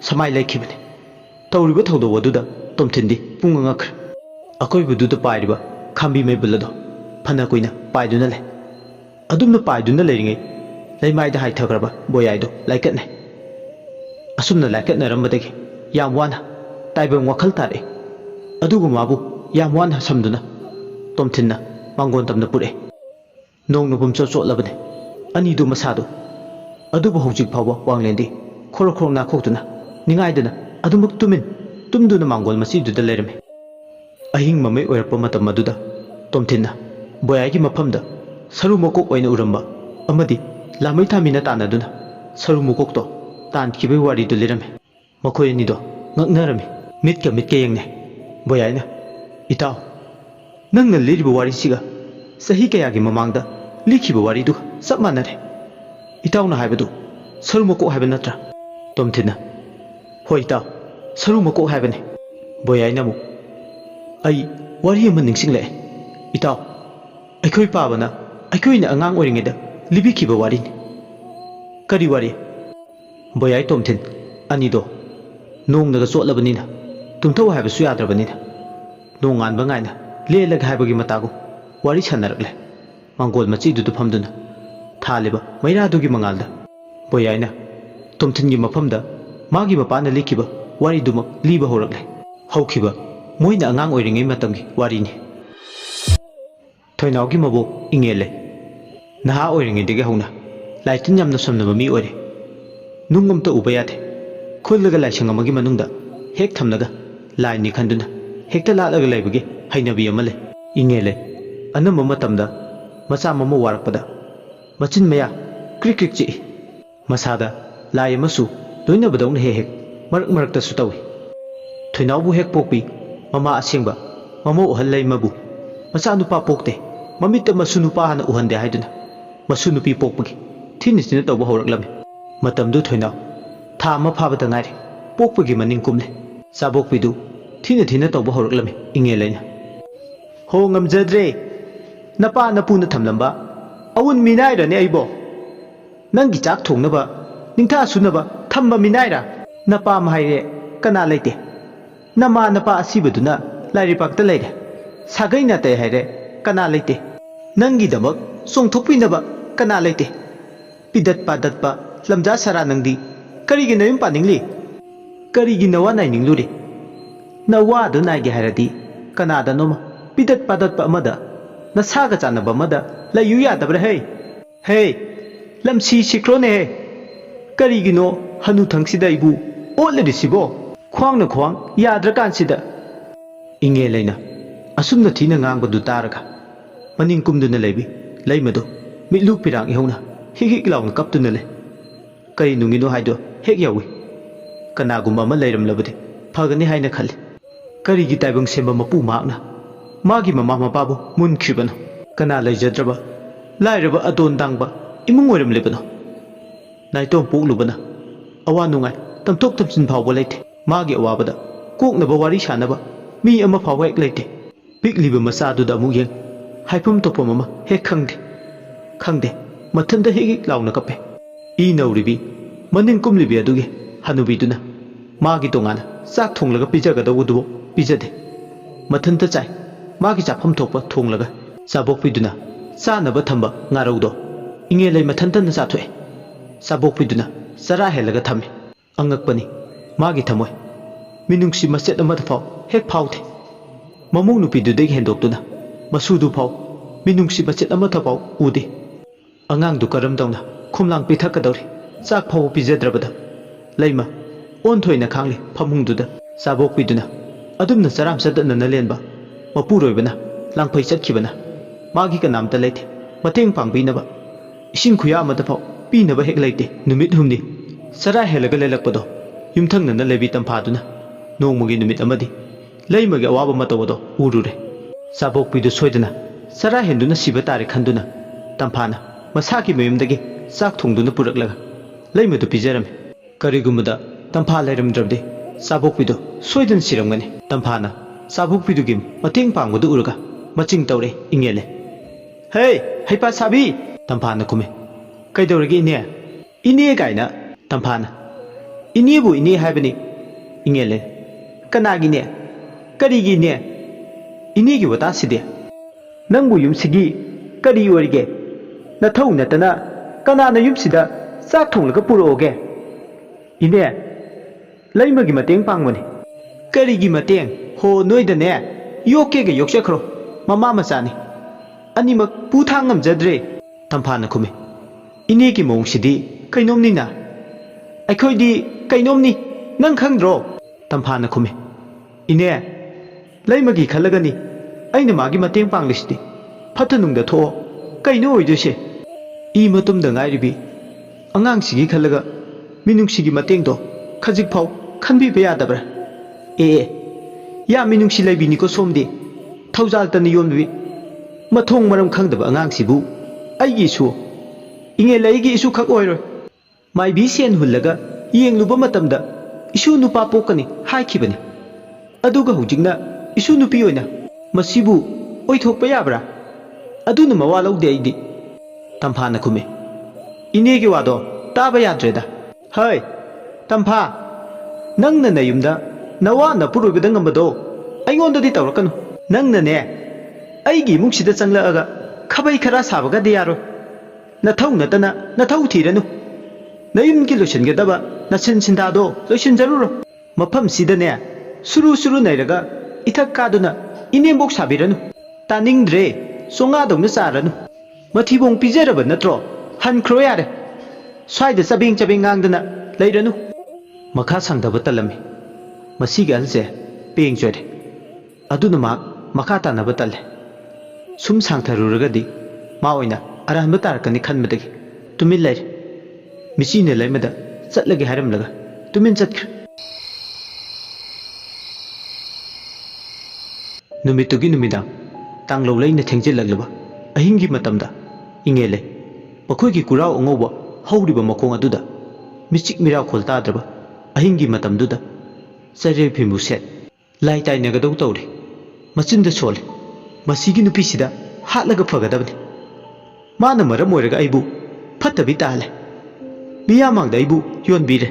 samai laikhibane tawriba thawdo aduda tomthindi punga ngakhr akoibududa pairiba khambi maibul adu phana koina paiduna le adumna paiduna leiringai leimaida hai thagraba boyaido laikatne asumna laikatna rambadagi yam wana taibang wakhal tare adugu mabu yam wana samduna tomthinna mangon tamna pure nongna bumcho chotlabane ani du masado adubu hojik phawa wanglendi khoro khoro na khokduna ningaidana adumuk tumduna mangol masi duda lerame ahing mamai oirpa matam maduda tomthinna boyagi mafamda saru makok oina uramba amadi lamai thamina tanaduna saru mukokto tan kibai wari du lirame makhoi ani do ngaknarami mitke yengne boyaina itaw nangna liriba wari siga sahi kayagi mamangda likhiba wari du sap manare itawna haibadu saru mukok haiba natra tomthina hoi itaw saru mukok haibane boyaina mu ai wari ama ningsinglae itaw aikhoi pabana aikhoi na angang oringeda libikhiba wari kari wari boyai tomthin ani do nong naga chotlabani na tumthau haiba su yadrabani na nong an bangai na lelag haiba gi matagu wari sanarakle mangol machi du famduna thaliba maira du gi mangalda boyai na tomthin gi mafamda magi mapana likhiba wari du mak liba horakle haukiba moina angang oiringai matamgi wari ni thoinau gi mabo ingele naha oiringai dege hauna laitinjam na somnaba mi oire nungam ta uba yate khulga laisang amagi manungda hek thamnaga lai ni khanduna hekta lalaga laibage hainabi amale ingele anam matamda macha mama warakpada machin maya krik krik chi masada lai amasu loina badong he hek marak ta su tawi thoinau bu hek pokpi mama asengba mama uhal lai mabu macha nupa pokte mamit masu nupa hana uhande haiduna masu nupi pokpagi thinisina tawba horaklami matamdu thoinau tha ma phabata ngari pokpagi maning kumle sabokpidu thina tawba horaklami ingeleina ho ngamjadre napa napuna thamlamba awun minaira ne aibo nangi chak thongnaba ningtha sunaba thamba minaira napa ma haire kana leite nama napa asibaduna lairi pakta leire sagaina te haire kana leite nangi damak songthokpinaba kana leite pidat padatpa lamja sara nangdi karigi nayum paningli karigi nawa naininglu nawa do naigi hairadi kanada noma pidat padatpa amada nasaga chanaba amada layu yadabra hey lamsi sikrone he karigi no hanu thangsida ibu oladi sibo khwang na khwang yadra kansida inge leina asumna thina ngang du taraga maning kumduna leibi leimado mitlu pirang ihona hik laung kaptuna le kari nungino haido hek yawi kanagum ama leiram labadi phagani haina khali kari gi taibang semba mapu makna magi mama mapabu mun khibano kana leijadraba lairaba adon dangba imung oiram lebano naitom puklubana awa nungai tamtok tamsin phawba leite magi awabada koknaba wari sanaba mi ama phawba ek leite pikliba masa du da mu yeng haipum topom ama hek khangde mathanda hek launa kape I nauribi maning kumlibi adugi hanubiduna magi tongana sak thonglaga pijagadawu pijade mathanta chai magi chapam thokpa thonglaga sabokpiduna chanaba thamba ngaraudo ingelei mathanta na chathoe sabokpiduna sara helaga thame angakpani magi thamoi minungsi maset amada faw hek phawthe mamung nupidudegi hendoktuna masudu faw minungsi maset amada faw ude angang du karam dawna khumlang pithakadori chak phaw pijadrabada leima on thoina khangli phamungduda sabokpiduna adumna saram sadana na lenba mapuroibana langphai chatkhibana magi kanamta leite mateng pangbinaba ising khuya amada phaw pinaba hek leite numit humni sara helaga lelakpado yumthangna na lebi tamphaduna nongmugi numit amadi leimagi awaba matawado urure sabokpidu soidana sara henduna siba tare khanduna tamphana masaki mayumdagi sak thongduna puraklaga leimadu pijarame karigumada tampha lairamdrabdi sabokpidu soidan siramgani tamphana sabokpidugi mateng pangbudu uraga maching tawre ingele hey haipa sabi tamphana kume kaidawragi ine gaina tamphana inebu ine haibani ingele kanagi ne karigi ne inegi wata side nangbu yumsigi kari orige nathau natana kanana yumsida sak thonglaga puroge ine leimagi mateng pangmani karigi mateng ho noidane yoke ge yoksekhro mama machani animak puthang ngamjadre tamphana khume inegi mongsidi kainomnina aikhoidi kainomni nang khangdro tamphana khume ine leimagi khalagani aina magi mateng panglisidi phathanungda tho kaino oiduse E ꯃꯇꯨꯡꯗ ꯉꯥꯏꯔꯤꯕꯤ ꯑꯉꯥꯡꯁꯤꯒꯤ ꯈꯜꯂꯒ ꯃꯤꯅꯨꯡꯁꯤꯒꯤ ꯃꯇꯦꯡꯗꯣ ꯈꯖꯤꯛ ꯐꯥꯎ ꯈꯟꯕꯤꯕ ꯌꯥꯗꯕ꯭ꯔꯥ? ꯌꯥꯝ ꯃꯤꯅꯨꯡꯁꯤ ꯂꯩꯕꯤꯅꯤꯀꯣ ꯁꯣꯝꯗꯤ, ꯊꯧꯖꯥꯜꯇꯅ ꯌꯣꯟꯕꯤ ꯃꯊꯣꯡ ꯃꯔꯝ ꯈꯪꯗꯕ ꯑꯉꯥꯡꯁꯤꯕꯨ ꯑꯩꯒꯤ ꯏꯁꯨ, ꯏꯉꯦꯜ ꯑꯩꯒꯤ ꯏꯁꯨ ꯈꯛ ꯑꯣꯏꯔꯣꯏ, ꯃꯥꯏꯕꯤ ꯁꯦꯟ ꯍꯨꯜꯂꯒ ꯌꯦꯡꯂꯨꯕ ꯃꯇꯝꯗ ꯏꯁꯨ ꯅꯨꯄꯥ ꯄꯣꯛꯀꯅꯤ ꯍꯥꯏꯈꯤꯕꯅꯤ, ꯑꯗꯨꯒ ꯍꯧꯖꯤꯛꯅ ꯏꯁꯨ ꯅꯨꯄꯤ ꯑꯣꯏꯅ ꯃꯁꯤꯕꯨ ꯑꯣꯏꯊꯣꯛꯄ ꯌꯥꯕ꯭ꯔꯥ? ꯑꯗꯨꯅ ꯃꯋꯥ ꯂꯧꯗꯦ ꯑꯩꯗꯤ꯫ ꯇꯝꯐꯥꯅ ꯈꯨꯝꯃꯤ, ꯏꯅꯦꯒꯤ ꯋꯥꯗꯣ ꯇꯥꯕ ꯌꯥꯗ꯭ꯔꯦꯗ꯫ ꯍꯩ ꯇꯝꯐꯥ, ꯅꯪꯅ ꯅꯌꯨꯝꯗ ꯅꯋꯥ ꯅꯄꯨꯔꯣꯏꯕꯗ ꯉꯝꯕꯗꯣ ꯑꯩꯉꯣꯟꯗꯗꯤ ꯇꯧꯔꯛꯀꯅꯨ꯫ ꯅꯪꯅꯅꯦ ꯑꯩꯒꯤ ꯏꯃꯨꯡꯁꯤꯗ ꯆꯪꯂꯛꯑꯒ ꯈꯕꯩ ꯈꯔ ꯁꯥꯕꯒꯗꯤ ꯌꯥꯔꯣꯏ꯫ ꯅꯊꯧ ꯅꯠꯇꯅ ꯅꯊꯧ ꯊꯤꯔꯅꯨ, ꯅꯌꯨꯝꯒꯤ ꯂꯣꯏꯁꯤꯟꯒꯗꯕ ꯅꯆꯤꯟ ꯁꯤꯟꯊꯥꯗꯣ ꯂꯣꯏꯁꯤꯟꯖꯔꯨꯔꯣ꯫ ꯃꯐꯝꯁꯤꯗꯅꯦ ꯁꯨꯔꯨ ꯁꯨꯔꯨ ꯅꯩꯔꯒ ꯏꯊꯛ ꯀꯥꯗꯨꯅ ꯏꯅꯦꯝꯕꯣꯛ ꯁꯥꯕꯤꯔꯅꯨ꯫ ꯇꯥꯅꯤꯡꯗ꯭ꯔꯦ, ꯆꯣꯉꯥꯗꯧꯅ ꯆꯥꯔꯅꯨ, ꯃꯊꯤꯕꯣꯡ ꯄꯤꯖꯔꯕ ꯅꯠꯇ꯭ꯔꯣ? ꯍꯟꯈ꯭ꯔꯣ ꯌꯥꯔꯦ, ꯁ꯭ꯋꯥꯏꯗ ꯆꯕꯦꯡ ꯆꯕꯦꯡ ꯉꯥꯡꯗꯅ ꯂꯩꯔꯅꯨ꯫ ꯃꯈꯥ ꯁꯥꯡꯊꯕ ꯇꯜꯂꯝꯃꯤ, ꯃꯁꯤꯒꯤ ꯑꯍꯜꯁꯦ ꯄꯦꯡ ꯆꯣꯏꯔꯦ, ꯑꯗꯨꯅ ꯃꯍꯥꯛ ꯃꯈꯥ ꯇꯥꯅꯕ ꯇꯜꯂꯦ꯫ ꯁꯨꯝ ꯁꯥꯡꯊꯔꯨꯔꯒꯗꯤ ꯃꯥ ꯑꯣꯏꯅ ꯑꯔꯥꯟꯕ ꯇꯥꯔꯛꯀꯅꯤ ꯈꯟꯕꯗꯒꯤ ꯇꯨꯃꯤꯟ ꯂꯩꯔꯦ꯫ ꯃꯤꯆꯤꯅ ꯂꯩꯃꯗ ꯆꯠꯂꯒꯦ ꯍꯥꯏꯔꯝꯂꯒ ꯇꯨꯃꯤꯟ ꯆꯠꯈ꯭ꯔꯦ꯫ ꯅꯨꯃꯤꯠꯇꯨꯒꯤ ꯅꯨꯃꯤꯗꯥꯡ ꯇꯥꯡꯂꯧ ꯂꯩꯅ ꯊꯦꯡꯖꯤꯜꯂꯛꯂꯕ ꯑꯍꯤꯡꯒꯤ ꯃꯇꯝꯗ ꯏꯉꯦꯜꯂꯩ ꯃꯈꯣꯏꯒꯤ ꯀꯨꯔꯥꯎ ꯑꯉꯧꯕ ꯍꯧꯔꯤꯕ ꯃꯈꯣꯡ ꯑꯗꯨꯗ ꯃꯤꯆꯤꯛ ꯃꯤꯔꯥꯎꯈꯣꯜ ꯇꯥꯗ꯭ꯔꯕ ꯑꯍꯤꯡꯒꯤ ꯃꯇꯝꯗꯨꯗ ꯆꯩꯔꯦ ꯐꯤꯝꯕꯨ ꯁꯦꯠ ꯂꯥꯏ ꯇꯥꯏꯅꯒꯗꯧ ꯇꯧꯔꯤ꯫ ꯃꯆꯤꯟꯗ ꯁꯣꯜꯂꯤ, ꯃꯁꯤꯒꯤ ꯅꯨꯄꯤꯁꯤꯗ ꯍꯥꯠꯂꯒ ꯐꯒꯗꯕꯅꯤ, ꯃꯥꯅ ꯃꯔꯝ ꯑꯣꯏꯔꯒ ꯑꯩꯕꯨ ꯐꯠꯇꯕꯤ ꯇꯥꯍꯜꯂꯦ, ꯃꯤꯌꯥꯝꯃꯥꯡꯗ ꯑꯩꯕꯨ ꯌꯣꯟꯕꯤꯔꯦ,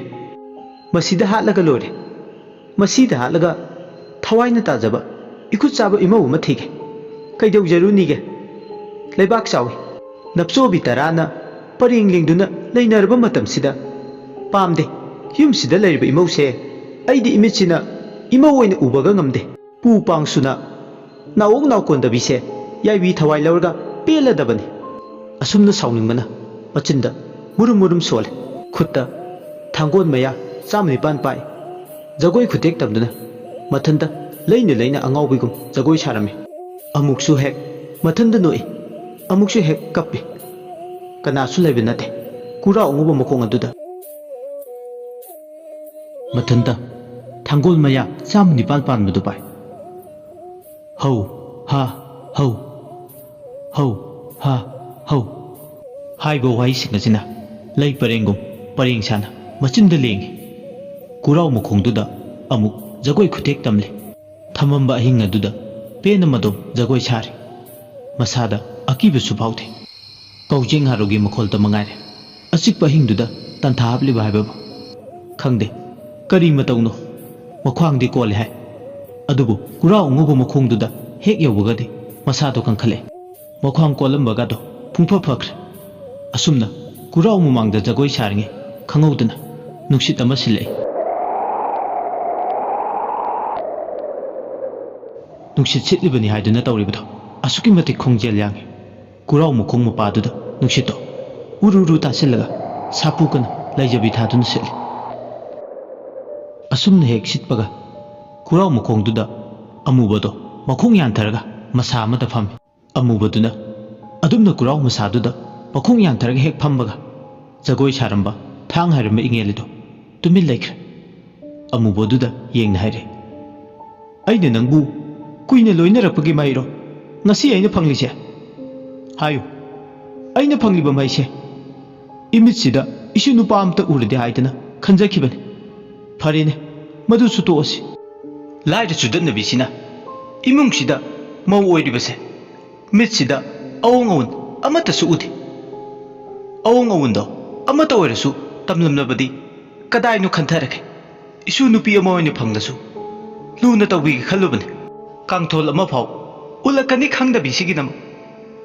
ꯃꯁꯤꯗ ꯍꯥꯠꯂꯒ ꯂꯣꯏꯔꯦ, ꯃꯁꯤꯗ ꯍꯥꯠꯂꯒ ꯊꯋꯥꯏꯅ ꯇꯥꯖꯕ इखुद चाब इमौ अमा थीगे, कईदौजरुनीगे, लेबाक चावी नपचोबी तराना परेंग लेंदुना लेनरबा मतमसिदा पामदे युमसिदा लेरिबा इमौसे अइदि इमिचिना इमौ ओइना उबगा ngamde पू पांगसुना नावों नावकोंदबीसे याइबी थवाई लौरगा पेलदबनी। असुमना साउनिंगमना मचिंदा मुरुम मुरुम सोले, खुत्ता थांगोन मया 19 पाई, जगोई खुटेक तमदुना मथंदा लेना लेना अंगाउबीगुम जगोई सारमे, अमुकसु हेक मथंदा नोई, अमुकसु हेक कप्पी, कनासु लेबे नते कुरा अंगुबा मखोंग अदुदा मथंदा थांगोल मया 19 पानबदु पाई। हौ हा हौ हौ हा हौ हाइबो वाइसिंग असिना लई परेंगुम परेंग साना मचिंदा लेंगी, कुराउ मखोंगदुदा अमुक जगोई खुटेक तमले, थमंबा अहिंग अदुदा पेन मदोम जगोई सारी, मसादा अकीबसु फाउथे, कौजेंग हारोगी मखोलता मंगारे, असिक अहिंगदुदा तंथा हापलिबा हाइबाबु खंगदे, करी मतौनो मख्वांगदी कोले हाय, अदुबु कुराउ अंगुबा मखोंगदुदा हेक यौबगदे मसादो कंखले, मख्वांग कोलंबगादो पुंफा फख्रे। असुमना कुराउ ममांगदा जगोई सारिंगे खंगौदना नुक्सित अमा सिलई, नुक्सित सिटलिबनी हाइदुना तौरिबदो असुकी मतिक खोंजेल यांगे, कुराउ मखोंग मपादुदा नुक्सितो उरुरु तासिलगा सापुकन लैजबी थादुना सिटली। असुमना हेक सिटपगा कुराउ मखोंगदुदा अमुबदो मखोंग यानथरगा मसा अमदा फम्मी, अमुबदुना अदुमना कुराउ मसादुदा मखोंग यानथरगा हेक फम्बगा जगोई सारंबा थांग हाइरंबा इंगेलिदो Tumin लैख्रे। अमुबदुदा येंगना हाइरे, अइना नंगबु कुइने लोइनरपगी माइरो ngasi aina phanglise hayu aina phangliba maise imit sida isu nupa amta uride haidana khanjakibani farine madu su tosi laida chudan nabisina imung sida mau oiribase mit sida awong awun amata su udi awong awun do amata oirasu tamlamnabadi kadai nu khantharake isu nupi ama oina phanglasu luna tawbi khalubani kangthol ama phau उलकनी खंगदबीसीगिनम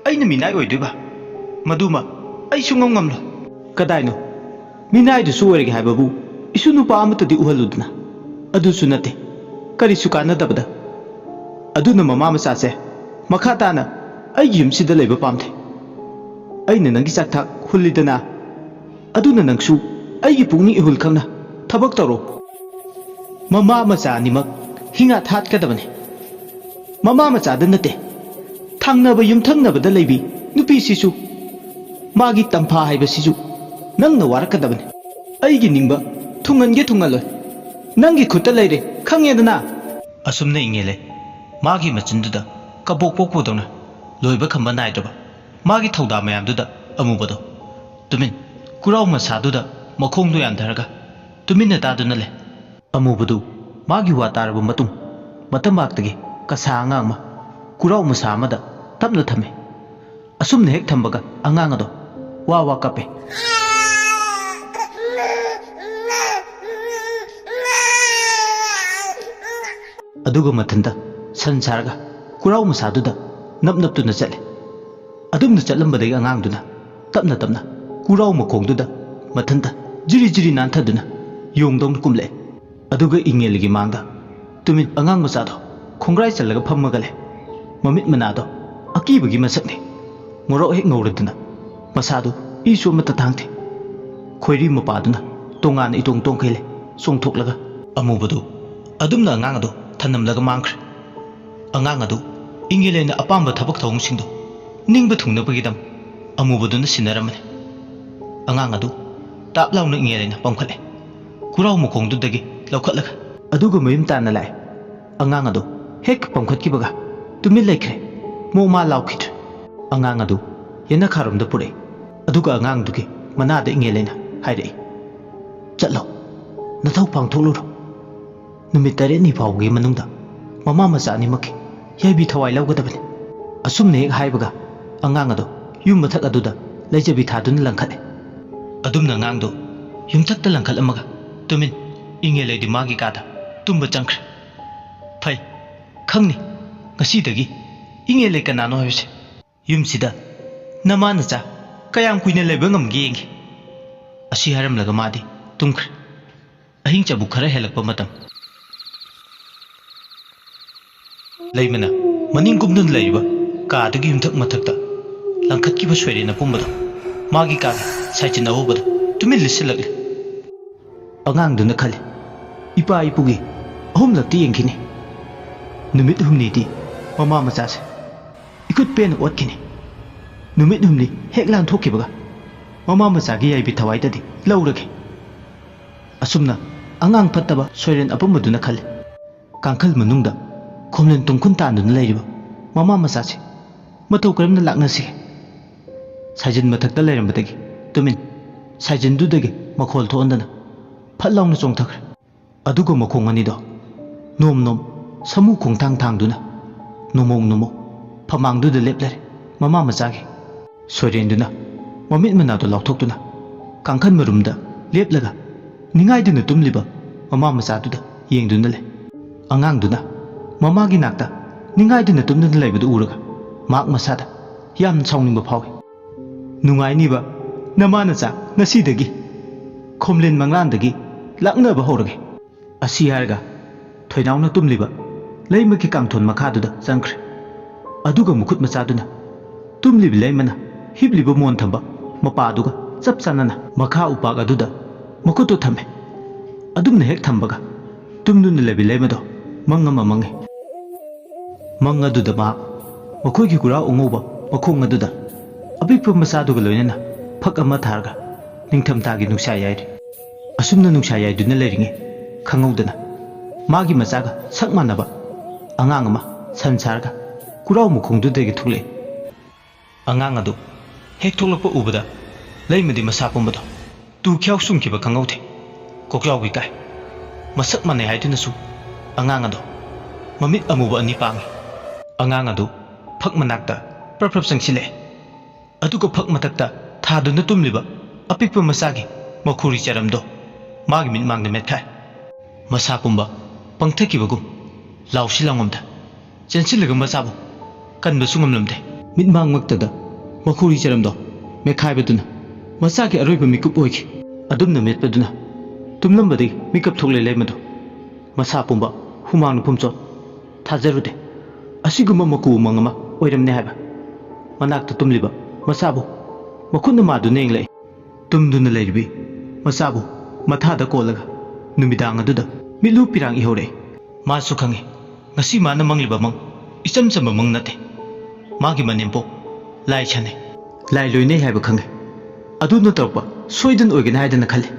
अइना मिनाय ओइदुबा मदुमा अइसु ngमलो कदाइनो मिनाय Dusu ओइरगे हाइबाबु issue नुपा अमतदि उहलुदना अदुसु नते करिसु कानदबदा अदुना mama मचासे मखा ताना अइगी युमसिदा लेबा पामथे अइना नंगी चाकथा हुलिदना अदुना नंगसु अइगी पुंगनी इहुल खंगना थबक तरो ममा मचा निमक हिंगा थातकदबने ममा मचाद नते थांगनबा युमथंगनबदा लेबी नुपी सिसु मागी तंफा हाइबसिजु नंगना वारकदबने अइगी निंगबा थुंगनगे थुंगलोय नंगी खुत्ता लैरे खंगेदना असुमने इंगेले मागी मचिंदुदा कबोक पोकपोदौना लोइबा खंबा नाइद्रबा मागी थौदा मयामदुदा अमुबदो तुमिन कुराव मसादुदा मखोंदो यानधरगा तुमिन तादुना ले अमुबदु मागी वा तारबा मतुंग मतमाक्तगे कसा अंगांगमा कुराव मसा अमदा तपना थमे असुमने हेक थंबगा अंगांगदो वा वा कपे अदुगा मथंदा संसारगा कुराव मसादुदा नप नपतुना चले अदुमना चलंबदगी अंगांगदुना तपना तपना कुराव मखोंदुदा मथंदा जिरी जिरी नांथदुना योंगदौन कुमले अदुगा इंगेलगी मांगदा तुमिन अंगांग मचादो खोंग्राय चलगा फम्मगले ममित मनादो अकीबगी मसकने मोरो हेक ngौरदुना मसादो ईसु मत थांगथे खोइरी मपादुना तोंगान इतोंग तोंखेले सोंगथोकलगा अमुबदु अदुमना अंगांगदो थनमलगा मांगख्रे अंगांग अदु इंगेलेना अपांबा थबक थौंगसिंदो निंगबा थुंगनबगीदम अमुबदुना सिनरमने अंगांग अदु ताप लाउना इंगेलेना पंखले कुराव मखोंदुदगी लौखलगा अदुगा मयम ताना लाए अंगांग अदु हेक पंखतकीबगा तुमिन लेख्रे मोमा लाउखिद्रे अंगांग अदु येना खारोमदा पुरे अदुगा अंगांग दुगी मनादा इंगेलेना हाइरई चलो नथौ पांगथोकलुरो नुमित तरेनी फाउगी मनुंगदा ममा मचानी मखी याइबी थवाई लौगदबने असुमने हेक हाइबगा अंगांग अदो युम मथक अदुदा लैजबी थादुना लंखले अदुमना अंगांगदो युमथक्ता लंखलमगा तुमिन इंगेलेदी मागी कादा तुम्बा चंख्रे फै खंगनी ngasiदगी इंगेले कनानो हाइबसे युमसिदा नमानचा कयाम कुइना लेबा ngamge yengi asi haramlaga madi tumkhre अहिंग चबु खरा हेलकपा मतम लैमना मनिंग गुमदुन लैबा कादगी युमथक मथक्ता लंखतकीबा सोइरेना पुंबदो मागी कागे साइचिन अवबदो तुमिन लिसलगले अंगांगदुना खले इपा इपुगी अहुमलक्ति यंखिने नुमित हुमनीदी ममा मचासे इकुत पेन ओतखिने नुमित हुमनी हेक लान थोखिबगा ममा मचागी याइबी थवाइददी लौरगे असुमना अंगांग फत्तबा सोइरेन अपुंबदुना खले कांखल मनुंगदा खोमलेन तुंखुन तांदुना लैरिबा ममा मचासे मथौ करमना लाक्नसी साइजिन मथक्ता लैरमबदगी तुमिन साइजिनदुदगी मखोल थोंदना फल्लाउना चोंथख्रे अदुगा मखोंग अनिदो नोम नोम समु खोंथांग थांगदुना नोमोंग नोमो फमांगदुदा लेपलरे ममा मचागे सोइरेनदुना ममित मनादो लाउथोक्तुना कांखन मरुमदा लेपलगा निंगाइदुना तुमलिबा ममा मचादुदा येंगदुना ले अंगांगदुना ममागी नाक्ता निंगाइदुना तुमदुना लैबदु उरगा माक मसादा याम साउनिंगबा फावे नुंगाइनिबा नमानचा ngasiदगी खोमलेन मंगलानदगी लाक्नबा हौरगे असि हारगा थोइनाउना तुमलिबा लैमकी कांथोन मखादुदा चंख्रे अदुगा मुखुत मचादुना तुमलिबि लैमना हिबलिबा मोन थंबा मपादुगा चप चानना मखा उपाग अदुदा मखुतो थमे अदुमना हेक थंबगा तुमदुना लेबि लैमदो मंगमा मंगे मंग अदुदा मा मखोइगी गुरा ओंगोबा मखोंग अदुदा अपिकपा मचादुगा लोइनना फक अमा थारगा निंगथमतागी नुक्सा याइरे असुमना नुक्सा याइदुना लैरिंगे खंगौदना मागी मचागा sak manaba angang ama sansarga kurau mukhongdudegi thule angang adu hek tholakpa ubada leimadi masa pumbado tu khyau sungkiba kangaude kokyau gi kai masak mane haiduna su angang adu mamit amuba ani pangi angang adu phak manakta praphrap sangsile aduga phak matakta thaduna tumliba apikpa masagi makhuri charamdo magi min mangna metkai masa pumba pangthakibagum lausilangomda chensilaga masabu kanba sungamlamde mitmang maktada makhuri charamdo mekhaibaduna masagi aroiba mikup oiki adumna metpaduna tumlambadi mikap thoklei leimado masa pumba humang phumcho thajarude asiguma maku mangama oiramne haiba manakta tumliba masabu makhunna madu nenglei tumduna leiribi masabu mathada kolaga numidang aduda milu pirang ihore masu khange ngasi mana mangliba mang isam sam mang nate magi manempo lai chane lai loine haiba khange ꯑꯗꯨꯅ ꯇꯧꯔꯛꯄ ꯁꯣꯏꯗꯅ ꯑꯣꯏꯒꯅꯤ ꯍꯥꯏꯗꯅ ꯈꯜꯂꯤ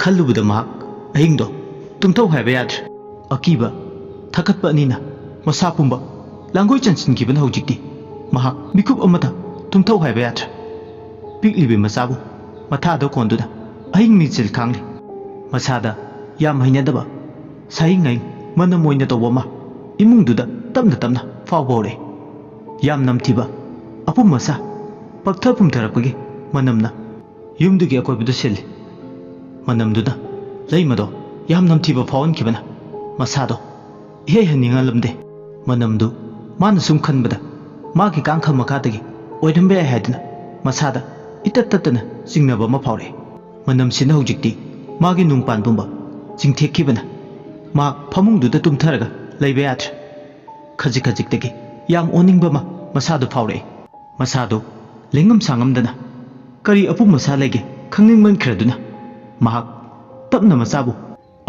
ꯈꯜꯂꯨꯕꯗ ꯃꯍꯥꯛ ꯑꯍꯤꯡꯗꯣ ꯇꯨꯝꯊꯧ ꯍꯥꯏꯕ ꯌꯥꯗ꯭ꯔꯦ ꯑꯀꯤꯕ ꯊꯛꯀꯠꯄ ꯑꯅꯤꯅ ꯃꯁꯥ ꯄꯨꯝꯕ ꯂꯥꯡꯒꯣꯏ ꯆꯟꯁꯤꯟꯈꯤꯕꯅ ꯍꯧꯖꯤꯛꯇꯤ ꯃꯍꯥꯛ ꯃꯤꯀꯨꯞ ꯑꯃꯇ ꯇꯨꯝꯊꯧ ꯍꯥꯏꯕ ꯌꯥꯗ꯭ꯔꯦ ꯄꯤꯛꯂꯤꯕ ꯃꯆꯥꯕꯨ ꯃꯊꯥꯗ ꯀꯣꯟꯗꯨꯅ ꯑꯍꯤꯡ ꯃꯤꯡꯁꯤꯜ ꯈꯥꯡꯂꯤ ꯃꯁꯥꯗ ꯌꯥꯝ ꯍꯩꯅꯗꯕ ꯁꯥꯍꯤꯡ ꯃꯅꯝ ꯑꯣꯏꯅ ꯇꯧꯕ ꯑꯃ ꯏꯃꯨꯡꯗꯨꯗ ꯇꯞꯅ ꯇꯞꯅ ꯐꯥꯎꯕ ꯍꯧꯔꯛꯏ ꯌꯥꯝ ꯅꯝꯊꯤꯕ ꯑꯄꯨꯝ ꯑꯁꯥ ꯄꯛꯊ ꯄꯨꯝꯊꯔꯛꯄꯒꯤ ꯃꯅꯝꯅ ꯌꯨꯝꯗꯨꯒꯤ ꯑꯀꯣꯏꯕꯗꯨ ꯁꯤꯜꯂꯤ ꯃꯅꯝꯗꯨꯅ ꯂꯩꯃꯗꯣ ꯌꯥꯝ ꯅꯝꯊꯤꯕ ꯐꯥꯎꯍꯟꯈꯤꯕꯅ ꯃꯁꯥꯗꯣ ꯏꯍꯩ ꯍꯟꯅꯤꯡꯍꯜꯂꯝꯗꯦ ꯃꯅꯝꯗꯨ ꯃꯥꯅ ꯁꯨꯝ ꯈꯟꯕꯗ ꯃꯥꯒꯤ ꯀꯥꯡꯈꯜ ꯃꯈꯥꯗꯒꯤ ꯑꯣꯏꯔꯝꯕ ꯌꯥꯏ ꯍꯥꯏꯗꯨꯅ ꯃꯁꯥꯗ ꯏꯇꯠ ꯇꯠꯇꯅ ꯆꯤꯡꯅꯕ ꯑꯃ ꯐꯥꯎꯔꯛꯏ ꯃꯅꯝꯁꯤꯅ ꯍꯧꯖꯤꯛꯇꯤ ꯃꯥꯒꯤ ꯅꯨꯡꯄꯥꯟ ꯄꯨꯝꯕ ꯆꯤꯡꯊꯦꯛꯈꯤꯕꯅ ꯃꯍꯥꯛ ꯐꯃꯨꯡꯗꯨꯗ ꯇꯨꯝꯊꯔꯒ ꯂꯩꯕ ꯌꯥꯗ꯭ꯔꯦ ꯈꯖꯤꯛ ꯈꯖꯤꯛꯇꯒꯤ ꯌꯥꯝ ꯑꯣꯅꯤꯡꯕ ꯑꯃ ꯃꯁꯥꯗꯣ ꯐꯥꯎꯔꯛꯏ ꯃꯁꯥꯗꯣ ꯂꯦꯡꯉꯝ ꯁꯥꯉꯝꯗꯅ ꯀꯔꯤ ꯑꯄꯨꯝ ꯑꯁꯥ ꯂꯩꯒꯦ ꯈꯪꯅꯤꯡꯃꯟꯈ꯭ꯔꯗꯨꯅ ꯃꯍꯥꯛ ꯇꯞꯅ ꯃꯆꯥꯕꯨ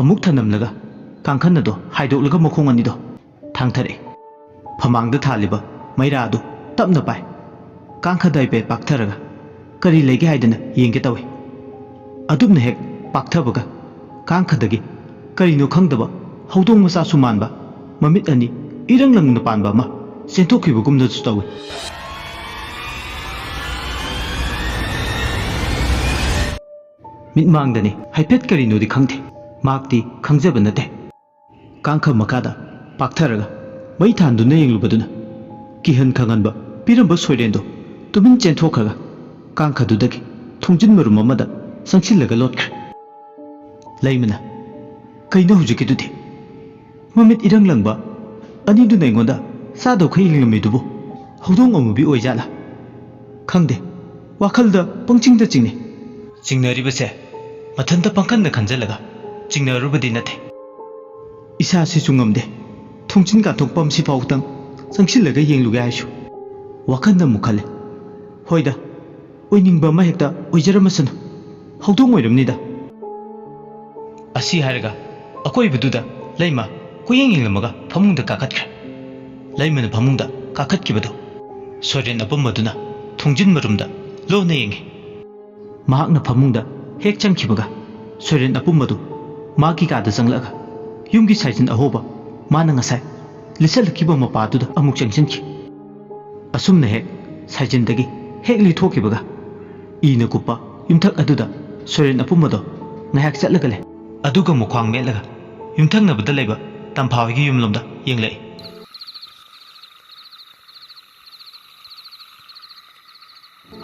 ꯑꯃꯨꯛ ꯊꯅꯝꯂꯒ ꯀꯥꯡꯈꯟ ꯑꯗꯣ ꯍꯥꯏꯗꯣꯛꯂꯒ ꯃꯈꯣꯡ ꯑꯅꯤꯗꯣ ꯊꯥꯡꯊꯔꯛꯏ ꯐꯃꯥꯡꯗ ꯊꯥꯜꯂꯤꯕ ꯃꯩꯔꯥ ꯑꯗꯨ ꯇꯞꯅ ꯄꯥꯏ ꯀꯥꯡꯈꯗ ꯍꯥꯏꯐꯦꯠ ꯄꯥꯛꯊꯔꯒ ꯀꯔꯤ ꯂꯩꯒꯦ ꯍꯥꯏꯗꯅ ꯌꯦꯡꯒꯦ ꯇꯧꯏ ꯑꯗꯨꯝꯅ ꯍꯦꯛ ꯄꯥꯛꯊꯕꯒ ꯀꯥꯡꯈꯗꯒꯤ ꯀꯔꯤꯅꯣ ꯈꯪꯗꯕ ꯍꯧꯗꯣꯡ ꯃꯆꯥꯁꯨ ꯃꯥꯟꯕ ꯃꯃꯤꯠ ꯑꯅꯤ ꯏꯔꯪ ꯂꯪꯅ ꯄꯥꯟꯕ ꯑꯃ ꯆꯦꯟꯊꯣꯛꯈꯤꯕꯒꯨꯝꯅꯁꯨ ꯇꯧꯏ ꯃꯤꯠꯃꯥꯡꯗꯅꯤ ꯍꯥꯏꯐꯦꯠ ꯀꯔꯤꯅꯣꯗꯤ ꯈꯪꯗꯦ ꯃꯍꯥꯛꯇꯤ ꯈꯪꯖꯕ ꯅꯠꯇꯦ ꯀꯥꯡꯈ ꯃꯈꯥꯗ ꯄꯥꯛꯊꯔꯒ ꯃꯩ ꯊꯥꯟꯗꯨꯅ ꯌꯦꯡꯂꯨꯕꯗꯨꯅ ꯀꯤꯍꯟ ꯈꯪꯍꯟꯕ ꯄꯤꯔꯝꯕ ꯁꯣꯏꯔꯦꯟꯗꯣ ꯇꯨꯃꯤꯟ ꯆꯦꯟꯊꯣꯛꯈ꯭ꯔꯒ ꯀꯥꯡꯈꯗꯨꯗꯒꯤ ꯊꯣꯡꯖꯤꯟ ꯃꯔꯨꯝ ꯑꯃꯗ ꯆꯪꯁꯤꯜꯂꯒ ꯂꯣꯠꯈ꯭ꯔꯦ ꯂꯩꯃꯅ ꯀꯩꯅꯣ ꯍꯧꯖꯤꯛꯀꯤꯗꯨꯗꯤ ꯃꯃꯤꯠ ꯏꯔꯪ ꯂꯪꯕ ꯑꯅꯤꯗꯨꯅ ꯑꯩꯉꯣꯟꯗ ꯆꯥꯗꯧꯈꯩ ꯌꯦꯡꯂꯝꯃꯤꯗꯨꯕꯨ ꯍꯧꯗꯣꯡ ꯑꯃꯨꯕꯤ ꯑꯣꯏꯖꯥꯠꯂꯥ ꯈꯪꯗꯦ ꯋꯥꯈꯜꯗ ꯄꯪꯆꯤꯡꯗ ꯆꯤꯡꯅꯩ ꯆꯤꯡꯅꯔꯤꯕꯁꯦ ꯃꯊꯟꯇ ꯄꯪꯈꯟꯗ ꯈꯟꯖꯜꯂꯒ ꯆꯤꯡꯅꯔꯨꯕꯗꯤ ꯅꯠꯇꯦ ꯏꯁꯥꯁꯤꯁꯨ ꯉꯝꯗꯦ ꯊꯣꯡꯖꯤꯟ ꯀꯥꯟꯊꯣꯛꯐꯝ ꯁꯤꯐꯥꯎꯇꯪ ꯆꯪꯁꯤꯜꯂꯒ ꯌꯦꯡꯂꯨꯒꯦ ꯍꯥꯏꯁꯨ ꯋꯥꯈꯜꯗ ꯑꯃꯨꯛ ꯈꯜꯂꯦ ꯍꯣꯏꯗ ꯑꯣꯏꯅꯤꯡꯕ ꯑꯃ ꯍꯦꯛꯇ ꯑꯣꯏꯖꯔꯝꯃꯁꯅꯨ ꯍꯧꯗꯣꯡ ꯑꯣꯏꯔꯝꯅꯤꯗ ꯑꯁꯤ ꯍꯥꯏꯔꯒ ꯑꯀꯣꯏꯕꯗꯨꯗ ꯂꯩꯃ ꯀꯨꯌꯦꯡ ꯌꯦꯡꯂꯝꯃꯒ ꯐꯃꯨꯡꯗ ꯀꯥꯈꯠꯈ꯭ꯔꯦ ꯂꯩꯃꯅ ꯐꯃꯨꯡꯗ ꯀꯥꯈꯠꯈꯤꯕꯗꯣ ꯁꯣꯏꯔꯦꯟ ꯑꯄꯨꯝꯕꯗꯨꯅ ꯊꯣꯡꯖꯤꯟ ꯃꯔꯨꯝꯗ ꯂꯣꯟꯅ ꯌꯦꯡꯉꯤ ꯃꯍꯥꯛꯅ ꯐꯃꯨꯡꯗ ꯍꯦꯛ ꯆꯪꯈꯤꯕꯒ ꯁꯣꯏꯔꯦꯟ ꯑꯄꯨꯝꯕꯗꯨ ꯃꯥꯒꯤ ꯀꯥꯗ ꯆꯪꯂꯛꯑꯒ ꯌꯨꯝꯒꯤ ꯁꯥꯏꯖꯤꯟ ꯑꯍꯣꯕ ꯃꯥꯅ ꯉꯁꯥꯏ ꯂꯤꯠꯁꯜꯂꯛꯈꯤꯕ ꯃꯄꯥꯗꯨꯗ ꯑꯃꯨꯛ ꯆꯪꯁꯤꯟꯈꯤ ꯑꯁꯨꯝꯅ ꯍꯦꯛ ꯁꯥꯏꯖꯤꯟꯗꯒꯤ ꯍꯦꯛ ꯂꯤꯊꯣꯛꯈꯤꯕꯒ ꯏꯅ ꯀꯨꯞꯄ ꯌꯨꯝꯊꯛ ꯑꯗꯨꯗ ꯁꯣꯏꯔꯦꯟ ꯑꯄꯨꯝꯕꯗꯣ ꯉꯥꯏꯍꯥꯛ ꯆꯠꯂꯒ ꯂꯩ ꯑꯗꯨꯒ ꯃꯈ꯭ꯋꯥꯡ ꯃꯦꯠꯂꯒ ꯌꯨꯝꯊꯪꯅꯕꯗ ꯂꯩꯕ ꯇꯝꯐꯥ ꯍꯣꯏꯒꯤ ꯌꯨꯝꯂꯣꯝꯗ ꯌꯦꯡꯂꯛꯏ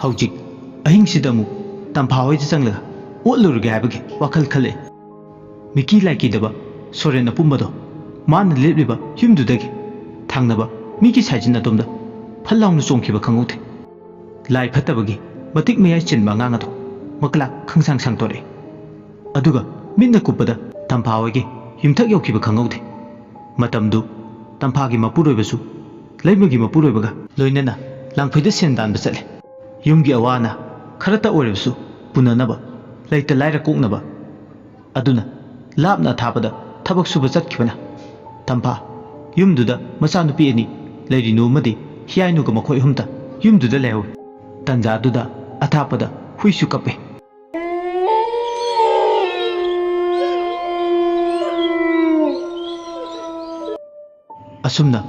ꯍꯧꯖꯤꯛ ꯑꯍꯤꯡꯁꯤꯗ ꯑꯃꯨꯛ ꯇꯝꯐꯥ ꯍꯣꯏꯗ ꯆꯪꯂꯒ ꯑꯣꯠꯂꯨꯔꯒꯦ ꯍꯥꯏꯕꯒꯤ ꯋꯥꯈꯜ ꯈꯜꯂꯛꯏ ꯃꯤꯀꯤ ꯂꯥꯏꯀꯤꯗꯕ ꯁꯣꯏꯔꯦꯟ ꯑꯄꯨꯝꯕꯗꯣ ꯃꯥꯅ ꯂꯦꯞꯂꯤꯕ ꯌꯨꯝꯗꯨꯗꯒꯤ ꯊꯪꯅꯕ ꯃꯤꯒꯤ ꯁꯥꯏꯖꯤꯟ ꯑꯗꯣꯝꯗ ꯐꯜ ꯂꯥꯎꯅ ꯆꯣꯡꯈꯤꯕ ꯈꯪꯍꯧꯗꯦ ꯂꯥꯏ ꯐꯠꯇꯕꯒꯤ ꯃꯇꯤꯛ ꯃꯌꯥꯏ ꯆꯤꯟꯕ ꯑꯉꯥꯡ ꯑꯗꯣ ꯃꯀ꯭ꯂꯥꯛ ꯈꯪꯁꯥꯡ ꯁꯥꯡꯇꯣꯔꯛꯏ ꯑꯗꯨꯒ ꯃꯤꯠꯅ ꯀꯨꯞꯄꯗ ꯇꯝꯐꯥ ꯍꯣꯏꯒꯤ ꯌꯨꯝꯊꯛ ꯌꯧꯈꯤꯕ ꯈꯪꯍꯧꯗꯦ ꯃꯇꯝꯗꯨ ꯇꯝꯐꯥꯒꯤ ꯃꯄꯨꯔꯣꯏꯕꯁꯨ ꯂꯩꯃꯒꯤ ꯃꯄꯨꯔꯣꯏꯕꯒ ꯂꯣꯏꯅꯅ ꯂꯥꯡꯐꯩꯗ ꯁꯦꯟ ꯇꯥꯟꯕ ꯆꯠꯂꯦ ꯌꯨꯝꯒꯤ ꯑꯋꯥ ꯑꯅꯥ ꯈꯔꯇ ꯑꯣꯏꯔꯕꯁꯨ ꯄꯨꯅꯅꯕ ꯂꯩꯇ ꯂꯥꯏꯔ ꯀꯣꯛꯅꯕ ꯑꯗꯨꯅ ꯂꯥꯞꯅ ꯑꯊꯥꯞꯄꯗ ꯊꯕꯛ ꯁꯨꯕ ꯆꯠꯈꯤꯕꯅ ꯇꯝꯐꯥ ꯌꯨꯝꯗꯨꯗ ꯃꯆꯥꯅꯨꯄꯤ ꯑꯅꯤ ꯂꯩꯔꯤꯅꯨ ꯑꯃꯗꯤ ꯍꯤꯌꯥꯏꯅꯨꯒ ꯃꯈꯣꯏ ꯑꯍꯨꯝꯇ ꯌꯨꯝꯗꯨꯗ ꯂꯩꯍꯧꯏ ꯇꯟꯖꯥꯗꯨꯗ ꯑꯊꯥꯞꯄꯗ ꯍꯨꯏꯁꯨ ꯀꯞꯄꯦ ꯑꯁꯨꯝꯅ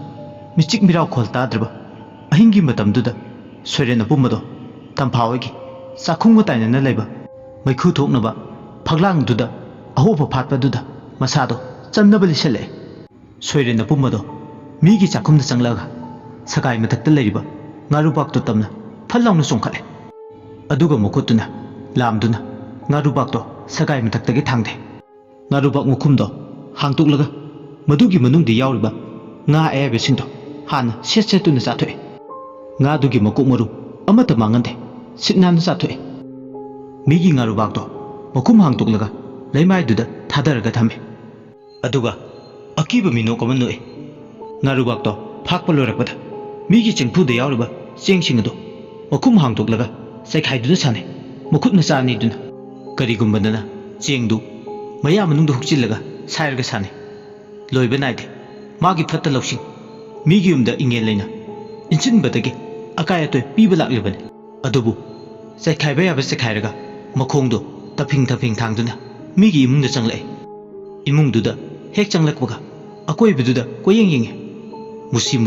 ꯃꯤꯆꯤꯛ ꯃꯤꯔꯥꯎ ꯈꯣꯜ ꯇꯥꯗ꯭ꯔꯕ ꯑꯍꯤꯡꯒꯤ ꯃꯇꯝꯗꯨꯗ ꯁꯣꯏꯔꯦꯟ ꯑꯄꯨꯝꯕꯗꯣ ꯇꯝꯐꯥ ꯍꯣꯏꯒꯤ ꯆꯥꯛꯈꯨꯝꯒ ꯇꯥꯏꯅꯅ ꯂꯩꯕ ꯃꯩꯈꯨ ꯊꯣꯛꯅꯕ ꯐꯛꯂꯥꯡꯗꯨꯗ ꯑꯍꯣꯕ ꯐꯥꯠꯄꯗꯨꯗ ꯃꯁꯥꯗꯣ ꯆꯟꯅꯕ ꯂꯤꯁꯜꯂꯛꯑꯦ ꯁꯣꯏꯔꯦꯟ ꯑꯄꯨꯝꯕꯗꯣ ꯃꯤꯒꯤ ꯆꯥꯛꯈꯨꯝꯗ ꯆꯪꯂꯛꯑꯒ ꯁꯒꯥꯏ ꯃꯊꯛꯇ ꯂꯩꯔꯤꯕ ꯉꯥꯔꯨꯕꯥꯛꯇꯣ ꯇꯝꯅ ꯐꯜ ꯂꯥꯎꯅ ꯆꯣꯡꯈꯠꯂꯦ ꯑꯗꯨꯒ ꯃꯈꯨꯠꯇꯨꯅ ꯂꯥꯝꯗꯨꯅ ꯉꯥꯔꯨꯕꯥꯛꯇꯣ ꯁꯒꯥꯏ ꯃꯊꯛꯇꯒꯤ ꯊꯥꯡꯊꯦ ꯉꯥꯔꯨꯕꯥꯛ ꯃꯈꯨꯝꯗꯣ ꯍꯥꯡꯇꯣꯛꯂꯒ ꯃꯗꯨꯒꯤ ꯃꯅꯨꯡꯗ ꯌꯥꯎꯔꯤꯕ ꯉꯥ ꯑꯌꯥꯏꯕꯁꯤꯡꯗꯣ ꯍꯥꯟꯅ ꯁꯦꯠ ꯁꯦꯠꯇꯨꯅ ꯆꯥꯊꯣꯛꯑꯦ ꯉꯥꯗꯨꯒꯤ ꯃꯀꯣꯛ ꯃꯔꯨ ꯑꯃꯠꯇ ꯃꯥꯡꯍꯟꯗꯦ ꯁꯤꯠ ꯅꯥꯟꯅ ꯆꯥꯊꯣꯛꯑꯦ ꯃꯤꯒꯤ ꯉꯥꯔꯨꯕꯥꯛꯇꯣ ꯃꯈꯨꯝ ꯍꯥꯡꯇꯣꯛꯂꯒ ꯂꯩꯃꯥꯏꯗꯨꯗ ꯊꯥꯗꯔꯒ ꯊꯝꯃꯦ ꯑꯗꯨꯒ ꯑꯀꯤꯕ ꯃꯤꯅꯣꯛ ꯑꯃ ꯅꯣꯛꯑꯦ ꯉꯥꯔꯨꯕꯥꯛꯇꯣ ꯐꯥꯛꯄ ꯂꯣꯏꯔꯛꯄꯗ ꯃꯤꯒꯤ ꯆꯦꯡꯐꯨꯗ ꯌꯥꯎꯔꯤꯕ ꯆꯦꯡꯁꯤꯡ ꯑꯗꯣ ꯃꯈꯨꯝ ꯍꯥꯡꯇꯣꯛꯂꯒ ꯆꯩꯈꯥꯏꯗꯨꯅ ꯁꯥꯟꯅꯩ ꯃꯈꯨꯠ ꯃꯆꯥ ꯑꯅꯤꯗꯨꯅ ꯀꯔꯤꯒꯨꯝꯕꯗꯅ ꯆꯦꯡꯗꯨ ꯃꯌꯥ ꯃꯅꯨꯡꯗ ꯍꯨꯛꯆꯤꯜꯂꯒ ꯁꯥꯏꯔꯒ ꯁꯥꯟꯅꯩ ꯂꯣꯏꯕ ꯅꯥꯏꯗꯦ ꯃꯥꯒꯤ ꯐꯠꯇ ꯂꯧꯁꯤꯡ ꯃꯤꯒꯤ ꯌꯨꯝꯗ ꯏꯪꯉꯦꯜ ꯂꯩꯅ ꯏꯟꯁꯤꯟꯕꯗꯒꯤ ꯑꯀꯥꯏ ꯑꯇꯣꯏ ꯄꯤꯕ ꯂꯥꯛꯂꯤꯕꯅꯤ ꯑꯗꯨꯕꯨ ꯆꯩꯈꯥꯏꯕ ꯌꯥꯕ ꯆꯩꯈꯥꯏꯔꯒ ꯃꯈꯣꯡꯗꯣ ꯇꯐꯤꯡ ꯊꯥꯡꯗꯨꯅ ꯃꯤꯒꯤ ꯏꯃꯨꯡꯗ ꯆꯪꯂꯛꯑꯦ ꯏꯃꯨꯡꯗꯨꯗ ꯍꯦꯛ ꯆꯪꯂꯛꯄꯒ ꯑꯀꯣꯏꯕꯗꯨꯗ ꯀꯣꯌꯦꯡ ꯌꯦꯡꯉꯦ ꯃꯨꯁꯤ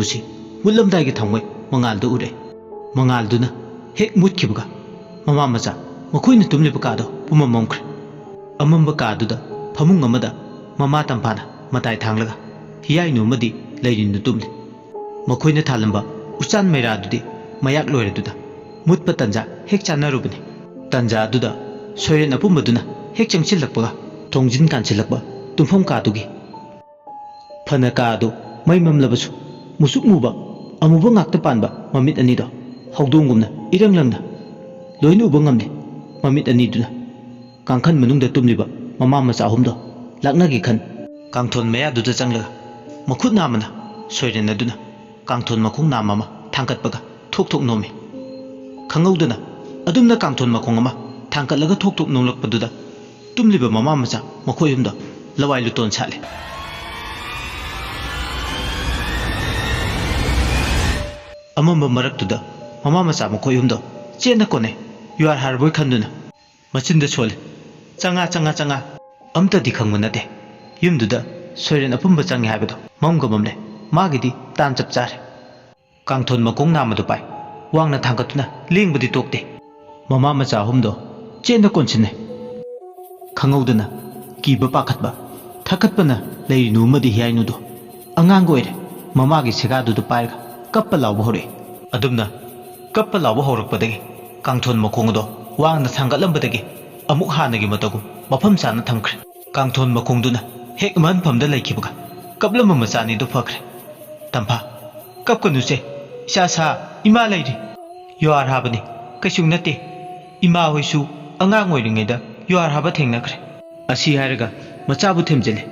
ꯃꯨꯠꯂꯝꯗꯥꯏꯒꯤ ꯊꯥꯡꯃꯩ ꯃꯉꯥꯜꯗꯨ ꯎꯔꯦ ꯃꯉꯥꯜꯗꯨꯅ ꯍꯦꯛ ꯃꯨꯠꯈꯤꯕꯒ ꯃꯃꯥ ꯃꯆꯥ ꯃꯈꯣꯏꯅ ꯇꯨꯝꯂꯤꯕ ꯀꯥꯗꯣ ꯄꯨꯝꯃꯝ ꯃꯝꯈ꯭ꯔꯦ ꯑꯃꯝꯕ ꯀꯥꯗꯨꯗ ꯐꯃꯨꯡ ꯑꯃꯗ ꯃꯃꯥ ꯇꯝꯐꯥꯅ ꯃꯇꯥꯏ ꯊꯥꯡꯂꯒ ꯍꯤꯌꯥꯏꯅꯨ ꯑꯃꯗꯤ ꯂꯩꯔꯤꯅ ꯇꯨꯝꯂꯤ ꯃꯈꯣꯏꯅ ꯊꯥꯜꯂꯝꯕ ꯎꯆꯥꯟ ꯃꯩꯔꯥꯗꯨꯗꯤ ꯃꯌꯥꯛ ꯂꯣꯏꯔꯗꯨꯗ ꯃꯨꯠꯄ ꯇꯟꯖꯥ ꯍꯦꯛ ꯆꯥꯟꯅꯔꯨꯕꯅꯤ ꯇꯟꯖꯥ ꯑꯗꯨꯗ ꯁꯣꯏꯔꯦꯟ ꯑꯄꯨꯝꯕꯗꯨꯅ ꯍꯦꯛ ꯆꯪꯁꯤꯜꯂꯛꯄꯒ ꯊꯣꯡꯖꯤꯟ ꯀꯥꯟꯁꯤꯜꯂꯛꯄ ꯇꯨꯝꯐꯝ ꯀꯥꯗꯨꯒꯤ ꯐꯅ ꯀꯥ ꯑꯗꯨ ꯃꯩ ꯃꯝꯂꯕꯁꯨ ꯃꯨꯁꯨꯛ ꯃꯨꯕ ꯑꯃꯨꯕ ꯉꯥꯛꯇ ꯄꯥꯟꯕ ꯃꯃꯤꯠ ꯑꯅꯤꯗꯣ ꯍꯧꯗꯣꯡꯒꯨꯝꯅ ꯏꯔꯪ ꯂꯪꯅ ꯂꯣꯏꯅ ꯎꯕ ꯉꯝꯂꯦ ꯃꯃꯤꯠ ꯑꯅꯤꯗꯨꯅ ꯀꯥꯡꯈꯟ ꯃꯅꯨꯡꯗ ꯇꯨꯝꯂꯤꯕ ꯃꯃꯥ ꯃꯆꯥ ꯑꯍꯨꯝꯗꯣ ꯂꯥꯛꯅꯒꯦ ꯈꯟ ꯀꯥꯡꯊꯣꯟ ꯃꯌꯥꯗꯨꯗ ꯆꯪꯂꯒ ꯃꯈꯨꯠ ꯅꯥꯝꯃꯅ ꯁꯣꯏꯔꯦꯟ ꯑꯗꯨꯅ ꯀꯥꯡꯊꯣꯟ ꯃꯈꯣꯡ ꯅꯥꯝ ꯑꯃ ꯊꯥꯡꯀꯠꯄꯒ ꯊꯣꯛ ꯅꯣꯝꯃꯤ ꯈꯪꯍꯧꯗꯅ ꯑꯗꯨꯝꯅ ꯀꯥꯡꯊꯣꯟ ꯃꯈꯣꯡ ꯑꯃ ꯊꯥꯡꯀꯠꯂꯒ ꯊꯣꯛ ꯅꯣꯝꯂꯛꯄꯗꯨꯗ ꯇꯨꯝꯂꯤꯕ ꯃꯃꯥ ꯃꯆꯥ ꯃꯈꯣꯏ ꯑꯍꯨꯝꯗꯣ ꯂꯋꯥꯏ ꯂꯨꯇꯣꯟ ꯁꯥꯠꯂꯦ ꯑꯃꯝꯕ ꯃꯔꯛꯇꯨꯗ ꯃꯃꯥ ꯃꯆꯥ ꯃꯈꯣꯏ ꯑꯍꯨꯝꯗꯣ ꯆꯦꯟꯅ ꯀꯣꯟꯅꯩ ꯌꯨꯍꯥꯔ ꯍꯥꯔꯕꯣꯏ ꯈꯟꯗꯨꯅ ꯃꯆꯤꯟꯗ ꯁꯣꯜꯂꯦ ꯆꯪꯉꯥ ꯑꯝꯇꯗꯤ ꯈꯪꯕ ꯅꯠꯇꯦ ꯌꯨꯝꯗꯨꯗ ꯁꯣꯏꯔꯦꯟ ꯑꯄꯨꯝꯕ ꯆꯪꯉꯦ ꯍꯥꯏꯕꯗꯣ ꯃꯝꯒ ꯃꯝꯂꯦ ꯃꯥꯒꯤꯗꯤ ꯇꯥꯟ ꯆꯞ ꯆꯥꯔꯦ ꯀꯥꯡꯊꯣꯟ ꯃꯈꯣꯡ ꯅꯥꯝꯃꯗꯨ ꯄꯥꯏ ꯋꯥꯡꯅ ꯊꯥꯡꯒꯠꯇꯨꯅ ꯂꯦꯡꯕꯗꯤ ꯇꯣꯛꯇꯦ ꯃꯃꯥ ꯃꯆꯥ ꯑꯍꯨꯝꯗꯣ ꯆꯦꯟꯅ ꯀꯣꯟꯁꯤꯟꯅꯩ ꯈꯪꯍꯧꯗꯅ ꯀꯤꯕ ꯄꯥꯈꯠꯄ ꯊꯛꯀꯠꯄꯅ ꯂꯩꯔꯤꯅꯨ ꯑꯃꯗꯤ ꯍꯤꯌꯥꯏꯅꯨꯗꯣ ꯑꯉꯥꯡꯒ ꯑꯣꯏꯔꯦ ꯃꯃꯥꯒꯤ ꯁꯦꯒꯥꯗꯨꯗ ꯄꯥꯏꯔꯒ ꯀꯞꯄ ꯂꯥꯎꯕ ꯍꯧꯔꯛꯑꯦ ꯑꯗꯨꯝꯅ ꯀꯞꯄ ꯂꯥꯎꯕ ꯍꯧꯔꯛꯄꯗꯒꯤ ꯀꯥꯡꯊꯣꯟ ꯃꯈꯣꯡ ꯑꯗꯣ ꯋꯥꯡꯅ ꯊꯥꯡꯒꯠꯂꯝꯕꯗꯒꯤ ꯑꯃꯨꯛ ꯍꯥꯟꯅꯒꯤ ꯃꯇꯧꯒꯨꯝ ꯃꯐꯝ ꯆꯥꯅ ꯊꯝꯈ꯭ꯔꯦ ꯀꯥꯡꯊꯣꯟ ꯃꯈꯣꯡꯗꯨꯅ ꯍꯦꯛ ꯃꯍꯟꯐꯝꯗ ꯂꯩꯈꯤꯕꯒ ꯀꯞꯂꯝꯕ ꯃꯆꯥꯅꯤꯗꯨ ꯐꯈ꯭ರೆ ꯇꯝꯐꯥ ꯀꯞꯀꯅꯨꯁꯦ ꯏꯆꯥ ꯁꯥ ꯏꯃꯥ ꯂꯩꯔꯤ ꯌꯨꯍꯥꯔ ꯍꯥꯕꯅꯤ ꯀꯩꯁꯨ ꯅꯠꯇꯦ ꯏꯃꯥ ꯍꯣꯏꯁꯨ ꯑꯉꯥꯡ ꯑꯣꯏꯔꯤꯉꯩꯗ ꯌꯨꯍꯥꯔ ꯍꯥꯕ ꯊꯦꯡꯅꯈ꯭ꯔꯦ ꯑꯁꯤ ꯍꯥꯏꯔꯒ ꯃꯆꯥꯕꯨ ꯊꯦꯝꯖꯤꯜꯂꯦ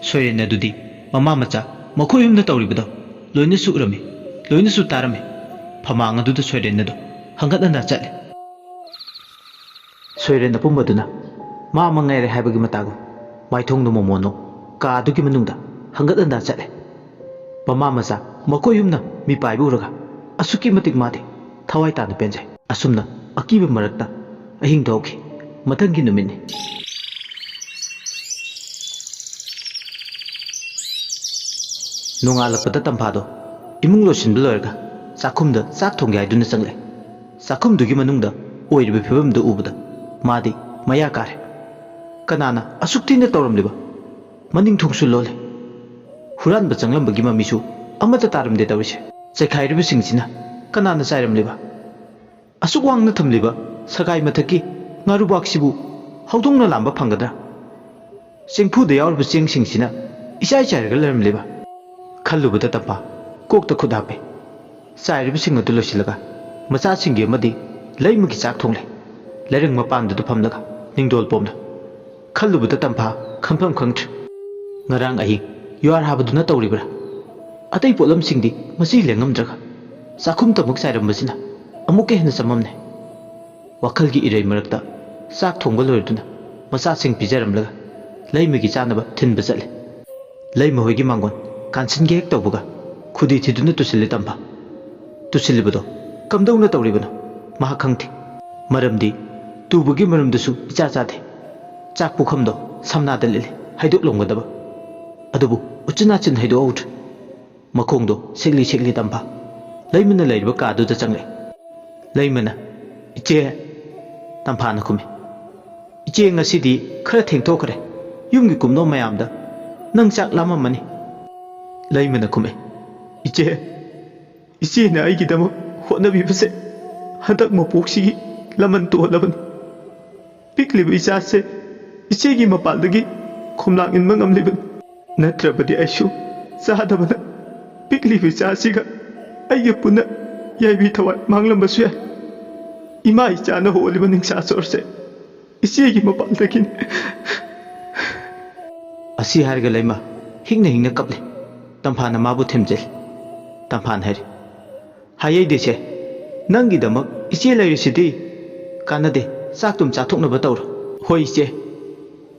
ꯁꯣꯏꯔꯦꯟ ꯑꯗꯨꯗꯤ ꯃꯃꯥ ꯃꯆꯥ ꯃꯈꯣꯏ ꯑꯍꯨꯝꯅ ꯇꯧꯔꯤꯕꯗꯣ ꯂꯣꯏꯅꯁꯨ ꯎꯔꯝꯃꯤ ꯂꯣꯏꯅꯁꯨ ꯇꯥꯔꯝꯃꯤ ꯐꯃꯥꯡ ꯑꯗꯨꯗ ꯁꯣꯏꯔꯦꯟ ꯑꯗꯨ ꯍꯪꯒꯠ ꯍꯟꯗꯥ ꯆꯠꯂꯦ ꯁꯣꯏꯔꯦꯟ ꯑꯄꯨꯝꯕꯗꯨꯅ ꯃꯥ ꯃꯉꯥꯏꯔꯦ ꯍꯥꯏꯕꯒꯤ ꯃꯇꯥꯒꯨꯝ ꯃꯥꯏꯊꯣꯡꯗꯨ ꯃꯣꯃꯣꯟꯅꯣ ꯀꯥ ꯑꯗꯨꯒꯤ ꯃꯅꯨꯡꯗ ꯍꯪꯒꯠ ꯍꯟꯗꯥ ꯆꯠꯂꯦ ꯃꯃꯥ ꯃꯆꯥ ꯃꯈꯣꯏ ꯑꯍꯨꯝꯅ ꯃꯤꯄꯥꯏꯕ ꯎꯔꯒ ꯑꯁꯨꯛꯀꯤ ꯃꯇꯤꯛ ꯃꯥꯗꯤ ꯊꯋꯥꯏ ꯇꯥꯅ ꯄꯦꯟꯖꯩ ꯑꯁꯨꯝꯅ ꯑꯀꯤꯕ ꯃꯔꯛꯇ ꯑꯍꯤꯡ ꯊꯣꯛꯈꯤ ꯃꯊꯪꯒꯤ ꯅꯨꯃꯤꯠꯅꯤ ꯅꯣꯡꯉꯥꯜꯂꯛꯄꯗ ꯇꯝꯐꯥꯗꯣ ꯏꯃꯨꯡ ꯂꯣꯏꯁꯤꯟꯕ ꯂꯣꯏꯔꯒ ꯆꯥꯛꯈꯨꯝꯗ ꯆꯥꯛ ꯊꯣꯡꯒꯦ ꯍꯥꯏꯗꯨꯅ ꯆꯪꯂꯦ ꯆꯥꯛꯈꯨꯝꯗꯨꯒꯤ ꯃꯅꯨꯡꯗ ꯑꯣꯏꯔꯤꯕ ꯐꯤꯕꯝꯗꯨ ꯎꯕꯗ ꯃꯥꯗꯤ ꯃꯌꯥ ꯀꯥꯔꯦ ꯀꯅꯥꯅ ꯑꯁꯨꯛ ꯊꯤꯅ ꯇꯧꯔꯝꯂꯤꯕ ꯃꯅꯤꯡ ꯊꯣꯡꯁꯨ ꯂꯣꯜꯂꯦ ꯍꯨꯔꯥꯟꯕ ꯆꯪꯂꯝꯕꯒꯤ ꯃꯃꯤꯁꯨ ꯑꯃꯠꯇ ꯇꯥꯔꯝꯗꯦ ꯇꯧꯔꯤꯁꯦ ꯆꯩꯈꯥꯏꯔꯤꯕꯁꯤꯡꯁꯤꯅ ꯀꯅꯥꯅ ꯆꯥꯏꯔꯝꯂꯤꯕ ꯑꯁꯨꯛ ꯋꯥꯡꯅ ꯊꯝꯂꯤꯕ ꯁꯒꯥꯏ ꯃꯊꯛꯀꯤ ꯉꯥꯔꯨꯕꯥꯛꯁꯤꯕꯨ ꯍꯧꯗꯣꯡꯅ ꯂꯥꯝꯕ ꯐꯪꯒꯗ꯭ꯔꯥ ꯆꯦꯡꯐꯨꯗ ꯌꯥꯎꯔꯤꯕ ꯆꯦꯡꯁꯤꯡꯁꯤꯅ ꯏꯆꯥꯏ ꯆꯥꯏꯔꯒ ꯂꯩꯔꯝꯂꯤꯕ ꯈꯜꯂꯨꯕꯗ ꯇꯝꯄꯥ ꯀꯣꯛꯇ ꯈꯨꯠ ꯍꯥꯞꯄꯦ ꯆꯥꯏꯔꯤꯕꯁꯤꯡ ꯑꯗꯨ ꯂꯣꯏꯁꯤꯜꯂꯒ ꯃꯆꯥꯁꯤꯡꯒꯤ ꯑꯃꯗꯤ ꯂꯩꯃꯒꯤ ꯆꯥꯛ ꯊꯣꯡꯂꯦ ꯂꯩꯔꯪ ꯃꯄꯥꯟꯗꯨꯗ ꯐꯝꯂꯒ ꯅꯤꯡꯗꯣꯜ ꯄꯣꯝꯅ ꯈꯜꯂꯨꯕꯗ ꯇꯝꯐꯥ ꯈꯟꯐꯝ ꯈꯪꯗ꯭ꯔꯦ ꯉꯔꯥꯡ ꯑꯍꯤꯡ ꯌꯨꯍꯥꯔ ꯍꯥꯕꯗꯨꯅ ꯇꯧꯔꯤꯕ꯭ꯔꯥ ꯑꯇꯩ ꯄꯣꯠꯂꯝꯁꯤꯡꯗꯤ ꯃꯁꯤ ꯂꯦꯡꯉꯝꯗ꯭ꯔꯒ ꯆꯥꯛꯈꯨꯝꯇꯃꯛ ꯆꯥꯏꯔꯝꯕꯁꯤꯅ ꯑꯃꯨꯛꯀ ꯍꯦꯟꯅ ꯆꯃꯝꯅꯩ ꯋꯥꯈꯜꯒꯤ ꯏꯔꯩ ꯃꯔꯛꯇ ꯆꯥꯛ ꯊꯣꯡꯕ ꯂꯣꯏꯔꯗꯨꯅ ꯃꯆꯥꯁꯤꯡ ꯄꯤꯖꯔꯝꯂꯒ ꯂꯩꯃꯒꯤ ꯆꯥꯅꯕ ꯊꯤꯟꯕ ꯆꯠꯂꯦ ꯂꯩꯃ ꯍꯣꯏꯒꯤ ꯃꯥꯡꯒꯣꯟ ꯀꯥꯟꯁꯤꯟꯒꯦ ꯍꯦꯛ ꯇꯧꯕꯒ ꯈꯨꯗꯤ ꯊꯤꯗꯨꯅ ꯇꯨꯁꯤꯜꯂꯦ ꯇꯝꯐꯥ ꯇꯨꯁꯤꯜꯂꯤꯕꯗꯣ ꯀꯝꯗꯧꯅ ꯇꯧꯔꯤꯕꯅꯣ ꯃꯍꯥꯛ ꯈꯪꯗꯦ ꯃꯔꯝꯗꯤ ꯇꯨꯕꯒꯤ ꯃꯔꯝꯗꯨꯁꯨ ꯏꯆꯥ ꯆꯥꯗꯦ ꯆꯥꯛ ꯄꯨꯈꯝꯗꯣ ꯁꯝꯅꯥꯗ ꯂꯤꯠꯂꯤ ꯍꯩꯗꯣꯛꯂꯝꯒꯗꯕ ꯑꯗꯨꯕꯨ ꯎꯆꯤꯟ ꯍꯩꯗꯣꯛꯍꯧꯗ꯭ꯔꯦ ꯃꯈꯣꯡꯗꯣ ꯁꯦꯛꯂꯤ ꯇꯝꯐꯥ ꯂꯩꯃꯅ ꯂꯩꯔꯤꯕ ꯀꯥꯗꯨꯗ ꯆꯪꯂꯛꯑꯦ ꯂꯩꯃꯅ ꯏꯆꯦ ꯇꯝꯐꯥꯅ ꯈꯨꯝꯃꯤ ꯏꯆꯦ ꯉꯁꯤꯗꯤ ꯈꯔ ꯊꯦꯡꯊꯣꯛꯈ꯭ꯔꯦ ꯌꯨꯝꯒꯤ ꯀꯨꯝꯅꯣ ꯃꯌꯥꯝꯗ ꯅꯪ ꯆꯥꯛ ꯂꯥꯝꯃꯝꯃꯅꯤ ꯂꯩꯃꯅ ꯈꯨꯝꯃꯤ ꯏꯆꯦꯅ ꯑꯩꯒꯤꯗꯃꯛ ꯍꯣꯠꯅꯕꯤꯕꯁꯦ ꯍꯟꯗꯛ ꯃꯄꯣꯛꯁꯤꯒꯤ ꯂꯃꯟ ꯇꯣꯜꯂꯕꯅꯤ ꯄꯤꯛꯂꯤꯕ ꯏꯆꯥꯁꯦ ꯏꯆꯦꯒꯤ ꯃꯄꯥꯟꯗꯒꯤ ꯈꯣꯝꯂꯥꯡ ꯏꯟꯕ ꯉꯝꯂꯤꯕꯅꯤ ꯅꯠꯇ꯭ꯔꯕꯗꯤ ꯑꯩꯁꯨ ꯆꯥꯗꯕꯅ ꯄꯤꯛꯂꯤꯕ ꯏꯆꯥꯁꯤꯒ ꯑꯩꯒ ꯄꯨꯟꯅ ꯌꯥꯏꯕꯤ ꯊꯋꯥꯏ ꯃꯥꯡꯂꯝꯕꯁꯨ ꯌꯥꯏ ꯏꯃꯥ ꯏꯆꯥꯅ ꯍꯣꯜꯂꯤꯕ ꯅꯤꯡꯁꯥ ꯁꯣꯔꯁꯦ ꯏꯆꯦꯒꯤ ꯃꯄꯥꯟꯗꯒꯤꯅꯤ ꯑꯁꯤ ꯍꯥꯏꯔꯒ ꯂꯩꯃ ꯍꯤꯡꯅ ꯀꯞꯂꯦ ꯇꯝꯐꯥꯅ ꯃꯥꯕꯨ ꯊꯦꯝꯖꯤꯜꯂꯤ ꯇꯝꯐꯥꯅ ꯍꯥꯏꯔꯤ ꯍꯥꯏꯌꯩꯗꯦꯁꯦ ꯅꯪꯒꯤꯗꯃꯛ ꯏꯆꯦ ꯂꯩꯔꯤꯁꯤꯗꯤ ꯀꯥꯟꯅꯗꯦ ꯆꯥꯛꯇꯨꯝ ꯆꯥꯊꯣꯛꯅꯕ ꯇꯧꯔꯣ ꯍꯣꯏ ꯏꯆꯦ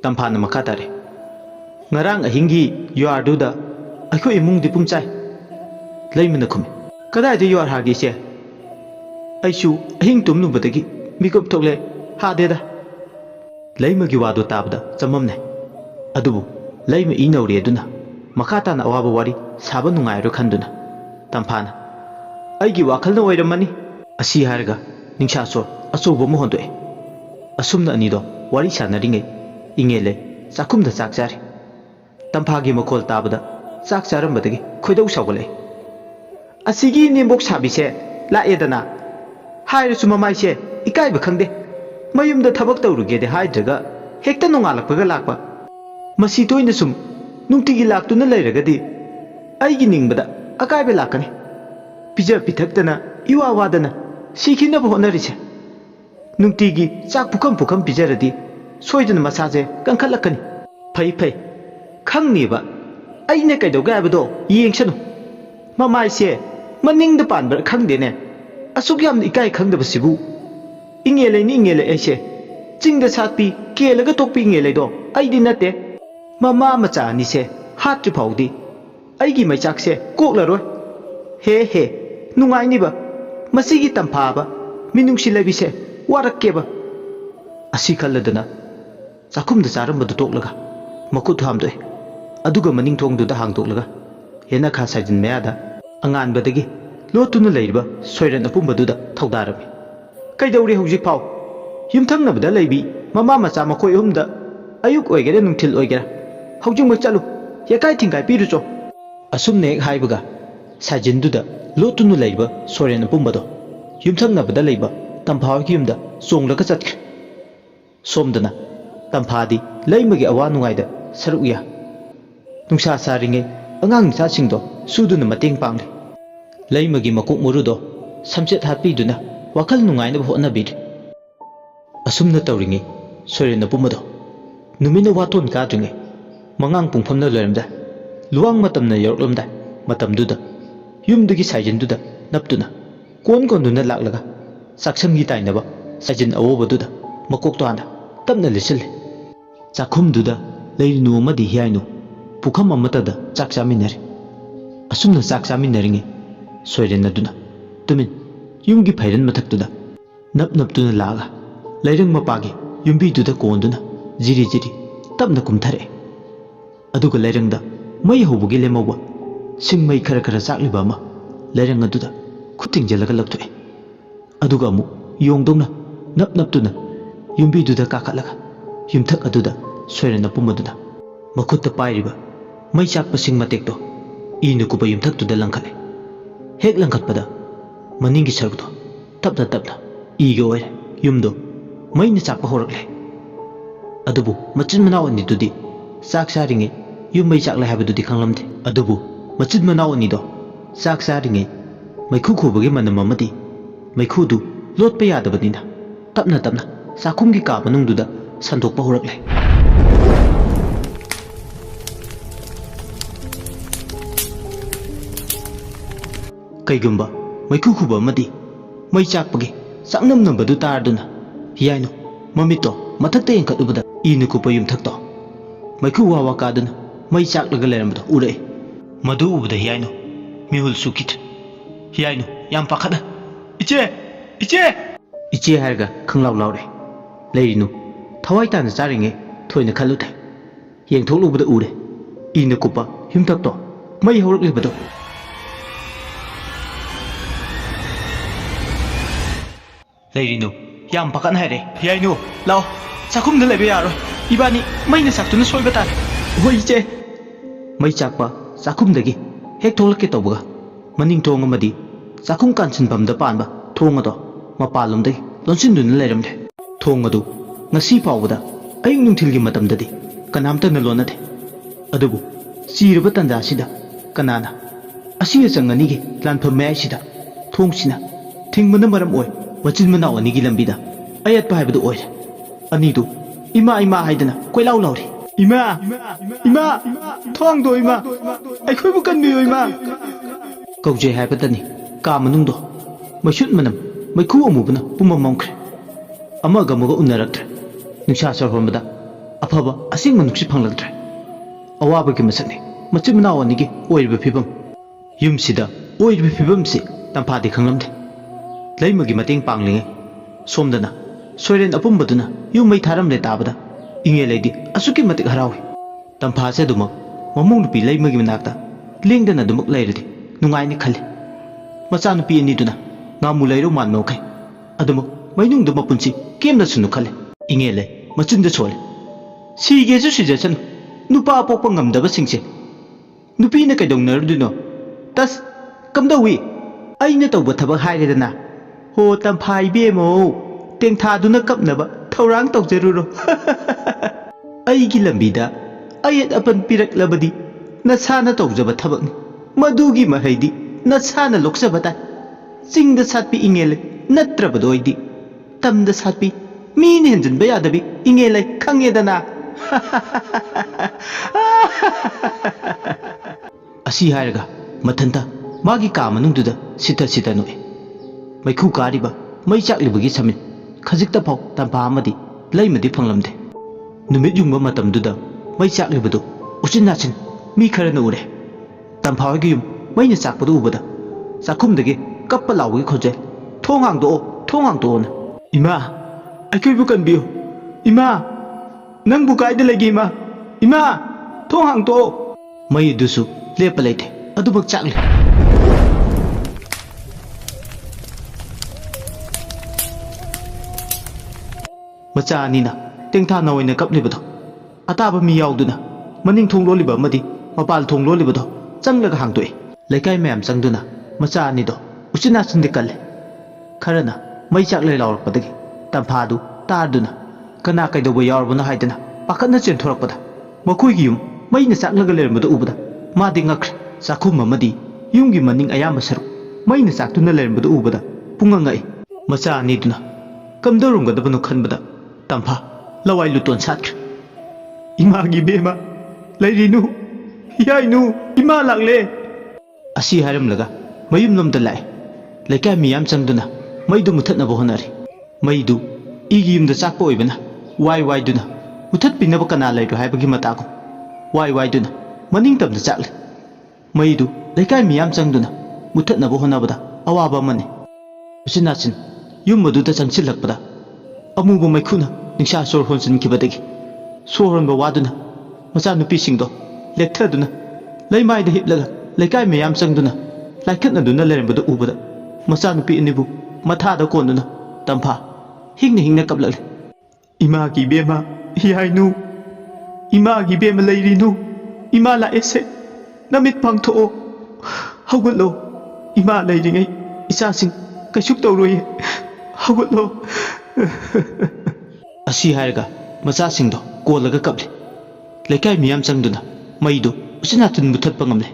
ꯇꯝꯐꯥꯅ ꯃꯈꯥ ꯇꯥꯔꯦ ꯉꯔꯥꯡ ꯑꯍꯤꯡꯒꯤ ꯌꯨꯍꯥꯔꯗꯨꯗ ꯑꯩꯈꯣꯏ ꯏꯃꯨꯡꯗꯤ ꯄꯨꯝꯆꯥꯏ ꯂꯩꯃꯅ ꯈꯨꯝꯃꯤ ꯀꯗꯥꯏꯗ ꯌꯨꯍꯥꯔ ꯍꯥꯒꯦ ꯏꯆꯦ ꯑꯩꯁꯨ ꯑꯍꯤꯡ ꯇꯨꯝꯂꯨꯕꯗꯒꯤ ꯃꯤꯀꯞ ꯊꯣꯛꯂꯦ ꯍꯥꯗꯦꯗ ꯂꯩꯃꯒꯤ ꯋꯥꯗꯣ ꯇꯥꯕꯗ ꯆꯃꯝꯅꯦ ꯑꯗꯨꯕꯨ ꯂꯩꯃ ꯏ ꯅꯧꯔꯦ ꯑꯗꯨꯅ ꯃꯈꯥ ꯇꯥꯅ ꯑꯋꯥꯕ ꯋꯥꯔꯤ ꯁꯥꯕ ꯅꯨꯡꯉꯥꯏꯔꯣꯏ ꯈꯟꯗꯨꯅ ꯇꯝꯐꯥꯅ ꯑꯩꯒꯤ ꯋꯥꯈꯜꯅ ꯑꯣꯏꯔꯝꯃꯅꯤ ꯑꯁꯤ ꯍꯥꯏꯔꯒ ꯅꯤꯡꯁꯥꯁꯣꯔ ꯑꯆꯧꯕ ꯑꯃ ꯍꯣꯟꯗꯣꯛꯑꯦ ꯑꯁꯨꯝꯅ ꯑꯅꯤꯗꯣ ꯋꯥꯔꯤ ꯁꯥꯟꯅꯔꯤꯉꯩ ꯏꯉꯦꯜꯂꯦ ꯆꯥꯛꯈꯨꯝꯗ ꯆꯥꯛ ꯆꯥꯔꯤ ꯇꯝꯐꯥꯒꯤ ꯃꯈꯣꯜ ꯇꯥꯕꯗ ꯆꯥꯛ ꯆꯥꯔꯝꯕꯗꯒꯤ ꯈꯣꯏꯗꯧ ꯁꯥꯎꯒꯠꯂꯛꯑꯦ ꯑꯁꯤꯒꯤ ꯅꯦꯝꯕꯣꯛ ꯁꯥꯕꯤꯁꯦ ꯂꯥꯛꯑꯦꯗꯅ ꯍꯥꯏꯔꯁꯨ ꯃꯃꯥꯏꯁꯦ ꯏꯀꯥꯏꯕ ꯈꯪꯗꯦ ꯃꯌꯨꯝꯗ ꯊꯕꯛ ꯇꯧꯔꯨꯒꯦꯗꯤ ꯍꯥꯏꯗ꯭ꯔꯒ ꯍꯦꯛꯇ ꯅꯣꯡꯉꯥꯜꯂꯛꯄꯒ ꯂꯥꯛꯄ ꯃꯁꯤ ꯇꯣꯏꯅ ꯁꯨꯝ ꯅꯨꯡꯇꯤꯒꯤ ꯂꯥꯛꯇꯨꯅ ꯂꯩꯔꯒꯗꯤ ꯑꯩꯒꯤ ꯅꯤꯡꯕꯗ ꯑꯀꯥꯏꯕ ꯂꯥꯛꯀꯅꯤ ꯄꯤꯖ ꯄꯤꯊꯛꯇꯅ 이와 와드나 시키는 보너리세 눅티기 짝 부컴 비자르디 소이드는 마사제 깡칼락하니 파이 캉니바 아이네 까이도가 하버도 이행셔노 마마이세 만닝드 반버 캉데네 아수기암 이까이 캉데버시부 잉엘레니 잉엘레 에세 찡데 사피 깨르가 똑비 잉엘레도 아이디 나때 마마 마차니세 하트 파우디 아이기 마이짝세 꼭라로이 헤헤 누가이니바 मसीगी तंफाबा मिनुंगसी लेबिसे वारक्केबा असी खल्लदना चाखुमद चारंबदु तोकलगा मकुत हामदोय अदुगा मनिंग थोंगदुदा हांगदोकलगा हेना खा साइजिन मेयादा अंगानबदगी लोतुना लेरिबा सोइरन अपुंबदुदा थौदारमी कैदौरी हौजिक फाव युमथंगनबदा लेबी ममा मचा मखोय हुमदा अयुक ओइगेरा नुंथिल ओइगेरा हौजिंग चलु यकाय थिंगाय पिरुचो असुमने हाइबगा साइजिनदुदा लोतुनु लेबा सोरेन पुंबदो युमथंगनबदा लेबा तंफागी युमदा सोंगलगा चतख्रे सोमदना तंफादी लेमगे अवा नुगाइदा सरुया नुंसा सारिंगे अंगांग सासिंगदो सुदुना मतेंग पांगले लेमगे मकोक मुरुदो समचेत हापीदुना वाखल नुगाइना होनबी असुमना तौरिंगे सोरेन पुंबदो नुमिना वातोन काद्रिंगे मंगांग पुंफमना लोरमदा लुवांग मतमना यौरलमदा मतमदुदा युमदुगी साइजिनदुदा नप्तुना कोन कोनदुना लाक्लगा साक्षंगी ताइनबा साइजिन अवोबदुदा मकोकतो हाना तपना लिसिले चाखुमदुदा लेरिनु अमदि हियाइनु पुखम अमतदा चाक चामिनरे असुमना चाक चामिनरिंगे सोइरेनदुना तुमिन युमगी फैरन मथक्तुदा नपतुना लागा लेरिंग मपागे युमबीदुदा कोनदुना जिरी तपना कुमथरे अदुगा लेरिंगदा मई हौबगी लेमौबा सिंग मई खरा चाकलिबा अमा लेरंग अदुदा खुटिंगजलगा लक्थोए अदुगा अमु योंगदोंना नपतुना युमबीदुदा काखलगा युमथक अदुदा सोइरन पुमदुना मखुत्ता पाइरिबा मई चाकपा सिंग मतेक्तो इनु कुबा युमथक्तुदा लंखले हेक लंखतपदा मनिंगी सरगदो तपना इगा ओइरे युमदो मईना चाकपा होरकले अदुबु मचिन मनाव अनिदुदी चाक सारिंगे युम मई चाकले हाबदुदी खंगलमदे अदुबु मचिद मनाव अनिदो चाक चारिंगे मैखु खुबगे मनम अमदि मैखुदु लोटपा यादबनिना तपना चाखुमगी का मनुंगदुदा संदोकपा होरकले कैगुंबा मैखु खुबा अमदि मई चाकपगे चाकनम नंबदु तारदुना हियाइनु ममितो मथक्ता यंखतुबदा इनु कुपा युमथक्तो मैखु वावा कादुना मई चाकलगा लेरमदो उरए मधु उबदा हियाइनु मिहुल सुकित हियाइनु याम पाखदा इचे हारगा खंगलाव लावरे लेरिनु थवाई ताना चारिंगे थोइना खल्लुथे येंथोकलुबदा उरे इनु कुपा हिमथक्तो मई हौरकलिबदो लेरिनु याम पाखन हारे हियाइनु लाओ चाखुमदा लेबे यारो इबानी मईना साक्तुना सोइबा तारे होय इचे मई चाकपा चाखुमदगी हेक थोलके तौबगा मनिंग थोंग अमदि चाखुम कांसिनफमदा पानबा थोंग अदो मपालुमदगी लोनसिनदुना लेरमदे थोंग अदु ngasi फावबदा अयिंग नुंथिलगी मतमददी कनामतना लोनदे अदुबु चीरबा तंजासिदा कनाना असिया चंगनीगी लानफम मैसिदा थोंगसिना थिंगमना मरम ओय मचिन मनाव अनिगी लंबिदा अयत पाइबदु ओय अनिदु इमा हाइदना कोइलाव लावरी इमा थोंगदो इमा अखोइबु कनबियो इमा कौजे हाइबदनी का मनुंगदो मैसुत मनम मैखु अमुबना पुमा ममख्रे अमगा मगा उनरक्त्रे नुसा सरहोमदा अफबा असिंग मनुक्सि फंगलक्त्रे अवाबगी मसकने मचिन मनाव अनिगी ओइरबा फिबम युमसिदा ओइरबा फिबमसि तंफादि खंगलमदे लेमगी मतेंग पांगलिंगे सोमदना soiren apumbaduna yu mai tharam le tabada inge leidi asuki matik harawi tampa se dumak mamung nupi lei magi manakta lengdana dumak leiridi nungai ni khali macha nupi ani duna ngamu leiro man no kai adumak mainung duma punchi kemna sunu khali inge le machin da chole sige su suggestion nupa pokpa ngamdaba singse nupi na kaidongnar duno tas kamdawi aina tawba thabak hairedana ho tamphai bemo tengthaduna kapnaba thorang tawjeruro aigi lambida ayat apan piraklabadi nasana tawjaba thabakni madugi mahaidi nasana loksabata singda satpi ingele natrabadoidi tamda satpi mine henjinba yadabi ingele khangedana asi hairaga mathanta magi ka manungduda sita sita noi maikhu kariba mai chaklibagi samin khajikta phau tampa amadi leimadi phanglamde numit yungba matamduda mai chaklibadu uchinachin mi kharana ure tampa gi yum maina chakpadu ubada sakhumdagi kappa lawi khoje thongangdo na ima aikoi kanbiyo ima nang bu kaida lagi ima thongangdo mai dusu lepa leite adubak chakle macha anina tengtha na oina kaplibado ataba mi yauduna maning thonglo liba madi mapal thonglo libado changlaga hangtoi laikai mayam changduna macha ani do uchina sindikal kharana mai chaklai lawrpadagi tamphadu tarduna kana kaidobo yawrbuna haidana pakatna chen thorakpada makoi gi yum mai na chaklaga lermadu ubada madi ngakre sakhum amadi yumgi maning ayamba saru mai na chaktuna lermadu ubada pungangai macha ani duna kamdarunggadabanu khanbada tampa lawai luton satkre ima gi bema lairinu Heeyainu ima lagle asi haramlaga mayum nomda lai laikai miyam changduna maidu muthatna bohonari maidu igi yumda chakpa oibana wai duna muthat pinaba kana lairu haibagi mataku wai duna maning tamda chakle maidu laikai miyam changduna muthatna bohonabada awaba mane usinachin yum maduda changchilakpada amubu maikhuna ningsha sor honsin kibadagi soronba waduna macha nupi singdo lekthaduna leimaida hiplaga laikai miyam changduna laikhatnaduna lerembada ubada macha nupi anibu mathada konduna tampa hingna kaplagle ima gi bema Heeyainu ima gi bema leirinu ima la ese namit pangtho hawgalo ima leiringai isa sing kaisuk tawroye hawgalo asi hairga macha singdo kolaga kaple laikai miyam changduna maido usinatun muthatpa ngamle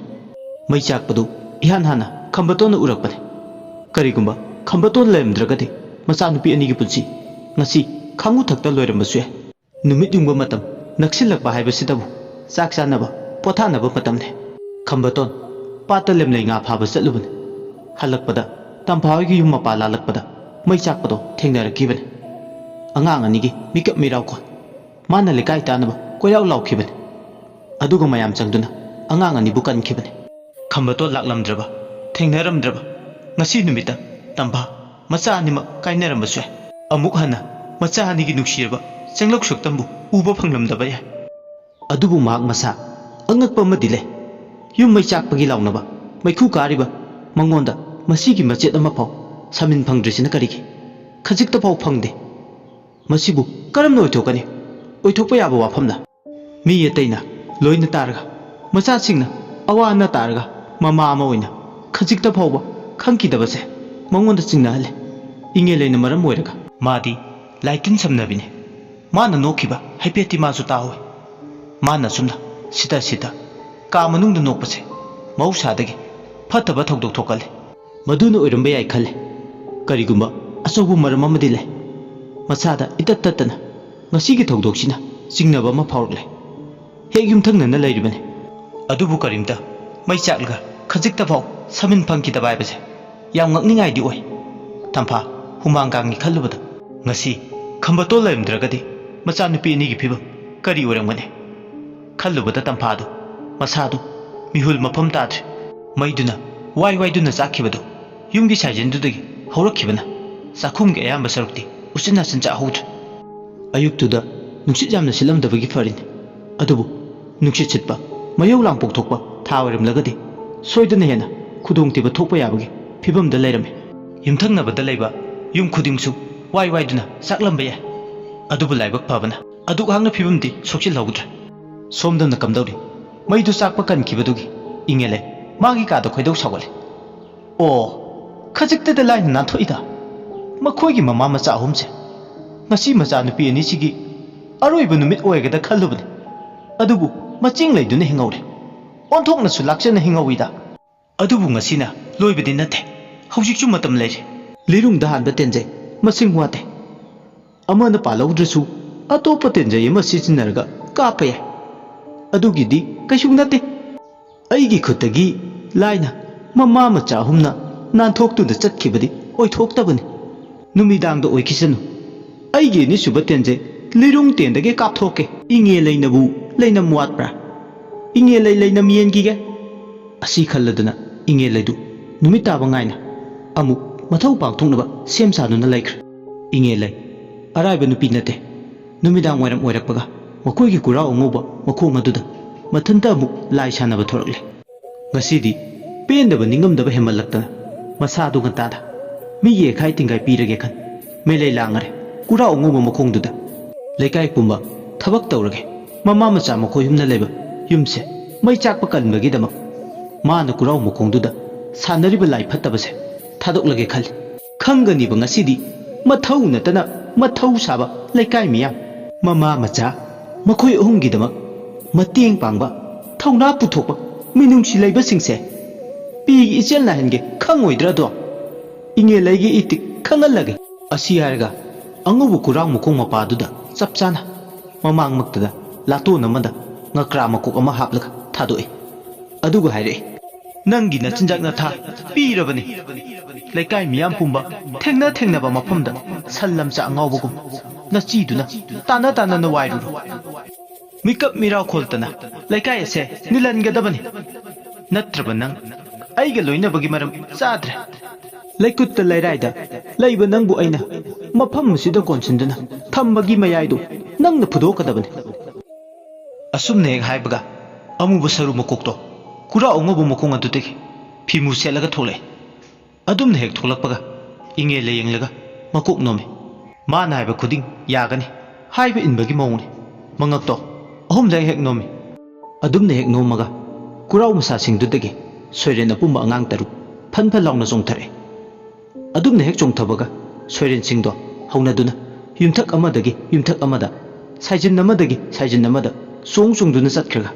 mai chakpadu ihan hana khambatona urakpane karigumba khambaton lemdragadi macha nupi ani gi punsi ngasi khangu thakta loirambasu numit yungba matam naksilakpa haibasidabu chak chanaba pothanaba matamne khambaton pata lemlei nga phaba chatlubane halakpada tamphawigi yum mapa lalakpada mai chakpado thengnarakibane angang anigi mikap mirau ko mana lekai tanaba koyau laukibane aduga mayam changduna angang ani bukan kibane khambato laklamdraba thengnaramdraba ngasi numita tamba macha anima kainarambasu amuk hana macha anigi nuksirba changlok shuktambu uba phanglamdaba ya adubu mak masa angakpa madile yum mai chakpagi launaba maikhu kariba mangonda masigi machet ama phau samin phangdrisina karigi khajikta phau phangde masibu karamna oithokani oithokpa yaba wafamna mi yataina loina targa macha singna awana targa mama ama oina khajikta phauba khangkidabase mangonda singna hale inge leina maram oiraga madi laitin samnabine mana nokhiba haipeti masu tawe mana sumna sita ka manungda nokpase mausadagi fataba thokdok thokale maduna oiramba yai khale karigumba asobu maram amadi le masada itattatana ngasigi thokdoksina singnaba ma phawrle hegum thangnana leiribane adubu karimta mai chaklga khajikta phaw samin phangkida baibase yam ngakningai di oi tampa humangkangi khallubada ngasi khambato laimdragadi macha nupi ni gi phibam kari oramgane khallubada tampadu masadu mihul mafam tadre maiduna wai duna chakhibadu yumgi sajindudagi hawrakhibana sakhumgi ayamba sarukti उचिन नाचिन चाहौद्रे अयुक्तुदा नुंसित यामना सिलमदबगी फरिने अदुबु नुंसित सितपा मयौ लांपोक थोकपा था ओइरमलगदि सोइदना हेना खुदोंतिबा थोकपा याबगी फिबमदा लेरमे युमथंगनबदा लेबा युम खुदिंगसु वाई वाइदुना साकलंबा याय अदुबु लाइबक फबना अदुक हांगना फिबमदि सोक्सिलहौद्रे सोमदना कमदौरि मैदु चाकपा कनखिबदुगी इंगेले मागी कादो खोइदौ सागले ओ खजिक्तदा लाइन नाथोइदा मखोइगी ममा मचा अहुमसे ngasi macha nupi ani sigi aroiba numit oigada khallubani adubu maching leiduna hingaude onthokna su lakchana hingawida adubu ngasina loibadi nate hojik chu matam leire lirung da hanba tenje masing wate amana palawdresu atopa tenje yema sijinarga kapaye adugidi kaisung nate aigi khutagi laina mama macha humna nanthoktu da chatkibadi oithoktabani numidang da oikisanu aige ni suba tenje lirung tendage kapthoke inge leinabu leinam watbra inge leinam yengi ge asi khalladana inge leidu numita bangaina amu mathau pangthungnaba sem sanuna laikhr inge lei araiba nupi nate numidang wairam oirakpaga makoi gi kura ongoba makhong aduda mathanta amu lai sanaba thorakle ngasidi pendaba ningamdaba hemalaktana masadu gantada mi ye khai tingai pirage khan melei langare kura ongoba makhongduda lekai pumba thabak tawrage mama macha makhoi humna leba yumse mai chakpa kanbagi dama mana kura makhongduda sanariba lai phattabase thadoklage khal khangani ba ngasidi mathau natana mathau saba lekai miyam mama macha makhoi ohumgi dama mateng pangba thongna puthokpa minungsi leiba singse pi ichel na henge khangoidra do inge leigi itik khangalage asi harga angubu kurang mukong mapaduda chapchana mamang maktada lato namada ngakra makuk ama haplaga thadoi aduga haire nangi na chinjak na tha pirabani laikai miyam pumba thengna ba mafamda sallam cha ngawbugum na chiduna tana na wairu mikap miraw kholtana laikai ase nilan gadabani natraba nang aiga loina bagi maram sadre laikutta lairaida laiba nangbu aina mafam sida konsindana thambagi mayaidu nangna phudokadabani asumne haibaga amubu saru makokto kura ongobu makong aduteki phimu selaga thole adumne hek tholakpaga inge leyenglaga makok nome mana haiba khuding yagani haiba inbagi mawni mangakto ahum jai hek nome adumne hek nomaga kura umsa singdudegi soirena pumba angang taru phanpha lawna jongthare adumne hek jongthabaga soiren singdo haunaduna yumthak amadagi yumthak amada saijin namada songduna satkhraga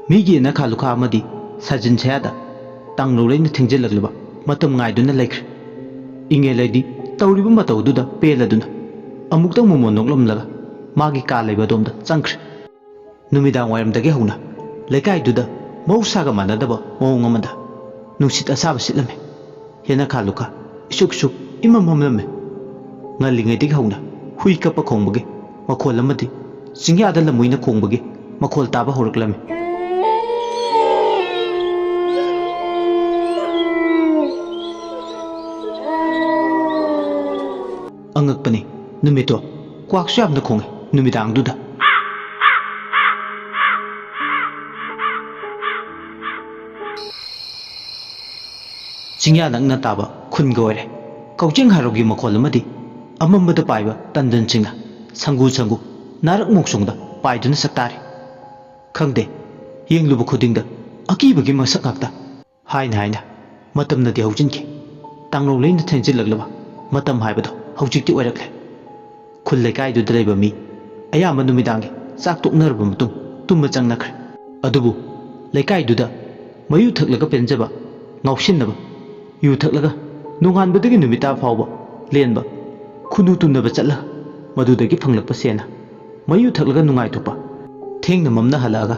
migi na khaluka amadi sajin chayada tangloreina thingjilaglaba matam ngaiduna laikhr inge leidi tawriba matawduda peladuna amuktang mumo noklomlaga magi ka leiba domda changkhre numidang wairamdagi hauna lekaiduda mausaga manadaba mawong amada nungsit asaba sitlame hena khaluka isuk imamamlame ngalingaidig hauna hui kapa khongbagi makhol amadi singyada lamuina khongbagi makhol taba horaklame angakpani numito kwaksu yamna khonge numidangduda chingya nangna taba khunga oire kaujeng harogi makhol amadi amambada paiba tandan chingna sangu narak moksongda paiduna saktari khangde yenglubu khudingda akibagi masak ngakta haina matamna di haujinki tanglo leina thenjilaglaba matam haibado haujikti oirakle khul lekai du dreiba mi ayama numidangi chak toknarba mutung tumma changnakre adubu lekai duda mayu thaklaga penjaba ngausinnaba yu thaklaga nunganbadagi numita fawba lenba khunu tunaba chatla madudagi phanglakpa sena mayu thaklaga nungai thokpa thengna mamna halaga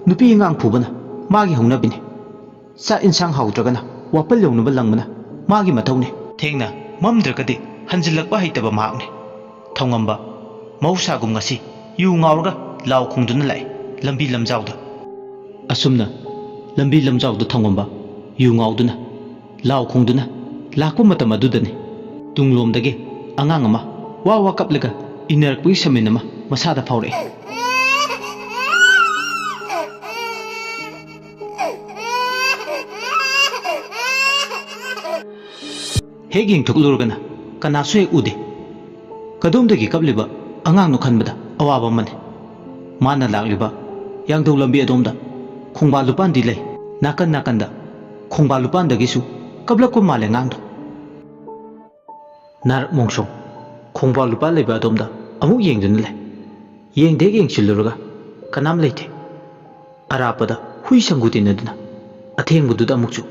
nupi ngang phubana magi haunabini sa insang haudragana wapal yonaba langbana magi mathawne thengna mamdragadi hanjilakpa haitaba mahakne thongamba mausagum ngasi yu ngawrga law khungduna lai lambi lamjawda asumna lambi lamjawda thongamba yu ngawduna law khungduna lakpa matam adudani tunglomdagi angang ama वा वा कपलगा इनरक्पगी समिन अमा मसादा फाउरे हेग येंथोक्लुरगना कनासु हेग उदे कदोमदगी कपलिबा अंगांगनो खनबदा अवाबा मने माना लाक्लिबा यांगदौ लंबी अदोमदा खोंबा लुपानदी लै नाकन नाकनदा खोंबा लुपानदगिसु कपलको माले ngang नार मोंसों खोंबा लुपा लेबा अदोमदा अमुक येंगदुन ले येंगदे येंगसिलुरगा कनाम लेथे अरापदा हुई संगुतिनदुना अथेंगबुदुदा अमुकसु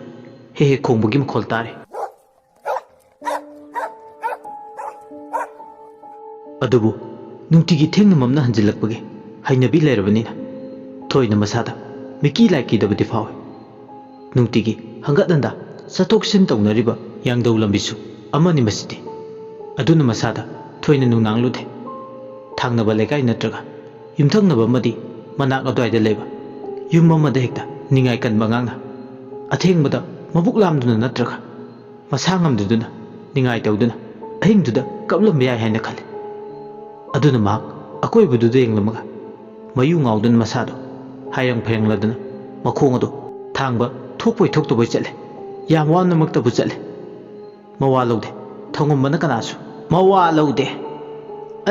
हे हे खोंबगी मखोल तारे अदुबु नुंतिगी थेंगना ममना हंजिलकपगे हाइनबी लेरबनिना थोइना मसादा मिकी लाइकीदबदि फावे नुंतिगी हंगदंदा सतोक्सिन तौनरिबा यांगदौ लंबिसु अमनि मसिदि अदुना मसादा थोइना नुंनांगलुदे थांगनबा लेकाय नत्रगा युमथंगनबा मदि मनाक अदवाइदा लेबा युम अमदा हेक्ता निंगाय कनबा ngang अथेंगबदा मबुक लामदुना नत्रगा मसा ngamदुदुना निंगाय तौदुना अहिंगदुदा कपलम याय हाइना खले अदुना माक अकोइबदुदा येंगलमगा मयु ngaudun masado hayang phengladuna makhong ado thangba thokpoi thoktobai chale yam wana makta bu chale mawa lode thongom mana kanasu mawa lode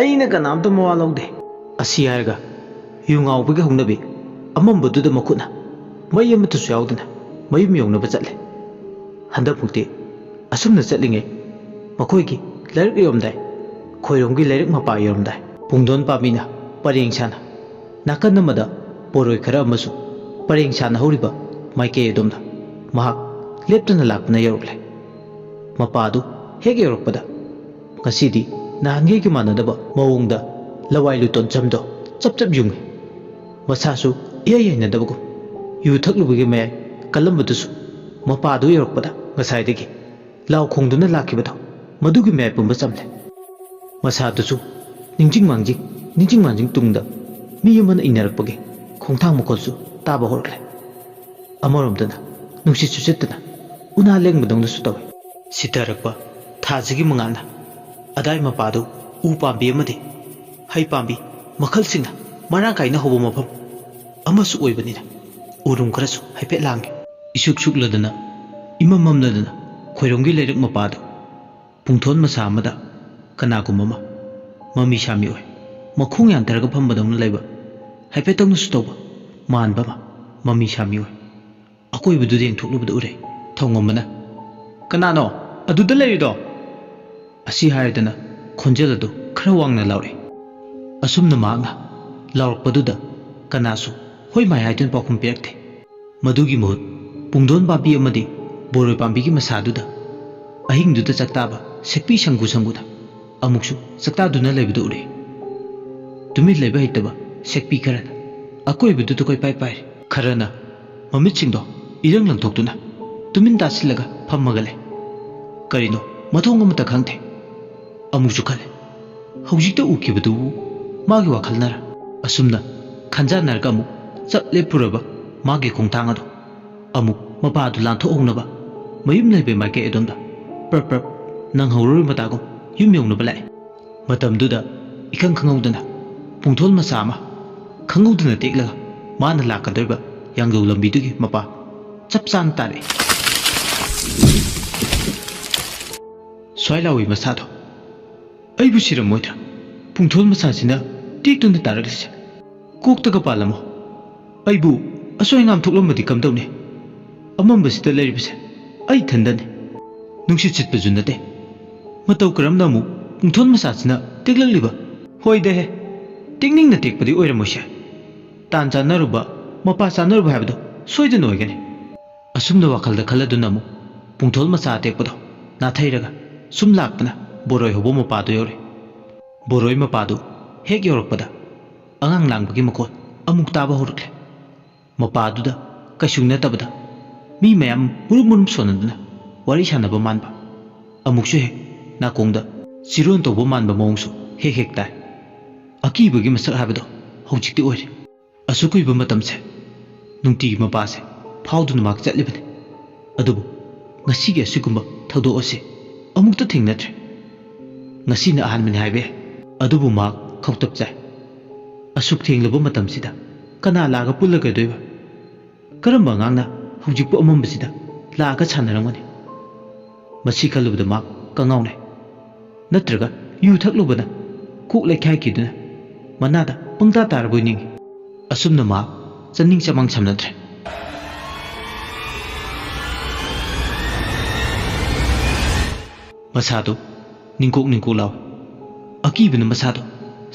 aina kanam to mawa lode asi ayga yu ngaubi ga hungnabi amambududa makuna mayam tu yauduna mayum yongna ba chale handa pukti asumna chalinge makoigi larik yomdai khoiromgi larik mapa yomdai pungdon pamina pareng sana नाकन अमदा बोरोय खरा अमसु परेंग साना हौरिबा माइके एदोमदा महाक लेप्तना लाकना यौरले मपादु हेग यौरपदा ngasiदी नाहनगे की मानदबा मवोंगदा लवाइ लुतोनजमदो चप चप युंगे मसासु इययनदबगु यु थक्लुबगे मय कलमबदुसु मपादु यौरपदा ngसाइदगी लाव खोंगदुना लाखिबदो मदुगी मय पुंबा चमले मसादुसु निंजिंग मांजिंग तुंगदा मी यमन इनरपगे खोंथांग मखोलसु ताबा होरले अमरोमदना नुंसि सुचितना उना लेंगबदंगसु तवे सितरकपा थाजिगी मंगाना अदाय मपादु उ पांबी अमदि है पांबी मखलसिंगना मरांग काइना होबो मफम अमसु ओइबनिना उरुम खरसु हाइफे लांगे इसुक सुकलदना इमममनदना खोइरोंगी लेरक मपादु पुंथोन मसा अमदा कनागुममा ममी शामी ओइ मखोंग यांतरगा फंबदौना लेबा हाइफेतौनसु तौबा मानबमा ममी शामी ओइ अकोइबदु येंथोक्लुबदु उरे थौंगमना कनानो अदुदा लेरिदो असी हायदना खोंजेल अदु खरा वांगना लाउरे असुमना मांगना लाउरपदुदा कनासु होय माय हाइदुन पाखुम पेरक्थे मदुगी मुहुत पुंगदोन पापी अमदि बोरोय पांबीगी मसादुदा अहिंगदुदा चक्ताबा सेक्पी संगुदा अमुकसु चक्तादुना लेबदु उरे तुमित लेबा हितबा सेक्पी खरना अकोइबदु तो कोइ पाइ पाइ खरना ममित सिंगदो इरंग लंथोक्तुना तुमिन तासिलगा फम्मगले करिनो मथोंग अमता खंगथे अमुकसु खले हौजिकता उखिबदु मागी वाखलनारा असुमना खंजानरगा अमुक चपले पुरबा मागी खोंथांग अदो अमुक मपादु लांथोंगनबा मयुम लेबे माके एदोंदा प्रप प्रप नंग हौरोय मतागो युम यौनबा लाए मतमदुदा इखंग खंगौदना पुंथोल मसा अमा खंगौदना टेकलगा माना लाकदोइबा यांगदौ लंबीदुगी मपा चप चान तारे स्वाइलावी मसादो अइबु सिरमोइद्रा पुंथोल मसासिना टेकदुना तारगलिसे कोक्तगा पालमो अइबु असोइंगाम थोक्लमदि कमदौने अमंबसिदा लेरिबसे अइ थंदने नुंसि चितपजु नते मतौ करमना मु पुंथोल मसासिना टेकललिबा होइदे हे टेक्निंग टेकपदी ओइरमोसे तान चानरुबा मपा चानरुबा हाबदो सोइदन ओइगने असुमना वाखलदा खलदुना मु पुंथोल मसा टेकपदो नाथैरगा सुम लाक्पना बोरोय होबो मपादो योरे बोरोय मपादो हेक योरकपदा अंगांग लांगबगी मखोल अमुक ताबा होरकले मपादुदा कशुंग नतबदा मी मयाम मुरुम सोनदुना वारी सानबा मानबा अमुकसु हे नाकोंगदा चिरोन तोबो मानबा मोंगसु हेक हेक ताय अकीबगी मसक हाबदो हौजिकति ओइरे असुकुइबा मतमसे नुंतिगी मपासे फाउदुना माक चटलिबने अदुबु ngasiगे asigumbा थौदो असे अमुकता थेंगनत्रे ngasina ahanbani haibe adubu mak khautak chai asuk thenglaba matamsida kana laga pullaga doiba karamba ngangna hujikpu amambasida laga chanaramani masi khalubada mak kangaune natraga yu thaklubana kuk lekhai kiduna manada pangta taraboi ningi asumna mak chaning chamang chamnadre masado ningkok law akibana masado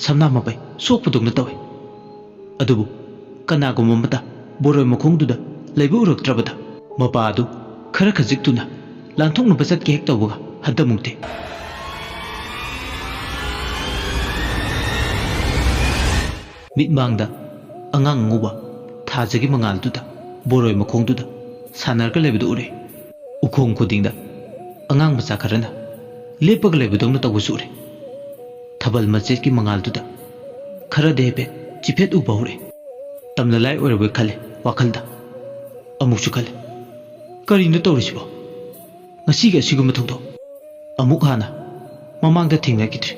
samna mapai sokpadogna tawe adubu kanaguma mata boroi makhongduda leibu uraktrabada mapa adu khara khajiktuna lanthokna basat ke hek tawga hadamukte mitmangda angang nguba thajagi mangalduda boroi makhongduda sanarga lebudu ure ukhong khudingda angang bacha kharana lepaga lebudongna tawbusu ure thabal machet ki mangalduda khara debe chiphet uba ure tamna lai orwe khale wakhalda amukchu khale karino tawrisibo ngasi ga siguma thongdo amuk hana mamangda thingna kidri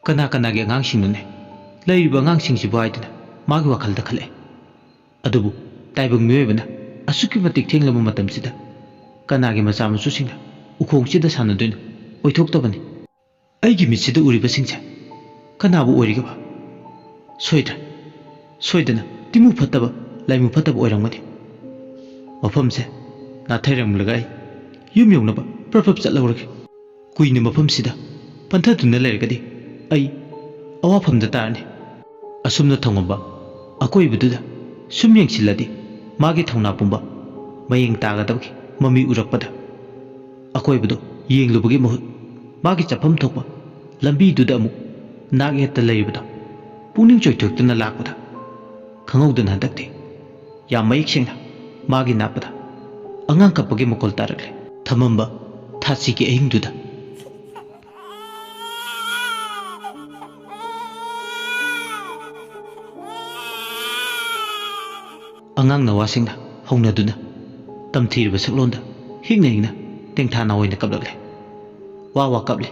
kana ge ngang sinune leiriba ngang singsi baidina magi wakhalda khale adubu taibang miyoibana asuki matik thenglaba matamsida kana ge macha machu singna ukhongchida sanadoina oithoktabani aigi mitsida uriba singcha kanabu origaba soidana timu phattaba laimu phattaba oirangmani mafamse nathairamlaga ai yum yongnaba prapap chatlawrage kuina mafamsida panthaduna leiragadi ai awafamda tarani asumna thongamba akoibududa sum yengsiladi magi thongna pumba mayeng tagadabki mami urakpada akoibudu yenglubagi mahut magi chapam thokpa lambi duda amuk nag hetta leibada puning choithoktuna lakpada khangaudan hadakti ya mayik singna magi napada angang kapagi mokol tarakle thamamba thasi ki ahingduda angang na wasingna hongnaduna tamthirba saklonda hingna tengthana oina kablakle wa kable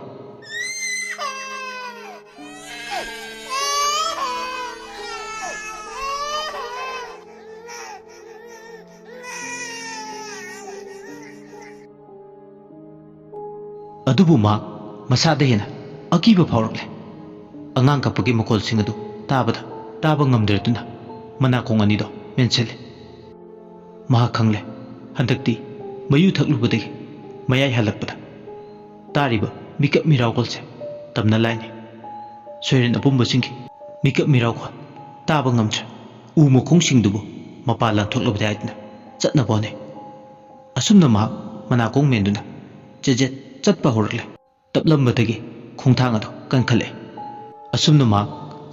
adubu ma masada hena akiba phaurakle angang kapagi mokol singadu taba ngamderduna mana kongani do menchele maha khangle handakti mayu thaklubadagi mayai halakpada tariba mikap mirau kolse tamna laini soiren apumba singki mikap mirau ko taba ngamcha u mokhong singdubu mapala thoklubada aitna chatna bone asumna ma mana kong menduna jejet chatpa horle taplambadagi khongthang ado kankhale asumna ma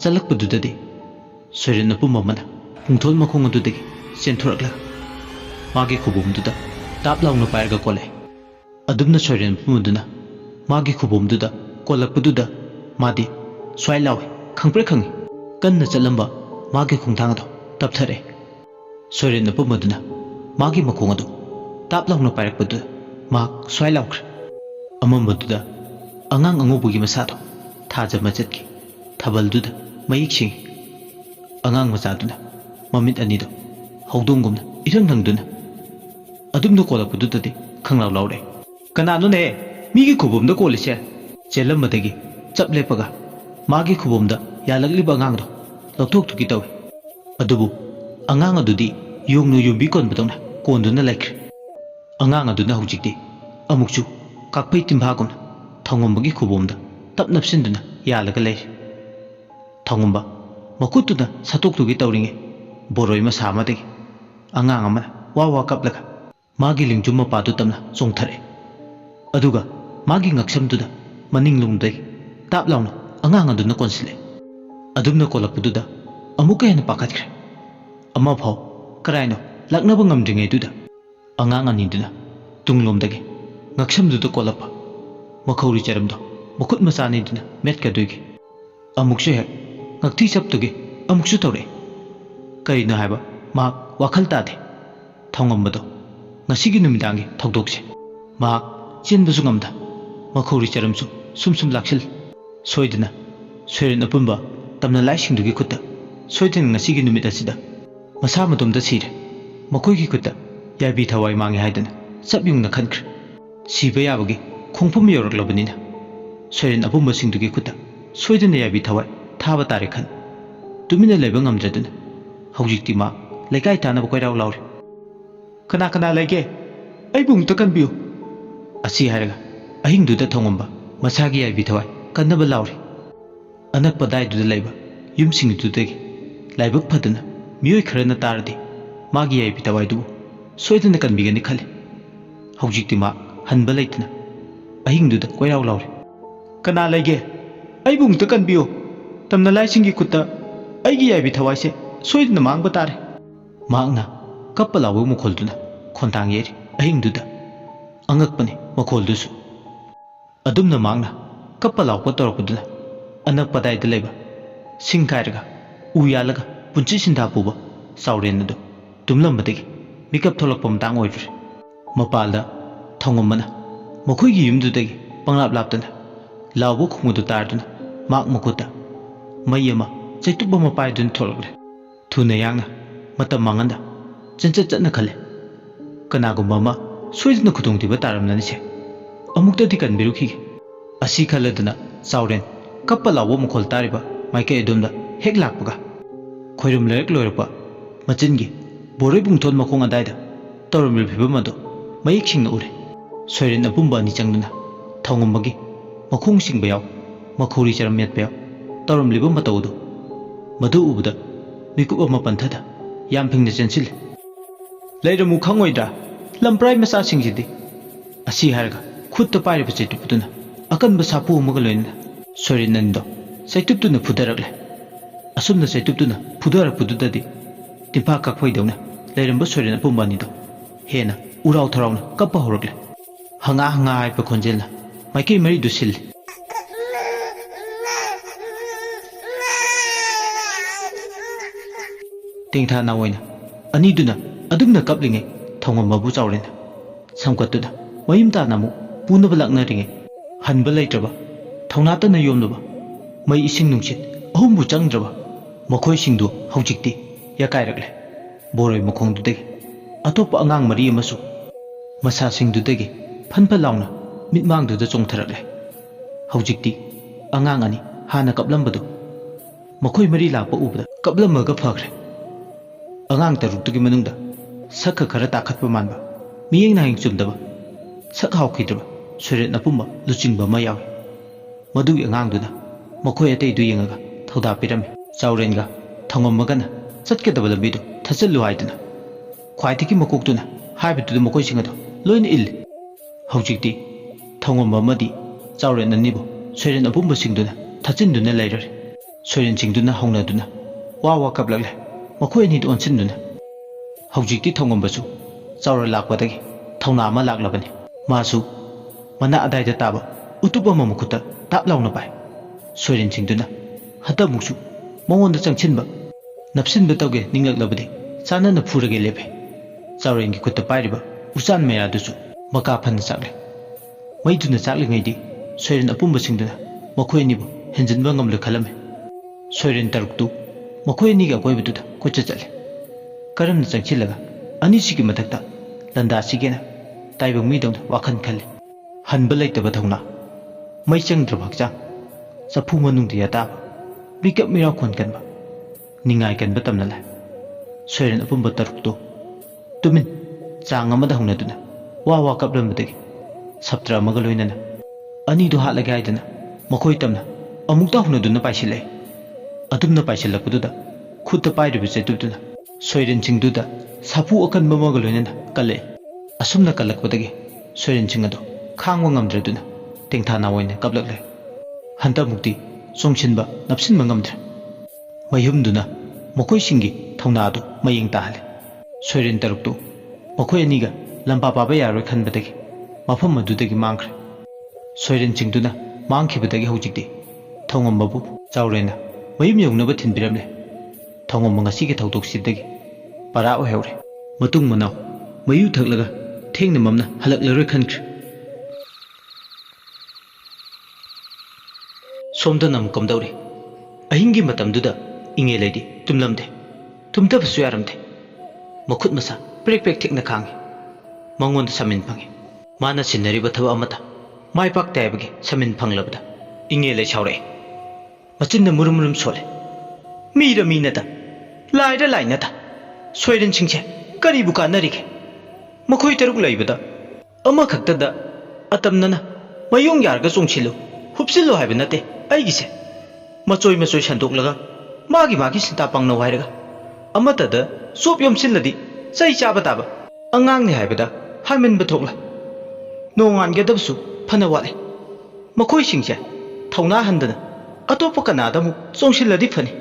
chalakpadudadi soiren apumba mana pungthol makhong adudagi senthorakla magi khubumduda taplawna pairga kole adumna soiren pumuduna magi khubumduda kolakpaduda madi swailawi khangpre khangi kanna chalamba magi khongthang ado tapthare soiren pumuduna magi makhong ado taplawna pairakpadu mak swailawkre amambaduda angang angubugi masado thaja machatki thabalduda mayik sing angang machaduna mamit anido haudongumna irang nangduna adumna kolakpadudadi khanglaw lawre kananu ne migi khubumda kolise chelammadagi chaplepaga magi khubumda yalakliba angangdo lokthoktuki tawi adubu angang adudi yongnu yumbi konbadongna konduna laikre angang aduna hujikti amukchu kakpai timbhagumna thongombagi khubumda tapnapsinduna yalaga leire thongomba makutuna satoktugi tawringe boroi masamadagi angang amana wa kaplaga magi lingjum mapadu tamna chongthare aduga magi ngaksamduda maninglungdai taplawna angang aduna konsile adumna kolakpududa amuka hena pakatkre ama phau karaino laknaba ngamdringei duda angang aninduna tunglomdagi ngaksamduda kolapa makhauri charamdo makut masani duna metka duigi amukshe he ngakthi chaptugi amukshu tawre kaino haiba ma wakhal tade thongambado ngasigi numidangi thokdokse ma chenbasu ngamda makhauri charamsu sumsum laksil Soidana Soiren apumba tamna laisingdugi kutta soidana ngasigi numit asida masa matumda sire makoigi kutta yabi thawai mangi haidana sabyungna khankre siba yabagi khongphum yoraklabanina Soiren apumba singdugi kutta soidana yabi thawai thaba tare khan tumina leba ngamdraduna haujikti ma lekai tanaba koiraw lawre kana kana lege ai bung ta kanbiu asi haraga ahingduda thongomba masagi yabi thawai kannaba lawre anak padai du laiba yum sing du degi laibak phadana miyoi kharana tardi magi yabi thawai du soidana kanbigani khale haujikti ma hanba leitna ahingduda koiraw lawre kana lege ai bung ta kanbiu tamna laisingi kutta aigi yabi thawai se soidana mangba tare magna kappalawu mukholduna khontang yeri ahingduda angakpani mukholdusu adumna magna kappalaw patorapuduna anak padai da leba singkairaga uyalaga punchi sinda puba saurenadu tumlambadagi mikap tholakpa matang oidre mapalda thongomana makhoigi yumdudagi panglap laptana lawbu khumudu tarduna mak makuta mayama chaituba mapaidun tholakre thuna yangna matam manganda chanchat chatna khale kanagumba ma soidna khudungtiba taramnani se amuktadi kanbiruki asi khaladana sauren kappalawo mukhol tariba maike edumda hek lakpaga khoirum lerek loirpa machingi boroi bungthon makhong adaida toromil phibamado mayik singna ure soiren apumba ni changduna thongombagi makhong singba yaw makhori charam yat bayaw torom liba matawdu madu ubuda mikup ama panthada yam phingna chensil leiramu khangoida lamprai masa singjidi asi harga khutta pairiba chaitupuduna akanba sapu umaga loina Soiren nando saituptuna phudarakle asumna saituptuna phudarakpududadi timpa kakhoidawna leiramba soiren apumbani do hena urau tharawna kappa horakle hanga hanga haipa khonjelna maikei mari dusil tingtha nawoina aniduna adumna kaplinge thongombabu chawrena samkatuna mayimta namu punaba laknaringe hanba leitraba thonatana yomnaba mai ising nungsit ahumbu changdraba makhoi singdu haujikti yakairakle boroi makhongdudagi atopa angang mari amasu masa singdudagi phanpa launa mitmangduda chongtharakle haujikti angang ani hana kaplambadu makhoi mari lakpa ubada kaplamaga phakre angang taruktugi manungda sakha khara takhatpa manba miyeng nahing chumdaba sak haukhidraba soiren apumba luchingba ma yawi Madui angang makhoi atei du yengaga thoda pirami chaurenga thongomagana chatkedaba lambidu thasallu haiduna khwaitiki makoktuna haibituda makhoi singado loina il haujikti thongomba madi chauren anibu soiren apumba singduna thachinduna leirare soiren singduna hongnaduna wawa kaplagle makhoi ni onsinduna haujikti thongombasu chaura lakpadagi thongna ama laklabani masu mana adaida taba utuba mamukuta tap launa pai soiren singduna hata muksu mongonda changchinba napsinba tawge ninglak sana na phurage lepe chauren gi kutta pairiba usan meya dusu maka phan chakle maiduna chakle ngaidi soiren apumba singduna makhoi nibu henjinba ngamle khalame soiren taruktu makhoi ni ga koibuda kocha chale karamna changchilaga ani sigi mathakta landa sigena taibang mi dong wakhan khale hanba leitaba thongna mai changdra bhakcha sapu manungdi yata bikap mira khon kanba ningai kan batamna la soiren apumba tarukto tumin chang amada hongna duna wa kaplam badagi saptra magaloina na ani do halaga aidana makhoi tamna amukta hongna duna paisile adumna paisilakpududa khutta pairubi chetubduna soiren chingduda sapu akanba magaloina na kale asumna kalakpadagi soiren chingado khangwa ngamdraduna tingtha nawoina kaplakle hanta mukti songchinba napsinba ngamdra mayhumduna makhoi singi thongna adu mayeng tahale soiren taruktu makhoi aniga lamba paba yaroi khanbadagi mafam adudagi mangkhre soiren chingduna mangkhibadagi haujikti thongombabu chaurena mayum yognaba thinbiramle thongomba ngasigi thaudoksibdagi para oheure matung manaw mayu thaklaga thengna mamna halaklaroi khankhre Somda nam komdauri ahingi matamduda inge lady tumlamde tumtabsu yaramde makhut masa prek prek thikna khangi mangon samin phangi mana sinari bathaba amata mai pak taibagi samin phanglabda inge le chaure machin murum murum sole mira minata laida lainata soiren chingche kari buka narike makhoi taruk laibada ama khaktada atamnana mayong yarga chungchilu hupsillo haibinate aigise machoi machoi sandok magi sinta pangna wairaga amatada sop yomsilladi sai chaba taba angang ni haibada harmen bathokla nongan gedabsu phana wale makhoi singche thawna handana atopa kanada mu chongsiladi phani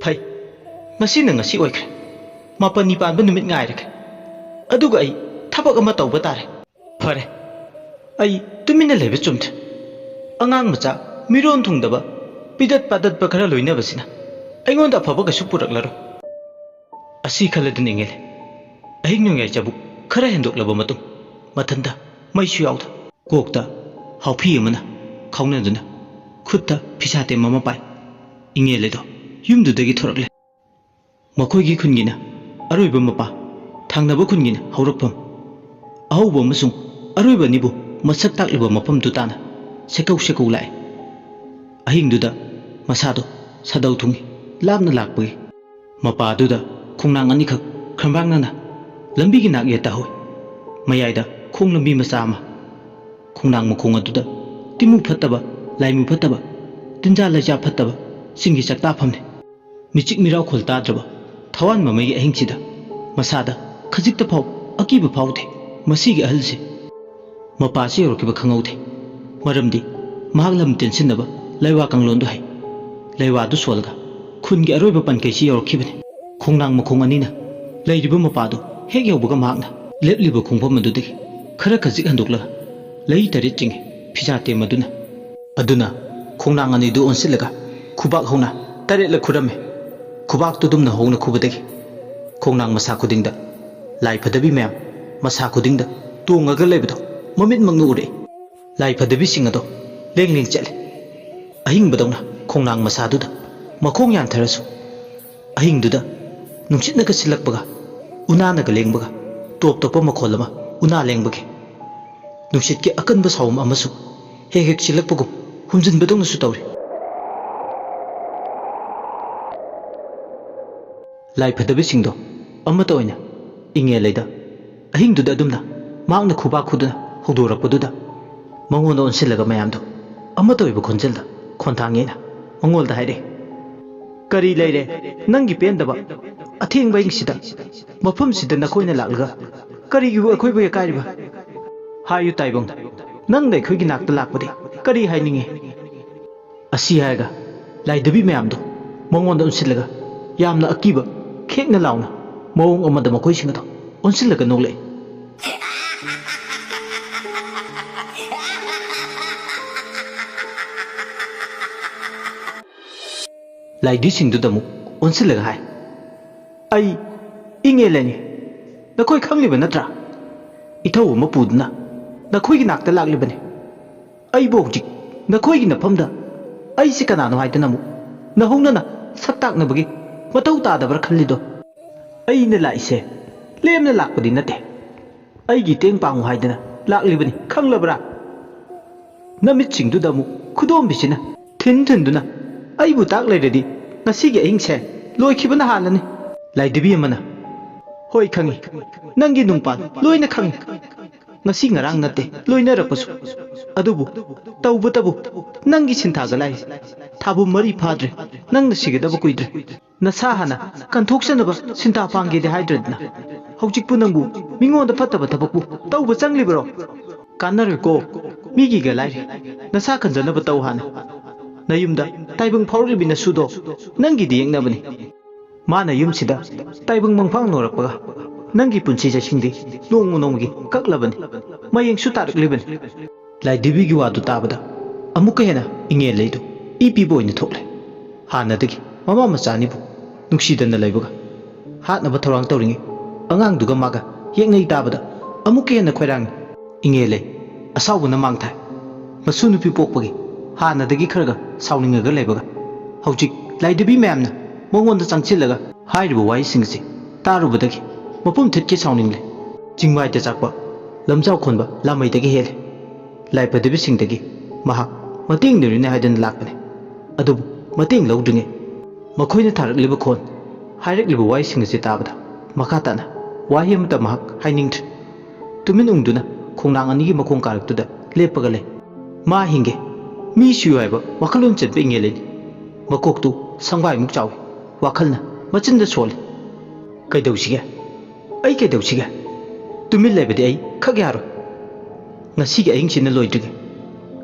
phai masina ngasi oikre mapani panba numit ngairake aduga ai thabak ama tawba tare phare ai tumina lebe chumte angang macha miron thungdaba pidat padat ba khara loina basina aingonda phaba ka supurak asi khaladin ingele ahing ngai chabu khara hendok laba matung mathanda maisu yauda kokta haufi amana khauna duna khutta phisate mama pai ingele do yumdu dagi thorakle makoi gi khungina aroiba mapa thangnaba khungina haurakpam ahauba masung aroiba nibu masak takliba mapam du tana sekau sekau lai ahing duda masado sadau thungi lamna lakpagi mapa duda khungnang ani khak khambang nana lambi gi nak yeta hoi mayaida khung lambi macha ma khungnang mukhung aduda timu phattaba laimu phattaba tinja laja phattaba singi chakta phamne michik mirau khulta draba thawan mamai ahing chida masada khajik ta phau akiba phaude masigi ahalse mapa se yorkiba khangaude maramdi mahaglam tensinaba laiwa kanglon du hai laiwa du solga khungi aroiba pankei si yorkibane khungnang mukhung anina leiriba mapa du hek yobuga magna lepliba khungpam madudagi khara khajik handokla lei tari chingi phijate maduna khungnang ani du onsilaga khubak hona tare la khurame khubak tu dumna hona khubadagi khungnang masa khudingda lai phadabi mayam masa khudingda tongaga leibado mamit mangnu ure lai phadabi singado leng chale ahing badona khungnang masa duda makhong yan tharasu ahing duda nungchitna ka silakbaga una na ga lengbaga top topa makholama una lengbage nungchit ke akanba sawum amasu hek silakbagu humjin badong su tawri lai phadabi singdo amata oina inge leida ahing duda adumna maangna khuba khuduna hodorakpaduda mangon on silaga mayamdo amata oiba khonjelda khontangena mangolda haire kari leire nangi pendaba atheng baing sida mafam sida nakoina laglaga kari gi akhoi ba kairiba hayu taibong nang dai khoi gi nakta lakpadi kari haininge asi haiga laidabi mayamdo mangon on silaga yamna akiba khekna launa mawong amada makoi singado on silaga nogle laidi singdu damu onsilaga hai ai inge leni nakoi khangliba natra ithau ma pudna nakoi gi nakta laglibane ai bokji nakoi gi nafamda ai si kana no haidana mu nahongna na saktak na bagi matau ta da bar khallido ai na laise lemna lakpadi nate ai gi teng pangu haidana laklibani khanglabra namit singdu damu khudom bisina thin duna ai bu tak leiredi ngasigi ahingse loikibana halani laidibi amana hoi khangi nangi nungpan loina khangi ngasi ngarang nate loina rapasu adubu taubu tabu nangi sinthaga lai thabu mari phadre nang nasigedaba kuidre nasa hana kanthoksanaba sinta pange de hydradna hojikpu nangbu mingonda phattaba thabakbu tauba changlibro kanare ko migi ga lai nasa kanjanaba tau hana nayumda taibung phawribina sudo nangi di yengnabani mana yumsida taibung mangphang norakpaga nangi punsi jasingdi nonggi kaklabani mayeng su taraklibani lai dibi gi wadu tabada amuka hena inge leidu ipi boyna thokle hanadagi mama machani bu nuksidana leibuga hatnaba thorang tawringi angang duga maga yengnei tabada amuka hena khoirang inge lei asawbuna mangthai masu nupi pokpagi हानादगी Kharga साउनिंगगा लेबगा हौजिक लाइदबी मैमना मंगोंदा चंगचिलगा हाइरिबो वाइसिंगसि तारुबदगी मपुम थिटके साउनिंगले चिंगवाइते चाकपा लमजाव खोनबा लामैदगी हेले लाइपदबी सिंगदगी महाक मतेंग निरिने हाइदन लाकपने अदुबु मतेंग लौद्रिंगे मखोइना थारकलिबा खोन हाइरकलिबा वाइसिंगसि ताबदा मखाताना वाहि अमता महाक हाइनिंगथ्रि तुमिन उंगदुना खोंनांग अनिगी मखोंग कारकतुदा लेपगा ले मा हिंगे मी सियु हाइबा वाखलोन चेतबे इंगेलेनि मकोकतु संगवाइ मुक चावे वाखलना मचिंदा सोले कैदौसिगे ऐ कैदौसिगे तुमिन लेबदि ऐ खग यारो ngasiga aing sina loidrige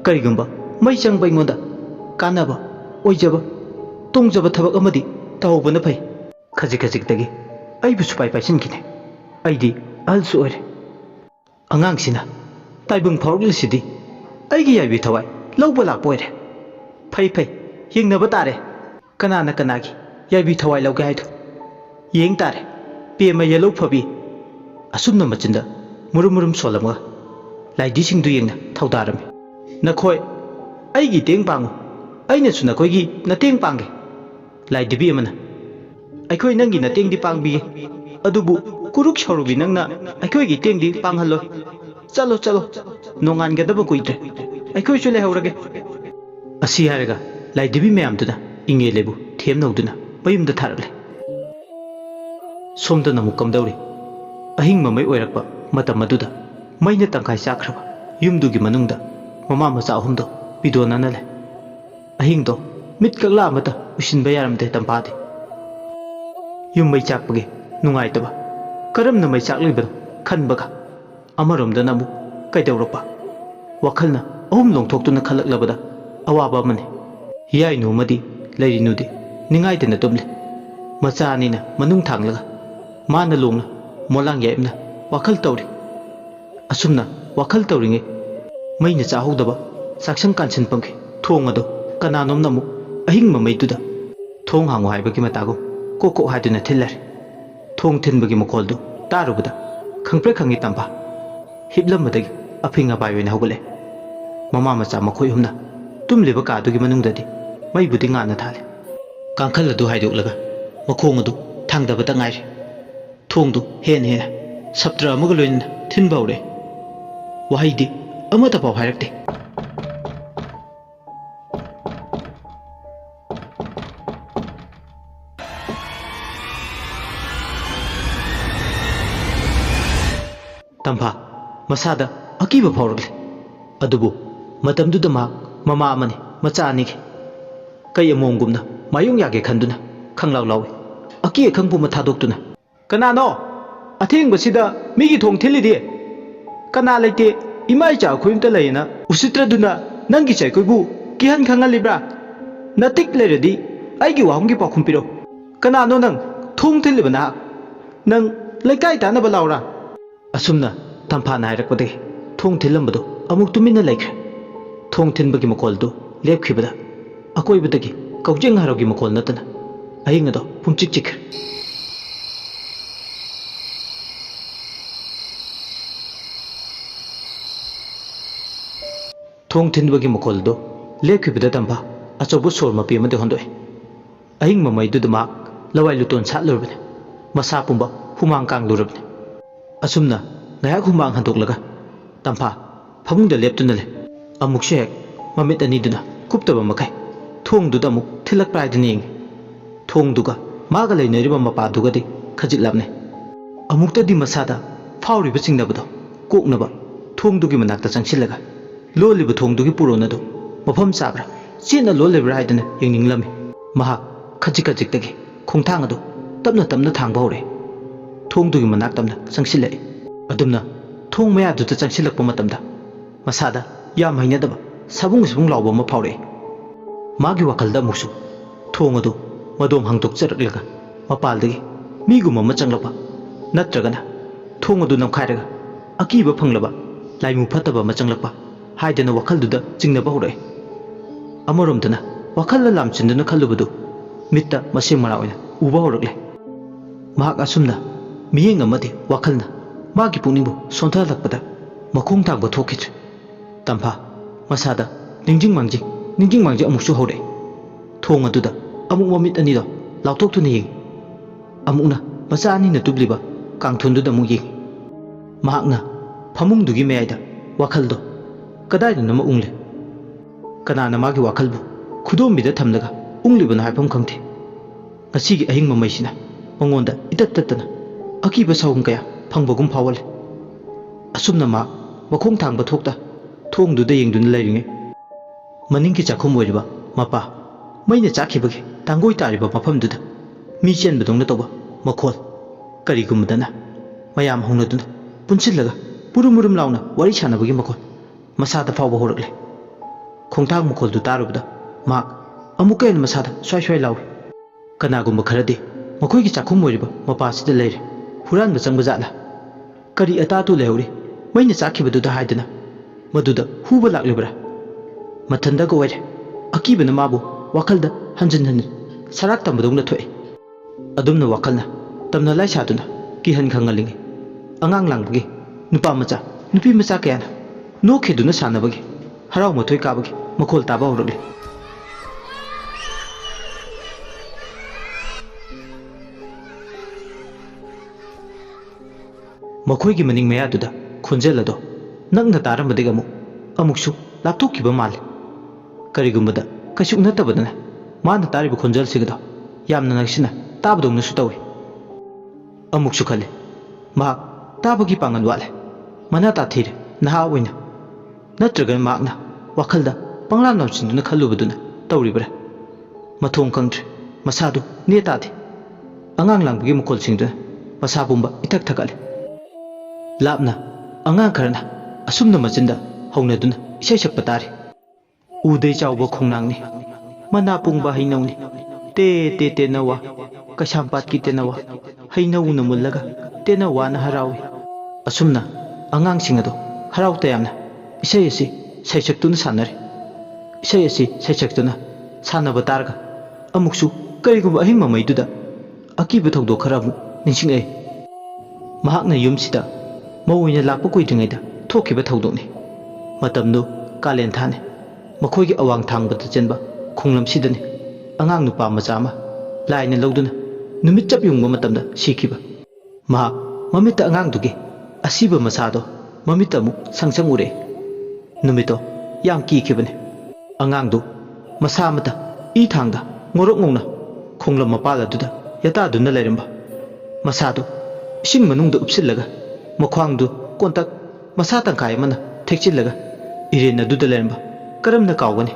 karigumba mai changba ingonda kanaba oijaba tongjaba thabak amadi tawbana phai khajik khajik tagi ai bu supai paisin kine aidi also ore angang sina taibung phawril sidi aigi yaibi thawai lawba lak poire phai phai hingnaba tare kanana kanagi yaibi thawai lawga haidu yeng tare pema yellow phabi asumna machinda murum murum solamga लाइदी सिंह दुयेंगना थौदारमे नखोय आइगी तेंग पांगो आइनसु नखोयगी नतेंग पांगे लाइदबी अमना आइखोय नंगी नतेंगदी पांगबी अदुबु कुरुक सौरुबी नंगना आइखोयगी तेंगदी पांगहलो चलो चलो नोंगानगदब कुइद्रे आइखोयसु लेहौरगे असि हारगा लाइदबी मयामदुना इंगेलेबु थेमनौदुना मयुमदा थारगले सोमदा नमु कमदौरी अहिंग ममै ओइरकपा मतम मदुदा मैना तंखाय चाख्रबा युमदुगी मनुंगदा ममा मचा अहुमदो पिदोनाना ले अहिंगदो मिट कगला मता उसिनबा यारमदे तंपादे युम मै चाकपगे नुंगाइतबा करमना मै चाकलिबनो खनबगा अमरोमदा नमु कैदौरपा वखलना अहुम लोंथोक्तुना खलकलबदा अवाबा मने हियाइनु मदी लैरिनुदे निंगाइदना तुमले मचानिना मनुंग थांगलगा माना लोंगना मोलांग याइमना वखल तौरे असुमना वखल तौरिंगे मैना चाहौदबा साक्संग कांसन पंखे थोंग अदो कनानोम नमु अहिंग ममैदुदा थोंग हांगो हाइबगी मतागो कोको हाइदुना थिल्लरे थोंग थिनबगी मखोलदु तारुबदा खंगप्रे खंगी तंबा हिबलमदगी अफिंगा बायवेना हौगले ममा मचा मखोय हुमना तुमलिबा कादुगी मनुंगददी मैबुदी गाना थाले कांखल अदु हाइदोकलगा मखोंग अदु थांगदबदा गाइरे थोंगदु हेन हेना सप्त्र अमग लोइना थिनबाउरे वहाईदी अमता पाव हायरक्ते तंफा मसादा अकीब फावरगले अदुबु मतमदुदा मा ममा अमने मचा अनिगे कई अमोंगुमना मायुंग यागे खंदुना खंगलाव लावे अकी खंगपु मथादोक्तुना कनानो अथेंगबसिदा मिगी थोंग थिल्लिदि कना लेते इमाई चा खुइमता लेना उसित्रदुना नंगी चाइकोइबु किहन खंगलिब्रा नतिक लेरदि आइगी वाहुंगी पाखुम पिरो कनानो नंग थोंग थिल्लिबना नंग लेकाई तानबा लाउरा असुमना तंफाना हाइरकपदे थोंग थिल्लंबदो अमुक तुमिना लेख्रे थोंग थिनबगी मखोलदु लेपखिबदा अकोइबदगी कौजेंग हारोगी मखोल नतना अहिंगदो पुंचिक चिख्रे थोंग थिनबगी मखोलदो लेपखिबदा तंफा अचौबो सोर मपी अमदे होंदोए अहिंग ममैदुदमा लवाई लुतोन सातलुरबने मसा पुंबा हुमांग कांगलुरबने असुमना ngayak humang handoklaga tampa phamungda leptuna le amukse hek mamit ani duna kuptaba makai thongduda amuk thilak praidani ing thongduga maga leinariba mapa dugadi khajilapne amukta di masada fauriba chingnabado koknaba thongdugi manakta changsilaga loliba thongdugi puronado mafam sabra chena lolebra haidana yengninglame maha khajik khajik tagi khongthang ado tapna tapna thangba hore thongdugi manak tamna changsilai अदुमना थोंग मयादुदा चंगसिलकपा मतमदा मसादा याम हैनदबा सबुंग सबुंग लाउबा म फावरे मागी वखलदा मुसु थोंग अदु मदोम हंगतोक चरकलगा मपालदगी मीगुम म चंगलपा नत्रगना थोंग अदु नमखाइरगा अकीबा फंगलबा लाइमु फतबा म चंगलपा हाइदना वखलदुदा चिंगनबा हौरे अमरोमदना वखलला लामचिंदना खलुबदु मित्ता मसे मराओइना उबा हौरकले महाक असुमना मियेंग अमदि वखलना मागी पुनिंगबु सोंथलकपदा मखोंग थांगबा थोखिद्रे तंफा मसादा निंजिंग मांजिंग ꯅꯤꯡꯖꯤꯡ ꯃꯥꯡꯖꯤꯡ ꯑꯃꯨꯛꯁꯨ ꯍꯧꯔꯛꯑꯦ ꯊꯣꯡ ꯑꯗꯨꯗ ꯑꯃꯨꯛ ꯃꯃꯤꯠ ꯑꯅꯤꯗꯣ ꯂꯥꯎꯊꯣꯛꯇꯨꯅ ꯌꯦꯡꯉꯤ ꯑꯃꯨꯛꯅ ꯃꯆꯥ ꯑꯅꯤꯅ ꯇꯨꯞꯂꯤꯕ ꯀꯥꯡꯊꯣꯟꯗꯨꯗ ꯑꯃꯨꯛ ꯌꯦꯡꯉꯤ ꯃꯍꯥꯛꯅ ꯐꯃꯨꯡꯗꯨꯒꯤ ꯃꯌꯥꯏꯗ ꯋꯥꯈꯜꯗꯣ ꯀꯗꯥꯏꯗꯅꯣꯃ ꯎꯡꯂꯦ ꯀꯅꯥꯅ ꯃꯥꯒꯤ ꯋꯥꯈꯜꯕꯨ ꯈꯨꯗꯣꯝꯕꯤꯗ ꯊꯝꯂꯒ ꯎꯡꯂꯤꯕꯅꯣ ꯍꯥꯏꯐꯝ ꯈꯪꯗꯦ ꯉꯁꯤꯒꯤ ꯑꯍꯤꯡ ꯃꯃꯩꯁꯤꯅ ꯃꯉꯣꯟꯗ ꯏꯇꯠ ꯇꯠꯇꯅ ꯑꯀꯤꯕ ꯁꯥꯎꯍꯨꯝ ꯀꯌꯥ ꯐꯪꯕꯒꯨꯝ ꯐꯥꯎꯍꯜꯂꯦ ꯑꯁꯨꯝꯅ ꯃꯍꯥꯛ ꯃꯈꯣꯡ ꯊꯥꯡꯕ ꯊꯣꯛꯇ ꯊꯣꯡꯗꯨꯗ ꯌꯦꯡꯗꯨꯅ ꯂꯩꯔꯤꯉꯩ ꯃꯅꯤꯡꯒꯤ ꯆꯥꯛꯈꯨꯝ ꯑꯣꯏꯔꯤꯕ ꯃꯄꯥ ꯃꯩꯅ ꯆꯥꯛꯈꯤꯕꯒꯤ ꯇꯥꯡꯒꯣꯏ ꯇꯥꯔꯤꯕ ꯃꯐꯝꯗꯨꯗ ꯃꯤ ꯆꯦꯟꯕꯗꯧꯅ ꯇꯧꯕ ꯃꯈꯣꯜ ꯀꯔꯤꯒꯨꯝꯕꯗꯅ ꯃꯌꯥꯝ ꯍꯧꯅꯗꯨꯅ ꯄꯨꯟꯁꯤꯜꯂꯒ ꯄꯨꯔꯨꯝ ꯃꯨꯔꯨꯝ ꯂꯥꯎꯅ ꯋꯥꯔꯤ ꯁꯥꯟꯅꯕꯒꯤ ꯃꯈꯣꯜ ꯃꯁꯥꯗ ꯐꯥꯎꯕ ꯍꯧꯔꯛꯂꯦ ꯈꯣꯡꯊꯥꯡ ꯃꯈꯣꯜꯗꯨ ꯇꯥꯔꯨꯕꯗ ꯃꯍꯥꯛ ꯑꯃꯨꯛꯀ ꯍꯦꯟꯅ ꯃꯁꯥꯗ ꯁ꯭ꯋꯥꯏ ꯁ꯭ꯋꯥꯏ ꯂꯥꯎꯏ ꯀꯅꯥꯒꯨꯝꯕ ꯈꯔꯗꯤ ꯃꯈꯣꯏꯒꯤ ꯆꯥꯛꯈꯨꯝ ꯑꯣꯏꯔꯤꯕ ꯃꯄꯥꯁꯤꯗ ꯂꯩꯔꯦ ꯍꯨꯔꯥꯟꯕ ꯆꯪꯕ ꯖꯥꯠꯂ ꯀꯔꯤ ꯑꯇꯥꯇꯨ ꯂꯩꯍꯧꯔꯤ ꯃꯩꯅ ꯆꯥꯛꯈꯤꯕꯗꯨꯗ ꯍꯥꯏꯗꯅ ꯃꯗꯨꯗ ꯍꯨꯕ ꯂꯥꯛꯂꯤꯕ꯭ꯔꯥ ꯃꯊꯟꯗꯒ ꯑꯣꯏꯔꯦ ꯑꯀꯤꯕꯅ ꯃꯥꯕꯨ ꯋꯥꯈꯜꯗ ꯍꯟꯖꯤꯟ ꯍꯟꯖꯤꯟ ꯁꯔꯥꯛ ꯇꯝꯕꯗꯧꯅ ꯊꯣꯛꯏ ꯑꯗꯨꯝꯅ ꯋꯥꯈꯜꯅ ꯇꯝꯅ ꯂꯥꯏ ꯁꯥꯗꯨꯅ ꯀꯤꯍꯟ ꯈꯪꯍꯜꯂꯤꯉꯩ ꯑꯉꯥꯡ ꯂꯥꯡꯕꯒꯤ ꯅꯨꯄꯥ ꯃꯆꯥ ꯅꯨꯄꯤ ꯃꯆꯥ ꯀꯌꯥꯅ ꯅꯣꯛꯈꯤꯗꯨꯅ ꯁꯥꯟꯅꯕꯒꯤ ꯍꯔꯥꯎ ꯃꯊꯣꯏ ꯀꯥꯕꯒꯤ ꯃꯈꯣꯜ ꯇꯥꯕ ꯍꯧꯔꯛꯂꯤ ꯃꯈꯣꯏꯒꯤ ꯃꯅꯤꯡ ꯃꯌꯥꯗꯨꯗ ꯈꯣꯟꯖꯦꯜ ꯑꯗꯣ ꯅꯛꯅ ꯇꯥꯔꯝꯕꯗꯒꯤ ꯑꯃꯨꯛꯁꯨ ꯂꯥꯞꯊꯣꯛꯈꯤꯕ ꯃꯥꯜꯂꯤ ꯀꯔꯤꯒꯨꯝꯕꯗ ꯀꯩꯁꯨ ꯅꯠꯇꯕꯗꯅ ꯃꯥꯅ ꯇꯥꯔꯤꯕ ꯈꯣꯟꯖꯦꯜꯁꯤꯒꯗꯣ ꯌꯥꯝꯅ ꯅꯛꯁꯤꯟꯅ ꯇꯥꯕꯗꯧꯅꯁꯨ ꯇꯧꯏ ꯑꯃꯨꯛꯁꯨ ꯈꯜꯂꯤ ꯃꯍꯥꯛ ꯇꯥꯕꯒꯤ ꯄꯥꯡꯒꯜ ꯋꯥꯠꯂꯦ ꯃꯅꯥ ꯇꯥꯊꯤꯔꯦ ꯅꯍꯥ ꯑꯣꯏꯅ ꯅꯠꯇ꯭ꯔꯒ ꯃꯍꯥꯛꯅ ꯋꯥꯈꯜꯗ ꯄꯪꯂꯥꯝ ꯂꯥꯝꯁꯤꯟꯗꯨꯅ ꯈꯜꯂꯨꯕꯗꯨꯅ ꯇꯧꯔꯤꯕ꯭ꯔꯥ ꯃꯊꯣꯡ ꯈꯪꯗ꯭ꯔꯦ ꯃꯁꯥꯗꯨ ꯅꯦ ꯇꯥꯗꯦ ꯑꯉꯥꯡ ꯂꯥꯡꯕꯒꯤ ꯃꯈꯣꯜꯁꯤꯡꯗꯨꯅ ꯃꯁꯥ ꯄꯨꯝꯕ ꯏꯊꯛ ꯊꯛꯀꯠꯂꯤ ꯂꯥꯞꯅ ꯑꯉꯥꯡ ꯈꯔꯅ ꯑꯁꯨꯝꯅ ꯃꯆꯤꯟꯗ ꯍꯧꯅꯗꯨꯅ ꯏꯁꯩ ꯁꯛꯄ ꯇꯥꯔꯤ ꯎꯗꯩ ꯆꯥꯎꯕ ꯈꯣꯡꯅꯥꯡꯅꯤ ꯃꯅꯥ ꯄꯨꯡꯕ ꯍꯩꯅꯧꯅꯤ ꯇꯦ ꯇꯦ ꯇꯦꯅꯋꯥ ꯀꯩꯁꯥꯝꯄꯥꯠꯀꯤ ꯇꯦꯅꯋꯥ ꯍꯩꯅꯧꯅ ꯃꯨꯜꯂꯒ ꯇꯦꯅꯋꯥꯅ ꯍꯔꯥꯎꯏ ꯑꯁꯨꯝꯅ ꯑꯉꯥꯡꯁꯤꯡ ꯑꯗꯣ ꯍꯔꯥꯎ ꯇꯌꯥꯝꯅ ꯏꯁꯩ ꯑꯁꯤ ꯁꯩꯁꯛꯇꯨꯅ ꯁꯥꯟꯅꯔꯤ ꯏꯁꯩ ꯑꯁꯤ ꯁꯩꯁꯛꯇꯨꯅ ꯁꯥꯟꯅꯕ ꯇꯥꯔꯒ ꯑꯃꯨꯛꯁꯨ ꯀꯔꯤꯒꯨꯝꯕ ꯑꯍꯤꯡ ꯃꯃꯩꯗꯨꯗ ꯑꯀꯤꯕ ꯊꯧꯗꯣꯛ ꯈꯔ ꯑꯃꯨꯛ ꯅꯤꯡꯁꯤꯡꯉꯛꯏ ꯃꯍꯥꯛꯅ ꯌꯨꯝꯁꯤꯗ ꯃꯧ ꯑꯣꯏꯅ ꯂꯥꯛꯄ ꯀꯨꯏꯗ꯭ꯔꯤꯉꯩꯗ ꯊꯣꯛꯈꯤꯕ ꯊꯧꯗꯣꯛꯅꯤ ꯃꯇꯝꯗꯨ ꯀꯥꯂꯦꯟ ꯊꯥꯅꯤ ꯃꯈꯣꯏꯒꯤ ꯑꯋꯥꯡ ꯊꯪꯕꯗ ꯆꯦꯟꯕ ꯈꯣꯡꯂꯝꯁꯤꯗꯅꯤ ꯑꯉꯥꯡ ꯅꯨꯄꯥ ꯃꯆꯥ ꯑꯃ ꯂꯥꯏꯅ ꯂꯧꯗꯨꯅ ꯅꯨꯃꯤꯠ ꯆꯞ ꯌꯨꯡꯕ ꯃꯇꯝꯗ ꯁꯤꯈꯤꯕ ꯃꯍꯥꯛ ꯃꯃꯤꯠꯇ ꯑꯉꯥꯡꯗꯨꯒꯤ ꯑꯁꯤꯕ ꯃꯁꯥꯗꯣ ꯃꯃꯤꯠꯇ ꯑꯃꯨꯛ ꯁꯪꯁꯪ ꯎꯔꯛꯏ ꯅꯨꯃꯤꯠꯇꯣ ꯌꯥꯝ ꯀꯤꯈꯤꯕꯅꯤ ꯑꯉꯥꯡꯗꯨ ꯃꯁꯥ ꯑꯃꯇ ꯏ ꯊꯥꯡꯗ ꯉꯣꯔꯣꯛ ꯉꯧꯅ ꯈꯣꯡꯂꯝ ꯃꯄꯥꯜ ꯑꯗꯨꯗ ꯌꯥꯇꯥꯗꯨꯅ ꯂꯩꯔꯝꯕ ꯃꯁꯥꯗꯨ ꯏꯁꯤꯡ ꯃꯅꯨꯡꯗ ꯎꯞꯁꯤꯜꯂꯒ ꯃꯈ꯭ꯋꯥꯡꯗꯨ ꯀꯣꯟꯇꯛ ꯃꯁꯥ ꯇꯪꯈꯥꯏ ꯑꯃꯅ ꯊꯦꯛꯆꯤꯜꯂꯒ ꯏꯔꯦꯟ ꯑꯗꯨꯗ ꯂꯩꯔꯝꯕ ꯀꯔꯝꯅ ꯀꯥꯎꯒꯅꯤ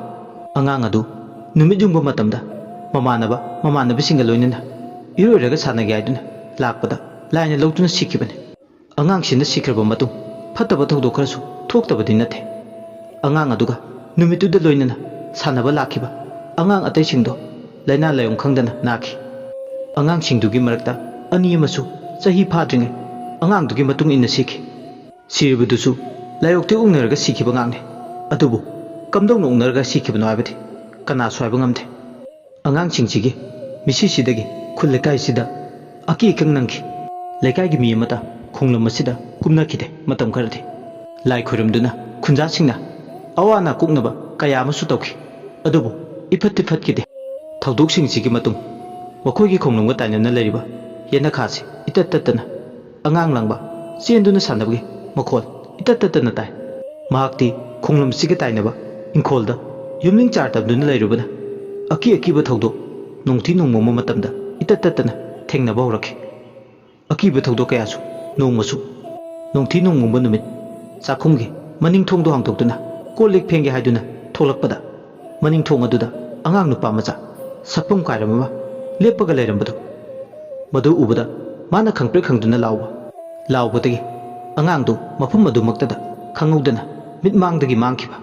ꯑꯉꯥꯡ ꯑꯗꯨ ꯅꯨꯃꯤꯠ ꯌꯨꯡꯕ ꯃꯇꯝꯗ ꯃꯃꯥꯟꯅꯕꯁꯤꯡꯒ ꯂꯣꯏꯅꯅ ꯏꯔꯣꯏꯔꯒ ꯁꯥꯟꯅꯒꯦ ꯍꯥꯏꯗꯨꯅ ꯂꯥꯛꯄꯗ ꯂꯥꯏꯅ ꯂꯧꯗꯨꯅ ꯁꯤꯈꯤꯕꯅꯤ ꯑꯉꯥꯡꯁꯤꯅ ꯁꯤꯈ꯭ꯔꯕ ꯃꯇꯨꯡ ꯐꯠꯇꯕ ꯊꯧꯗꯣꯛ ꯈꯔꯁꯨ ꯊꯣꯛꯇꯕꯗꯤ ꯅꯠꯇꯦ ꯑꯉꯥꯡ ꯑꯗꯨꯒ ꯅꯨꯃꯤꯠꯇꯨꯗ ꯂꯣꯏꯅꯅ ꯁꯥꯟꯅꯕ ꯂꯥꯛꯈꯤꯕ ꯑꯉꯥꯡ ꯑꯇꯩꯁꯤꯡꯗꯣ ꯂꯥꯏꯅꯥ ꯂꯥꯏꯑꯣꯡ ꯈꯪꯗꯅ ꯅꯥꯈꯤ ꯑꯉꯥꯡꯁꯤꯡꯗꯨꯒꯤ ꯃꯔꯛꯇ ꯑꯅꯤ ꯑꯃꯁꯨ ꯆꯍꯤ ꯐꯥꯗ꯭ꯔꯤꯉꯩ ꯑꯉꯥꯡꯗꯨꯒꯤ ꯃꯇꯨꯡ ꯏꯟꯅ ꯁꯤꯈꯤ ꯁꯤꯔꯤꯕꯗꯨꯁꯨ ꯂꯥꯏꯑꯣꯛꯇ ꯎꯛꯅꯔꯒ ꯁꯤꯈꯤꯕ ꯉꯥꯛꯅꯤ ꯑꯗꯨꯕꯨ ꯀꯝꯗꯧꯅ ꯎꯛꯅꯔꯒ ꯁꯤꯈꯤꯕꯅꯣ ꯍꯥꯏꯕꯗꯤ ꯀꯅꯥꯁꯨ ꯍꯥꯏꯕ ꯉꯝꯗꯦ ꯑꯉꯥꯡꯁꯤꯡꯁꯤꯒꯤ ꯃꯤꯁꯤꯁꯤꯗꯒꯤ ꯈꯨꯜ ꯂꯩꯀꯥꯏꯁꯤꯗ ꯑꯀꯤ ꯑꯈꯪ ꯅꯪꯈꯤ ꯂꯩꯀꯥꯏꯒꯤ ꯃꯤ ꯑꯃꯠꯇ ꯈꯣꯡꯂꯝ ꯑꯁꯤꯗ ꯀꯨꯝꯅꯈꯤꯗꯦ ꯃꯇꯝ ꯈꯔꯗꯤ ꯂꯥꯏ ꯈꯣꯏꯔꯝꯗꯨꯅ ꯈꯨꯟꯖꯥꯁꯤꯡꯅ ꯑꯋꯥ ꯑꯅꯥ ꯀꯣꯛꯅꯕ ꯀꯌꯥ ꯑꯃꯁꯨ ꯇꯧꯈꯤ ꯑꯗꯨꯕꯨ ꯏꯐꯠꯇꯤ ꯐꯠꯈꯤꯗꯦ ꯊꯧꯗꯣꯛꯁꯤꯡꯁꯤꯒꯤ ꯃꯇꯨꯡ ꯃꯈꯣꯏꯒꯤ ꯈꯣꯡꯂꯝꯒ ꯇꯥꯏꯅꯅ ꯂꯩꯔꯤꯕ ꯌꯦꯅꯈꯥꯁꯤ ꯏꯇꯠ ꯇꯠꯇꯅ ꯑꯉꯥꯡ ꯂꯥꯡꯕ ꯆꯦꯟꯗꯨꯅ ꯁꯥꯟꯅꯕꯒꯤ ꯃꯈꯣꯜ ꯏꯇꯠ ꯇꯠꯇꯅ ꯇꯥꯏ ꯃꯍꯥꯛꯇꯤ ꯈꯣꯡꯂꯝꯁꯤꯒ ꯇꯥꯏꯅꯕ ꯏꯪꯈꯣꯜꯗ ꯌꯨꯝꯅꯤꯡ ꯆꯥꯔ ꯇꯝꯗꯨꯅ ꯂꯩꯔꯨꯕꯅ ꯑꯀꯤꯕ ꯊꯧꯗꯣꯛ ꯅꯣꯡꯊꯤ ꯅꯣꯡꯃꯡꯕ ꯃꯇꯝꯗ ꯏꯇꯠ ꯇꯠꯇꯅ ꯊꯦꯡꯅꯕ ꯍꯧꯔꯛꯈꯤ ꯑꯀꯤꯕ ꯊꯧꯗꯣꯛ ꯀꯌꯥꯁꯨ ꯅꯣꯡꯃꯁꯨ ꯅꯣꯡꯊꯤ ꯅꯣꯡꯃꯡꯕ ꯅꯨꯃꯤꯠ ꯆꯥꯛꯈꯨꯝꯒꯤ ꯃꯅꯤꯡ ꯊꯣꯡꯗꯣ ꯍꯥꯡꯗꯣꯛꯇꯨꯅ ꯀꯣꯜ ꯂꯤꯛ ꯐꯦꯡꯒꯦ ꯍꯥꯏꯗꯨꯅ ꯊꯣꯛꯂꯛꯄꯗ ꯃꯅꯤꯡ ꯊꯣꯡ ꯑꯗꯨꯗ ꯑꯉꯥꯡ ꯅꯨꯄꯥ ꯃꯆꯥ ꯁꯛꯐꯝ ꯀꯥꯏꯔꯝ ꯑꯃ ꯂꯦꯞꯄꯒ ꯂꯩꯔꯝꯕꯗꯨ ꯃꯗꯨ ꯎꯕꯗ ꯃꯥꯅ ꯈꯪꯄ꯭ꯔꯦꯛ ꯈꯪꯗꯨꯅ ꯂꯥꯎꯕꯗꯒꯤ ꯑꯉꯥꯡꯗꯨ ꯃꯐꯝ ꯑꯗꯨꯃꯛꯇꯗ ꯈꯪꯍꯧꯗꯅ ꯃꯤꯠꯃꯥꯡꯗꯒꯤ ꯃꯥꯡꯈꯤꯕ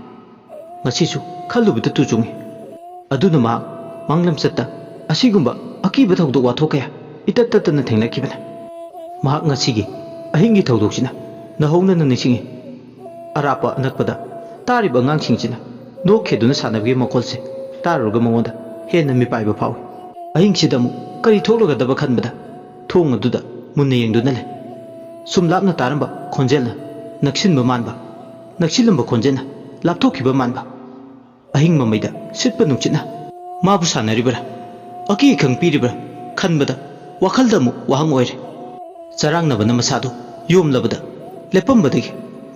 ꯉꯁꯤꯁꯨ ꯈꯜꯂꯨꯕꯗ ꯇꯨꯆꯨꯡꯉꯤ ꯑꯗꯨꯅ ꯃꯍꯥꯛ ꯃꯥꯡꯂꯝꯆꯠꯇ ꯑꯁꯤꯒꯨꯝꯕ ꯑꯀꯤꯕ ꯊꯧꯗꯣꯛ ꯋꯥꯊꯣꯛ ꯀꯌꯥ ꯏꯇꯠ ꯇꯠꯇꯅ ꯊꯦꯡꯅꯈꯤꯕꯅꯤ ꯃꯍꯥꯛ ꯉꯁꯤꯒꯤ ꯑꯍꯤꯡꯒꯤ ꯊꯧꯗꯣꯛꯁꯤꯅ ꯅꯧꯍꯧꯅꯅ ꯅꯤꯡꯁꯤꯡꯉꯤ ꯑꯔꯥꯞꯄ ꯑꯅꯛꯄꯗ ꯇꯥꯔꯤꯕ ꯑꯉꯥꯡꯁꯤꯡꯁꯤꯅ ꯅꯣꯛꯈꯦꯗꯨꯅ ꯁꯥꯟꯅꯕꯒꯤ ꯃꯈꯣꯜꯁꯦ ꯇꯥꯔꯨꯔꯒ ꯃꯉꯣꯟꯗ ꯍꯦꯟꯅ ꯃꯤꯄꯥꯏꯕ ꯐꯥꯎꯏ ꯑꯍꯤꯡꯁꯤꯗ ꯑꯃꯨꯛ ꯀꯔꯤ ꯊꯣꯛꯂꯒꯗꯕ ꯈꯟꯕꯗ ꯊꯣꯡ ꯑꯗꯨꯗ ꯃꯨꯟꯅ ꯌꯦꯡꯗꯨꯅ ꯂꯩ ꯁꯨꯝ ꯂꯥꯞꯅ ꯇꯥꯔꯝꯕ ꯈꯣꯟꯖꯦꯜꯅ ꯅꯛꯁꯤꯟꯕ ꯃꯥꯟꯕ ꯅꯛꯁꯤꯜꯂꯝꯕ ꯈꯣꯟꯖꯦꯜꯅ ꯂꯥꯞꯊꯣꯛꯈꯤꯕ ꯃꯥꯟꯕ ꯑꯍꯤꯡ ꯃꯃꯩꯗ ꯁꯤꯠꯄ ꯅꯨꯡꯁꯤꯠꯅ ꯃꯥꯕꯨ ꯁꯥꯟꯅꯔꯤꯕ꯭ꯔꯥ ꯑꯀꯤ ꯑꯈꯪ ꯄꯤꯔꯤꯕ꯭ꯔꯥ ꯈꯟꯕꯗ ꯋꯥꯈꯜꯗ ꯑꯃꯨꯛ ꯋꯥꯍꯪ ꯑꯣꯏꯔꯦ ꯆꯔꯥꯡꯅꯕꯅ ꯃꯁꯥꯗꯨ ꯌꯣꯝꯂꯕꯗ ꯂꯦꯞꯄꯝꯕꯗꯒꯤ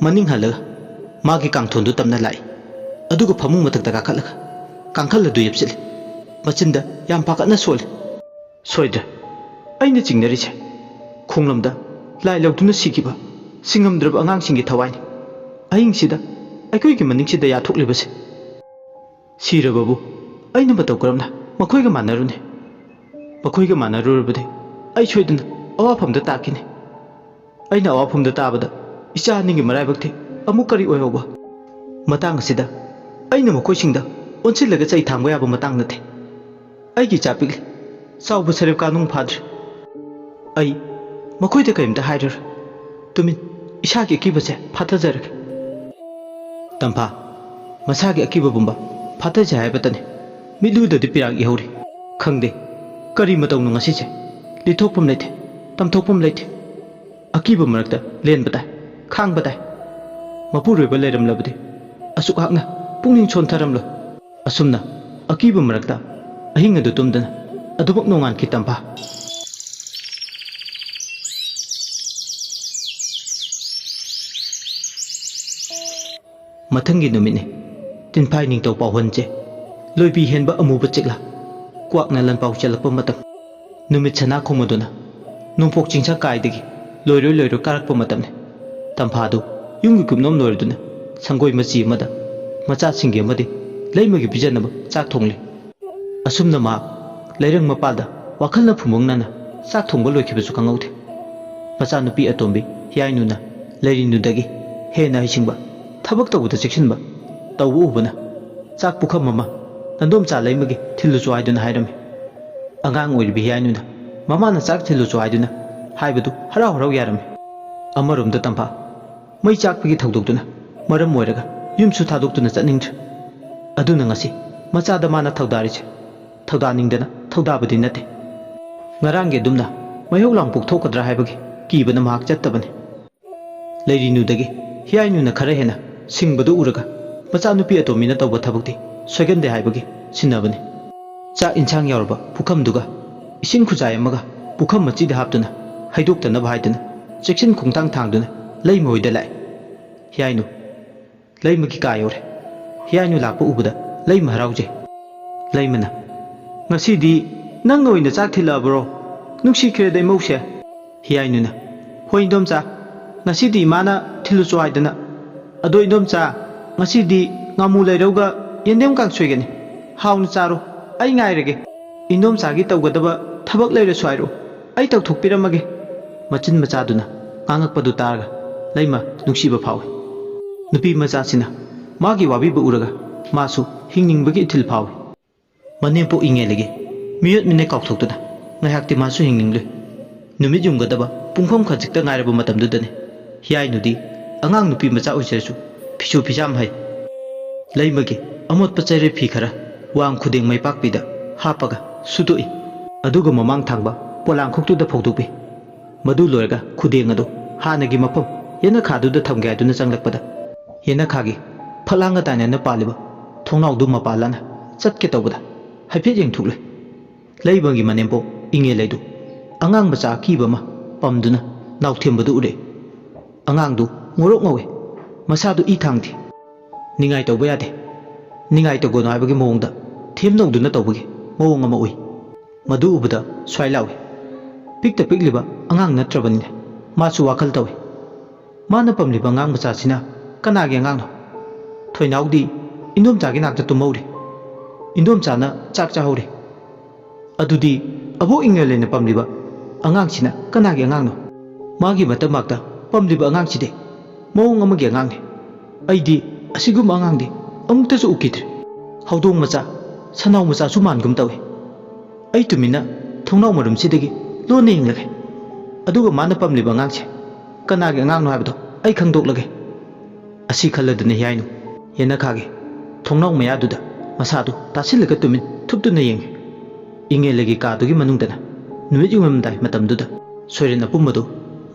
ꯃꯅꯤꯡ ꯍꯜꯂꯒ ꯃꯥꯒꯤ ꯀꯥꯡꯊꯣꯟꯗꯨ ꯇꯝꯅ ꯂꯥꯛꯏ ꯑꯗꯨꯒ ꯐꯃꯨꯡ ꯃꯊꯛꯇ ꯀꯥꯈꯠꯂꯒ ꯀꯥꯡꯈꯜ ꯑꯗꯨ ꯌꯦꯞꯁꯤꯜꯂꯤ ꯃꯆꯤꯟꯗ ꯌꯥꯝ ꯄꯥꯈꯠꯅ ꯁꯣꯜꯂꯤ ꯁꯣꯏꯗ꯭ꯔꯦ ꯑꯩꯅ ꯆꯤꯡꯅꯔꯤꯁꯦ ꯈꯣꯡꯂꯝꯗ ꯂꯥꯏ ꯂꯧꯗꯨꯅ ꯁꯤꯈꯤꯕ ꯁꯤꯡꯉꯝꯗ꯭ꯔꯕ ꯑꯉꯥꯡꯁꯤꯡꯒꯤ ꯊꯋꯥꯏꯅꯤ ꯑꯍꯤꯡꯁꯤꯗ ꯑꯩꯈꯣꯏꯒꯤ ꯃꯅꯤꯡꯁꯤꯗ ꯌꯥꯊꯣꯛꯂꯤꯕꯁꯦ ꯁꯤꯔꯕꯕꯨ ꯑꯩꯅ ꯃꯇꯧ ꯀꯔꯝꯅ ꯃꯈꯣꯏꯒ ꯃꯥꯟꯅꯔꯨꯅꯤ ꯃꯈꯣꯏꯒ ꯃꯥꯟꯅꯔꯨꯔꯕꯗꯤ ꯑꯩ ꯁꯣꯏꯗꯅ ꯑꯋꯥꯐꯝꯗ ꯇꯥꯈꯤꯅꯤ ꯑꯩꯅ ꯑꯋꯥꯐꯝꯗ ꯇꯥꯕꯗ ꯏꯆꯥ ꯑꯅꯤꯒꯤ ꯃꯔꯥꯏꯕꯛꯇꯤ ꯑꯃꯨꯛ ꯀꯔꯤ ꯑꯣꯏꯍꯧꯕ ꯃꯇꯥꯡ ꯑꯁꯤꯗ ꯑꯩꯅ ꯃꯈꯣꯏꯁꯤꯡꯗ ꯑꯣꯟꯁꯤꯜꯂꯒ ꯆꯩ ꯊꯥꯡꯕ ꯌꯥꯕ ꯃꯇꯥꯡ ꯅꯠꯇꯦ ꯑꯩꯒꯤ ꯏꯆꯥ ꯄꯤꯛꯂꯤ ꯆꯥꯎꯕ ꯁꯔꯦꯞ ꯀꯥꯅꯨꯡ ꯐꯥꯗ꯭ꯔꯤ ꯑꯩ ꯃꯈꯣꯏꯗ ꯀꯔꯤꯝꯇ ꯍꯥꯏꯔꯔꯣꯏ ꯇꯨꯃꯤꯟ ꯏꯁꯥꯒꯤ ꯑꯀꯤꯕꯁꯦ ꯐꯥꯊꯖꯔꯒꯦ ꯇꯝꯐꯥ ꯃꯁꯥꯒꯤ ꯑꯀꯤꯕ ꯄꯨꯝꯕ ꯐꯥꯊꯖꯩ ꯍꯥꯏꯕꯇꯅꯤ ꯃꯤꯠꯂꯨꯗꯗꯤ ꯄꯤꯔꯥꯛ ꯏꯍꯧꯔꯤ ꯈꯪꯗꯦ ꯀꯔꯤ ꯃꯇꯧꯅꯣ ꯉꯁꯤꯁꯦ ꯂꯤꯊꯣꯛꯐꯝ ꯂꯩꯇꯦ ꯇꯝꯊꯣꯛꯐꯝ ꯂꯩꯇꯦ ꯑꯀꯤꯕ ꯃꯔꯛꯇ ꯂꯦꯟꯕ ꯇꯥꯏ ꯈꯥꯡꯕ ꯇꯥꯏ ꯃꯄꯨꯔꯣꯏꯕ ꯂꯩꯔꯝꯂꯕꯗꯤ ꯑꯁꯨꯛ ꯍꯥꯛꯅ ꯄꯨꯛꯅꯤꯡ ꯁꯣꯟꯊꯔꯝꯂꯣꯏ ꯑꯁꯨꯝꯅ ꯑꯀꯤꯕ ꯃꯔꯛꯇ ꯑꯍꯤꯡ ꯑꯗꯨ ꯇꯨꯝꯗꯅ ꯑꯗꯨꯃꯛ ꯅꯣꯡꯉꯥꯟꯈꯤ ꯇꯝꯐꯥ ꯃꯊꯪꯒꯤ ꯅꯨꯃꯤꯠꯅꯤ ꯇꯤꯟꯐꯥꯏ ꯅꯤꯡꯊꯧ ꯄꯥꯎꯍꯟꯆꯦ ꯂꯣꯏꯕꯤ ꯍꯦꯟꯕ ꯑꯃꯨꯕ ꯆꯤꯛꯂꯥ ꯀ꯭ꯋꯥꯛꯅ ꯂꯟꯄꯥꯎ ꯆꯠꯂꯛꯄ ꯃꯇꯝ ꯅꯨꯃꯤꯠ ꯁꯅꯥ ꯈꯨꯝꯃꯗꯨꯅ ꯅꯣꯡꯄꯣꯛ ꯆꯤꯡꯁꯥ ꯀꯥꯏꯗꯒꯤ ꯂꯣꯏꯔꯣꯏ ꯀꯥꯔꯛꯄ ꯃꯇꯝꯅꯤ ꯇꯝꯐꯥꯗꯨ ꯌꯨꯝꯒꯤ ꯀꯨꯞꯅꯣꯝ ꯂꯣꯏꯔꯗꯨꯅ ꯁꯪꯒꯣꯏ ꯃꯆꯤ ꯑꯃꯗ ꯃꯆꯥꯁꯤꯡꯒꯤ ꯑꯃꯗꯤ ꯂꯩꯃꯒꯤ ꯄꯤꯖꯅꯕ ꯆꯥꯛ ꯊꯣꯡꯂꯤ ꯑꯁꯨꯝꯅ ꯃꯍꯥꯛ ꯂꯩꯔꯪ ꯃꯄꯥꯜꯗ ꯋꯥꯈꯜꯅ ꯐꯨꯃꯪꯅꯅ ꯆꯥꯛ ꯊꯣꯡꯕ ꯂꯣꯏꯈꯤꯕꯁꯨ ꯈꯪꯍꯧꯗꯦ ꯃꯆꯥꯅꯨꯄꯤ ꯑꯇꯣꯝꯕꯤ ꯍꯤꯌꯥꯏꯅꯨꯅ ꯂꯩꯔꯤꯅꯨꯗꯒꯤ ꯍꯦꯟꯅ ꯍꯩꯁꯤꯡꯕ ꯊꯕꯛ ꯇꯧꯕꯗ ꯆꯦꯛꯁꯤꯟꯕ ꯇꯧꯕ ꯎꯕꯅ ꯆꯥꯛ ꯄꯨꯈꯝ ꯑꯃ ꯅꯟꯗꯣꯝꯆꯥ ꯂꯩꯃꯒꯤ ꯊꯤꯜꯂꯨꯆꯣ ꯍꯥꯏꯗꯨꯅ ꯍꯥꯏꯔꯝꯃꯤ ꯑꯉꯥꯡ ꯑꯣꯏꯔꯤꯕ ꯍꯤꯌꯥꯏꯅꯨꯅ ꯃꯃꯥꯅ ꯆꯥꯛ ꯊꯤꯜꯂꯨꯆꯣ ꯍꯥꯏꯗꯨꯅ ꯍꯥꯏꯕꯗꯨ ꯍꯔꯥꯎ ꯍꯔꯥꯎ ꯌꯥꯔꯝꯃꯤ ꯑꯃꯔꯣꯝꯗ ꯇꯝꯐꯥ ꯃꯩ ꯆꯥꯛꯄꯒꯤ ꯊꯧꯗꯣꯛꯇꯨꯅ ꯃꯔꯝ ꯑꯣꯏꯔꯒ ꯌꯨꯝꯁꯨ ꯊꯥꯗꯣꯛꯇꯨꯅ ꯆꯠꯅꯤꯡꯗ꯭ꯔꯦ ꯑꯗꯨꯅ ꯉꯁꯤ ꯃꯆꯥꯗ ꯃꯥꯅ ꯊꯧꯗꯥꯔꯤꯁꯦ ꯊꯧꯗꯥꯅꯤꯡꯗꯅ ꯊꯧꯗꯥꯕꯗꯤ ꯅꯠꯇꯦ ꯉꯔꯥꯡꯒꯤ ꯑꯗꯨꯝꯅ ꯃꯩꯍꯧ ꯂꯥꯡꯄꯣꯛ ꯊꯣꯛꯀꯗ꯭ꯔꯥ ꯍꯥꯏꯕꯒꯤ ꯀꯤꯕꯅ ꯃꯍꯥꯛ ꯆꯠꯇꯕꯅꯤ ꯂꯩꯔꯤꯅꯨꯗꯒꯤ ꯍꯤꯌꯥꯏꯅꯨꯅ ꯈꯔ ꯍꯦꯟꯅ ꯁꯤꯡꯕꯗꯨ ꯎꯔꯒ ꯃꯆꯥꯅꯨꯄꯤ ꯑꯇꯣꯝꯕꯤꯅ ꯇꯧꯕ ꯊꯕꯛꯇꯤ ꯁꯣꯏꯒꯟꯗꯦ ꯍꯥꯏꯕꯒꯤ ꯁꯤꯟꯅꯕꯅꯤ ꯆꯥꯛ ꯏꯟꯁꯥꯡ ꯌꯥꯎꯔꯕ ꯄꯨꯈꯝꯗꯨꯒ ꯏꯁꯤꯡ ꯈꯨꯖꯥꯏ ꯑꯃꯒ ꯄꯨꯈꯝ ꯃꯆꯤꯗ ꯍꯥꯞꯇꯨꯅ ꯍꯩꯗꯣꯛꯇꯅꯕ ꯍꯥꯏꯗꯨꯅ ꯆꯦꯛꯁꯤꯟ ꯈꯣꯡꯊꯥꯡ ꯊꯥꯡꯗꯨꯅ ꯂꯩꯃ ꯍꯣꯏꯗ ꯂꯥꯛꯏ ꯍꯤꯌꯥꯏꯅꯨ ꯂꯩꯃꯒꯤ ꯀꯥ ꯌꯧꯔꯦ ꯍꯤꯌꯥꯏꯅꯨ ꯂꯥꯛꯄ ꯎꯕꯗ ꯂꯩꯃ ꯍꯔꯥꯎꯖꯩ ꯂꯩꯃꯅ ꯉꯁꯤꯗꯤ ꯅꯪꯅ ꯑꯣꯏꯅ ꯆꯥꯛ ꯊꯤꯜꯂꯛꯑꯕ꯭ꯔꯣ ꯅꯨꯡꯁꯤꯈ꯭ꯔꯦꯗ ꯏꯃꯧꯁꯦ ꯍꯤꯌꯥꯏꯅꯨꯅ ꯍꯣꯏ ꯏꯟꯗꯣꯝꯆꯥ ꯉꯁꯤꯗꯤ ꯏꯃꯥꯅ ꯊꯤꯜꯂꯨꯆꯣ ꯍꯥꯏꯗꯅ ꯑꯗꯣ ꯏꯟꯗꯣꯝꯆꯥ ꯉꯁꯤꯗꯤ ꯉꯥꯃꯨ ꯂꯩꯔꯧꯒ ꯌꯦꯟꯗꯦꯝ ꯀꯥꯡꯁꯣꯏꯒꯅꯤ ꯍꯥꯎꯅ ꯆꯥꯔꯣ ꯑꯩ ꯉꯥꯏꯔꯒꯦ ꯏꯟꯗꯣꯝꯆꯥꯒꯤ ꯇꯧꯒꯗꯕ ꯊꯕꯛ ꯂꯩꯔꯁꯨ ꯍꯥꯏꯔꯛꯎ ꯑꯩ ꯇꯧꯊꯣꯛꯄꯤꯔꯝꯃꯒꯦ ꯃꯆꯤꯟ ꯃꯆꯥꯗꯨꯅ ꯉꯥꯡꯉꯛꯄꯗꯨ ꯇꯥꯔꯒ ꯂꯩꯃ ꯅꯨꯡꯁꯤꯕ ꯐꯥꯎꯏ ꯅꯨꯄꯤ ꯃꯆꯥꯁꯤꯅ ꯃꯥꯒꯤ ꯋꯥꯕꯤꯕ ꯎꯔꯒ ꯃꯥꯁꯨ ꯍꯤꯡꯅꯤꯡꯕꯒꯤ ꯏꯊꯤꯜ ꯐꯥꯎꯏ ꯃꯅꯦꯝꯄꯣꯛ ꯏꯉꯦꯜꯂꯒꯤ ꯃꯤꯑꯣꯠ ꯃꯤꯅꯩ ꯀꯥꯎꯊꯣꯛꯇꯨꯅ ꯉꯥꯏꯍꯥꯛꯇꯤ ꯃꯥꯁꯨ ꯍꯤꯡꯅꯤꯡꯂꯨꯏ ꯅꯨꯃꯤꯠ ꯌꯨꯡꯒꯗꯕ ꯄꯨꯡꯐꯝ ꯈꯖꯤꯛꯇ ꯉꯥꯏꯔꯕ ꯃꯇꯝꯗꯨꯗꯅꯤ ꯍꯤꯌꯥꯏꯅꯨꯗꯤ ꯑꯉꯥꯡ ꯅꯨꯄꯤ ꯃꯆꯥ ꯑꯣꯏꯖꯔꯁꯨ ꯐꯤꯁꯨ ꯐꯤꯖꯥꯝ ꯍꯩ ꯂꯩꯃꯒꯤ ꯑꯃꯣꯠꯄ ꯆꯩꯔꯦ ꯐꯤ ꯈꯔ ꯋꯥꯡ ꯈꯨꯗꯦꯡ ꯃꯩꯄꯥꯛꯄꯤꯗ ꯍꯥꯞꯄꯒ ꯁꯨꯗꯣꯛꯏ ꯑꯗꯨꯒ ꯃꯃꯥꯡ ꯊꯥꯡꯕ ꯄꯣꯂꯥꯡꯈꯣꯛꯇꯨꯗ ꯐꯧꯗꯣꯛꯄꯤ ꯃꯗꯨ ꯂꯣꯏꯔꯒ ꯈꯨꯗꯦꯡ ꯑꯗꯨ ꯍꯥꯟꯅꯒꯤ ꯃꯐꯝ ꯌꯦꯅꯈꯥꯗꯨꯗ ꯊꯝꯒꯦ ꯍꯥꯏꯗꯨꯅ ꯆꯪꯂꯛꯄꯗ ꯌꯦꯅꯈꯥꯒꯤ ꯐꯛꯂꯥꯡꯒ ꯇꯥꯏꯅꯅ ꯄꯥꯜꯂꯤꯕ ꯊꯣꯡꯅꯥꯎꯗꯨ ꯃꯄꯥ ꯂꯥꯟꯅ ꯆꯠꯀꯦ ꯇꯧꯕꯗ ꯍꯥꯏꯐꯦꯠ ꯌꯦꯡꯊꯣꯛꯂꯨꯏ ꯂꯩꯕꯒꯤ ꯃꯅꯦꯝꯄꯣꯛ ꯏꯉꯦꯜꯂꯩꯗꯨ ꯑꯉꯥꯡ ꯃꯆꯥ ꯑꯀꯤꯕ ꯑꯃ ꯄꯝꯗꯨꯅ ꯅꯥꯎꯊꯦꯝꯕꯗꯨ ꯎꯔꯦ ꯑꯉꯥꯡꯗꯨ ꯉꯣꯔꯣꯛ ꯉꯧꯏ ꯃꯁꯥꯗꯨ ꯏ ꯊꯥꯡꯗꯦ ꯅꯤꯡꯉꯥꯏ ꯇꯧꯕ ꯌꯥꯗꯦ ꯅꯤꯡꯉꯥꯏ ꯇꯧꯒꯅꯨ ꯍꯥꯏꯕꯒꯤ ꯃꯑꯣꯡꯗ ꯊꯦꯝꯅꯧꯗꯨꯅ ꯇꯧꯕꯒꯤ ꯃꯑꯣꯡ ꯑꯃ ꯎꯏ ꯃꯗꯨ ꯎꯕꯗ ꯁ꯭ꯋꯥꯏ ꯂꯥꯎꯏ ꯄꯤꯛꯇ ꯄꯤꯛꯂꯤꯕ ꯑꯉꯥꯡ ꯅꯠꯇ꯭ꯔꯕꯅꯤꯅ ꯃꯥꯁꯨ ꯋꯥꯈꯜ ꯇꯧꯏ ꯃꯥꯅ ꯄꯝꯂꯤꯕ ꯑꯉꯥꯡ ꯃꯆꯥꯁꯤꯅ ꯀꯅꯥꯒꯤ ꯑꯉꯥꯡꯅꯣ ꯊꯣꯏꯅꯥꯎꯗꯤ ꯏꯟꯗꯣꯝꯆꯥꯒꯤ ꯅꯥꯛꯇ ꯇꯨꯝꯍꯧꯔꯤ ꯏꯟꯗꯣꯝꯆꯥꯅ ꯆꯥꯛ ꯆꯥꯍꯧꯔꯤ ꯑꯗꯨꯗꯤ ꯑꯕꯣꯛ ꯏꯉꯦꯜꯂꯩꯅ ꯄꯝꯂꯤꯕ ꯑꯉꯥꯡꯁꯤꯅ ꯀꯅꯥꯒꯤ ꯑꯉꯥꯡꯅꯣ ꯃꯥꯒꯤ ꯃꯇꯝꯃꯛꯇ ꯄꯝꯂꯤꯕ ꯑꯉꯥꯡꯁꯤꯗꯤ ꯃꯑꯣꯡ ꯑꯃꯒꯤ ꯑꯉꯥꯡꯅꯤ ꯑꯩꯗꯤ ꯑꯁꯤꯒꯨꯝꯕ ꯑꯉꯥꯡꯗꯤ ꯑꯃꯨꯛꯇꯁꯨ ꯎꯈꯤꯗ꯭ꯔꯤ ꯍꯧꯗꯣꯡ ꯃꯆꯥ ꯁꯅꯥꯎ ꯃꯆꯥꯁꯨ ꯃꯥꯟꯒꯨꯝ ꯇꯧꯏ ꯑꯩ ꯇꯨꯃꯤꯟꯅ ꯊꯣꯡꯅꯥꯎ ꯃꯔꯨꯝꯁꯤꯗꯒꯤ ꯂꯣꯟꯅ ꯌꯦꯡꯂꯒꯦ ꯑꯗꯨꯒ ꯃꯥꯅ ꯄꯝꯂꯤꯕ ꯑꯉꯥꯡꯁꯦ ꯀꯅꯥꯒꯤ ꯑꯉꯥꯡꯅꯣ ꯍꯥꯏꯕꯗꯣ ꯑꯩ ꯈꯪꯗꯣꯛꯂꯒꯦ ꯑꯁꯤ ꯈꯜꯂꯗꯨꯅ ꯍꯤꯌꯥꯏꯅꯨ ꯌꯦꯅꯈꯥꯒꯤ ꯊꯣꯡꯅꯥꯎ ꯃꯌꯥꯗꯨꯗ ꯃꯁꯥꯗꯨ ꯇꯥꯁꯤꯜꯂꯒ ꯇꯨꯃꯤꯟ ꯊꯨꯞꯇꯨꯅ ꯌꯦꯡꯉꯤ ꯏꯉꯦꯜꯂꯩꯒꯤ ꯀꯥꯗꯨꯒꯤ ꯃꯅꯨꯡꯗꯅ ꯅꯨꯃꯤꯠ ꯌꯨꯡꯂꯝꯗꯥꯏ ꯃꯇꯝꯗꯨꯗ ꯁꯣꯏꯔꯦꯟ ꯑꯄꯨꯝꯕꯗꯨ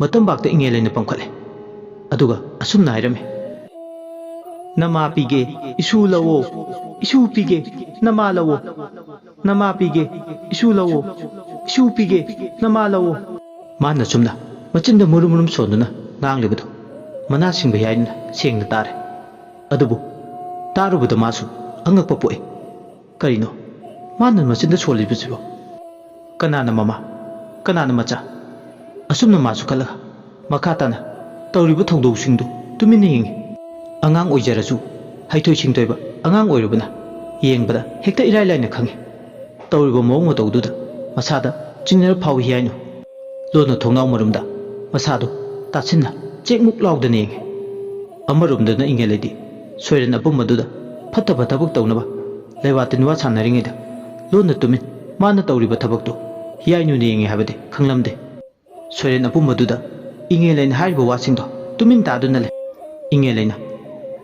ꯃꯇꯝꯕꯥꯛꯇ ꯏꯉꯦꯜꯂꯩꯅ ꯄꯝꯈꯠꯂꯦ ꯑꯗꯨꯒ ꯑꯁꯨꯝꯅ ꯍꯥꯏꯔꯝꯃꯤ Nama pige isu lawo isu pige nama lawo nama pige isu lawo isu pige nama lawo mana chumna machinda murum sonuna nganglibado mana singba yaina sengna tare adubu tarubuda masu angakpa poe karino mana machinda solibibo kanana mama kanana macha asumna masu kalaga makatana tawribu thongdosingdu tumina hingi angang oijarasu haithoi singtoiba angang oirubana yengbada hekta irai laina khangi tawribu mawng matawduda masada chingner phaw Heeyainu lona thongnau marumda masado tatsinna chekmuk laudane yengi amarumdana ingeledi soirana bumaduda phattaba thabuk tawnaba leiwatinwa sanaringida lona tumin mana tawriba thabakto Heeyainu ne yengi habade khanglamde soirana bumaduda ingelain haiba wasingdo tumin taduna le ingelaina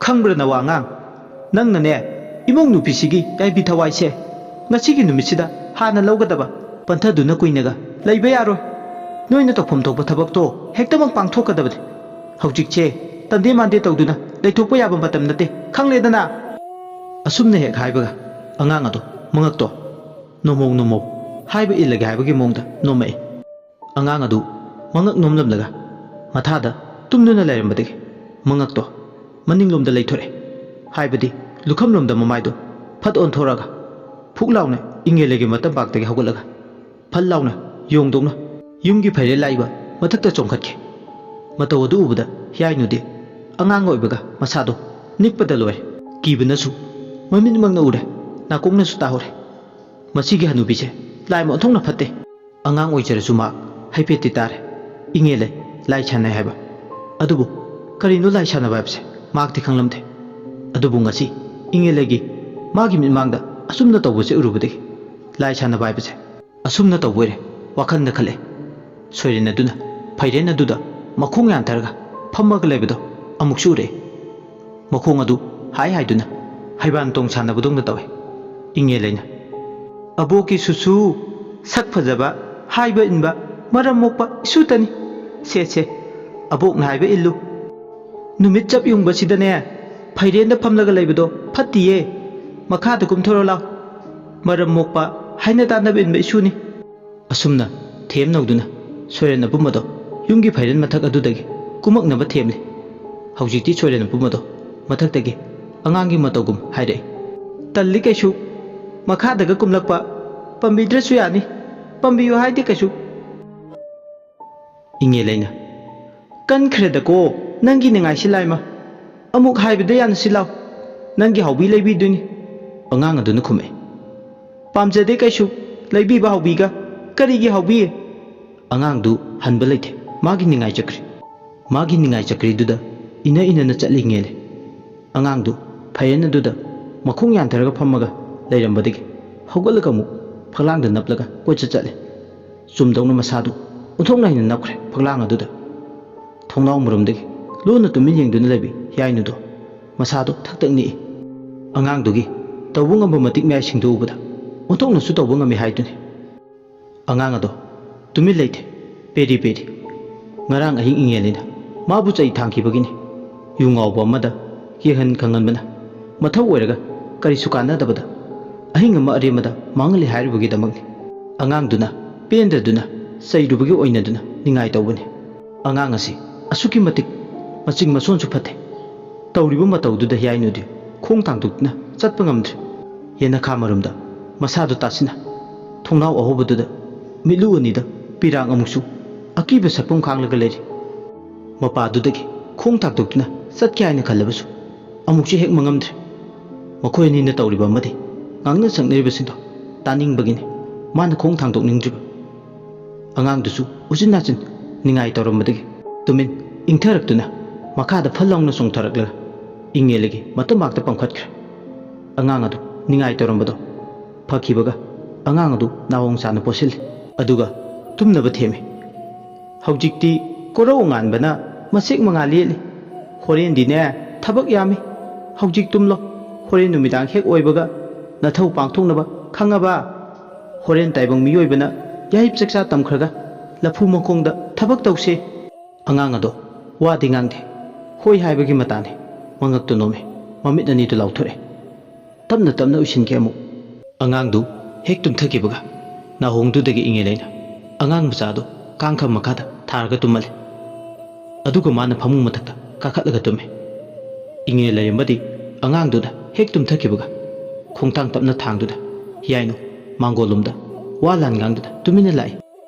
khangbrana na wangang nangna ne imong nupisigi yaibi thawaise ngasigi numisida hana lawgadaba panthaduna kuinaga leiba yaro noina tokphom thokpa thabakto hektamang pangthokadabade haujikche tande mande tawduna leithokpa yaba matam nate khangledana asumna hek haibaga angang ado mangakto nomong haiba illage haibagi mongda nomai angang adu mangak nomlamlaga mathada tumduna lairambadagi mangakto maninglomda leithore haibadi lukhamlomda mamaido phat onthораga phuklauna ingelege matam baktagi hawgalaga phallauna yongdongna yumgi phaire laiba mathakta chongkhatke mataw adu ubada Heeyainu de angang oibaga masado nikpada loy kibanasu mamin mangna ure nakongna su tahore masigi hanubise laima onthongna phatte angang oijarasu ma haipeti tare ingele lai chana haiba adubu karino lai chana babse makti khanglamde adubu ngasi ingelegi magi mitmangda asumna tawbse urubade lai chana babse asumna tawbore wakhanda khale soirina duna phairena duda makhong yan targa phammaga lebado amuk sure makhong adu hai duna haiban tong chana budongda tawe ingeleina aboki susu sak phajaba haiba inba maram mokpa isutani se abok na haiba illu numit chap yungba sidane phairenda phamlaga leibado phatiye makhada kumthoro law maram mokpa haina tanab inba isuni asumna them noduna soirena bumado yungi phairen mathak adudagi kumaknaba themle haujikti soirena bumado mathaktagi angangi matogum haire talli kaisu makhadaga kumlakpa pambidrasu yani pambiyu haidi kaisu ingeleina kan khredako nangi ningai silaima amuk haibida yan silaw nangi haubi leibi duni angang aduna khume pamjade kaisu leibi ba haubiga karigi haubi angang du hanba leite magi ningai chakri duda ina na chatli ngele angang du phayena duda makhong yan tharaga phammaga leirambadigi hogalaga mu phalangda naplaga kocha chatle sumdongna masadu uthong naina nakre phaglang aduda thongnaw murumdagi lona tumin yengduna lebi Heeyainu do masado thaktakni angang dugi tawbung amba matik mai singdu ubada uthongna su tawbung ami haiduni angang ado tumin leite peri ngarang ahing ingelina mabu chai thangki bagini yungaw ba mada yehan khanganbana mathaw oiraga kari sukana dabada ahing ama aremada mangali hairbugi damagni angang duna pendra duna sairubagi oina duna ningai tawbani angang asi asuki matik maching mason su phate tawribu matawduda Heeyainu di khong tangdukna chatpa ngamdre yena khamarumda masadu tasina thongnaw ahobaduda milu anida pirang amuksu akiba sakpum khanglaga leri mapadudagi khong tangdukna chatke haina khallabasu amukchi hek mangamdre makhoi ni na tawriba amadi ngangna sakneribasindo taning bagini mana khong tangdokningdriba angang dusu ujinachin ningai tawramadagi tumin ingtharaktuna makhada phallongna songtharakla ingelegi matamakta pamkhatkre angang adu ningai tawrambado phakibaga angang adu nawong sana posil aduga tumnaba theme haujikti korau nganbana masik mangali horen dine thabak yami haujik tumlo horen numidang hek oibaga nathau pangthongnaba khangaba horen taibang miyoibana yaip chaksa tamkhraga lafu makongda thabak tawse angang ado wadi ngangde hoi haibagi matane mangak to nome ꯃꯃꯤꯠ ꯑꯅꯤꯗꯨ ꯂꯥꯎꯊꯣꯛꯑꯦ ꯇꯞꯅ ꯇꯞꯅ ꯎꯏꯁꯤꯟꯈꯤ ꯑꯃꯨꯛ ꯑꯉꯥꯡꯗꯨ ꯍꯦꯛ ꯇꯨꯝꯊꯈꯤꯕꯒ ꯅꯥꯍꯣꯡꯗꯨꯗꯒꯤ ꯏꯪꯉꯦꯂꯩꯅ ꯑꯉꯥꯡ ꯃꯆꯥꯗꯨ ꯀꯥꯡꯈ ꯃꯈꯥꯗ ꯊꯥꯔꯒ ꯇꯨꯝꯍꯜꯂꯦ ꯑꯗꯨꯒ ꯃꯥꯅ ꯐꯃꯨꯡ ꯃꯊꯛꯇ ꯀꯥꯈꯠꯂꯒ ꯇꯨꯝꯃꯦ ꯏꯪꯉꯦ ꯂꯩꯔꯝꯕꯗꯤ ꯑꯉꯥꯡꯗꯨꯗ ꯍꯦꯛ ꯇꯨꯝꯊꯈꯤꯕꯒ ꯈꯣꯡꯊꯥꯡ ꯇꯞꯅ ꯊꯥꯡꯗꯨꯗ ꯍꯤꯌꯥꯏꯅꯨ ꯃꯥꯡꯒꯣꯜꯂꯣꯝꯗ ꯋꯥ ꯂꯥꯟ ꯉꯥꯡꯗꯨꯗ ꯇꯨꯃꯤꯟꯅ ꯂꯥꯛꯏ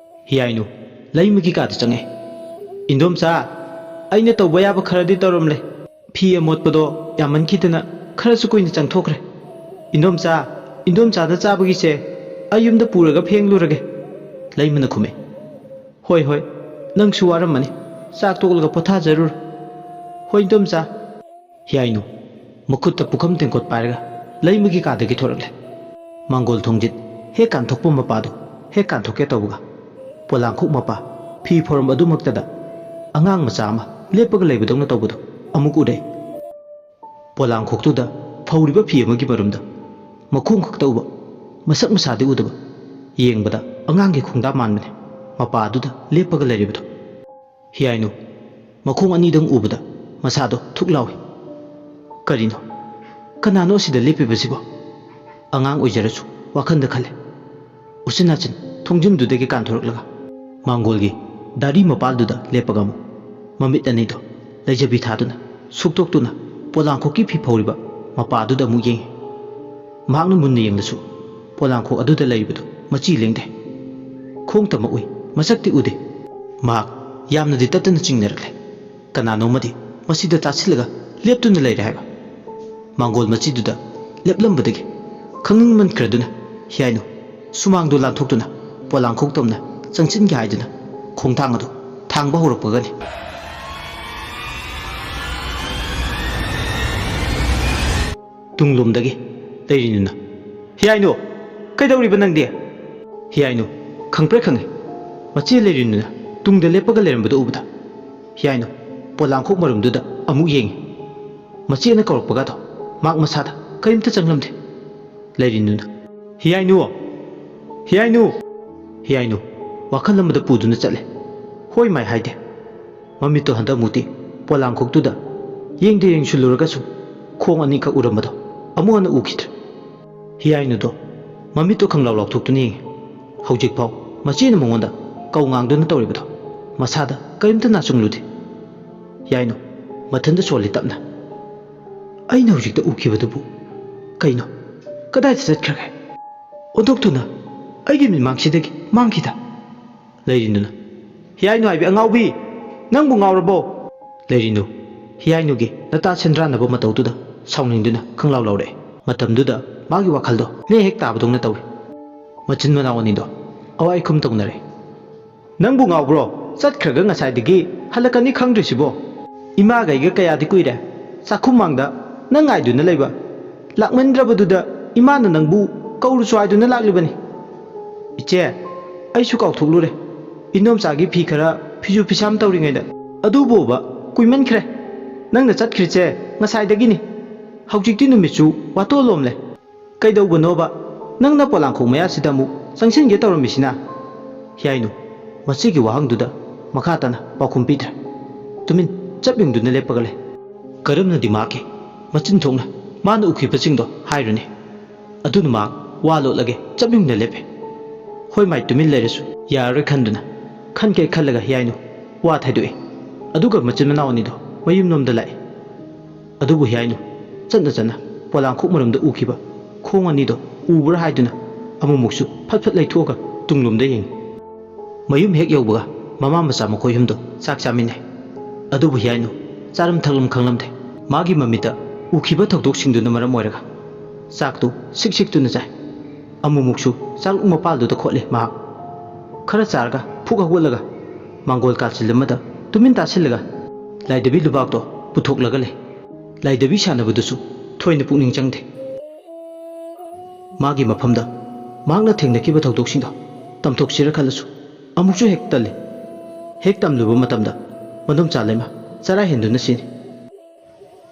ꯍꯤꯌꯥꯏꯅꯨ ꯂꯩꯃꯒꯤ ꯀꯥꯗ ꯆꯪꯉꯛꯑꯦ ꯏꯟꯗꯣꯝꯆꯥ ꯑꯩꯅ ꯇꯧꯕ ꯌꯥꯕ ꯈꯔꯗꯤ ꯇꯧꯔꯝꯂꯦ ꯐꯤ ꯑꯃꯣꯠꯄꯗꯣ ꯌꯥꯝꯃꯟꯈꯤꯗꯅ ꯈꯔꯁꯨ ꯀꯨꯏꯅ ꯆꯪꯊꯣꯛꯈ꯭ꯔꯦ ꯏꯟꯗꯣꯝꯆꯥꯗ ꯆꯥꯕꯒꯤꯁꯦ ꯑꯩ ꯌꯨꯝꯗ ꯄꯨꯔꯒ ꯐꯦꯡꯂꯨꯔꯒꯦ ꯂꯩꯃꯅ ꯈꯨꯝꯃꯦ ꯍꯣꯏ ꯍꯣꯏ ꯅꯪꯁꯨ ꯋꯥꯔꯝꯃꯅꯤ ꯆꯥꯛ ꯇꯣꯛꯂꯒ ꯄꯣꯊꯥꯖꯔꯨꯔꯣ ꯍꯣꯏ ꯏꯟꯗꯣꯝꯆꯥ ꯍꯤꯌꯥꯏꯅꯨ ꯃꯈꯨꯠꯇ ꯄꯨꯈꯝ ꯇꯦꯡꯀꯣꯠ ꯄꯥꯏꯔꯒ ꯂꯩꯃꯒꯤ ꯀꯥꯗꯒꯤ ꯊꯣꯔꯛꯂꯦ ꯃꯥꯡꯒꯣꯜ ꯊꯣꯡꯖꯤꯠ ꯍꯦꯛ ꯀꯥꯟꯊꯣꯛꯄ ꯃꯄꯥꯗꯨ ꯍꯦꯛ ꯀꯥꯟꯊꯣꯛꯀꯦ ꯇꯧꯕꯒ ꯄꯣꯂꯥꯡꯈꯣꯛ ꯃꯄꯥ ꯐꯤ ꯐꯧꯔꯝ ꯑꯗꯨꯃꯛꯇꯗ ꯑꯉꯥꯡ ꯃꯆꯥ ꯑꯃ ꯂꯦꯞꯄꯒ ꯂꯩꯕꯗꯧꯅ ꯇꯧꯕꯗꯨ ꯑꯃꯨꯛ ꯎꯔꯦ ꯄꯣꯂꯥꯡꯈꯣꯛꯇꯨꯗ ꯐꯧꯔꯤꯕ ꯐꯤ ꯑꯃꯒꯤ ꯃꯔꯨꯝꯗ ꯃꯈꯣꯡ ꯈꯛꯇ ꯎꯕ ꯃꯁꯛ ꯃꯁꯥꯗꯤ ꯎꯗꯕ ꯌꯦꯡꯕꯗ ꯑꯉꯥꯡꯒꯤ ꯈꯣꯡꯗꯥ ꯃꯥꯟꯕꯅꯦ ꯃꯄꯥꯗꯨꯗ ꯂꯦꯞꯄꯒ ꯂꯩꯔꯤꯕꯗꯣ ꯍꯤꯌꯥꯏꯅꯨ ꯃꯈꯣꯡ ꯑꯅꯤꯗꯪ ꯎꯕꯗ ꯃꯁꯥꯗꯣ ꯊꯨꯛ ꯂꯥꯎꯏ ꯀꯔꯤꯅꯣ ꯀꯅꯥꯅꯣ ꯑꯁꯤꯗ ꯂꯦꯞꯄꯤꯕꯁꯤꯕꯣ ꯑꯉꯥꯡ ꯑꯣꯏꯖꯔꯁꯨ ꯋꯥꯈꯜꯗ ꯈꯜꯂꯦ ꯎꯆꯤꯟ ꯅꯥꯆꯤꯟ ꯊꯣꯡꯖꯤꯟꯗꯨꯗꯒꯤ ꯀꯥꯟꯊꯣꯔꯛꯂꯒ ꯃꯥꯡꯒꯣꯜꯒꯤ ꯗꯥꯔꯤ ꯃꯄꯥꯜꯗꯨꯗ ꯂꯦꯞꯄꯒ ꯑꯃꯨꯛ ꯃꯃꯤꯠ ꯑꯅꯤꯗꯣ ꯂꯩꯖꯕꯤ ꯊꯥꯗꯨꯅ ꯁꯨꯛꯇꯣꯛꯇꯨꯅ ꯄꯣꯂꯥꯡꯈꯣꯛꯀꯤ ꯐꯤ ꯐꯧꯔꯤꯕ ꯃꯄꯥꯗꯨꯗ ꯑꯃꯨꯛ ꯌꯦꯡꯉꯤ ꯃꯍꯥꯛꯅ ꯃꯨꯟꯅ ꯌꯦꯡꯂꯁꯨ ꯄꯣꯂꯥꯡꯈꯣꯛ ꯑꯗꯨꯗ ꯂꯩꯔꯤꯕꯗꯨ ꯃꯆꯤ ꯂꯦꯡꯗꯦ ꯈꯣꯡꯇꯃꯛ ꯎꯏ ꯃꯁꯛꯇꯤ ꯎꯗꯦ ꯃꯍꯥꯛ ꯌꯥꯝꯅꯗꯤ ꯇꯠꯇꯅ ꯆꯤꯡꯅꯔꯛꯂꯦ ꯀꯅꯥꯅꯣꯃꯗꯤ ꯃꯁꯤꯗ ꯇꯥꯁꯤꯜꯂꯒ ꯂꯦꯞꯇꯨꯅ ꯂꯩꯔꯦ ꯍꯥꯏꯕ ꯃꯥꯡꯒꯣꯜ ꯃꯆꯤꯗꯨꯗ ꯂꯦꯞꯂꯝꯕꯗꯒꯤ ꯈꯪꯅꯤꯡꯃꯟꯈ꯭ꯔꯗꯨꯅ ꯍꯤꯌꯥꯏꯅꯨ ꯁꯨꯃꯥꯡꯗꯨ ꯂꯥꯟꯊꯣꯛꯇꯨꯅ ꯄꯣꯂꯥꯡꯈꯣꯛ ꯇꯝꯅ ꯆꯪꯁꯤꯟꯒꯦ ꯍꯥꯏꯗꯨꯅ ꯈꯣꯡꯊꯥꯡ ꯑꯗꯨ ꯊꯥꯡꯕ ꯍꯧꯔꯛꯄꯒꯅꯤ ꯇꯨꯡꯂꯣꯝꯗꯒꯤ ꯂꯩꯔꯤꯅꯨꯅ ꯍꯤꯌꯥꯏꯅꯨ ꯀꯩꯗꯧꯔꯤꯕ ꯅꯪꯗꯤ ꯍꯤꯌꯥꯏꯅꯨ ꯈꯪꯄ꯭ꯔꯦ ꯈꯪꯉꯤ ꯃꯆꯦ ꯂꯩꯔꯤꯅꯨꯅ ꯇꯨꯡꯗ ꯂꯦꯞꯄꯒ ꯂꯩꯔꯝꯕꯗꯨ ꯎꯕꯗ ꯍꯤꯌꯥꯏꯅꯨ ꯄꯣꯂꯥꯡꯈꯣꯛ ꯃꯔꯨꯝꯗꯨꯗ ꯑꯃꯨꯛ ꯌꯦꯡꯉꯤ ꯃꯆꯦꯅ ꯀꯧꯔꯛꯄꯒꯗꯣ ꯃꯍꯥꯛ ꯃꯁꯥꯗ ꯀꯔꯤꯝꯇ ꯆꯪꯂꯝꯗꯦ ꯂꯩꯔꯤꯅꯨꯅ ꯍꯤꯌꯥꯏꯅꯨ ꯋꯥꯈꯜ ꯑꯃꯗ ꯄꯨꯗꯨꯅ ꯆꯠꯂꯦ ꯍꯣꯏ ꯃꯥꯏ ꯍꯥꯏꯗꯦ ꯃꯃꯤꯠꯇꯣ ꯍꯟꯗꯛꯃꯨꯛꯇꯤ ꯄꯣꯂꯥꯡꯈꯣꯛꯇꯨꯗ ꯌꯦꯡꯗ ꯌꯦꯡꯁꯤꯜꯂꯨꯔꯒꯁꯨ ꯈꯣꯡ ꯑꯅꯤꯈꯛ ꯎꯔꯝꯕꯗꯣ ꯑꯃꯨꯛ ꯍꯟꯅ ꯎꯈꯤꯗ꯭ꯔꯦ ꯍꯤꯌꯥꯏꯅꯨꯗꯣ ꯃꯃꯤꯠꯇꯣ ꯈꯪꯂꯥꯎ ꯂꯥꯎꯊꯣꯛꯇꯨꯅ ꯌꯦꯡꯉꯤ ꯍꯧꯖꯤꯛꯐꯥꯎ ꯃꯆꯦꯅ ꯃꯉꯣꯟꯗ ꯀꯧ ꯉꯥꯡꯗꯨꯅ ꯇꯧꯔꯤꯕꯗꯣ ꯃꯁꯥꯗ ꯀꯔꯤꯝꯇ ꯅꯥꯆꯨꯡꯂꯨꯗꯦ ꯍꯤꯌꯥꯏꯅꯨ ꯃꯊꯟꯇ ꯁꯣꯜꯂꯤ ꯇꯞꯅ ꯑꯩꯅ ꯍꯧꯖꯤꯛꯇ ꯎꯈꯤꯕꯗꯨꯕꯨ ꯀꯩꯅꯣ ꯀꯗꯥꯏꯗ ꯆꯠꯈ꯭ꯔꯒꯦ ꯑꯣꯟꯊꯣꯛꯇꯨꯅ ꯑꯩꯒꯤ ꯃꯤꯠꯃꯥꯡꯁꯤꯗꯒꯤ ꯃꯥꯡꯈꯤꯗ ꯂꯩꯔꯤꯅꯨꯅ ꯍꯤꯌꯥꯏꯅꯨ ꯍꯥꯏꯕꯤ ꯑꯉꯥꯎꯕꯤ ꯅꯪꯕꯨ ꯉꯥꯎꯔꯕꯣ ꯂꯩꯔꯤꯅꯨ ꯍꯤꯌꯥꯏꯅꯨꯒꯤ ꯅꯇꯥ ꯁꯦꯟꯗ꯭ꯔꯥꯟꯅꯕ ꯃꯇꯧꯗꯨꯗ ꯁꯥꯎꯅꯤꯡꯗꯨꯅ ꯈꯪꯂꯥꯎ ꯂꯥꯎꯔꯛꯑꯦ ꯃꯇꯝꯗꯨꯗ ꯃꯥꯒꯤ ꯋꯥꯈꯜꯗꯣ ꯂꯦ ꯍꯦꯛ ꯇꯥꯕꯗꯧꯅ ꯇꯧꯏ ꯃꯆꯤꯟ ꯃꯅꯥꯎ ꯑꯅꯤꯗꯣ ꯑꯋꯥꯏ ꯈꯨꯝ ꯇꯧꯅꯔꯦ ꯅꯪꯕꯨ ꯉꯥꯎꯕ꯭ꯔꯣ ꯆꯠꯈ꯭ꯔꯒ ꯉꯁꯥꯏꯗꯒꯤ ꯍꯜꯂꯛꯀꯅꯤ ꯈꯪꯗ꯭ꯔꯤꯁꯤꯕꯣ ꯏꯃꯥꯒꯩꯒ ꯀꯌꯥꯗꯤ ꯀꯨꯏꯔꯦ ꯆꯥꯛꯈꯨꯝꯃꯥꯡꯗ ꯅꯪ ꯉꯥꯏꯗꯨꯅ ꯂꯩꯕ ꯂꯥꯛꯃꯟꯗ꯭ꯔꯕꯗꯨꯗ ꯏꯃꯥꯅ ꯅꯪꯕꯨ ꯀꯧꯔꯨꯁꯨ ꯍꯥꯏꯗꯨꯅ ꯂꯥꯛꯂꯤꯕꯅꯤ ꯏꯆꯦ ꯑꯩꯁꯨ ꯀꯥꯎꯊꯣꯛꯂꯨꯔꯦ ꯏꯟꯗꯣꯝꯆꯥꯒꯤ ꯐꯤ ꯈꯔ ꯐꯤꯖꯨ ꯐꯤꯁꯥꯝ ꯇꯧꯔꯤꯉꯩꯗ ꯑꯗꯨꯕꯨꯕ ꯀꯨꯏꯃꯟꯈ꯭ꯔꯦ ꯅꯪꯅ ꯆꯠꯈ꯭ꯔꯤꯁꯦ ꯉꯁꯥꯏꯗꯒꯤꯅꯤ ꯍꯧꯖꯤꯛꯇꯤ ꯅꯨꯃꯤꯠꯁꯨ ꯋꯥꯇꯣꯜꯂꯣꯝꯂꯦ ꯀꯩꯗꯧꯕꯅꯣꯕ ꯅꯪꯅ ꯄꯣꯂꯥꯡꯈꯣꯛ ꯃꯌꯥꯁꯤꯗ ꯑꯃꯨꯛ ꯆꯪꯁꯤꯟꯒꯦ ꯇꯧꯔꯝꯃꯤꯁꯤꯅ ꯍꯤꯌꯥꯏꯅꯨ ꯃꯁꯤꯒꯤ ꯋꯥꯍꯪꯗꯨꯗ ꯃꯈꯥ ꯇꯥꯅ ꯄꯥꯎꯈꯨꯝ ꯄꯤꯗ꯭ꯔꯦ ꯇꯨꯃꯤꯟ ꯆꯞ ꯌꯨꯡꯗꯨꯅ ꯂꯦꯞꯄꯒ ꯂꯩ ꯀꯔꯝꯅꯗꯤ ꯃꯥꯛꯀꯤ ꯃꯆꯤꯟ ꯊꯣꯛꯅ ꯃꯥꯅ ꯎꯈꯤꯕꯁꯤꯡꯗꯣ ꯍꯥꯏꯔꯨꯅꯤ ꯑꯗꯨꯅ ꯃꯍꯥꯛ ꯋꯥ ꯂꯣꯠꯂꯒꯦ ꯆꯞ ꯌꯨꯡꯅ ꯂꯦꯞꯄꯦ ꯍꯣꯏ ꯃꯥꯏ ꯇꯨꯃꯤꯟ ꯂꯩꯔꯁꯨ ꯌꯥꯔꯔꯣꯏ ꯈꯟꯗꯨꯅ ꯈꯟꯒꯦ ꯈꯜꯂꯒ ꯍꯤꯌꯥꯏꯅꯨ ꯋꯥ ꯊꯩꯗꯣꯛꯏ ꯑꯗꯨꯒ ꯃꯆꯤꯟ ꯃꯅꯥꯎ ꯑꯅꯤꯗꯣ ꯃꯌꯨꯝꯂꯣꯝꯗ ꯂꯥꯛꯏ ꯑꯗꯨꯕꯨ ꯍꯤꯌꯥꯏꯅꯨ ꯆꯠꯅ ꯆꯠꯅ ꯄꯣꯂꯥꯡꯈꯣꯛ ꯃꯔꯨꯝꯗ ꯎꯈꯤꯕ ꯈꯣꯡ ꯑꯅꯤꯗꯣ ꯎꯕ꯭ꯔꯥ ꯍꯥꯏꯗꯨꯅ ꯑꯃꯨꯛꯃꯨꯛꯁꯨ ꯐꯠ ꯐꯠ ꯂꯩꯊꯣꯛꯑꯒ ꯇꯨꯡꯂꯣꯝꯗ ꯌꯦꯡꯉꯤ ꯃꯌꯨꯝ ꯍꯦꯛ ꯌꯧꯕꯒ ꯃꯃꯥ ꯃꯆꯥ ꯃꯈꯣꯏ ꯌꯨꯝꯗꯣ ꯆꯥꯛ ꯆꯥꯃꯤꯟꯅꯩ ꯑꯗꯨꯕꯨ ꯍꯤꯌꯥꯏꯅꯨ ꯆꯥꯔꯝ ꯊꯛꯂꯝ ꯈꯪꯂꯝꯗꯦ ꯃꯥꯒꯤ ꯃꯃꯤꯠꯇ ꯎꯈꯤꯕ ꯊꯧꯗꯣꯛꯁꯤꯡꯗꯨꯅ ꯃꯔꯝ ꯑꯣꯏꯔꯒ ꯆꯥꯛꯇꯨ ꯁꯤꯛ ꯁꯤꯛꯇꯨꯅ ꯆꯥꯏ ꯑꯃꯨꯛꯃꯨꯛꯁꯨ ꯆꯥꯛꯂꯨꯛ ꯃꯄꯥꯜꯗꯨꯗ ꯈꯣꯠꯂꯤ ꯃꯍꯥꯛ ꯈꯔ ꯆꯥꯔꯒ ꯐꯨꯛ ꯍꯧꯒꯠꯂꯒ ꯃꯥꯡꯒꯣꯜ ꯀꯥꯆꯤꯜ ꯑꯃꯗ ꯇꯨꯃꯤꯟ ꯇꯥꯁꯤꯜꯂꯒ ꯂꯥꯏꯙꯕꯤ ꯂꯨꯕꯥꯛꯇꯣ ꯄꯨꯊꯣꯛꯂꯒ ꯂꯩ ꯂꯥꯏꯙꯕꯤ ꯁꯥꯟꯅꯕꯗꯨꯁꯨ ꯊꯣꯏꯅ ꯄꯨꯛꯅꯤꯡ ꯆꯪꯗꯦ ꯃꯥꯒꯤ ꯃꯐꯝꯗ ꯃꯍꯥꯛꯅ ꯊꯦꯡꯅꯈꯤꯕ ꯊꯧꯗꯣꯛꯁꯤꯡꯗꯣ ꯇꯝꯊꯣꯛꯁꯤꯔ ꯈꯜꯂꯁꯨ ꯑꯃꯨꯛꯁꯨ ꯍꯦꯛ ꯇꯜꯂꯤ ꯍꯦꯛ ꯇꯝꯂꯨꯕ ꯃꯇꯝꯗ ꯃꯗꯣꯝꯆꯥ ꯂꯩꯃ ꯆꯔꯥ ꯍꯦꯟꯗꯨꯅ ꯁꯤꯅꯤ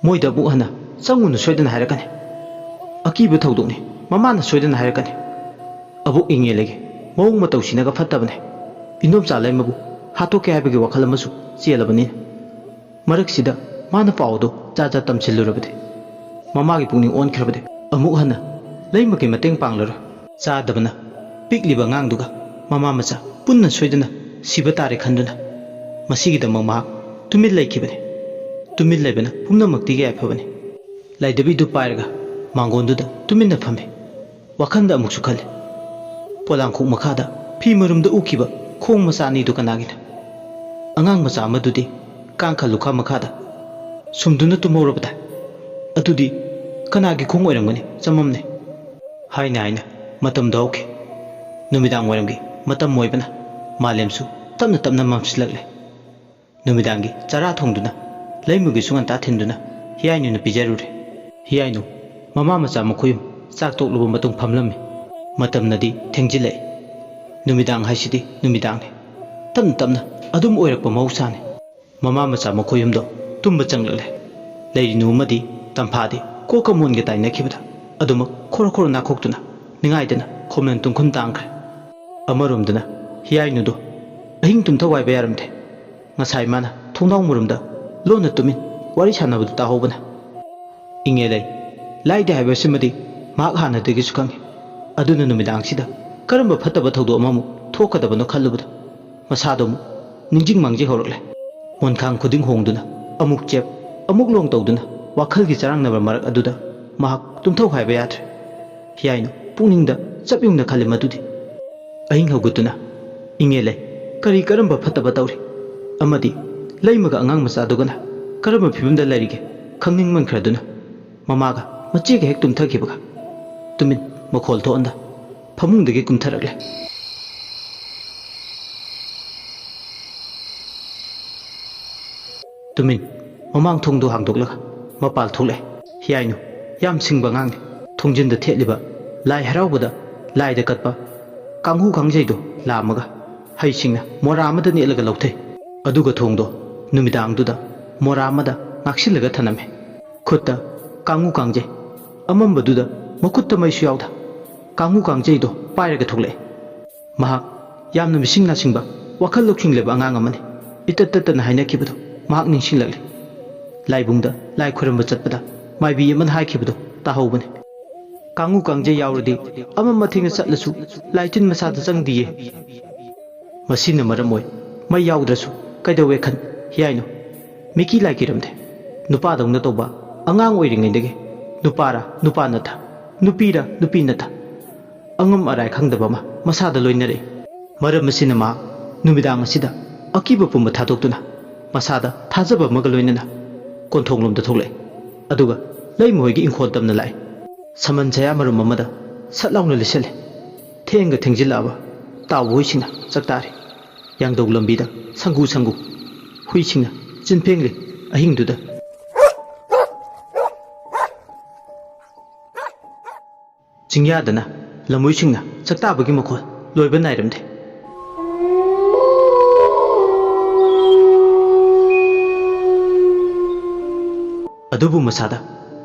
ꯃꯣꯏꯗ ꯑꯃꯨꯛ ꯍꯟꯅ ꯆꯪꯉꯨꯅ ꯁꯣꯏꯗꯅ ꯍꯥꯏꯔꯛꯀꯅꯤ ꯑꯀꯤꯕ ꯊꯧꯗꯣꯛꯅꯤ ꯃꯃꯥꯅ ꯁꯣꯏꯗꯅ ꯍꯥꯏꯔꯛꯀꯅꯤ ꯑꯕꯣꯛ ꯏꯪꯉꯦꯂꯩꯒꯤ ꯃꯑꯣꯡ ꯃꯇꯧꯁꯤꯅꯒ ꯐꯠꯇꯕꯅꯦ ꯏꯟꯗꯣꯝꯆꯥ ꯂꯩꯃꯕꯨ ꯍꯥꯠꯇꯣꯛꯀꯦ ꯍꯥꯏꯕꯒꯤ ꯋꯥꯈꯜ ꯑꯃꯁꯨ ꯆꯦꯜꯂꯕꯅꯤꯅ ꯃꯔꯛꯁꯤꯗ ꯃꯥꯅ ꯄꯥꯎ ꯑꯗꯨ ꯖꯥꯠ ꯖꯥꯠ ꯇꯝꯁꯤꯜꯂꯨꯔꯕꯗꯤ ꯃꯃꯥꯒꯤ ꯄꯨꯛꯅꯤꯡ ꯑꯣꯟꯈ꯭ꯔꯕꯗꯤ ꯑꯃꯨꯛ ꯍꯟꯅ ꯂꯩꯃꯒꯤ ꯃꯇꯦꯡ ꯄꯥꯡꯂꯔꯣꯏ ꯆꯥꯗꯕꯅ ꯄꯤꯛꯂꯤꯕ ꯑꯉꯥꯡꯗꯨꯒ ꯃꯃꯥ ꯃꯆꯥ ꯄꯨꯟꯅ ꯁꯣꯏꯗꯅ ꯁꯤꯕ ꯇꯥꯔꯦ ꯈꯟꯗꯨꯅ ꯃꯁꯤꯒꯤꯗꯃꯛ ꯃꯍꯥꯛ ꯇꯨꯃꯤꯟ ꯂꯩꯈꯤꯕꯅꯤ ꯇꯨꯃꯤꯟ ꯂꯩꯕꯅ ꯄꯨꯝꯅꯃꯛꯇꯒꯤ ꯌꯥꯏꯐꯕꯅꯤ ꯂꯥꯏꯙꯕꯤꯗꯨ ꯄꯥꯏꯔꯒ ꯃꯥꯡꯒꯣꯟꯗꯨꯗ ꯇꯨꯃꯤꯟꯅ ꯐꯝꯃꯤ ꯋꯥꯈꯜꯗ ꯑꯃꯨꯛꯁꯨ ꯈꯜꯂꯤ ꯄꯣꯂꯥꯡꯈꯣꯛ ꯃꯈꯥꯗ ꯐꯤ ꯃꯔꯨꯝꯗ ꯎꯈꯤꯕ ꯈꯣꯡ ꯃꯆꯥ ꯑꯅꯤꯗꯨ ꯀꯅꯥꯒꯤꯅꯣ ꯑꯉꯥꯡ ꯃꯆꯥ ꯑꯃꯗꯨꯗꯤ ꯀꯥꯡꯈ ꯂꯨꯈꯥ ꯃꯈꯥꯗ ꯁꯨꯝꯗꯨꯅ ꯇꯨꯝꯍꯧꯔꯕ ꯇꯥꯏ ꯑꯗꯨꯗꯤ ꯀꯅꯥꯒꯤ ꯈꯣꯡ ꯑꯣꯏꯔꯝꯒꯅꯤ ꯆꯃꯝꯅꯩ ꯍꯥꯏꯅ ꯍꯥꯏꯅ ꯃꯇꯝꯗꯣ ꯍꯧꯈꯤ ꯅꯨꯃꯤꯗꯥꯡ ꯋꯥꯏꯔꯝꯒꯤ ꯃꯇꯝ ꯑꯣꯏꯕꯅ ꯃꯥꯂꯦꯝꯁꯨ ꯇꯞꯅ ꯇꯞꯅ ꯃꯝꯁꯤꯜꯂꯛꯂꯦ ꯅꯨꯃꯤꯗꯥꯡꯒꯤ ꯆꯔꯥ ꯊꯣꯡꯗꯨꯅ ꯂꯩꯃꯨꯒꯤꯁꯨ ꯉꯟꯇꯥ ꯊꯤꯟꯗꯨꯅ ꯍꯤꯌꯥꯏꯅꯨꯅ ꯄꯤꯖꯔꯨꯔꯦ ꯍꯤꯌꯥꯏꯅꯨ ꯃꯃꯥ ꯃꯆꯥ ꯃꯈꯣꯏꯌꯨꯝ ꯆꯥꯛ ꯇꯣꯛꯂꯕ ꯃꯇꯨꯡ ꯐꯝꯂꯝꯃꯤ ꯃꯇꯝꯅꯗꯤ ꯊꯦꯡꯖꯤꯜꯂꯛꯏ ꯅꯨꯃꯤꯗꯥꯡ ꯍꯥꯏꯁꯤꯗꯤ ꯅꯨꯃꯤꯗꯥꯡꯅꯤ ꯇꯞꯅ ꯇꯞꯅ ꯑꯗꯨꯝ ꯑꯣꯏꯔꯛꯄ ꯃꯍꯧꯁꯥꯅꯤ ꯃꯃꯥ ꯃꯆꯥ ꯃꯈꯣꯏꯌꯨꯝꯗꯣ ꯇꯨꯝꯕ ꯆꯪꯂꯛꯂꯦ ꯂꯩꯔꯤꯅꯨ ꯑꯃꯗꯤ ꯇꯝꯐꯥꯗꯤ ꯀꯣꯛꯀ ꯃꯣꯟꯒ ꯇꯥꯏꯅꯈꯤꯕꯗ ꯑꯗꯨꯃꯛ ꯈꯣꯔ ꯈꯣꯔ ꯅꯥꯈꯣꯛꯇꯨꯅ ꯅꯤꯡꯉꯥꯏꯗꯅ ꯈꯣꯝꯂꯟ ꯇꯨꯝꯈꯨꯟ ꯇꯥꯡꯈ꯭ꯔꯦ ꯑꯃꯔꯣꯝꯗꯅ ꯍꯤꯌꯥꯏꯅꯨꯗꯣ ꯑꯍꯤꯡ ꯇꯨꯝꯊꯋꯥꯏꯕ ꯌꯥꯔꯝꯗꯦ ꯉꯁꯥꯏ ꯃꯥꯅ ꯊꯣꯡꯅꯥꯎ ꯃꯨꯔꯨꯝꯗ ꯂꯣꯟꯅ ꯇꯨꯃꯤꯟ ꯋꯥꯔꯤ ꯁꯥꯟꯅꯕꯗꯨ ꯇꯥꯍꯧꯕꯅ ꯏꯪꯉꯦ ꯂꯩ ꯂꯥꯏꯗꯦ ꯍꯥꯏꯕꯁꯤꯃꯗꯤ ꯃꯍꯥꯛ ꯍꯥꯟꯅꯗꯒꯤꯁꯨ ꯈꯪꯉꯤ ꯑꯗꯨꯅ ꯅꯨꯃꯤꯗꯥꯡꯁꯤꯗ ꯀꯔꯝꯕ ꯐꯠꯇꯕ ꯊꯧꯗꯣꯛ ꯑꯃꯃꯨꯛ ꯊꯣꯛꯀꯗꯕꯅꯣ ꯈꯜꯂꯨꯕꯗ ꯃꯁꯥꯗꯣ ꯑꯃꯨꯛ ꯅꯤꯡꯖꯤꯡ ꯃꯥꯡꯖꯤꯡ ꯍꯧꯔꯛꯂꯦ ꯃꯣꯟꯈꯥꯡ ꯈꯨꯗꯤꯡ ꯍꯣꯡꯗꯨꯅ ꯑꯃꯨꯛ ꯆꯦꯞ ꯑꯃꯨꯛ ꯂꯣꯡ ꯇꯧꯗꯨꯅ ꯋꯥꯈꯜꯒꯤ ꯆꯔꯥꯡꯅꯕ ꯃꯔꯛ ꯑꯗꯨꯗ ꯃꯍꯥꯛ ꯇꯨꯝꯊꯧ ꯍꯥꯏꯕ ꯌꯥꯗ꯭ꯔꯦ ꯍꯤꯌꯥꯏꯅꯨ ꯄꯨꯛꯅꯤꯡꯗ ꯆꯞ ꯌꯨꯡꯅ ꯈꯜꯂꯤ ꯃꯗꯨꯗꯤ ꯑꯍꯤꯡ ꯍꯧꯒꯠꯇꯨꯅ ꯏꯪꯉꯦ ꯂꯩ ꯀꯔꯝꯕ ꯐꯠꯇꯕ ꯇꯧꯔꯤ ꯑꯃꯗꯤ ꯂꯩꯃꯒ ꯑꯉꯥꯡ ꯃꯆꯥꯗꯨꯒꯅ ꯀꯔꯝꯕ ꯐꯤꯕꯝꯗ ꯂꯩꯔꯤꯒꯦ ꯈꯪꯅꯤꯡꯃꯟꯈ꯭ꯔꯗꯨꯅ ꯃꯃꯥꯒ ꯃꯆꯦꯒ ꯍꯦꯛ ꯇꯨꯝꯊꯈꯤꯕꯒ ꯇꯨꯃꯤꯟ ꯃꯈꯣꯜ ꯊꯣꯛꯍꯟꯗ ꯐꯃꯨꯡꯗꯒꯤ ꯀꯨꯝꯊꯔꯛꯂꯦ ꯇꯨꯃꯤꯟ ꯃꯃꯥꯡ ꯊꯣꯡꯗꯣ ꯍꯥꯡꯗꯣꯛꯂꯒ ꯃꯄꯥꯜ ꯊꯣꯛꯂꯛꯑꯦ ꯍꯤꯌꯥꯏꯅꯨ ꯌꯥꯝ ꯁꯤꯡꯕ ꯑꯉꯥꯡꯅꯤ ꯊꯣꯡꯖꯤꯟꯗ ꯊꯦꯠꯂꯤꯕ ꯂꯥꯏ ꯍꯔꯥꯎꯕꯗ ꯂꯥꯏꯗ ꯀꯠꯄ ꯀꯥꯡꯍꯨ ꯀꯥꯡꯖꯩꯗꯣ ꯂꯥꯝꯃꯒ ꯍꯩꯁꯤꯡꯅ ꯃꯣꯔꯥ ꯑꯃꯗ ꯅꯦꯠꯂꯒ ꯂꯧꯊꯩ ꯑꯗꯨꯒ ꯊꯣꯡꯗꯣ ꯅꯨꯃꯤꯗꯥꯡꯗꯨꯗ ꯃꯣꯔꯥ ꯑꯃꯗ ꯉꯥꯛꯁꯤꯜꯂꯒ ꯊꯅꯝꯃꯦ ꯈꯨꯠꯇ ꯀꯥꯡꯍꯨ ꯀꯥꯡꯖꯩ ꯑꯃꯝꯕꯗꯨꯗ ꯃꯈꯨꯠꯇ ꯃꯩꯁꯨ ꯌꯥꯎꯗ ꯀꯥꯡꯍꯨ ꯀꯥꯡꯖꯩꯗꯣ ꯄꯥꯏꯔꯒ ꯊꯣꯛꯂꯛꯑꯦ ꯃꯍꯥꯛ ꯌꯥꯝꯅ ꯃꯤꯁꯤꯡ ꯅꯥꯁꯤꯡꯕ ꯋꯥꯈꯜ ꯂꯧꯁꯤꯡ ꯂꯩꯕ ꯑꯉꯥꯡ ꯑꯃꯅꯤ ꯏꯇꯠ ꯇꯠꯇꯅ ꯍꯥꯏꯅꯈꯤꯕꯗꯣ ꯃꯍꯥꯛ ꯅꯤꯡꯁꯤꯡꯂꯛꯂꯤ ꯂꯥꯏꯕꯨꯡꯗ ꯂꯥꯏ ꯈꯣꯏꯔꯝꯕ ꯆꯠꯄꯗ ꯃꯥꯏꯕꯤ ꯑꯃꯅ ꯍꯥꯏꯈꯤꯕꯗꯣ ꯇꯥꯍꯧꯕꯅꯤ ꯀꯥꯡꯍꯨ ꯀꯥꯡꯖꯩ ꯌꯥꯎꯔꯗꯤ ꯑꯃꯝ ꯑꯊꯦꯡꯅ ꯆꯠꯂꯁꯨ ꯂꯥꯏꯇꯤꯟ ꯃꯁꯥꯗ ꯆꯪꯗꯤꯌꯦ ꯃꯁꯤꯅ ꯃꯔꯝ ꯑꯣꯏ ꯃꯩ ꯌꯥꯎꯗ꯭ꯔꯁꯨ ꯀꯩꯗꯧꯋꯦ ꯈꯟ ꯍꯤꯌꯥꯏꯅꯨ ꯃꯤꯀꯤ ꯂꯥꯏꯀꯤꯔꯝꯗꯦ ꯅꯨꯄꯥꯗꯧꯅ ꯇꯧꯕ ꯑꯉꯥꯡ ꯑꯣꯏꯔꯤꯉꯩꯗꯒꯤ ꯅꯨꯄꯥꯔ ꯅꯨꯄꯥ ꯅꯠꯇ ꯅꯨꯄꯤꯔ ꯅꯨꯄꯤ ꯅꯠꯇ ꯑꯉꯝ ꯑꯔꯥꯏ ꯈꯪꯗꯕ ꯑꯃ ꯃꯁꯥꯗ ꯂꯣꯏꯅꯔꯛꯏ ꯃꯔꯝ ꯑꯁꯤꯅ ꯃꯍꯥꯛ ꯅꯨꯃꯤꯗꯥꯡ ꯑꯁꯤꯗ ꯑꯀꯤꯕ ꯄꯨꯝꯕ ꯊꯥꯗꯣꯛꯇꯨꯅ ꯃꯁꯥꯗ ꯊꯥꯖꯕ ꯑꯃꯒ ꯂꯣꯏꯅꯅ ꯀꯣꯟꯊꯣꯡꯂꯣꯝꯗ ꯊꯣꯛꯂꯛꯏ ꯑꯗꯨꯒ ꯂꯩꯃꯍꯣꯏꯒꯤ ꯏꯪꯈꯣꯜ ꯇꯝꯅ ꯂꯥꯛꯏ ꯁꯃꯟ ꯁꯌꯥ ꯃꯔꯨꯝ ꯑꯃꯗ ꯁꯠ ꯂꯥꯎꯅ ꯂꯤꯠꯁꯤꯜꯂꯤ ꯊꯦꯡꯒ ꯊꯦꯡꯖꯤꯜꯂꯛꯑꯕ ꯇꯥꯎꯕ ꯍꯨꯏꯁꯤꯡꯅ ꯆꯥꯛꯇꯥꯔꯤ ꯌꯥꯡꯗꯧ ꯂꯝꯕꯤꯗ ꯁꯪꯒꯨ ꯁꯪꯒꯨ ꯍꯨꯏꯁꯤꯡꯅ ꯆꯤꯟꯐꯦꯡꯂꯤ ꯑꯍꯤꯡꯗꯨꯗ ꯆꯤꯡꯌꯥꯗꯅ ꯂꯝꯍꯨꯏꯁꯤꯡꯅ ꯆꯥꯛꯇꯥꯕꯒꯤ ꯃꯈꯣꯜ ꯂꯣꯏꯕ ꯅꯥꯏꯔꯝꯗꯦ ꯑꯗꯨꯕꯨ ꯃꯁꯥꯗ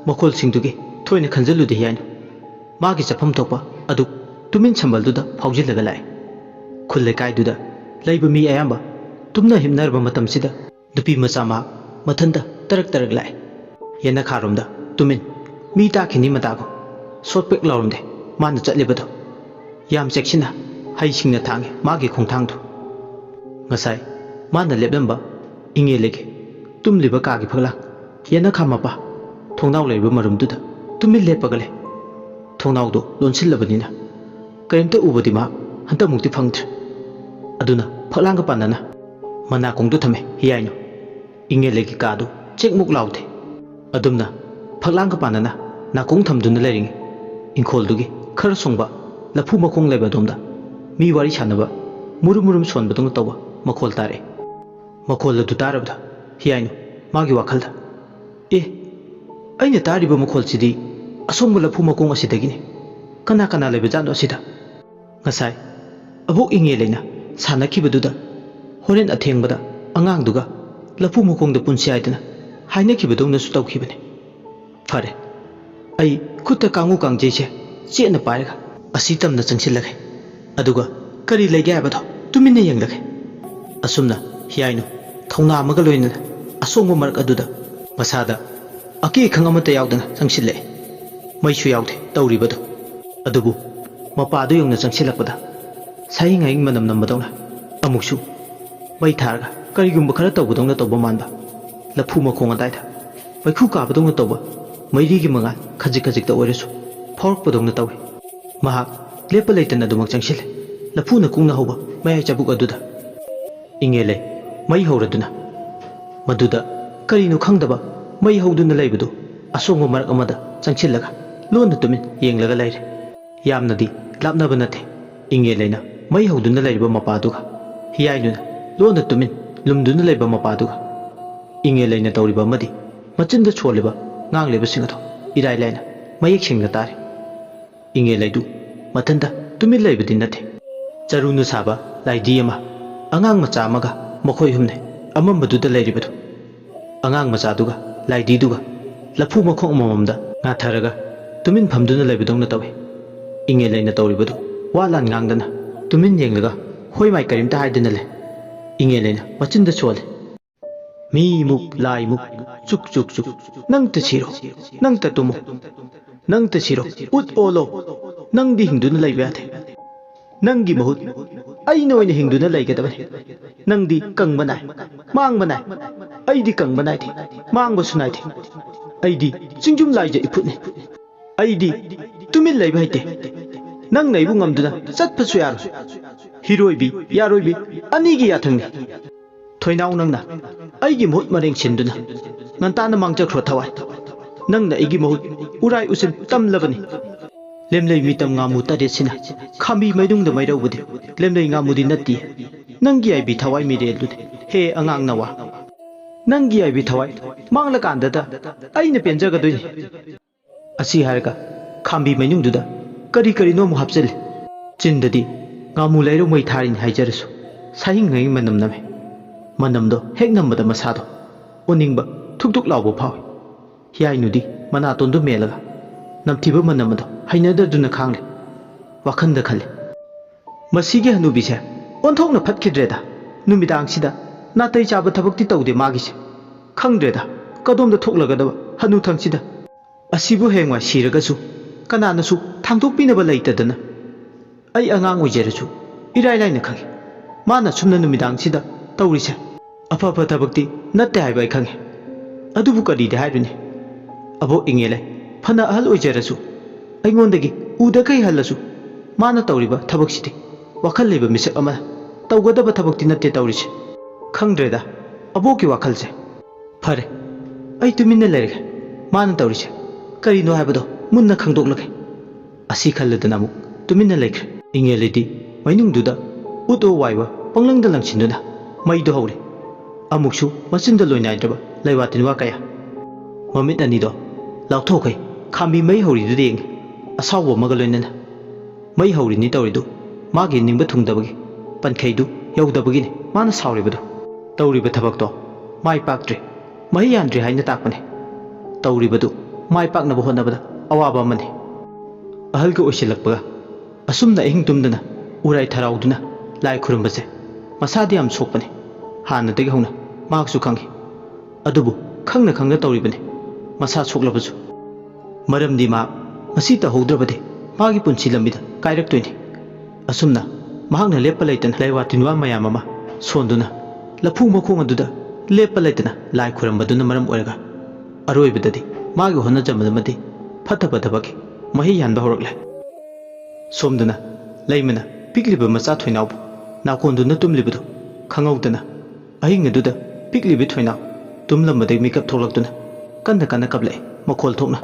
ꯃꯈꯣꯜꯁꯤꯡꯗꯨꯒꯤ ꯊꯣꯏꯅ ꯈꯟꯖꯤꯜꯂꯨꯗꯦ ꯍꯤꯌꯥꯏꯅꯨ ꯃꯥꯒꯤ ꯆꯠꯐꯝ ꯊꯣꯛꯄ ꯑꯗꯨ ꯇꯨꯃꯤꯟ ꯁꯝꯕꯜꯗꯨꯗ ꯐꯥꯎꯖꯤꯜꯂꯒ ꯂꯥꯛꯏ ꯈꯨꯜ ꯂꯩꯀꯥꯏꯗꯨꯗ ꯂꯩꯕ ꯃꯤ ꯑꯌꯥꯝꯕ ꯇꯨꯝꯅ ꯍꯤꯞꯅꯔꯕ ꯃꯇꯝꯁꯤꯗ ꯅꯨꯄꯤ ꯃꯆꯥ ꯃꯍꯥꯛ ꯃꯊꯟꯇ ꯇꯔꯛ ꯇꯔꯛ ꯂꯥꯛꯏ ꯌꯦꯟꯅꯈꯥꯔꯣꯝꯗ ꯇꯨꯃꯤꯟ ꯃꯤ ꯇꯥꯈꯤꯅꯤ ꯃꯇꯥꯒꯨꯝ ꯁꯣꯠꯄꯦꯛ ꯂꯥꯎꯔꯝꯗꯦ ꯃꯥꯅ ꯆꯠꯂꯤꯕꯗꯣ ꯌꯥꯝ ꯆꯦꯛꯁꯤꯟꯅ ꯍꯩꯁꯤꯡꯅ ꯊꯥꯡꯉꯤ ꯃꯥꯒꯤ ꯈꯣꯡꯊꯥꯡꯗꯣ ꯉꯁꯥꯏ ꯃꯥꯅ ꯂꯦꯞꯂꯝꯕ ꯏꯪꯉꯦꯂꯦꯒꯤ ꯇꯨꯝꯂꯤꯕ ꯀꯥꯒꯤ ꯐꯛꯂꯥꯡ ꯌꯦꯟꯅꯈꯥ ꯃꯄꯥ ꯊꯣꯡꯅꯥꯎ ꯂꯩꯔꯤꯕ ꯃꯔꯨꯝꯗꯨꯗ ꯇꯨꯃꯤꯟ ꯂꯦꯞꯄꯒ ꯂꯩ ꯊꯣꯡꯅꯥꯎꯗꯣ ꯂꯣꯟꯁꯤꯜꯂꯕꯅꯤꯅ ꯀꯔꯤꯝꯇ ꯎꯕꯗꯤ ꯃꯍꯥꯛ ꯍꯟꯇꯛꯃꯨꯛꯇꯤ ꯐꯪꯗ꯭ꯔꯦ ꯑꯗꯨꯅ ꯐꯛꯂꯥꯡꯒ ꯄꯥꯟꯅꯅ ꯃꯅꯥꯀꯣꯡꯗꯨ ꯊꯝꯃꯦ ꯍꯤꯌꯥꯏꯅꯨ ꯏꯪꯉꯦꯂꯦꯒꯤ ꯀꯥꯗꯨ ꯆꯦꯛꯃꯨꯛ ꯂꯥꯎꯗꯦ ꯑꯗꯨꯝꯅ ꯐꯛꯂꯥꯡꯒ ꯄꯥꯟꯅꯅ ꯅꯥꯀꯣꯡ ꯊꯝꯗꯨꯅ ꯂꯩꯔꯤꯉꯩ ꯏꯪꯈꯣꯜꯗꯨꯒꯤ ꯈꯔ ꯁꯣꯡꯕ ꯂꯐꯨ ꯃꯈꯣꯡ ꯂꯩꯕ ꯑꯗꯣꯝꯗ ꯃꯤ ꯋꯥꯔꯤ ꯁꯥꯟꯅꯕ ꯃꯨꯔꯨꯝ ꯃꯨꯔꯨꯝ ꯁꯣꯟꯕꯗꯧꯅ ꯇꯧꯕ ꯃꯈꯣꯜ ꯇꯥꯔꯛꯏ ꯃꯈꯣꯜ ꯑꯗꯨ ꯇꯥꯔꯕꯗ ꯍꯤꯌꯥꯏꯅꯨ ꯃꯥꯒꯤ ꯋꯥꯈꯜꯗ ꯑꯩꯅ ꯇꯥꯔꯤꯕ ꯃꯈꯣꯜꯁꯤꯗꯤ ꯑꯁꯣꯡꯕ ꯂꯐꯨ ꯃꯈꯣꯡ ꯑꯁꯤꯗꯒꯤꯅꯤ ꯀꯅꯥ ꯀꯅꯥ ꯂꯩꯕꯖꯥꯠꯅꯣ ꯑꯁꯤꯗ ꯉꯁꯥꯏ ꯑꯕꯣꯛ ꯏꯪꯉꯦꯂꯩꯅ ꯁꯥꯟꯅꯈꯤꯕꯗꯨꯗ ꯍꯣꯔꯦꯟ ꯑꯊꯦꯡꯕꯗ ꯑꯉꯥꯡꯗꯨꯒ ꯂꯐꯨ ꯃꯈꯣꯡꯗ ꯄꯨꯟꯁꯤ ꯍꯥꯏꯗꯅ ꯍꯥꯏꯅꯈꯤꯕꯗꯧꯅꯁꯨ ꯇꯧꯈꯤꯕꯅꯤ ꯐꯔꯦ ꯑꯩ ꯈꯨꯠꯇ ꯀꯥꯡꯍꯨ ꯀꯥꯡꯖꯩꯁꯦ ꯆꯦꯠꯅ ꯄꯥꯏꯔꯒ ꯑꯁꯤ ꯇꯝꯅ ꯆꯪꯁꯤꯜꯂꯒꯦ ꯑꯗꯨꯒ ꯀꯔꯤ ꯂꯩꯒꯦ ꯍꯥꯏꯕꯗꯣ ꯇꯨꯃꯤꯟꯅ ꯌꯦꯡꯂꯒꯦ ꯑꯁꯨꯝꯅ ꯍꯤꯌꯥꯏꯅꯨ ꯊꯧꯅꯥ ꯑꯃꯒ ꯂꯣꯏꯅꯅ ꯑꯁꯣꯡꯕ ꯃꯔꯛ ꯑꯗꯨꯗ ꯃꯁꯥꯗ ꯑꯀꯤ ꯈꯪ ꯑꯃꯠꯇ ꯌꯥꯎꯗꯅ ꯆꯪꯁꯤꯜꯂꯛꯑꯦ ꯃꯩꯁꯨ ꯌꯥꯎꯗꯦ ꯇꯧꯔꯤꯕꯗꯨ ꯑꯗꯨꯕꯨ ꯃꯄꯥꯗꯨ ꯌꯧꯅ ꯆꯪꯁꯤꯜꯂꯛꯄꯗ ꯁꯥꯍꯤꯡ ꯍꯥꯌꯤꯡ ꯃꯅꯝ ꯅꯝꯕꯗꯧꯅ ꯑꯃꯨꯛꯁꯨ ꯃꯩ ꯊꯥꯔꯒ ꯀꯔꯤꯒꯨꯝꯕ ꯈꯔ ꯇꯧꯕꯗꯧꯅ ꯇꯧꯕ ꯃꯥꯟꯕ ꯂꯐꯨ ꯃꯈꯣꯡ ꯑꯗꯥꯏꯗ ꯃꯩꯈꯨ ꯀꯥꯕꯗꯧꯅ ꯇꯧꯕ ꯃꯩꯔꯤꯒꯤ ꯃꯉꯥꯜ ꯈꯖꯤꯛ ꯈꯖꯤꯛꯇ ꯑꯣꯏꯔꯁꯨ ꯐꯥꯎꯔꯛꯄꯗꯧꯅ ꯇꯧꯏ ꯃꯍꯥꯛ ꯂꯦꯞꯄ ꯂꯩꯇꯅ ꯑꯗꯨꯃꯛ ꯆꯪꯁꯤꯜꯂꯦ ꯂꯐꯨꯅ ꯀꯨꯡꯅ ꯍꯧꯕ ꯃꯌꯥꯏ ꯆꯕꯨꯛ ꯑꯗꯨꯗ ꯏꯪꯉꯦꯜꯂꯦ ꯃꯩ ꯍꯧꯔꯗꯨꯅ ꯃꯗꯨꯗ ꯀꯔꯤꯅꯣ ꯈꯪꯗꯕ ꯃꯩ ꯍꯧꯗꯨꯅ ꯂꯩꯕꯗꯨ ꯑꯁꯣꯡꯕ ꯃꯔꯛ ꯑꯃꯗ ꯆꯪꯁꯤꯜꯂꯒ ꯂꯣꯟꯅ ꯇꯨꯃꯤꯟ ꯌꯦꯡꯂꯒ ꯂꯩꯔꯦ ꯌꯥꯝꯅꯗꯤ ꯂꯥꯞꯅꯕ ꯅꯠꯇꯦ ꯏꯪꯉꯦꯜꯂꯩꯅ ꯃꯩ ꯍꯧꯗꯨꯅ ꯂꯩꯔꯤꯕ ꯃꯄꯥꯗꯨꯒ ꯍꯤꯌꯥꯏꯅꯨꯅ ꯂꯣꯟꯅ ꯇꯨꯃꯤꯟ ꯂꯨꯝꯗꯨꯅ ꯂꯩꯕ ꯃꯄꯥꯗꯨꯒ ꯏꯪꯉꯦꯜꯂꯩꯅ ꯇꯧꯔꯤꯕ ꯑꯃꯗꯤ ꯃꯆꯤꯟꯗ ꯁꯣꯜꯂꯤꯕ ꯉꯥꯡꯂꯤꯕꯁꯤꯡ ꯑꯗꯨ ꯏꯔꯥꯏ ꯂꯥꯏꯅ ꯃꯌꯦꯛ ꯁꯦꯡꯅ ꯇꯥꯔꯦ ꯏꯪꯉꯦꯜꯂꯩꯗꯨ ꯃꯊꯟꯇ ꯇꯨꯃꯤꯟ ꯂꯩꯕꯗꯤ ꯅꯠꯇꯦ ꯆꯔꯨꯅ ꯁꯥꯕ ꯂꯥꯏꯙꯤ ꯑꯃ ꯑꯉꯥꯡ ꯃꯆꯥ ꯑꯃꯒ ꯃꯈꯣꯏ ꯍꯨꯝꯅꯩ ꯑꯃꯝꯕꯗꯨꯗ ꯂꯩꯔꯤꯕꯗꯨ ꯑꯉꯥꯡ ꯃꯆꯥꯗꯨꯒ ꯂꯥꯏꯙꯤꯗꯨꯒ ꯂꯐꯨ ꯃꯈꯣꯡ ꯑꯃꯃꯝꯗ ꯉꯥꯊꯔꯒ ꯇꯨꯃꯤꯟ ꯐꯝꯗꯨꯅ ꯂꯩꯕꯗꯧꯅ ꯇꯧꯏ ꯏꯪꯉꯦꯜꯂꯩꯅ ꯇꯧꯔꯤꯕꯗꯨ ꯋꯥ ꯂꯥꯟ ꯉꯥꯡꯗꯅ ꯇꯨꯃꯤꯟ ꯌꯦꯡꯂꯒ ꯍꯣꯏ ꯃꯥꯏ ꯀꯔꯤꯝꯇ ꯍꯥꯏꯗꯅ ꯂꯩ ꯏꯪꯉꯦꯜꯂꯩꯅ ꯃꯆꯤꯟꯗ ꯁꯣꯜꯂꯦ ꯃꯤꯃꯨꯛ ꯂꯥꯏꯃꯨꯛ ꯆꯨꯛ ꯆꯨꯛ ꯆꯨꯛ ꯅꯪꯇ ꯁꯤꯔꯣ ꯅꯪꯇ ꯇꯨꯝꯃꯣ ꯅꯪꯇ ꯁꯤꯔꯣ ꯎꯠ ꯑꯣꯜꯂꯣ ꯅꯪꯗꯤ ꯍꯤꯡꯗꯨꯅ ꯂꯩꯕ ꯌꯥꯗꯦ ꯅꯪꯒꯤ ꯃꯍꯨꯠ ꯑꯩꯅ ꯑꯣꯏꯅ ꯍꯤꯡꯗꯨꯅ ꯂꯩꯒꯗꯕꯅꯤ ꯅꯪꯗꯤ ꯀꯪꯕ ꯅꯥꯏ ꯃꯥꯡꯕ ꯅꯥꯏ ꯑꯩꯗꯤ ꯀꯪꯕ ꯅꯥꯏꯗꯦ ꯃꯥꯡꯕꯁꯨ ꯅꯥꯏꯗꯦ ꯑꯩꯗꯤ ꯆꯤꯡꯖꯨꯝ ꯂꯥꯏꯖ ꯏꯐꯨꯠꯅꯤ ꯑꯩꯗꯤ ꯇꯨꯃꯤꯟ ꯂꯩꯕ ꯍꯩꯇꯦ ꯅꯪꯅ ꯑꯩꯕꯨ ꯉꯝꯗꯨꯅ ꯆꯠꯄꯁꯨ ꯌꯥꯔꯣꯏ ꯍꯤꯔꯣꯏꯕꯤ ꯌꯥꯔꯣꯏꯕꯤ ꯑꯅꯤꯒꯤ ꯌꯥꯊꯪꯅꯤ ꯊꯣꯏꯅꯥꯎ ꯅꯪꯅ ꯑꯩꯒꯤ ꯃꯍꯨꯠ ꯃꯔꯦꯡ ꯁꯤꯟꯗꯨꯅ ꯉꯟꯇꯥꯅ ꯃꯥꯡꯖꯈ꯭ꯔꯣ ꯊꯋꯥꯏ ꯅꯪꯅ ꯑꯩꯒꯤ ꯃꯍꯨꯠ ꯎꯔꯥꯏ ꯎꯆꯤꯟ ꯇꯝꯂꯕꯅꯤ ꯂꯦꯝꯂꯩ ꯃꯤꯇꯝ ꯉꯥꯃꯨ ꯇꯔꯦꯠꯁꯤꯅ ꯈꯥꯝꯕꯤ ꯃꯩꯅꯨꯡꯗ ꯃꯩꯔꯧꯕꯗꯤ ꯂꯦꯝꯂꯩ ꯉꯥꯃꯨꯗꯤ ꯅꯠꯇꯦ ꯅꯪꯒꯤ ꯌꯥꯏꯕꯤ ꯊꯋꯥꯏ ꯃꯤꯔꯦꯜꯗꯨꯗꯤ ꯍꯦ ꯑꯉꯥꯡ ꯅꯋꯥ ꯅꯪꯒꯤ ꯌꯥꯏꯕꯤ ꯊꯋꯥꯏ ꯃꯥꯡꯂꯀꯥꯟꯗꯗ ꯑꯩꯅ ꯄꯦꯟꯖꯒꯗꯣꯏꯅꯤ ꯑꯁꯤ ꯍꯥꯏꯔꯒ ꯈꯥꯝꯕꯤ ꯃꯩꯅꯨꯡꯗꯨꯗ ꯀꯔꯤ ꯀꯔꯤꯅꯣ ꯑꯃꯨꯛ ꯍꯥꯞꯆꯤꯜꯂꯤ ꯆꯤꯟꯗꯗꯤ ꯉꯥꯃꯨ ꯂꯩꯔꯧ ꯃꯩ ꯊꯥꯔꯤꯅꯤ ꯍꯥꯏꯖꯔꯁꯨ ꯁꯥꯍꯤꯡ ꯍꯥꯌꯤꯡ ꯃꯅꯝ ꯅꯝꯃꯦ ꯃꯅꯝꯗꯣ ꯍꯦꯛ ꯅꯝꯕꯗ ꯃꯁꯥꯗꯣ ꯑꯣꯅꯤꯡꯕ ꯊꯨꯛ ꯊꯨꯛ ꯂꯥꯎꯕ ꯐꯥꯎꯏ ꯍꯤꯌꯥꯏꯅꯨꯗꯤ ꯃꯅꯥꯇꯣꯟꯗꯨ ꯃꯦꯜꯂꯒ ꯅꯝꯊꯤꯕ ꯃꯅꯝ ꯑꯗꯣ ꯍꯩꯅꯗꯗꯨꯅ ꯈꯥꯡꯂꯦ ꯋꯥꯈꯟꯗ ꯈꯜꯂꯤ ꯃꯁꯤꯒꯤ ꯍꯅꯨꯕꯤꯁꯦ ꯑꯣꯟꯊꯣꯛꯅ ꯐꯠꯈꯤꯗ꯭ꯔꯦꯗ ꯅꯨꯃꯤꯗꯥꯡꯁꯤꯗ ꯅꯥꯇꯩ ꯆꯥꯕ ꯊꯕꯛꯇꯤ ꯇꯧꯗꯦ ꯃꯥꯒꯤꯁꯦ ꯈꯪꯗ꯭ꯔꯦꯗ ꯀꯗꯣꯝꯗ ꯊꯣꯛꯂꯒꯗꯕ ꯍꯅꯨꯊꯪꯁꯤꯗ ꯑꯁꯤꯕꯨ ꯍꯌꯦꯡꯋꯥꯏ ꯁꯤꯔꯒꯁꯨ ꯀꯅꯥꯅꯁꯨ ꯊꯥꯡꯗꯣꯛꯄꯤꯅꯕ ꯂꯩꯇꯗꯅ ꯑꯩ ꯑꯉꯥꯡ ꯑꯣꯏꯖꯔꯁꯨ ꯏꯔꯥꯏ ꯂꯥꯏꯅ ꯈꯪꯉꯤ ꯃꯥꯅ ꯁꯨꯝꯅ ꯅꯨꯃꯤꯗꯥꯡꯁꯤꯗ ꯇꯧꯔꯤꯁꯦ ꯑꯐꯕ ꯊꯕꯛꯇꯤ ꯅꯠꯇꯦ ꯍꯥꯏꯕ ꯑꯩ ꯈꯪꯉꯤ ꯑꯗꯨꯕꯨ ꯀꯔꯤꯗꯤ ꯍꯥꯏꯔꯨꯅꯤ ꯑꯕꯣꯛ ꯏꯪꯉꯦꯜꯂꯩ ꯐꯅ ꯑꯍꯜ ꯑꯣꯏꯖꯔꯁꯨ ꯑꯩꯉꯣꯟꯗꯒꯤ ꯎꯗ ꯀꯩ ꯍꯜꯂꯁꯨ ꯃꯥꯅ ꯇꯧꯔꯤꯕ ꯊꯕꯛꯁꯤꯗꯤ ꯋꯥꯈꯜ ꯂꯩꯕ ꯃꯤꯁꯛ ꯑꯃꯅ ꯇꯧꯒꯗꯕ ꯊꯕꯛꯇꯤ ꯅꯠꯇꯦ ꯇꯧꯔꯤꯁꯦ ꯈꯪꯗ꯭ꯔꯦꯗ ꯑꯕꯣꯛꯀꯤ ꯋꯥꯈꯜꯁꯦ ꯐꯔꯦ ꯑꯩ ꯇꯨꯃꯤꯟꯅ ꯂꯩꯔꯒꯦ ꯃꯥꯅ ꯇꯧꯔꯤꯁꯦ ꯀꯔꯤꯅꯣ ꯍꯥꯏꯕꯗꯣ ꯃꯨꯟꯅ ꯈꯪꯗꯣꯛꯂꯒꯦ ꯑꯁꯤ ꯈꯜꯂꯗꯅ ꯑꯃꯨꯛ ꯇꯨꯃꯤꯟꯅ ꯂꯩꯈ꯭ꯔꯦ ꯏꯪꯉꯦꯜꯂꯩꯗꯤ ꯃꯩꯅꯨꯡꯗꯨꯗ ꯎꯠ ꯑꯣ ꯋꯥꯏꯕ ꯄꯪꯂꯪꯗ ꯂꯪꯁꯤꯟꯗꯨꯅ ꯃꯩꯗꯣ ꯍꯧꯔꯦ ꯑꯃꯨꯛꯁꯨ ꯃꯆꯤꯟꯗ ꯂꯣꯏꯅꯥꯏꯗ꯭ꯔꯕ ꯂꯩꯋꯥ ꯇꯤꯟꯋꯥ ꯀꯌꯥ ꯃꯃꯤꯠ ꯑꯅꯤꯗꯣ ꯂꯥꯎꯊꯣꯛꯈꯩ ꯈꯥꯝꯕꯤ ꯃꯩ ꯍꯧꯔꯤꯗꯨꯗ ꯌꯦꯡꯉꯤ ꯑꯁꯥꯎꯕ ꯑꯃꯒ ꯂꯣꯏꯅꯅ ꯃꯩ ꯍꯧꯔꯤꯅꯤ ꯇꯧꯔꯤꯗꯨ ꯃꯥꯒꯤ ꯅꯤꯡꯕ ꯊꯨꯡꯗꯕꯒꯤ ꯄꯟꯈꯩꯗꯨ ꯌꯧꯗꯕꯒꯤꯅꯤ ꯃꯥꯅ ꯁꯥꯎꯔꯤꯕꯗꯨ ꯇꯧꯔꯤꯕ ꯊꯕꯛꯇꯣ ꯃꯥꯏ ꯄꯥꯛꯇ꯭ꯔꯤ ꯃꯍꯩ ꯌꯥꯟꯗ꯭ꯔꯤ ꯍꯥꯏꯅ ꯇꯥꯛꯄꯅꯤ ꯇꯧꯔꯤꯕꯗꯨ ꯃꯥꯏ ꯄꯥꯛꯅꯕ ꯍꯣꯠꯅꯕꯗ ꯑꯋꯥꯕ ꯑꯃꯅꯤ ꯑꯍꯜꯒ ꯑꯣꯏꯁꯤꯜꯂꯛꯄꯒ ꯑꯁꯨꯝꯅ ꯑꯍꯤꯡ ꯇꯨꯝꯗꯅ ꯎꯔꯥꯏ ꯊꯔꯥꯎꯗꯨꯅ ꯂꯥꯏ ꯈꯨꯔꯨꯝꯕꯁꯦ ꯃꯁꯥꯗꯤ ꯌꯥꯝ ꯁꯣꯛꯄꯅꯤ ꯍꯥꯟꯅꯗꯒꯤ ꯍꯧꯅ ꯃꯍꯥꯛꯁꯨ ꯈꯪꯈꯤ ꯑꯗꯨꯕꯨ ꯈꯪꯅ ꯈꯪꯅ ꯇꯧꯔꯤꯕꯅꯤ ꯃꯁꯥ ꯁꯣꯛꯂꯕꯁꯨ ꯃꯔꯝꯗꯤ ꯃꯍꯥꯛ ꯃꯁꯤ ꯇꯧꯍꯧꯗ꯭ꯔꯕꯗꯤ ꯃꯥꯒꯤ ꯄꯨꯟꯁꯤ ꯂꯝꯕꯤꯗ ꯀꯥꯏꯔꯛꯇꯣꯏꯅꯤ ꯑꯁꯨꯝꯅ ꯃꯍꯥꯛꯅ ꯂꯦꯞꯄ ꯂꯩꯇꯅ ꯂꯩꯋꯥ ꯇꯤꯟꯋꯥ ꯃꯌꯥꯝ ꯑꯃ ꯁꯣꯟꯗꯨꯅ ꯂꯐꯨ ꯃꯈꯣꯡ ꯑꯗꯨꯗ ꯂꯦꯞꯄ ꯂꯩꯇꯅ ꯂꯥꯏ ꯈꯨꯔꯝꯕꯗꯨꯅ ꯃꯔꯝ ꯑꯣꯏꯔꯒ ꯑꯔꯣꯏꯕꯗꯗꯤ ꯃꯥꯒꯤ ꯍꯣꯠꯅꯖꯃꯟꯗꯨꯃꯗꯤ ꯐꯠꯇꯕ ꯊꯕꯛꯀꯤ ꯃꯍꯩ ꯌꯥꯟꯕ ꯍꯧꯔꯛꯂꯦ ꯁꯣꯝꯗꯅ ꯂꯩꯃꯅ ꯄꯤꯛꯂꯤꯕ ꯃꯆꯥ ꯊꯣꯏꯅꯥꯎꯕꯨ ꯅꯥꯀꯣꯟꯗꯨꯅ ꯇꯨꯝꯂꯤꯕꯗꯨ ꯈꯪꯍꯧꯗꯅ ꯑꯍꯤꯡ ꯑꯗꯨꯗ ꯄꯤꯛꯂꯤꯕ ꯊꯣꯏꯅꯥꯎ ꯇꯨꯝꯂꯝꯕꯗꯒꯤ ꯃꯤꯀꯞ ꯊꯣꯛꯂꯛꯇꯨꯅ ꯀꯟꯅ ꯀꯟꯅ ꯀꯞꯂꯛꯏ ꯃꯈꯣꯜ ꯊꯣꯛꯅ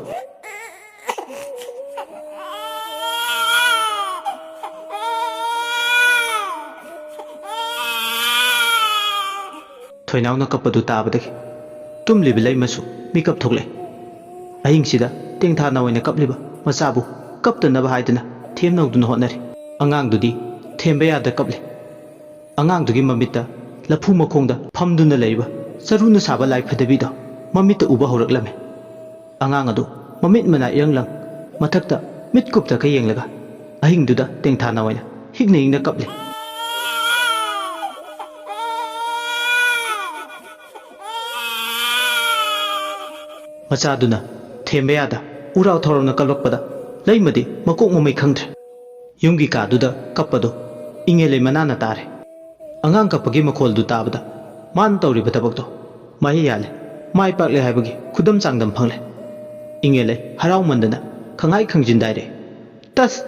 ꯊꯣꯏꯅꯥꯎꯅ ꯀꯞꯄꯗꯨ ꯇꯥꯕꯗꯒꯤ ꯇꯨꯝꯂꯤꯕ ꯂꯩꯃꯁꯨ ꯃꯤꯀꯞ ꯊꯣꯛꯂꯛꯏ ꯑꯍꯤꯡꯁꯤꯗ ꯇꯦꯡꯊꯥꯅ ꯑꯣꯏꯅ ꯀꯞꯂꯤꯕ ꯃꯆꯥꯕꯨ ꯀꯞꯇꯅꯕ ꯍꯥꯏꯗꯅ ꯊꯦꯝꯅꯧꯗꯨꯅ ꯍꯣꯠꯅꯔꯤ ꯑꯉꯥꯡꯗꯨꯗꯤ ꯊꯦꯝꯕ ꯌꯥꯗ ꯀꯞꯂꯤ ꯑꯉꯥꯡꯗꯨꯒꯤ ꯃꯃꯤꯠꯇ ꯂꯐꯨ ꯃꯈꯣꯡꯗ ꯐꯝꯗꯨꯅ ꯂꯩꯕ ꯆꯔꯨꯅ ꯁꯥꯕ ꯂꯥꯏ ꯐꯗꯕꯤꯗꯣ ꯃꯃꯤꯠꯇ ꯎꯕ ꯍꯧꯔꯛꯂꯝꯃꯤ ꯑꯉꯥꯡ ꯑꯗꯨ ꯃꯃꯤꯠ ꯃꯅꯥ ꯏꯔꯪꯂꯪ ꯃꯊꯛꯇ ꯃꯤꯠ ꯀꯨꯞꯇꯒ ꯌꯦꯡꯂꯒ ꯑꯍꯤꯡꯗꯨꯗ ꯇꯦꯡꯊꯥꯅ ꯑꯣꯏꯅ ꯍꯤꯛꯅ ꯍꯤꯛꯅ ꯀꯞꯂꯤ Machaduna Thembeyada Urao Thorona Kalokpada Laimadi Makok Mumai Khangdre Yumgi Kaduda Kapado Ingele Manana Tare Angang Kapagi Makol du Tabada Man Tori Batabakto Mahiyale Mai Pakle Habagi Kudam Sangdam Pangle Ingele Harau Mandana Kangai Kangjindare Tas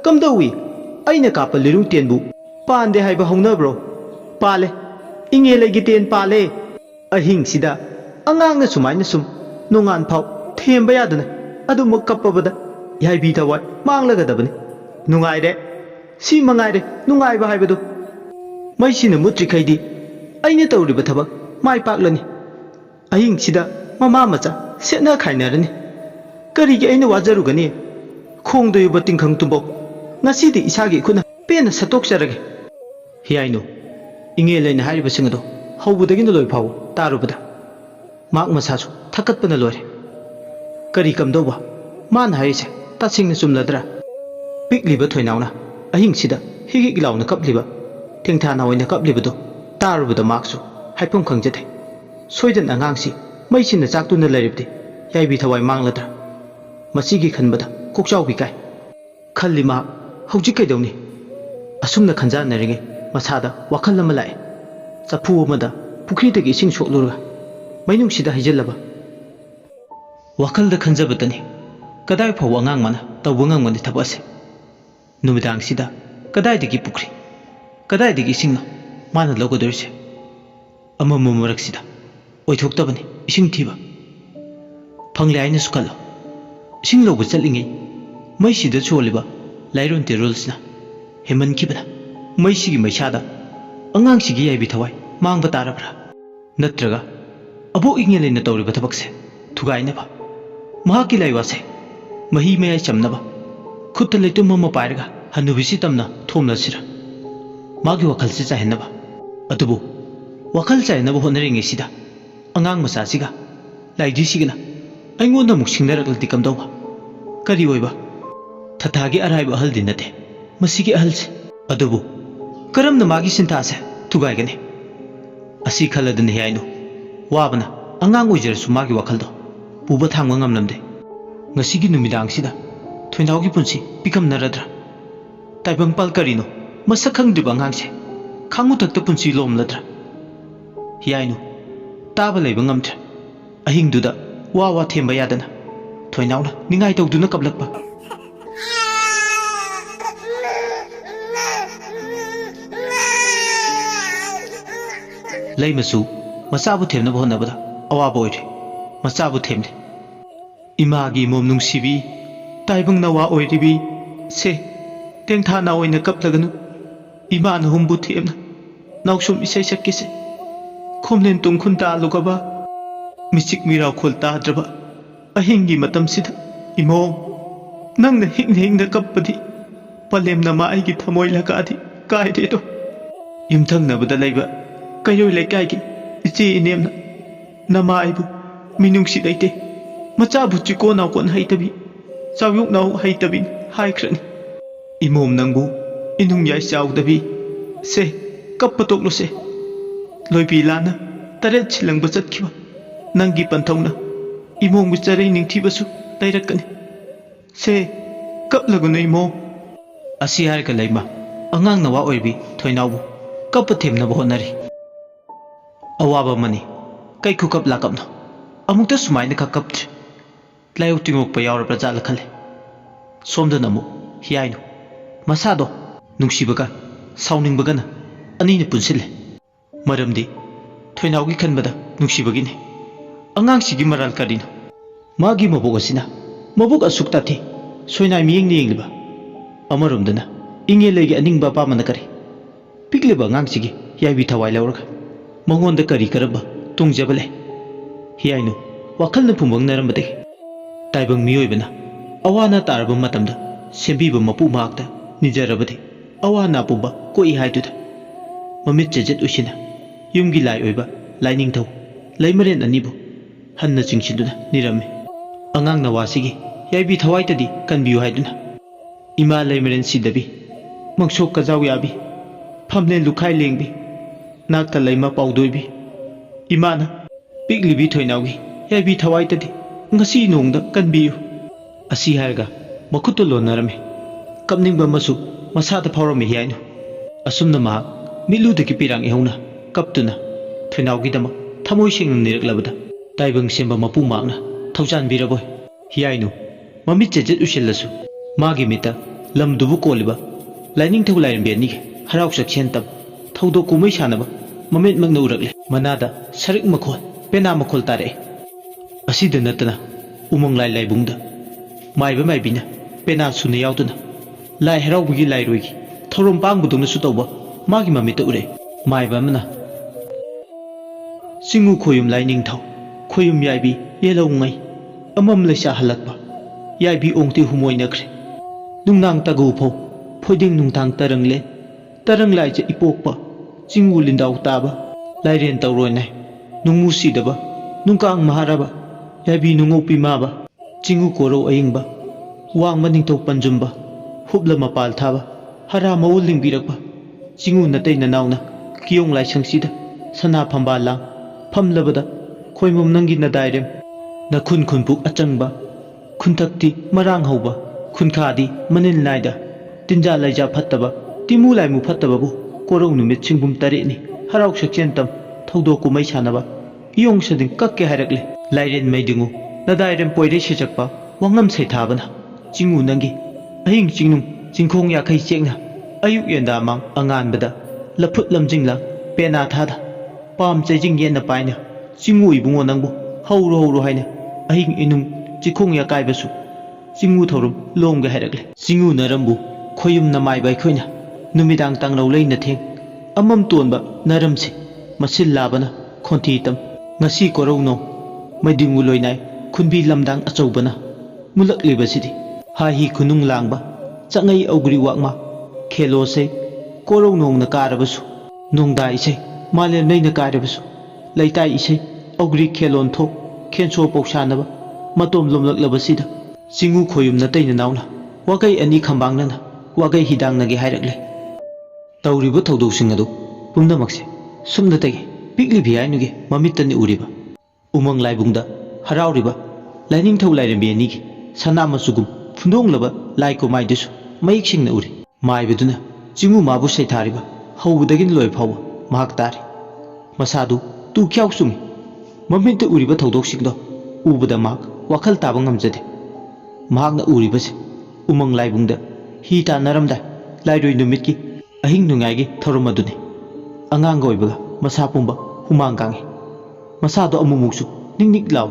Kamdawi Aina Kapa Liru Tienbu Pande Haiba Hona bro Pale Ingele Giten Pale Ahing Sida Angang Sumaina Sum Nungan Pau Thembayadana Adu Mukapabada Yaibi Tawai Manglagadabani Nungaide Si Mangaide Nungai Bahibadu Maisina Mutri Kaidi Aina Tori Batabak Mai Paklani Ahing Sida Mama Macha Setna Kainarani Karigi Aina Wazarugani Kong do you batting Kang Tumbo Nasidi Isagi Kuna Pena Satok Sarage Heeyainu Ingele in Harry Basingado How would the Loy Pow Tarubada Mark Masasu Takat Panalore Kari Kamdoba Man Haise Tatsing Sumladra Big Liver Toinauna Ahing Sida Higi Launa Cup Liver Tingtana in the Cup Liverdo Tarubada Marksu Hypum Kangjate Soidan Angangsi Maisin the Zakuna Leribdi Yaibi Tawai Mangladra Masigi Kanbada Kokshau Bikai Kalima Hojikadoni Asumna Kanzan Neringi Masada Wakalamalai Sapu Mada Pukritagi Sing Shoklura Mainung Sida Hijalaba Wakal the Kanzabatani Kadai for Wangamana, the Wangamani Tabase Numidang Sida Kadai the Gipukri Kadai the Gising Mana Logo Durse Amamuraxida Oitoktabani Ising Tiba Panglaina Skalo Sing Logo Sellingi Maishi the Choliba Lairon the Rulsna Heman Kibana Maishigi Mashada Angang Sigi Bitawai Mang Batarabra Natraga Abu Ingel in the Tori Batabaxe Tugai Neva Mahaki Laivase Mahi May Chamnaba Kutalitum Mama Parga Hanubisitamna Tomla Sira Magi Wakalsisa Henaba Atubu Wakalsa Nava Honering Sida Angang Masasiga Like Disigana I want the Muxinera Tikandova Kariweba Tatagi arrive a Haldinate Masiki Hals Adubu Karam the Magi Sintase Tugaigani Asikala than Heeyainu Wabana Angang Wizard Sumagi Wakaldo Bubatang Namde Nasigi Numidang Sida Twinaugi Punsi become Naradra Taibang Palcarino Masakang de Bangangse Kangutak the Punsi Lom Ladra Heeyainu Tabale Bangamtra Ahing Duda Wawa Tembayadana Twinauna Ningai Duna Kablakba Laimasu Masabu Temna Bonabada Awaboy Masabu Temde Imagi Mom Nungsibi Taibang Nawa Oiribi Se Tengta now in the Kaplaganu Iman Humbu Temna Naushum Isakise Komlen Tung Kunta Lugaba Misik Mira Kulta Draba Ahingi Matam Sida Imo Nang the Hing the Kapadi Palem Nama Igi Tamoila Gadi Guided Yumtang Nabada Labor Kayo Lekagi Ichi Nemna Namaibu Minungsi Late Machabu Chiko now one haitabi Sawyuk now haitabin Haikran Imom Nangu Inung Yai Saudabi Se Kapatoklo se Loipi Lana Taret Chilang Basatkiba Nangi Pantona Imom with the raining Tibasu Directly Se Kaplaguna Imo Asiarka Lema Angang Nawa Oibi Toinabu Kapatim Nabonari Awaba money Kai cook up lakapno Amukta Sumaina Kapt Layuting Payara Brazalakale Somdanamu Heeyainu Masado Nungshibaga Sounding Bagana Anina Punsile Maramdi Toinaugi Kanbada Nungsibagini Angang Sigi Maral Kadino Magi Mabogasina Mabuk Asuktati Soina Ming Ningliba Amarumdana Ingelegi Aning Baba Manakari Pigliba Ngangsigi Yaibi Tawai Laurga Mangon the Kari Karaba Tung Jabale Heeyainu Wakal Pumbang Narambade Taibang Mioibana Awana Tarba Matamda Sembiba Mapu Magda Nijarabade Awana Pumba Koi Haituda Mamit Jet Ushina Yumgi Lai Oiba Lining Tow Laimaren Anibu Hanna Chingshiduna Nirame Angang Nawasigi Yaibi Tawaitadi Kanbiu Haiduna Ima Laimaren Sidabi Mangsok Kazawiabi Pamlen Lukai Lengbi Nakta Laima Paudoibi Imana Big Libi Toinaugi Yaibi Tawaitadi ngasi nongda kanbiyu asi harga makutto lonarame kapningba masu masada phawrami Heeyainu asumna ma miludagi pirang ehuna kaptuna thinawgidama thamoi sing niraklabada taibang semba mapu magna thaujan biraboy Heeyainu mamit jejet usillasu magi mita lamdubu koliba laining thau lairambeni harau saksen tab thaudo kumai sanaba mamit magna urakle manada sarik makhol pena makhol tare asida natana umang lai laibungda maiba maibina pena suna yauduna lai haraubugi lairoigi thorom pangbudungna su tawba magi mamita ure maiba amna singu khoyum laining thau khoyum yaibi yelong ngai amam leisa halakba yaibi ongti humoi nakre nungnang tagu pho phoiding nungtang tarang lai je ipokpa singu lindaw taba lairen tawroi nai nungmu sidaba nungkang maharaba yaibi nungopi maba singu koro aingba wang maning to panjumba hubla mapal thaba hara maul lingbirakba singu natei nanauna kiyong lai sangsida sana phamba lang phamlabada khoimum nangi nadairem na khun khunpuk achangba khuntakti marang hauba khunkhadi manin naida tinja laija phattaba timu laimu phattaba bu korong numit singbum tare ni harau sakchen tam thaudo kumai sanaba iyong sading kakke harakle lairen maidingu nadairem poire sechakpa wangam sai thabana jingu nangi ahing jingnung jingkhong ya khai chengna ayuk yenda mang anganbada laput lamjingla pena thada pam chejing yena paina jingu ibungo nangbu hauro haina ahing inung jikhong ya kaibasu jingu thorum lomga harakle jingu narambu khoyum na mai bai khoina numidang tanglo leina theng amam tonba naramsi masil labana khonti tam ngasi korowno maidingu loinai khunbi lamdang achaubana mulak libasidi ha hi khunung langba changai augri wakma khelo se korong nong na karabasu nongda ise malen nei na karabasu laitai ise augri khelon tho khenso poksanaba matom lomlak labasida singu khoyum na teina nauna wagai ani khambang na wagai hidang nagi hairakle tawribu tawdok sing adu pumna makse sumna tagi pikli Heeyainu ge mamittani uriba umang laibungda harauriba laining thau lairembi ani ge sana masugum fundong laba lai ko mai disu mayik singna uri mai beduna jingu mabu sai thariba hawbudagin loi phawa mahak tari masadu tu kyaw sumi maminta uriba tawdok singdo ubada mak wakhal taba ngamjade mahakna uribase umang laibungda hi ta naramda lairoi numitki ahing nungai gi thorumaduni angang goibaga masa pumba humang kangi masado amumuksu ningnik law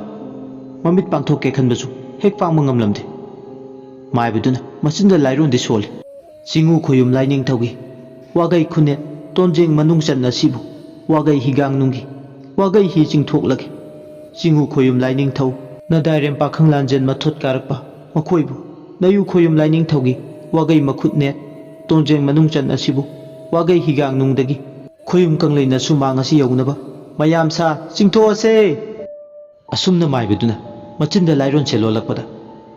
mamit pangthokke khanbasu hek pangma ngamlamde maibuduna masinda lairon de sol singu khoyum laining thaugi wagai khunet tonjeng manung channa sibu wagai higang nungi wagai hi chingthoklage singu khoyum laining thau na dairem pakhang lanjen mathot karakpa makhoibu nayu khoyum laining thaugi wagai makhut net tonjeng manung channa sibu wagai higang nungdagi khoyum kangleina sumang asi yaunaba mayam sa chingtho ase asumna maibuduna machinda lairon chelolakpada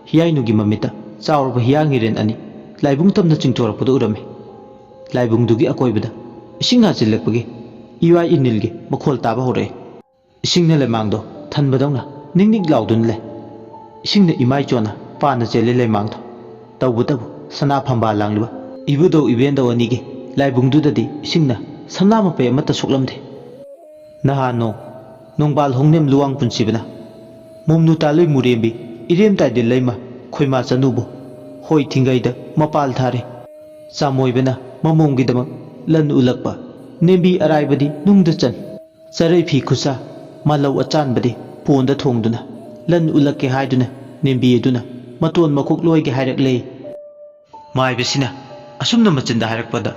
Heeyainu gi mamita chaurba hiyang iren ani laibung tamna chingthorapadu urame laibung dugi akoibada ising ha chilakpagi iwai inilgi makhol taba hore isingna lemangdo thanbadongna ningnik laudun le isingna imai chona pana chele lemangdo tawbutabu sana phamba langliba ibudo ibendo anigi laibung dudadi isingna samnama pe amata suklamde nahano nongbal hongnem luwang punsibana mumnu taloi murembi irem taide leima khoima chanubu hoi thingaida mapal thare chamoibana mamonggi damak lan ulakpa nembi araibadi nungda chan charai phi khusa malau achanbadi ponda thongduna lan ulakke haiduna nembi eduna maton makuk loige hairakle maibesina asumna machinda hairakpada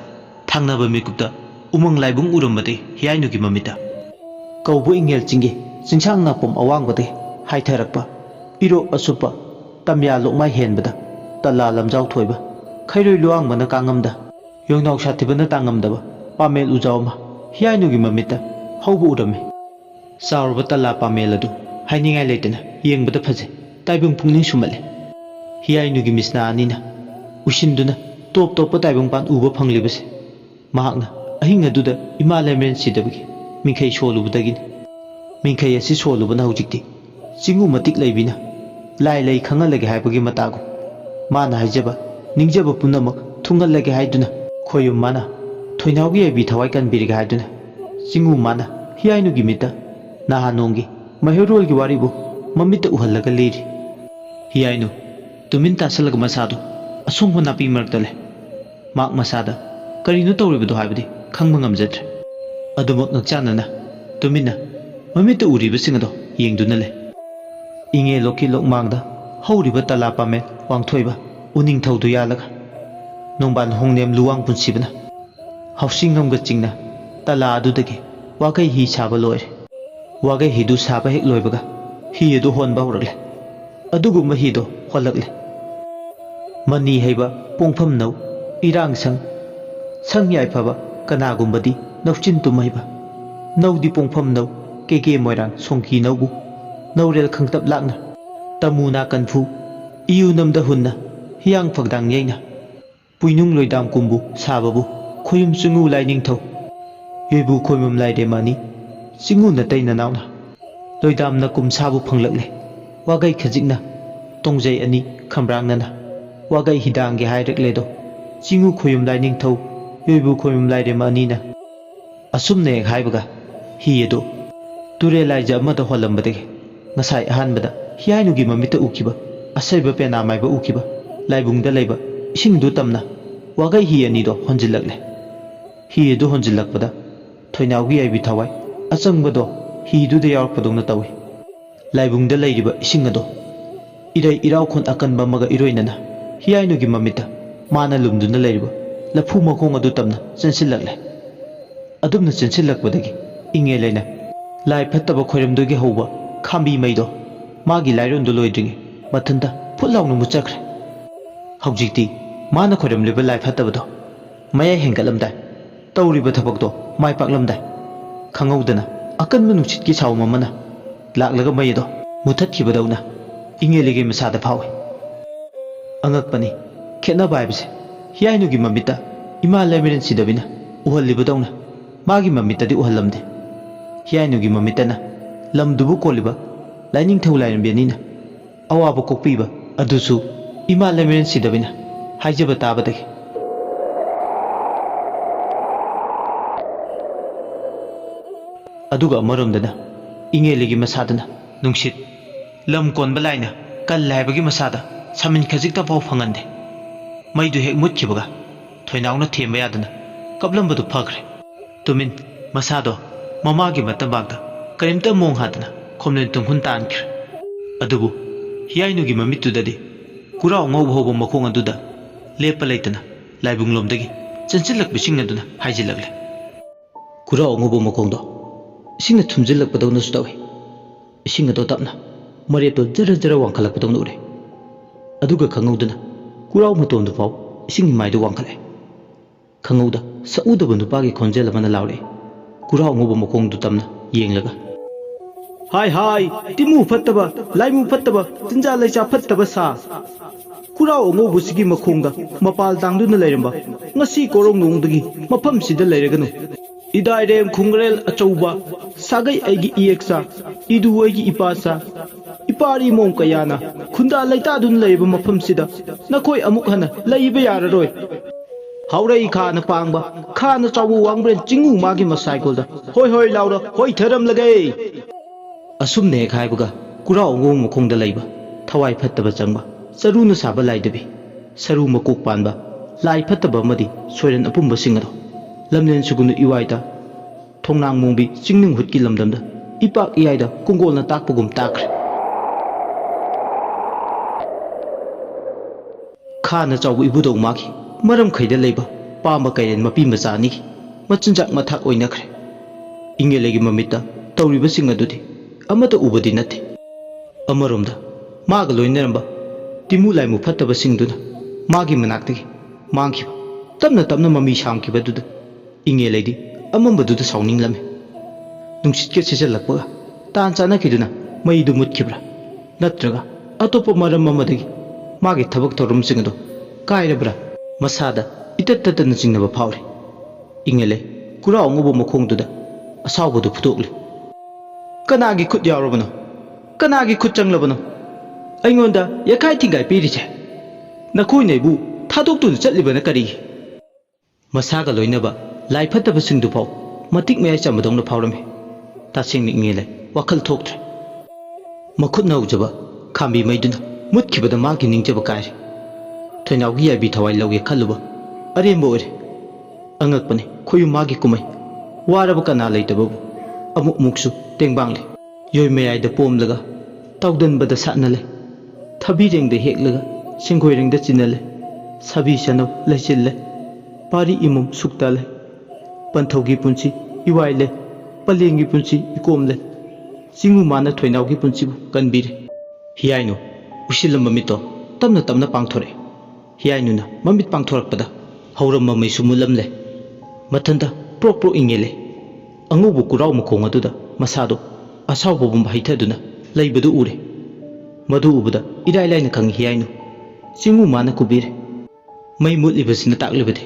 thangnaba mikupta umang laibung urambade Heeyainu gi mamita kaubu ingel chinge chingsang na pom awangbade haitharakpa iro asupa tamya lokmai henbada tala lamjau thoiba khairoi luang mana kangamda yongnaw sathibana tangamdaba pamel ujawma Heeyainu gi mamita haubu urame saurba tala pamel adu hainingai leitena yengbada phaje taibung pungning sumale Heeyainu gi misna anina usinduna top top taibung pan uba phanglibase mahakna ahing aduda imalemren sidabagi minkhai solubadagin minkhai asi solubana hujikti singu matik laibina lai lai khangalage haibagi matagu mana haijaba ningjaba punamak thungalage haiduna khoyum mana thoinaugi abi thawai kan biriga haiduna singu mana Heeyainu gi mita nahanongi mahirol gi waribu mamita uhalaga liri Heeyainu tumin tasalaga masadu asungwa napi martale mak masada karino tawribadu haibadi khangba ngamjadre adumak ngakchanana tumina mamita uriba singado yengduna le inge loki lokmangda horiba tala pame wangthoiba uning thaudu yalaga nongban hongnem luwang punsibana hausingamga chingna tala adudagi wagai hi saba loire wagai hidu saba hek loibaga hi edu honba horale adugumba hido holagle mani haiba pongpham nau irang sang yai phaba kanagumbadi nauchin tumaiba naudi pongpham nau keke moirang songki naubu naurel khangtap lakna tamuna kanphu iu namda hunna hiyang phagdang yaina puinung loidam kumbu sababu khoyum chungu laining thau yebu khoymum laide mani singu na taina nauna loidam na kum sabu phanglakle wagai khajikna tongjai ani khambrang nana wagai hidang ge hairakle do singu khoyum laining thau yebu khoyum laide mani na asumne haibaga hi edo ture laija amada holambadege ngasai ahanbada Heeyainu gi mamita ukiba asaiba pena maiba ukiba laibungda laiba isingdu tamna wagai hi ani do honjilakle hi edu honjilakpada thoinaugi aibi thawai achangbado hi du de yarpadongna tawi laibungda lairiba ising ado irai irau khon akanba maga iroinana Heeyainu gi mamita mana lumduna lairiba lafu makong adu tamna chansilakle adumna chansilakpadagi inge leina lai phattaba khoiramdogi hauba khambi maido magi lairon do loidringi mathanda phulaunu muchakre haujikti mana khoiramleba lai phattabado maya hengalamdai tawriba thabakdo mai paklamdai khangaudana akanma nuchitki sawmamana laklaga maido muthatkibadawna ingelege masada phawi angakpani khena baibse Heeyainu gi mamita ima lemiren sidabina uhalibadawna magi mamita di uhalamde Heeyainu gi mamitana lamdubu koliba laining thau lairambyanina awaba kokpiba adusu ima lemiren sidabina haijaba tabadagi aduga amaromdana ingeligi masadana nungsit lam konba laina kal laibagi masada samin khajikta pau phangande maidu hek mutkibaga thoinauna themba yadana kablambadu phagre tumin masado mamagi matambagda karimta mong hadana khomlen tunghun tankir adubu Heeyainu gi mamitudadi kurau ngau bhobo makhong aduda lepa leitana laibunglomdagi chanchilak bising aduna haijilagle kurau ngau makhongdo isingna thumjilak padawna sudawi ising ado tapna mareto jara jara wangkhalak padawna ure aduga khangaudana kurau matomdu pau ising maidu wangkhale khangauda sauda bandu pagi khonjel amana laure kurau ngau makhongdu tamna yenglaga hai timu fattaba laimu fattaba tinja laicha fattaba sa kurao ngobu sigi makhongda mapal tangduna lairamba ngasi korong nongdagi mafam sida lairaganu idairem khungrel achouba sagai aigi ieksa idu aigi ipasa ipari mom kayana khunda laita dun laiba mafam sida nakoi amuk hana laiba yararoi haurai khana pangba khana chawu wangbren chingu magi masaikolda hoi laura hoi tharam lagai asumne khaibuga kurao ngom makhongda laiba thawai fattaba changba saruna saba laidabi saru makok panba lai fattaba madi soiran apumba singado lamlen sugunu iwaita thongnang mongbi chingning hutki lamdamda ipak iyaida kongolna takpugum takre khana chawu ibudong maki maram khaida leiba pamba kairen mapi machani machinjak mathak oinakre ingelegi mamita tawriba singadudi amata ubadi nate amaromda maga loineramba timu laimu fattaba singduna magi manaktagi mangkiba tamna mami shamkiba duda inge leidi amambaduda sawninglam nungsitka sejalakpa tan chana kiduna maidu mutkibra natraga atopa maram amadagi magi thabak thorum singado kairabra masada itatatana singnaba phawre ingele kurao ngobo makhongduda asawbadu phutokle kanagi khut yarobano kanagi khut changlabano ꯑꯩꯉꯣꯟꯗ ꯌꯥꯈꯥꯏ ꯊꯤꯡꯒꯥꯏ ꯄꯤꯔꯤꯁꯦ ꯅꯈꯣꯏꯅ ꯑꯩꯕꯨ ꯊꯥꯗꯣꯛꯇꯨꯅ ꯆꯠꯂꯤꯕꯅ ꯀꯔꯤꯒꯤ ꯃꯁꯥꯒ ꯂꯣꯏꯅꯕ ꯂꯥꯏ ꯐꯠꯇꯕꯁꯤꯡꯗꯨꯐꯥꯎ ꯃꯇꯤꯛ ꯃꯌꯥꯏ ꯆꯝꯕꯗꯧꯅ ꯐꯥꯎꯔꯝꯃꯤ ꯇꯁꯦꯡꯅ ꯏꯪꯉꯦꯜꯂꯩ ꯋꯥꯈꯜ ꯊꯣꯛꯇ꯭ꯔꯦ ꯃꯈꯨꯠꯅ ꯍꯧꯖꯕ ꯈꯥꯝꯕꯤ ꯃꯩꯗꯨꯅ ꯃꯨꯠꯈꯤꯕꯗ ꯃꯥꯒꯤ ꯅꯤꯡꯖꯕ ꯀꯥꯏꯔꯦ ꯊꯣꯏꯅꯥꯎꯒꯤ ꯌꯥꯏꯕꯤ ꯊꯋꯥꯏ ꯂꯧꯒꯦ ꯈꯜꯂꯨꯕ ꯑꯔꯦꯝꯕ ꯑꯣꯏꯔꯦ ꯑꯉꯛꯄꯅꯤ ꯈꯣꯏꯌꯨꯝ ꯃꯥꯒꯤ ꯀꯨꯝꯍꯩ ꯋꯥꯔꯕ ꯀꯅꯥ ꯂꯩꯇꯕꯕꯨ ꯑꯃꯨꯛ ꯃꯨꯛꯁꯨ ꯇꯦꯡꯕꯥꯡꯂꯦ ꯌꯣꯏ ꯃꯌꯥꯏꯗ ꯄꯣꯝꯂꯒ ꯇꯥꯎꯗꯟꯕꯗ ꯁꯥꯠꯅꯂꯦ ꯊꯕꯤꯔꯦꯡꯗ ꯍꯦꯛꯂꯒ ꯁꯤꯡꯒꯣꯏꯔꯦꯡꯗ ꯆꯤꯟꯅꯂꯦ ꯁꯥꯕꯤ ꯁꯅꯧ ꯂꯩꯆꯤꯜꯂꯦ ꯄꯥꯔꯤ ꯏꯃꯨꯝ ꯁꯨꯛꯇꯥꯂꯦ ꯄꯟꯊꯧꯒꯤ ꯄꯨꯟꯁꯤ ꯏꯋꯥꯏ ꯂꯩ ꯄꯂꯦꯡꯒꯤ ꯄꯨꯟꯁꯤ ꯏꯀꯣꯝ ꯂꯩ ꯆꯤꯡꯉꯨ ꯃꯥꯅ ꯊꯣꯏꯅꯥꯎꯒꯤ ꯄꯨꯟꯁꯤꯕꯨ ꯀꯟꯕꯤꯔꯦ ꯍꯤꯌꯥꯏꯅꯨ ꯎꯏꯁꯤꯜꯂꯝꯕ ꯃꯤꯠꯇꯣ ꯇꯞꯅ ꯇꯞꯅ ꯄꯥꯡꯊꯣꯔꯛꯑꯦ ꯍꯤꯌꯥꯏꯅꯨꯅ ꯃꯃꯤꯠ ꯄꯥꯡꯊꯣꯔꯛꯄꯗ ꯍꯧꯔꯝꯕ ꯃꯩꯁꯨ ꯃꯨꯜꯂꯝꯂꯦ ꯃꯊꯟꯇ ꯄ꯭ꯔꯣꯛ ꯄ꯭ꯔꯣꯛ ꯏꯪꯉꯦꯜꯂꯦ ꯑꯉꯧꯕ ꯀꯨꯔꯥꯎ ꯃꯈꯣꯡ ꯑꯗꯨꯗ ꯃꯁꯥꯗꯣ ꯑꯁꯥꯎꯕꯒꯨꯝꯕ ꯍꯩꯊꯗꯨꯅ ꯂꯩꯕꯗꯨ ꯎꯔꯦ ꯃꯗꯨ ꯎꯕꯗ ꯏꯔꯥꯏ ꯂꯥꯏꯅ ꯈꯪꯉꯤ ꯍꯤꯌꯥꯏꯅꯨ ꯆꯤꯡꯉꯨ ꯃꯥꯅ ꯀꯨꯕꯤꯔꯦ ꯃꯩ ꯃꯨꯠꯂꯤꯕꯁꯤꯅ ꯇꯥꯛꯂꯤꯕꯗꯤ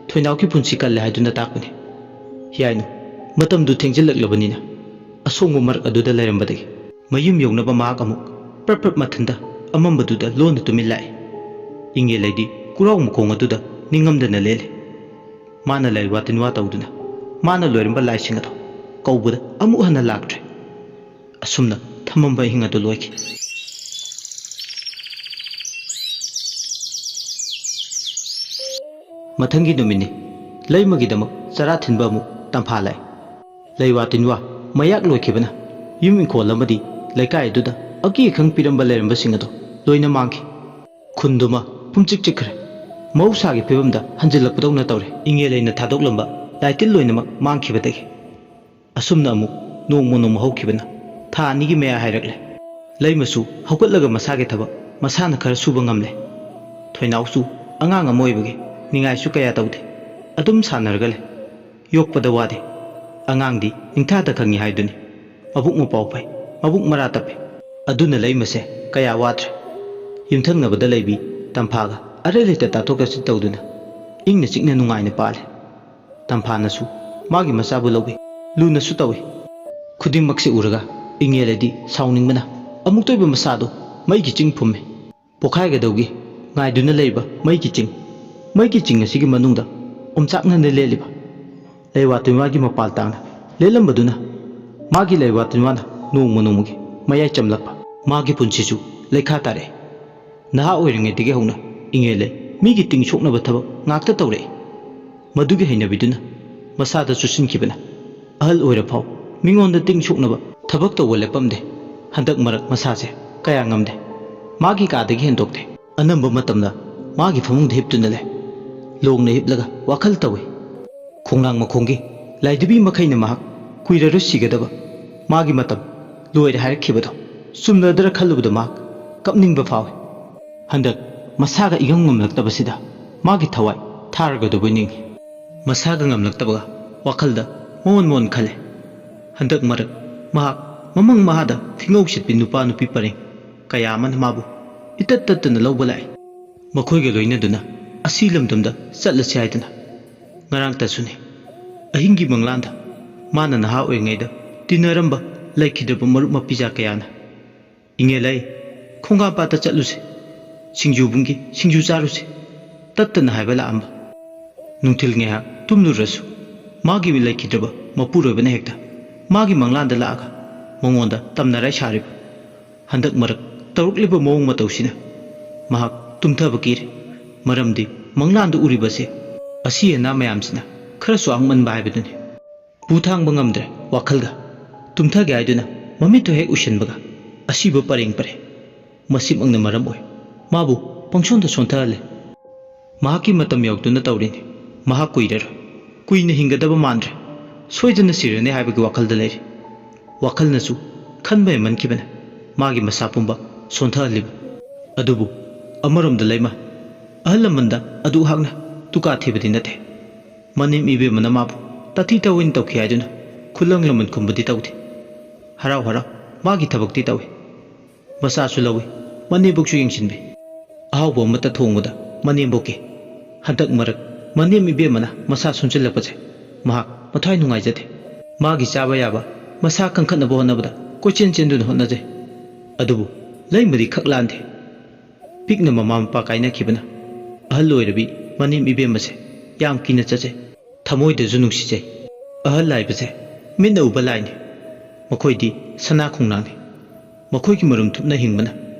ꯊꯣꯏꯅꯥꯎꯒꯤ ꯄꯨꯟꯁꯤ ꯀꯜꯂꯦ ꯍꯥꯏꯗꯨꯅ ꯇꯥꯛꯄꯅꯤ ꯍꯤꯌꯥꯏꯅꯨ ꯃꯇꯝꯗꯨ ꯊꯦꯡꯖꯤꯜꯂꯛꯂꯕꯅꯤꯅ ꯑꯁꯣꯡꯕ ꯃꯔꯛ ꯑꯗꯨꯗ ꯂꯩꯔꯝꯕꯗꯒꯤ ꯃꯌꯨꯝ ꯌꯧꯅꯕ ꯃꯍꯥꯛ ꯑꯃꯨꯛ ꯄ꯭ꯔꯞ ꯄ꯭ꯔꯞ ꯃꯊꯟꯇ ꯑꯃꯝꯕꯗꯨꯗ ꯂꯣꯟꯅ ꯇꯨꯃꯤꯟ ꯂꯥꯛꯑꯦ ꯏꯪꯉꯦꯜꯂꯩꯗꯤ ꯀꯨꯔꯥꯎ ꯃꯈꯣꯡ ꯑꯗꯨꯗ ꯅꯤꯡꯉꯝꯗꯅ ꯂꯦꯜꯂꯦ ꯃꯥꯅ ꯂꯩꯋꯥ ꯇꯤꯟꯋꯥ ꯇꯧꯗꯨꯅ ꯃꯥꯅ ꯂꯣꯏꯔꯝꯕ ꯂꯥꯏꯁꯤꯡ ꯑꯗꯣ ꯀꯧꯕꯗ ꯑꯃꯨꯛ ꯍꯟꯅ ꯂꯥꯛꯇ꯭ꯔꯦ ꯑꯁꯨꯝꯅ ꯊꯝꯃꯝꯕ ꯑꯍꯤꯡ ꯑꯗꯨ ꯂꯣꯏꯈꯤ ꯃꯊꯪꯒꯤ ꯅꯨꯃꯤꯠꯅꯤ ꯂꯩꯃꯒꯤꯗꯃꯛ ꯆꯔꯥ ꯊꯤꯟꯕ ꯑꯃꯨꯛ ꯇꯝꯐꯥ ꯂꯥꯛꯑꯦ ꯂꯩꯋꯥ ꯇꯤꯟꯋꯥ ꯃꯌꯥꯛ ꯂꯣꯏꯈꯤꯕꯅ ꯌꯨꯝ ꯏꯪꯈꯣꯜ ꯑꯃꯗꯤ ꯂꯩꯀꯥꯏ ꯑꯗꯨꯗ ꯑꯀꯤ ꯑꯈꯪ ꯄꯤꯔꯝꯕ ꯂꯩꯔꯝꯕꯁꯤꯡ ꯑꯗꯣ ꯂꯣꯏꯅ ꯃꯥꯡꯈꯤ ꯈꯨꯟꯗꯨꯃ ꯄꯨꯝꯆꯤꯛ ꯆꯤꯛꯈ꯭ꯔꯦ ꯃꯍꯧꯁꯥꯒꯤ ꯐꯤꯕꯝꯗ ꯍꯟꯖꯤꯜꯂꯛꯄꯗꯧꯅ ꯇꯧꯔꯦ ꯏꯪꯉꯦꯜꯂꯩꯅ ꯊꯥꯗꯣꯛꯂꯝꯕ ꯂꯥꯏꯇꯤꯜ ꯂꯣꯏꯅꯃꯛ ꯃꯥꯡꯈꯤꯕꯗꯒꯤ ꯑꯁꯨꯝꯅ ꯑꯃꯨꯛ ꯅꯣꯡꯃ ꯅꯣꯡꯃ ꯍꯧꯈꯤꯕꯅ ꯊꯥ ꯑꯅꯤꯒꯤ ꯃꯌꯥ ꯍꯥꯏꯔꯛꯂꯦ ꯂꯩꯃꯁꯨ ꯍꯧꯒꯠꯂꯒ ꯃꯁꯥꯒꯤ ꯊꯕꯛ ꯃꯁꯥꯅ ꯈꯔ ꯁꯨꯕ ꯉꯝꯂꯦ ꯊꯣꯏꯅꯥꯎꯁꯨ ꯑꯉꯥꯡ ꯑꯃ ꯑꯣꯏꯕꯒꯤ ꯅꯤꯡꯉꯥꯏꯁꯨ ꯀꯌꯥ ꯇꯧꯗꯦ ꯑꯗꯨꯝ ꯁꯥꯟꯅꯔꯒ ꯂꯩ ꯌꯣꯛꯄꯗ ꯋꯥꯗꯦ ꯑꯉꯥꯡꯗꯤ ꯅꯤꯡꯊꯥꯗ ꯈꯪꯉꯤ ꯍꯥꯏꯗꯨꯅꯤ ꯃꯕꯨꯛ ꯃꯄꯥꯎ ꯐꯩ ꯃꯕꯨꯛ ꯃꯔꯥ ꯇꯞꯄꯤ ꯑꯗꯨꯅ ꯂꯩꯃꯁꯦ ꯀꯌꯥ ꯋꯥꯗ꯭ꯔꯦ ꯌꯨꯝꯊꯪꯅꯕꯗ ꯂꯩꯕꯤ ꯇꯝꯐꯥꯒ ꯑꯔꯩ ꯂꯩꯇ ꯇꯥꯊꯣꯛ ꯇꯥꯁꯤꯟ ꯇꯧꯗꯨꯅ ꯏꯪꯅ ꯆꯤꯛꯅ ꯅꯨꯡꯉꯥꯏꯅ ꯄꯥꯜꯂꯦ ꯇꯝꯐꯥꯅꯁꯨ ꯃꯥꯒꯤ ꯃꯆꯥꯕꯨ ꯂꯧꯏ ꯂꯨꯅꯁꯨ ꯇꯧꯏ ꯈꯨꯗꯤꯡꯃꯛꯁꯤ ꯎꯔꯒ ꯏꯪꯉꯦꯜꯂꯩꯗꯤ ꯁꯥꯎꯅꯤꯡꯕꯅ ꯑꯃꯨꯛꯇꯣꯏꯕ ꯃꯁꯥꯗꯣ ꯃꯩꯒꯤ ꯆꯤꯡ ꯐꯨꯝꯃꯦ ꯄꯣꯈꯥꯏꯒꯗꯧꯒꯤ ꯉꯥꯏꯗꯨꯅ ꯂꯩꯕ ꯃꯩꯒꯤ ꯆꯤꯡ ꯑꯁꯤꯒꯤ ꯃꯅꯨꯡꯗ ꯑꯣꯝꯆꯥꯛꯅꯅ ꯂꯦꯜꯂꯤꯕ ꯂꯩꯋꯥ ꯇꯤꯟꯋꯥꯒꯤ ꯃꯄꯥꯜ ꯇꯥꯡꯅ ꯂꯦꯜꯂꯝꯕꯗꯨꯅ ꯃꯥꯒꯤ ꯂꯩꯋꯥ ꯇꯤꯟꯋꯥꯅ ꯅꯣꯡꯃ ꯅꯣꯡꯃꯒꯤ ꯃꯌꯥꯏ ꯆꯝꯂꯛꯄ ꯃꯥꯒꯤ ꯄꯨꯟꯁꯤꯁꯨ ꯂꯩꯈꯥ ꯇꯥꯔꯛꯑꯦ ꯅꯍꯥ ꯑꯣꯏꯔꯤꯉꯩꯗꯒꯤ ꯍꯧꯅ ꯏꯪꯉꯦꯜꯂꯩ ꯃꯤꯒꯤ ꯇꯤꯡ ꯁꯣꯛꯅꯕ ꯊꯕꯛ ꯉꯥꯛꯇ ꯇꯧꯔꯛꯏ ꯃꯗꯨꯒꯤ ꯍꯩꯅꯕꯤꯗꯨꯅ ꯃꯁꯥꯗ ꯆꯨꯁꯤꯟꯈꯤꯕꯅ ꯑꯍꯜ ꯑꯣꯏꯔꯐꯥꯎ ꯃꯤꯉꯣꯟꯗ ꯇꯤꯡ ꯁꯣꯛꯅꯕ ꯊꯕꯛ ꯇꯧꯕ ꯂꯦꯞꯄꯝꯗꯦ ꯍꯟꯗꯛ ꯃꯔꯛ ꯃꯁꯥꯁꯦ ꯀꯌꯥ ꯉꯝꯗꯦ ꯃꯥꯒꯤ ꯀꯥꯗꯒꯤ ꯍꯦꯟꯗꯣꯛꯇꯦ ꯑꯅꯝꯕ ꯃꯇꯝꯗ ꯃꯥꯒꯤ ꯐꯃꯨꯡꯗ ꯍꯤꯞꯇꯨꯅ ꯂꯩ ꯂꯣꯡꯅ ꯍꯤꯞꯂꯒ ꯋꯥꯈꯜ ꯇꯧꯏ ꯈꯣꯡꯅꯥꯡ ꯃꯈꯣꯡꯒꯤ ꯂꯥꯏꯙꯤꯕꯤ ꯃꯈꯩꯅ ꯃꯍꯥꯛ ꯀꯨꯏꯔꯔꯣꯏ ꯁꯤꯒꯗꯕ ꯃꯥꯒꯤ ꯃꯇꯝ ꯂꯣꯏꯔꯦ ꯍꯥꯏꯔꯛꯈꯤꯕꯗꯣ ꯆꯨꯝꯅꯗ꯭ꯔ ꯈꯜꯂꯨꯕꯗ ꯃꯍꯥꯛ ꯀꯞꯅꯤꯡꯕ ꯐꯥꯎꯏ ꯍꯟꯗꯛ ꯃꯁꯥꯒ ꯏꯉꯝ ꯉꯝꯂꯛꯇꯕꯁꯤꯗ ꯃꯥꯒꯤ ꯊꯋꯥꯏ ꯊꯥꯔꯒꯗꯧꯕꯩ ꯅꯤꯡꯏ ꯃꯁꯥꯒ ꯉꯝꯂꯛꯇꯕꯒ ꯋꯥꯈꯜꯗ ꯃꯣꯟ ꯈꯜꯂꯦ ꯍꯟꯗꯛ ꯃꯔꯛ ꯃꯍꯥꯛ ꯃꯃꯪ ꯃꯍꯥꯗ ꯊꯤꯉꯧ ꯁꯤꯠꯄꯤ ꯅꯨꯄꯥ ꯅꯨꯄꯤ ꯄꯔꯦꯡ ꯀꯌꯥ ꯑꯃꯅ ꯃꯥꯕꯨ ꯏꯇꯠ ꯇꯠꯇꯅ ꯂꯧꯕ ꯂꯥꯛꯏ ꯃꯈꯣꯏꯒ ꯂꯣꯏꯅꯗꯨꯅ ꯑꯁꯤ ꯂꯝꯗꯝꯗ ꯆꯠꯂꯁꯤ ꯍꯥꯏꯗꯅ ꯉꯔꯥꯡꯇꯁꯨꯅꯤ ꯑꯍꯤꯡꯒꯤ ꯃꯪꯂꯥꯟꯗ ꯃꯥꯅ ꯅꯍꯥ ꯑꯣꯏꯔꯤꯉꯩꯗ ꯇꯤꯟꯅꯔꯝꯕ ꯂꯩꯈꯤꯗ꯭ꯔꯕ ꯃꯔꯨꯞ ꯃꯄꯤꯖꯥ ꯀꯌꯥꯅ ꯏꯪꯉꯦꯜꯂꯩ ꯈꯣꯡꯒꯥꯝꯄꯥꯠꯇ ꯆꯠꯂꯨꯁꯤ ꯁꯤꯡꯖꯨꯕꯨꯡꯒꯤ ꯁꯤꯡꯖꯨ ꯆꯥꯔꯨꯁꯤ ꯇꯠꯇꯅ ꯍꯥꯏꯕ ꯂꯥꯛꯑꯝꯕ ꯅꯨꯡꯊꯤꯜ ꯉꯥꯏꯍꯥꯛ ꯇꯨꯝꯂꯨꯔꯁꯨ ꯃꯥꯒꯤ ꯂꯩꯈꯤꯗ꯭ꯔꯕ ꯃꯄꯨꯔꯣꯏꯕꯅ ꯍꯦꯛꯇ ꯃꯥꯒꯤ ꯃꯪꯂꯥꯟꯗ ꯂꯥꯛꯑꯒ ꯃꯉꯣꯟꯗ ꯇꯝꯅꯔꯥꯏ ꯁꯥꯔꯤꯕ ꯍꯟꯗꯛ ꯃꯔꯛ ꯇꯧꯔꯛꯂꯤꯕ ꯃꯑꯣꯡ ꯃꯇꯧꯁꯤꯅ ꯃꯍꯥꯛ ꯇꯨꯝꯊꯕ ꯀꯤꯔꯦ ꯃꯔꯝꯗꯤ ꯃꯪꯂꯥꯟꯗ ꯎꯔꯤꯕꯁꯦ ꯑꯁꯤ ꯑꯅꯥ ꯃꯌꯥꯝꯁꯤꯅ ꯈꯔꯁꯨ ꯑꯥꯡꯃꯟꯕ ꯍꯥꯏꯕꯗꯨꯅꯤ ꯄꯨ ꯊꯥꯡꯕ ꯉꯝꯗ꯭ꯔꯦ ꯋꯥꯈꯜꯒ ꯇꯨꯝꯊꯒꯦ ꯍꯥꯏꯗꯨꯅ ꯃꯃꯤꯠꯇꯣ ꯍꯦꯛ ꯎꯏꯁꯤꯟꯕꯒ ꯑꯁꯤꯕ ꯄꯔꯦꯡ ꯃꯁꯤꯃꯛꯅ ꯃꯔꯝ ꯑꯣꯏ ꯃꯥꯕꯨ ꯄꯪꯁꯣꯟꯗ ꯁꯣꯟꯊꯍꯜꯂꯦ ꯃꯍꯥꯛꯀꯤ ꯃꯇꯝ ꯌꯧꯗꯨꯅ ꯇꯧꯔꯤꯅꯤ ꯃꯍꯥꯛ ꯀꯨꯏꯔꯔꯣꯏ ꯀꯨꯏꯅ ꯍꯤꯡꯒꯗꯕ ꯃꯥꯟꯗ꯭ꯔꯦ ꯁꯣꯏꯗꯅ ꯁꯤꯔꯅꯤ ꯍꯥꯏꯕꯒꯤ ꯋꯥꯈꯜꯗ ꯂꯩꯔꯤ ꯋꯥꯈꯜꯅꯁꯨ ꯈꯟꯕ ꯍꯦꯟꯃꯟꯈꯤꯕꯅ ꯃꯥꯒꯤ ꯃꯁꯥ ꯄꯨꯝꯕ ꯁꯣꯟꯊꯍꯜꯂꯤꯕ ꯑꯗꯨꯕꯨ ꯑꯃꯔꯣꯝꯗ ꯂꯩꯃ ꯑꯍꯜ ꯂꯃꯟꯗ ꯑꯗꯨ ꯍꯥꯛꯅ ꯇꯨꯀꯥ ꯊꯤꯕꯗꯤ ꯅꯠꯇꯦ ꯃꯅꯦꯝ ꯏꯕꯦꯝꯃꯅ ꯃꯥꯕꯨ ꯇꯥꯊꯤ ꯇꯥꯑꯣꯏꯅ ꯇꯧꯈꯤ ꯍꯥꯏꯗꯨꯅ ꯈꯨꯂꯪ ꯂꯃꯟ ꯈꯨꯝꯕꯗꯤ ꯇꯧꯗꯦ ꯍꯔꯥꯎ ꯍꯔꯥꯎ ꯃꯥꯒꯤ ꯊꯕꯛꯇꯤ ꯇꯧꯏ ꯃꯆꯥꯁꯨ ꯂꯧꯏ ꯃꯅꯦꯝꯕꯣꯛꯁꯨ ꯌꯦꯡꯁꯤꯟꯕꯤ ꯑꯍꯥꯎꯕ ꯑꯃꯠꯇ ꯊꯣꯡꯕꯗ ꯃꯅꯦꯝꯕꯣꯛꯀꯤ ꯍꯟꯗꯛ ꯃꯔꯛ ꯃꯅꯦꯝ ꯏꯕꯦꯝꯃꯅ ꯃꯁꯥ ꯁꯣꯟꯖꯤꯜꯂꯛꯄꯁꯦ ꯃꯍꯥꯛ ꯃꯊ꯭ꯋꯥꯏ ꯅꯨꯡꯉꯥꯏꯖꯗꯦ ꯃꯥꯒꯤ ꯆꯥꯕ ꯌꯥꯕ ꯃꯁꯥ ꯀꯟꯈꯠꯅꯕ ꯍꯣꯠꯅꯕꯗ ꯀꯣꯏꯆꯦꯟ ꯆꯦꯟꯗꯨꯅ ꯍꯣꯠꯅꯖꯩ ꯑꯗꯨꯕꯨ ꯂꯩꯃꯗꯤ ꯈꯛ ꯂꯥꯟꯗꯦ ꯄꯤꯛꯅ ꯃꯃꯥ ꯃꯄꯥ ꯀꯥꯏꯅꯈꯤꯕꯅ ꯑꯍꯜ ꯑꯣꯏꯔꯕꯤ ꯃꯅꯦꯝ ꯏꯕꯦꯝꯃꯁꯦ ꯌꯥꯝ ꯀꯤꯅ ꯆꯠꯆꯩ ꯊꯃꯣꯏꯗꯁꯨ ꯅꯨꯡꯁꯤꯖꯩ ꯑꯍꯜ ꯍꯥꯏꯕꯁꯦ ꯃꯤꯠꯅ ꯎꯕ ꯂꯥꯏꯅꯤ ꯃꯈꯣꯏꯗꯤ ꯁꯅꯥ ꯈꯣꯡꯅꯥꯡꯅꯤ ꯃꯈꯣꯏꯒꯤ ꯃꯔꯨꯝ ꯊꯨꯞꯅ ꯍꯤꯡꯕꯅ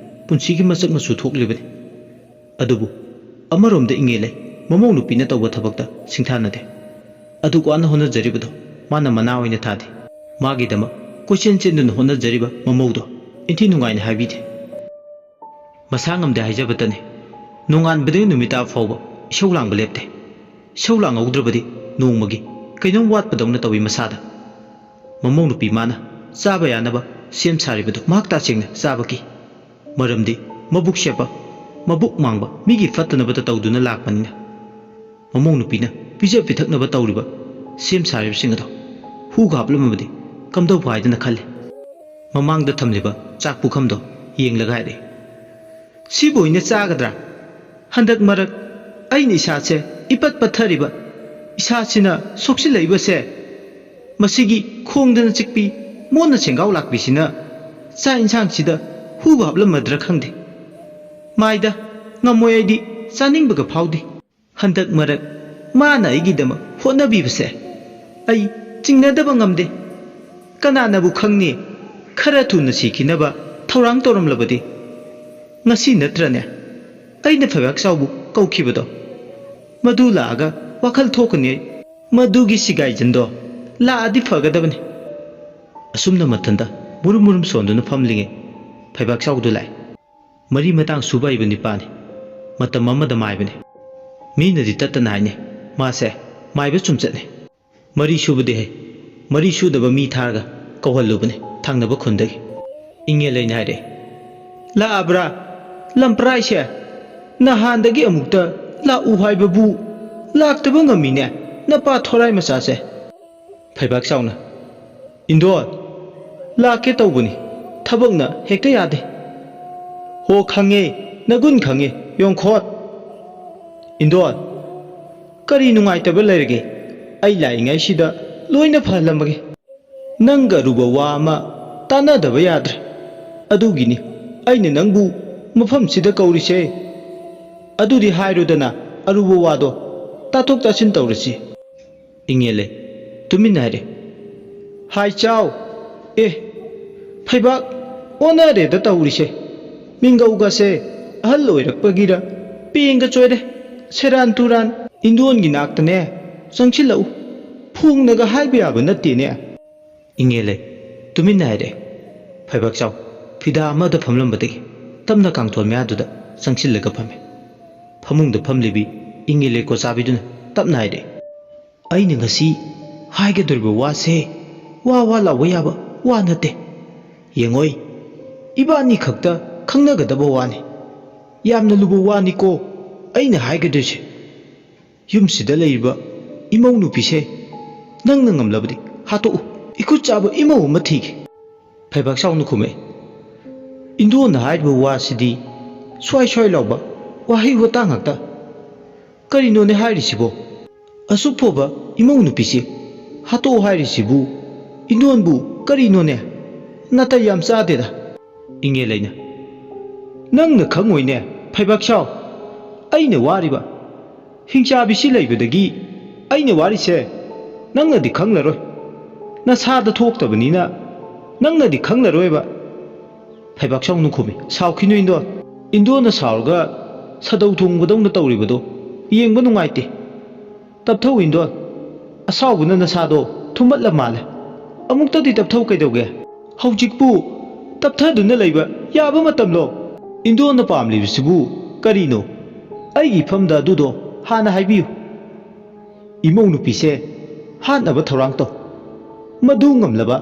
ꯄꯨꯟꯁꯤꯒꯤ ꯃꯁꯛ ꯃꯆꯨ ꯊꯣꯛꯂꯤꯕꯅꯤ ꯑꯗꯨꯕꯨ ꯑꯃꯔꯣꯝꯗ ꯏꯉꯦꯂꯩ ꯃꯃꯧ ꯅꯨꯄꯤꯅ ꯇꯧꯕ ꯊꯕꯛꯇ ꯁꯤꯡꯊꯥꯅꯗꯦ ꯑꯗꯨꯛ ꯋꯥꯅ ꯍꯣꯠꯅꯖꯔꯤꯕꯗꯣ ꯃꯥꯅ ꯃꯅꯥ ꯑꯣꯏꯅ ꯊꯥꯗꯦ ꯃꯥꯒꯤꯗꯃꯛ ꯀꯣꯏꯆꯦꯟ ꯆꯦꯟꯗꯨꯅ ꯍꯣꯠꯅꯖꯔꯤꯕ ꯃꯃꯧꯗꯣ ꯏꯟꯊꯤ ꯅꯨꯡꯉꯥꯏꯅ ꯍꯥꯏꯕꯤꯗꯦ ꯃꯁꯥ ꯉꯝꯗꯦ ꯍꯥꯏꯖꯕꯇꯅꯤ ꯅꯣꯡꯉꯥꯟꯕꯗꯒꯤ ꯅꯨꯃꯤꯠ ꯇꯥꯕ ꯐꯥꯎꯕ ꯏꯁꯧ ꯂꯥꯡꯕ ꯂꯦꯞꯇꯦ ꯏꯁꯧ ꯂꯥꯡꯍꯧꯗ꯭ꯔꯕꯗꯤ ꯅꯣꯡꯃꯒꯤ ꯀꯩꯅꯣꯝ ꯋꯥꯠꯄꯗꯧꯅ ꯇꯧꯏ ꯃꯁꯥꯗ ꯃꯃꯧ ꯅꯨꯄꯤ ꯃꯥꯅ ꯆꯥꯕ ꯌꯥꯅꯕ ꯁꯦꯝ ꯁꯥꯔꯤꯕꯗꯨ ꯃꯍꯥꯛ ꯇꯁꯦꯡꯅ ꯆꯥꯕ ꯀꯤ ꯃꯔꯝꯗꯤ ꯃꯕꯨꯛ ꯁꯦꯞꯄ ꯃꯕꯨꯛ ꯃꯥꯡꯕ ꯃꯤꯒꯤ ꯐꯠꯇꯅꯕꯇ ꯇꯧꯗꯨꯅ ꯂꯥꯛꯄꯅꯤꯅ ꯃꯃꯧ ꯅꯨꯄꯤꯅ ꯄꯤꯖ ꯄꯤꯊꯛꯅꯕ ꯇꯧꯔꯤꯕ ꯁꯦꯝ ꯁꯥꯔꯤꯕꯁꯤꯡ ꯑꯗꯣ ꯍꯨꯒ ꯍꯥꯞꯂꯝꯃꯕꯗꯤ ꯀꯝꯗꯧꯕ ꯍꯥꯏꯗꯅ ꯈꯜꯂꯤ ꯃꯃꯥꯡꯗ ꯊꯝꯂꯤꯕ ꯆꯥꯛ ꯄꯨꯈꯝꯗꯣ ꯌꯦꯡꯂꯒ ꯍꯥꯏꯔꯦ ꯁꯤꯕꯨ ꯑꯣꯏꯅ ꯆꯥꯒꯗ꯭ꯔꯥ ꯍꯟꯗꯛ ꯃꯔꯛ ꯑꯩꯅ ꯏꯁꯥꯁꯦ ꯏꯄꯠ ꯄꯠꯊꯔꯤꯕ ꯏꯁꯥꯁꯤꯅ ꯁꯣꯛꯆꯤꯜꯂꯛꯏꯕꯁꯦ ꯃꯁꯤꯒꯤ ꯈꯣꯡꯗꯅ ꯆꯤꯛꯄꯤ ꯃꯣꯟꯅ ꯁꯦꯡꯒꯥꯎ ꯂꯥꯛꯄꯤꯁꯤꯅ ꯆꯥꯛ ꯏꯟꯁꯥꯡꯁꯤꯗ ꯍꯨꯕ ꯍꯥꯞꯂꯝꯃꯗ꯭ꯔꯥ ꯈꯪꯗꯦ ꯃꯥꯏꯗ ꯉꯝꯃꯣꯏ ꯑꯩꯗꯤ ꯆꯥꯅꯤꯡꯕꯒ ꯐꯥꯎꯗꯦ ꯍꯟꯗꯛ ꯃꯔꯛ ꯃꯥꯅ ꯑꯩꯒꯤꯗꯃꯛ ꯍꯣꯠꯅꯕꯤꯕꯁꯦ ꯑꯩ ꯆꯤꯡꯅꯗꯕ ꯉꯝꯗꯦ ꯀꯅꯥꯅꯕꯨ ꯈꯪꯅꯤ ꯈꯔ ꯊꯨꯅ ꯁꯤꯈꯤꯅꯕ ꯊꯧꯔꯥꯡ ꯇꯧꯔꯝꯂꯕꯗꯤ ꯉꯁꯤ ꯅꯠꯇ꯭ꯔꯅꯦ ꯑꯩꯅ ꯐꯩꯕꯥꯛꯆꯥꯎꯕꯨ ꯀꯧꯈꯤꯕꯗꯣ ꯃꯗꯨ ꯂꯥꯛꯑꯒ ꯋꯥꯈꯜ ꯊꯣꯛꯀꯅꯤ ꯃꯗꯨꯒꯤ ꯁꯤꯒꯥꯏꯖꯟꯗꯣ ꯂꯥꯛꯑꯗꯤ ꯐꯒꯗꯕꯅꯤ ꯑꯁꯨꯝꯅ ꯃꯊꯟꯇ ꯃꯨꯔꯨꯝ ꯃꯨꯔꯨꯝ ꯁꯣꯟꯗꯨꯅ ꯐꯝꯂꯤꯉꯩ ꯐꯩꯕꯥꯛꯆꯥꯎꯗꯨ ꯂꯥꯛꯑꯦ ꯃꯔꯤ ꯃꯇꯥꯡ ꯁꯨꯕ ꯍꯩꯕ ꯅꯤꯄꯥꯅꯤ ꯃꯇꯝ ꯑꯃꯗ ꯃꯥꯏꯕꯅꯤ ꯃꯤꯅꯗꯤ ꯇꯠꯇꯅ ꯍꯥꯏꯅꯩ ꯃꯥꯁꯦ ꯃꯥꯏꯕ ꯆꯨꯝꯆꯠꯅꯤ ꯃꯔꯤ ꯁꯨꯕꯗꯤ ꯍꯩ ꯃꯔꯤ ꯁꯨꯗꯕ ꯃꯤ ꯊꯥꯔꯒ ꯀꯧꯍꯜꯂꯨꯕꯅꯤ ꯊꯪꯅꯕ ꯈꯨꯟꯗꯒꯤ ꯏꯉꯦꯂꯩꯅ ꯍꯥꯏꯔꯦ ꯂꯥꯛꯑꯕ꯭ꯔꯥ ꯂꯝꯄ꯭ꯔꯥꯏꯁꯦ ꯅꯍꯥꯟꯗꯒꯤ ꯑꯃꯨꯛꯇ ꯂꯥꯛꯎ ꯍꯥꯏꯕꯕꯨ ꯂꯥꯛꯇꯕ ꯉꯝꯃꯤꯅꯦ ꯅꯄꯥ ꯊꯣꯔꯥꯏ ꯃꯆꯥꯁꯦ ꯐꯩꯕꯥꯛꯆꯥꯎꯅ ꯏꯟꯗꯣꯟ ꯂꯥꯛꯀꯦ ꯇꯧꯕꯅꯤ ꯊꯕꯛꯅ ꯍꯦꯛꯇ ꯌꯥꯗꯦ ꯍꯣ ꯈꯪꯉꯦ ꯅꯒꯨꯟ ꯈꯪꯉꯦ ꯌꯣꯡꯈꯣꯠ ꯏꯟꯗꯣꯟ ꯀꯔꯤ ꯅꯨꯡꯉꯥꯏꯇꯕ ꯂꯩꯔꯒꯦ ꯑꯩ ꯂꯥꯛꯏꯉꯩꯁꯤꯗ ꯂꯣꯏꯅ ꯐꯍꯜꯂꯝꯃꯒꯦ ꯅꯪꯒ ꯑꯔꯨꯕ ꯋꯥ ꯑꯃ ꯇꯥꯟꯅꯗꯕ ꯌꯥꯗ꯭ꯔꯦ ꯑꯗꯨꯒꯤꯅꯤ ꯑꯩꯅ ꯅꯪꯕꯨ ꯃꯐꯝꯁꯤꯗ ꯀꯧꯔꯤꯁꯦ ꯑꯗꯨꯗꯤ ꯍꯥꯏꯔꯨꯗꯅ ꯑꯔꯨꯕ ꯋꯥꯗꯣ ꯇꯥꯊꯣꯛ ꯇꯥꯁꯤꯟ ꯇꯧꯔꯁꯤ ꯏꯉꯦꯂꯩ ꯇꯨꯃꯤꯟꯅ ꯍꯥꯏꯔꯦ ꯍꯥꯏ ꯆꯥꯎ ꯐꯩꯕꯥꯛ ꯑꯣꯟꯅꯔꯦꯗ ꯇꯧꯔꯤꯁꯦ ꯃꯤꯡꯒꯧꯒꯁꯦ ꯑꯍꯜ ꯑꯣꯏꯔꯛꯄꯒꯤꯔ ꯄꯦꯡꯒ ꯆꯣꯏꯔꯦ ꯁꯦꯔꯥꯟ ꯇꯨꯔꯥꯟ ꯏꯟꯗꯣꯟꯒꯤ ꯅꯥꯛꯇꯅꯦ ꯆꯪꯁꯤꯜꯂꯛꯎ ꯐꯣꯡꯅꯒ ꯍꯥꯏꯕ ꯌꯥꯕ ꯅꯠꯇꯦꯅꯦ ꯏꯉꯦꯂꯩ ꯇꯨꯃꯤꯟꯅ ꯍꯥꯏꯔꯦ ꯐꯩꯕꯥꯛꯆꯥꯎ ꯐꯤꯗꯥ ꯑꯃꯗ ꯐꯝꯂꯝꯕꯗꯒꯤ ꯇꯞꯅ ꯀꯥꯡꯊꯣꯜ ꯃꯌꯥꯗꯨꯗ ꯆꯪꯁꯤꯜꯂꯒ ꯐꯝꯃꯦ ꯐꯃꯨꯡꯗ ꯐꯝꯂꯤꯕꯤ ꯏꯉꯦꯂꯩ ꯀꯣꯆꯥꯕꯤꯗꯨꯅ ꯇꯞꯅ ꯍꯥꯏꯔꯦ ꯑꯩꯅ ꯉꯁꯤ ꯍꯥꯏꯒꯗꯧꯔꯤꯕ ꯋꯥꯁꯦ ꯋꯥ ꯂꯥꯎꯕ ꯌꯥꯕ ꯋꯥ ꯅꯠꯇꯦ ꯌꯦꯡꯉꯣꯏ ꯏꯕꯥꯅꯤ ꯈꯛꯇ ꯈꯪꯅꯒꯗꯕ ꯋꯥꯅꯤ ꯌꯥꯝꯅ ꯂꯨꯕ ꯋꯥꯅꯤꯀꯣ ꯑꯩꯅ ꯍꯥꯏꯒꯗꯣꯏꯁꯦ ꯌꯨꯝꯁꯤꯗ ꯂꯩꯔꯤꯕ ꯏꯃꯧ ꯅꯨꯄꯤꯁꯦ ꯅꯪꯅ ꯉꯝꯂꯕꯗꯤ ꯍꯥꯠꯇꯣꯛꯎ इखुद चाब इमौ अमा थीगे फैबाक्साउनु खुमे इंदोना हाइबा वासिदी स्वाई स्वाई लाउबा वाही वता ngakta करिनोने हाइरिसिबो असुफोबा इमौ नुपिसे हातो हाइरिसिबु इंदोनबु करिनोने नाता याम चादेदा इंगे लेना नंगना खंगोइने फैबाक्साउ अइने वारिबा हिंचाबिसि लैबदगी अइने वारिसे नंगनादि खंगलरोय नसादा थोक्तबनिना नंगनादि खंगलरोयबा फैबाक्साउ नुखुमे साउखिनु इंदोना साउरगा सदौ थोंगबदौना तौरिबदो येंबा नुंगाइते तपथौ इंदोन असाउबना नसादो थुमबतला माले अमुक्तदि तपथौ कैदौगे हौजिकपु तपथदुना लैबा याबा मतमलो इंदोना पामलिबिसिबु करिनो अइगी फमदा दुदो हाना हाइबियु इमौ नुपिसे हानबा थौरांग तो मधु ngamlaba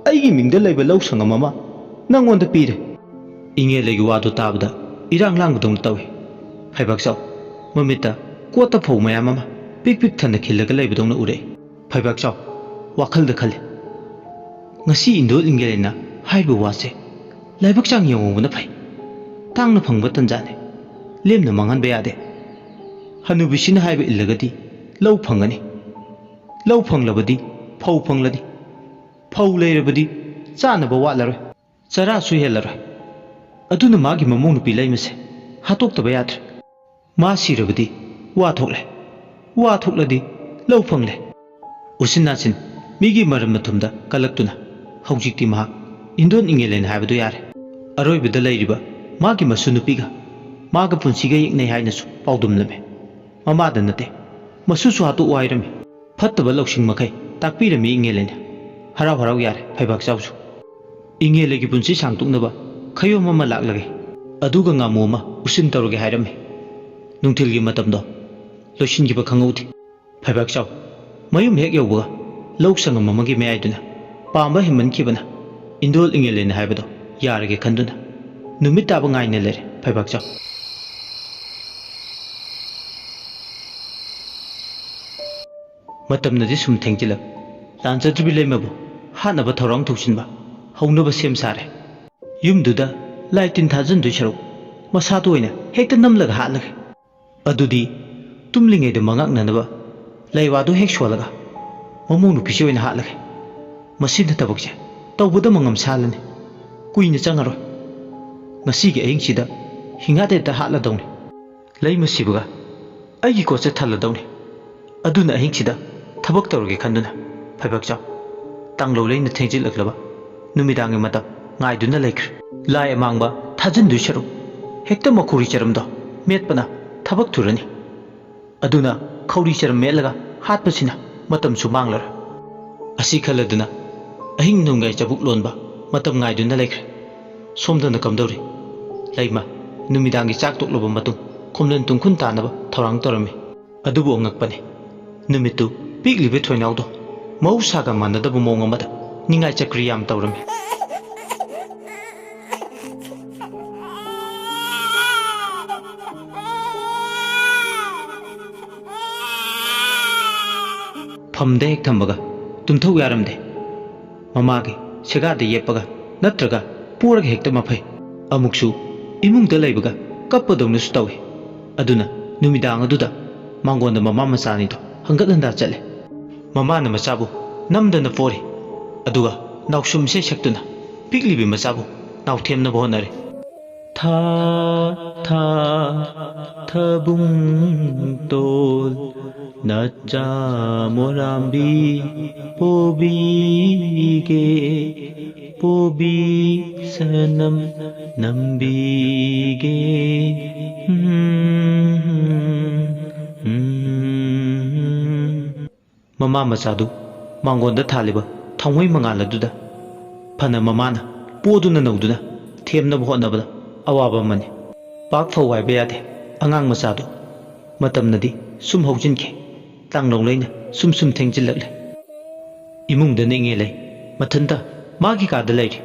अइगी मिंगदा लैबा लौसंगम अमा नंगोंदा पीरे इंगे लेगि वादो ताबदा इरांग लांगदौन तवे फैबाक्साउ ममिता कोता फौ मयाम अमा पिक पिक थना खिलगा लैबदौन उरे फैबाक्साउ वाखलदा खले ngasi indol ingelena haiba wase laibakchang yongona phai tangna phangba tanjane lemna mangan ba yade hanubisina haiba illagadi lau phangani lau phanglabadi phau phangladi phau leirabadi chana ba walaroi chara su helaroi aduna magi mamong nupi laimase ꯍꯥꯠꯇꯣꯛꯇꯕ ꯌꯥꯗ꯭ꯔꯦ ꯃꯥ ꯁꯤꯔꯕꯗꯤ ꯋꯥ ꯊꯣꯛꯂꯦ ꯋꯥ ꯊꯣꯛꯂꯗꯤ ꯂꯧ ꯐꯪꯂꯦ ꯎꯁꯤꯟ ꯅꯥꯆꯤꯟ ꯃꯤꯒꯤ ꯃꯔꯝ ꯃꯊꯨꯝꯗ ꯀꯜꯂꯛꯇꯨꯅ ꯍꯧꯖꯤꯛꯇꯤ ꯃꯍꯥꯛ ꯏꯟꯗꯣꯟ ꯏꯪꯉꯦꯂꯦꯟ ꯍꯥꯏꯕꯗꯨ ꯌꯥꯔꯦ ꯑꯔꯣꯏꯕꯗ ꯂꯩꯔꯤꯕ ꯃꯥꯒꯤ ꯃꯁꯨ ꯅꯨꯄꯤꯒ ꯃꯥꯒ ꯄꯨꯟꯁꯤꯒ ꯌꯦꯛꯅꯩ ꯍꯥꯏꯅꯁꯨ ꯄꯥꯎꯗꯝꯂꯝꯃꯤ ꯃꯃꯥꯗ ꯅꯠꯇꯦ ꯃꯁꯨꯁꯨ ꯍꯥꯠꯇꯣꯛꯎ ꯍꯥꯏꯔꯝꯃꯤ ꯐꯠꯇꯕ ꯂꯧꯁꯤꯡ ꯃꯈꯩ ꯇꯥꯛꯄꯤꯔꯝꯃꯤ ꯏꯪꯉꯦꯂꯦꯟꯅ ꯍꯔꯥꯎ ꯍꯔꯥꯎ ꯌꯥꯔꯦ ꯐꯩꯕꯥꯛ ꯆꯥꯎꯁꯨ ꯏꯪꯉꯦꯂꯦꯒꯤ ꯄꯨꯟꯁꯤ ꯁꯥꯡꯇꯣꯛꯅꯕ ꯈꯌꯣꯝ ꯑꯃ ꯂꯥꯛꯂꯒꯦ ꯑꯗꯨꯒ ꯉꯥꯃꯨ ꯑꯃ ꯎꯁꯤꯟ ꯇꯧꯔꯒꯦ ꯍꯥꯏꯔꯝꯃꯤ ꯅꯨꯡꯊꯤꯜꯒꯤ ꯃꯇꯝꯗꯣ ꯂꯣꯏꯁꯤꯟꯈꯤꯕ ꯈꯪꯍꯧꯗꯦ ꯐꯩꯕꯥꯛ ꯆꯥꯎ ꯃꯌꯨꯝ ꯍꯦꯛ ꯌꯧꯕꯒ ꯂꯧ ꯁꯪꯒꯝ ꯑꯃꯒꯤ ꯃꯌꯥꯏꯗꯨꯅ ꯄꯥꯝꯕ ꯍꯦꯟꯃꯟꯈꯤꯕꯅ ꯏꯟꯗꯣꯜ ꯏꯪꯉꯦꯂꯦꯟ ꯍꯥꯏꯕꯗꯣ ꯌꯥꯔꯒꯦ ꯈꯟꯗꯨꯅ ꯅꯨꯃꯤꯠ ꯇꯥꯕ ꯉꯥꯏꯅ ꯂꯩꯔꯦ ꯐꯩꯕꯥꯛ ꯆꯥꯎ ꯃꯇꯝꯅꯗꯤ ꯁꯨꯝ ꯊꯦꯡꯖꯤꯜꯂꯛ ꯂꯥꯟꯖꯗ꯭ꯔꯤꯕꯤ ꯂꯩꯃꯕꯨ ꯍꯥꯠꯅꯕ ꯊꯧꯔꯥꯡ ꯇꯧꯁꯤꯟꯕ ꯍꯧꯅꯕ ꯁꯦꯝ ꯁꯥꯔꯦ ꯌꯨꯝꯗꯨꯗ ꯂꯥꯏ ꯇꯤꯟ ꯊꯥꯖꯟꯗꯣꯏ ꯁꯔꯨꯛ ꯃꯁꯥꯗ ꯑꯣꯏꯅ ꯍꯦꯛꯇ ꯅꯝꯂꯒ ꯍꯥꯠꯂꯒꯦ ꯑꯗꯨꯗꯤ ꯇꯨꯝꯂꯤꯉꯩꯗ ꯃꯉꯥꯛꯅꯅꯕ ꯂꯩꯋꯥꯗꯨ ꯍꯦꯛ ꯁꯣꯜꯂꯒ ꯃꯃꯧ ꯅꯨꯄꯤꯁꯤ ꯑꯣꯏꯅ ꯍꯥꯠꯂꯒꯦ ꯃꯁꯤꯅ ꯊꯕꯛꯁꯦ ꯇꯧꯕꯗ ꯃꯉꯝ ꯁꯥꯜꯂꯅꯤ ꯀꯨꯏꯅ ꯆꯪꯉꯔꯣꯏ ꯉꯁꯤꯒꯤ ꯑꯍꯤꯡꯁꯤꯗ ꯍꯤꯡꯒꯥꯗꯦꯠꯇ ꯍꯥꯠꯂꯗꯧꯅꯤ ꯂꯩꯃ ꯁꯤꯕꯒ ꯑꯩꯒꯤ ꯀꯣꯠꯁꯦ ꯊꯜꯂꯗꯧꯅꯤ ꯑꯗꯨꯅ ꯑꯍꯤꯡꯁꯤꯗ ꯊꯕꯛ ꯇꯧꯔꯒꯦ ꯈꯟꯗꯨꯅ ꯐꯩꯕꯥꯛ ꯆꯥꯎ ꯇꯥꯡꯂꯧ ꯂꯩꯅ ꯊꯦꯡꯖꯤꯜꯂꯛꯂꯕ ꯅꯨꯃꯤꯗꯥꯡꯒꯤ ꯃꯇꯝ ꯉꯥꯏꯗꯨꯅ ꯂꯩꯈ꯭ꯔꯦ ꯂꯥꯏ ꯑꯃꯥꯡꯕ ꯊꯥꯖꯤꯟꯗꯣꯏ ꯁꯔꯨꯛ ꯍꯦꯛꯇ ꯃꯈꯧꯔꯤ ꯆꯔꯝꯗꯣ ꯃꯦꯠꯄꯅ ꯊꯕꯛ ꯊꯨꯔꯅꯤ ꯑꯗꯨꯅ ꯈꯧꯔꯤ ꯆꯔꯝ ꯃꯦꯠꯂꯒ ꯍꯥꯠꯄꯁꯤꯅ ꯃꯇꯝꯁꯨ ꯃꯥꯡꯂꯔꯣꯏ ꯑꯁꯤ ꯈꯜꯂꯗꯨꯅ ꯑꯍꯤꯡ ꯅꯣꯡꯌꯥꯏ ꯆꯕꯨꯛ ꯂꯣꯟꯕ ꯃꯇꯝ ꯉꯥꯏꯗꯨꯅ ꯂꯩꯈ꯭ꯔꯦ ꯁꯣꯝꯗꯅ ꯀꯝꯗꯧꯔꯤ ꯂꯩꯃ ꯅꯨꯃꯤꯗꯥꯡꯒꯤ ꯆꯥꯛ ꯇꯣꯛꯂꯕ ꯃꯇꯨꯡ ꯈꯨꯝꯂꯟ ꯇꯨꯡꯈꯨꯟ ꯇꯥꯅꯕ ꯊꯧꯔꯥꯡ ꯇꯧꯔꯝꯃꯤ ꯑꯗꯨꯕꯨ ꯑꯉꯛꯄꯅꯤ ꯅꯨꯃꯤꯠꯇꯨ ꯄꯤꯛꯂꯤꯕ ꯊꯣꯏꯅꯥꯎꯗꯣ ꯃꯍꯧꯁꯥꯒ ꯃꯥꯟꯅꯗꯕ ꯃꯑꯣꯡ ꯑꯃꯗ ꯅꯤꯡꯉꯥꯏ ꯆꯀ꯭ꯔꯤ ꯌꯥꯝ ꯇꯧꯔꯝꯃꯤ ꯐꯝꯗ ꯍꯦꯛ ꯊꯝꯕꯒ ꯇꯨꯝꯊꯧ ꯌꯥꯔꯝꯗꯦ ꯃꯃꯥꯒꯤ ꯁꯦꯒꯥꯗ ꯌꯦꯞꯄꯒ ꯅꯠꯇ꯭ꯔꯒ ꯄꯣꯔꯒ ꯍꯦꯛꯇ ꯃꯐꯩ ꯑꯃꯨꯛꯁꯨ ꯏꯃꯨꯡꯗ ꯂꯩꯕꯒ ꯀꯞꯄꯗꯧꯅꯁꯨ ꯇꯧꯏ ꯑꯗꯨꯅ ꯅꯨꯃꯤꯗꯥꯡ ꯑꯗꯨꯗ ꯃꯥꯡꯒꯣꯟꯗ ꯃꯃꯥ ꯃꯆꯥꯅꯤꯗꯣ ꯍꯪꯒꯠ ꯍꯟꯗꯥ ꯆꯠꯂꯦ ꯃꯃꯥꯅ ꯃꯆꯥꯕꯨ ꯅꯝꯗꯅ ꯄꯣꯔꯤ ꯑꯗꯨꯒ ꯅꯥꯎꯁꯨꯝ ꯏꯁꯩ ꯁꯛꯇꯨꯅ ꯄꯤꯛꯂꯤꯕꯤ ꯃꯆꯥꯕꯨ ꯅꯥꯎꯊꯦꯝꯅꯕ ꯍꯣꯠꯅꯔꯤ ꯊꯥ ꯊꯥ ꯊꯕꯨꯡꯇꯣꯜ ꯅꯆꯥ ꯃꯣꯔꯥꯝꯕꯤ ꯄꯣꯕꯤꯒꯦ ꯄꯣꯕꯤ ꯁꯅꯝ ꯅꯝꯕꯤꯒꯦ ꯃꯃꯥ ꯃꯆꯥꯗꯨ ꯃꯥꯡꯒꯣꯟꯗ ꯊꯥꯜꯂꯤꯕ ꯊꯥꯎꯃꯩ ꯃꯉꯥꯜ ꯑꯗꯨꯗ ꯐꯅ ꯃꯃꯥꯅ ꯄꯣꯗꯨꯅ ꯅꯧꯗꯨꯅ ꯊꯦꯝꯅꯕ ꯍꯣꯠꯅꯕꯗ ꯑꯋꯥꯕ ꯑꯃꯅꯤ ꯄꯥꯛ ꯐꯧ ꯍꯥꯏꯕ ꯌꯥꯗꯦ ꯑꯉꯥꯡ ꯃꯆꯥꯗꯨ ꯃꯇꯝꯅꯗꯤ ꯁꯨꯝ ꯍꯧꯖꯤꯟꯈꯤ ꯇꯥꯡꯂꯧ ꯂꯩꯅ ꯁꯨꯝ ꯊꯦꯡꯖꯤꯜꯂꯛꯂꯦ ꯏꯃꯨꯡꯗ ꯅꯤꯡꯉꯦ ꯂꯩ ꯃꯊꯟꯇ ꯃꯥꯒꯤ ꯀꯥꯗ ꯂꯩꯔꯤ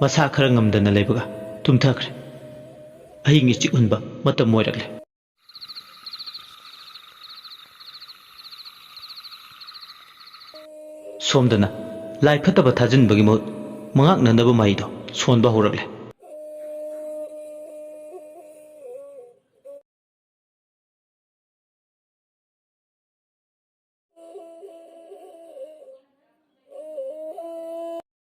ꯃꯁꯥ ꯈꯔ ꯉꯝꯗꯅ ꯂꯩꯕꯒ ꯇꯨꯝꯊꯈ꯭ꯔꯦ ꯑꯍꯤꯡ ꯏꯆꯤꯛ ꯎꯟꯕ ꯃꯇꯝ ꯑꯣꯏꯔꯛꯂꯦ ꯁꯣꯝꯗꯅ ꯂꯥꯏ ꯐꯠꯇꯕ ꯊꯥꯖꯤꯟꯕꯒꯤ ꯃꯍꯨꯠ ꯃꯉꯥꯛꯅꯅꯕ ꯃꯍꯩꯗꯣ ꯁꯣꯟꯕ ꯍꯧꯔꯛꯂꯦ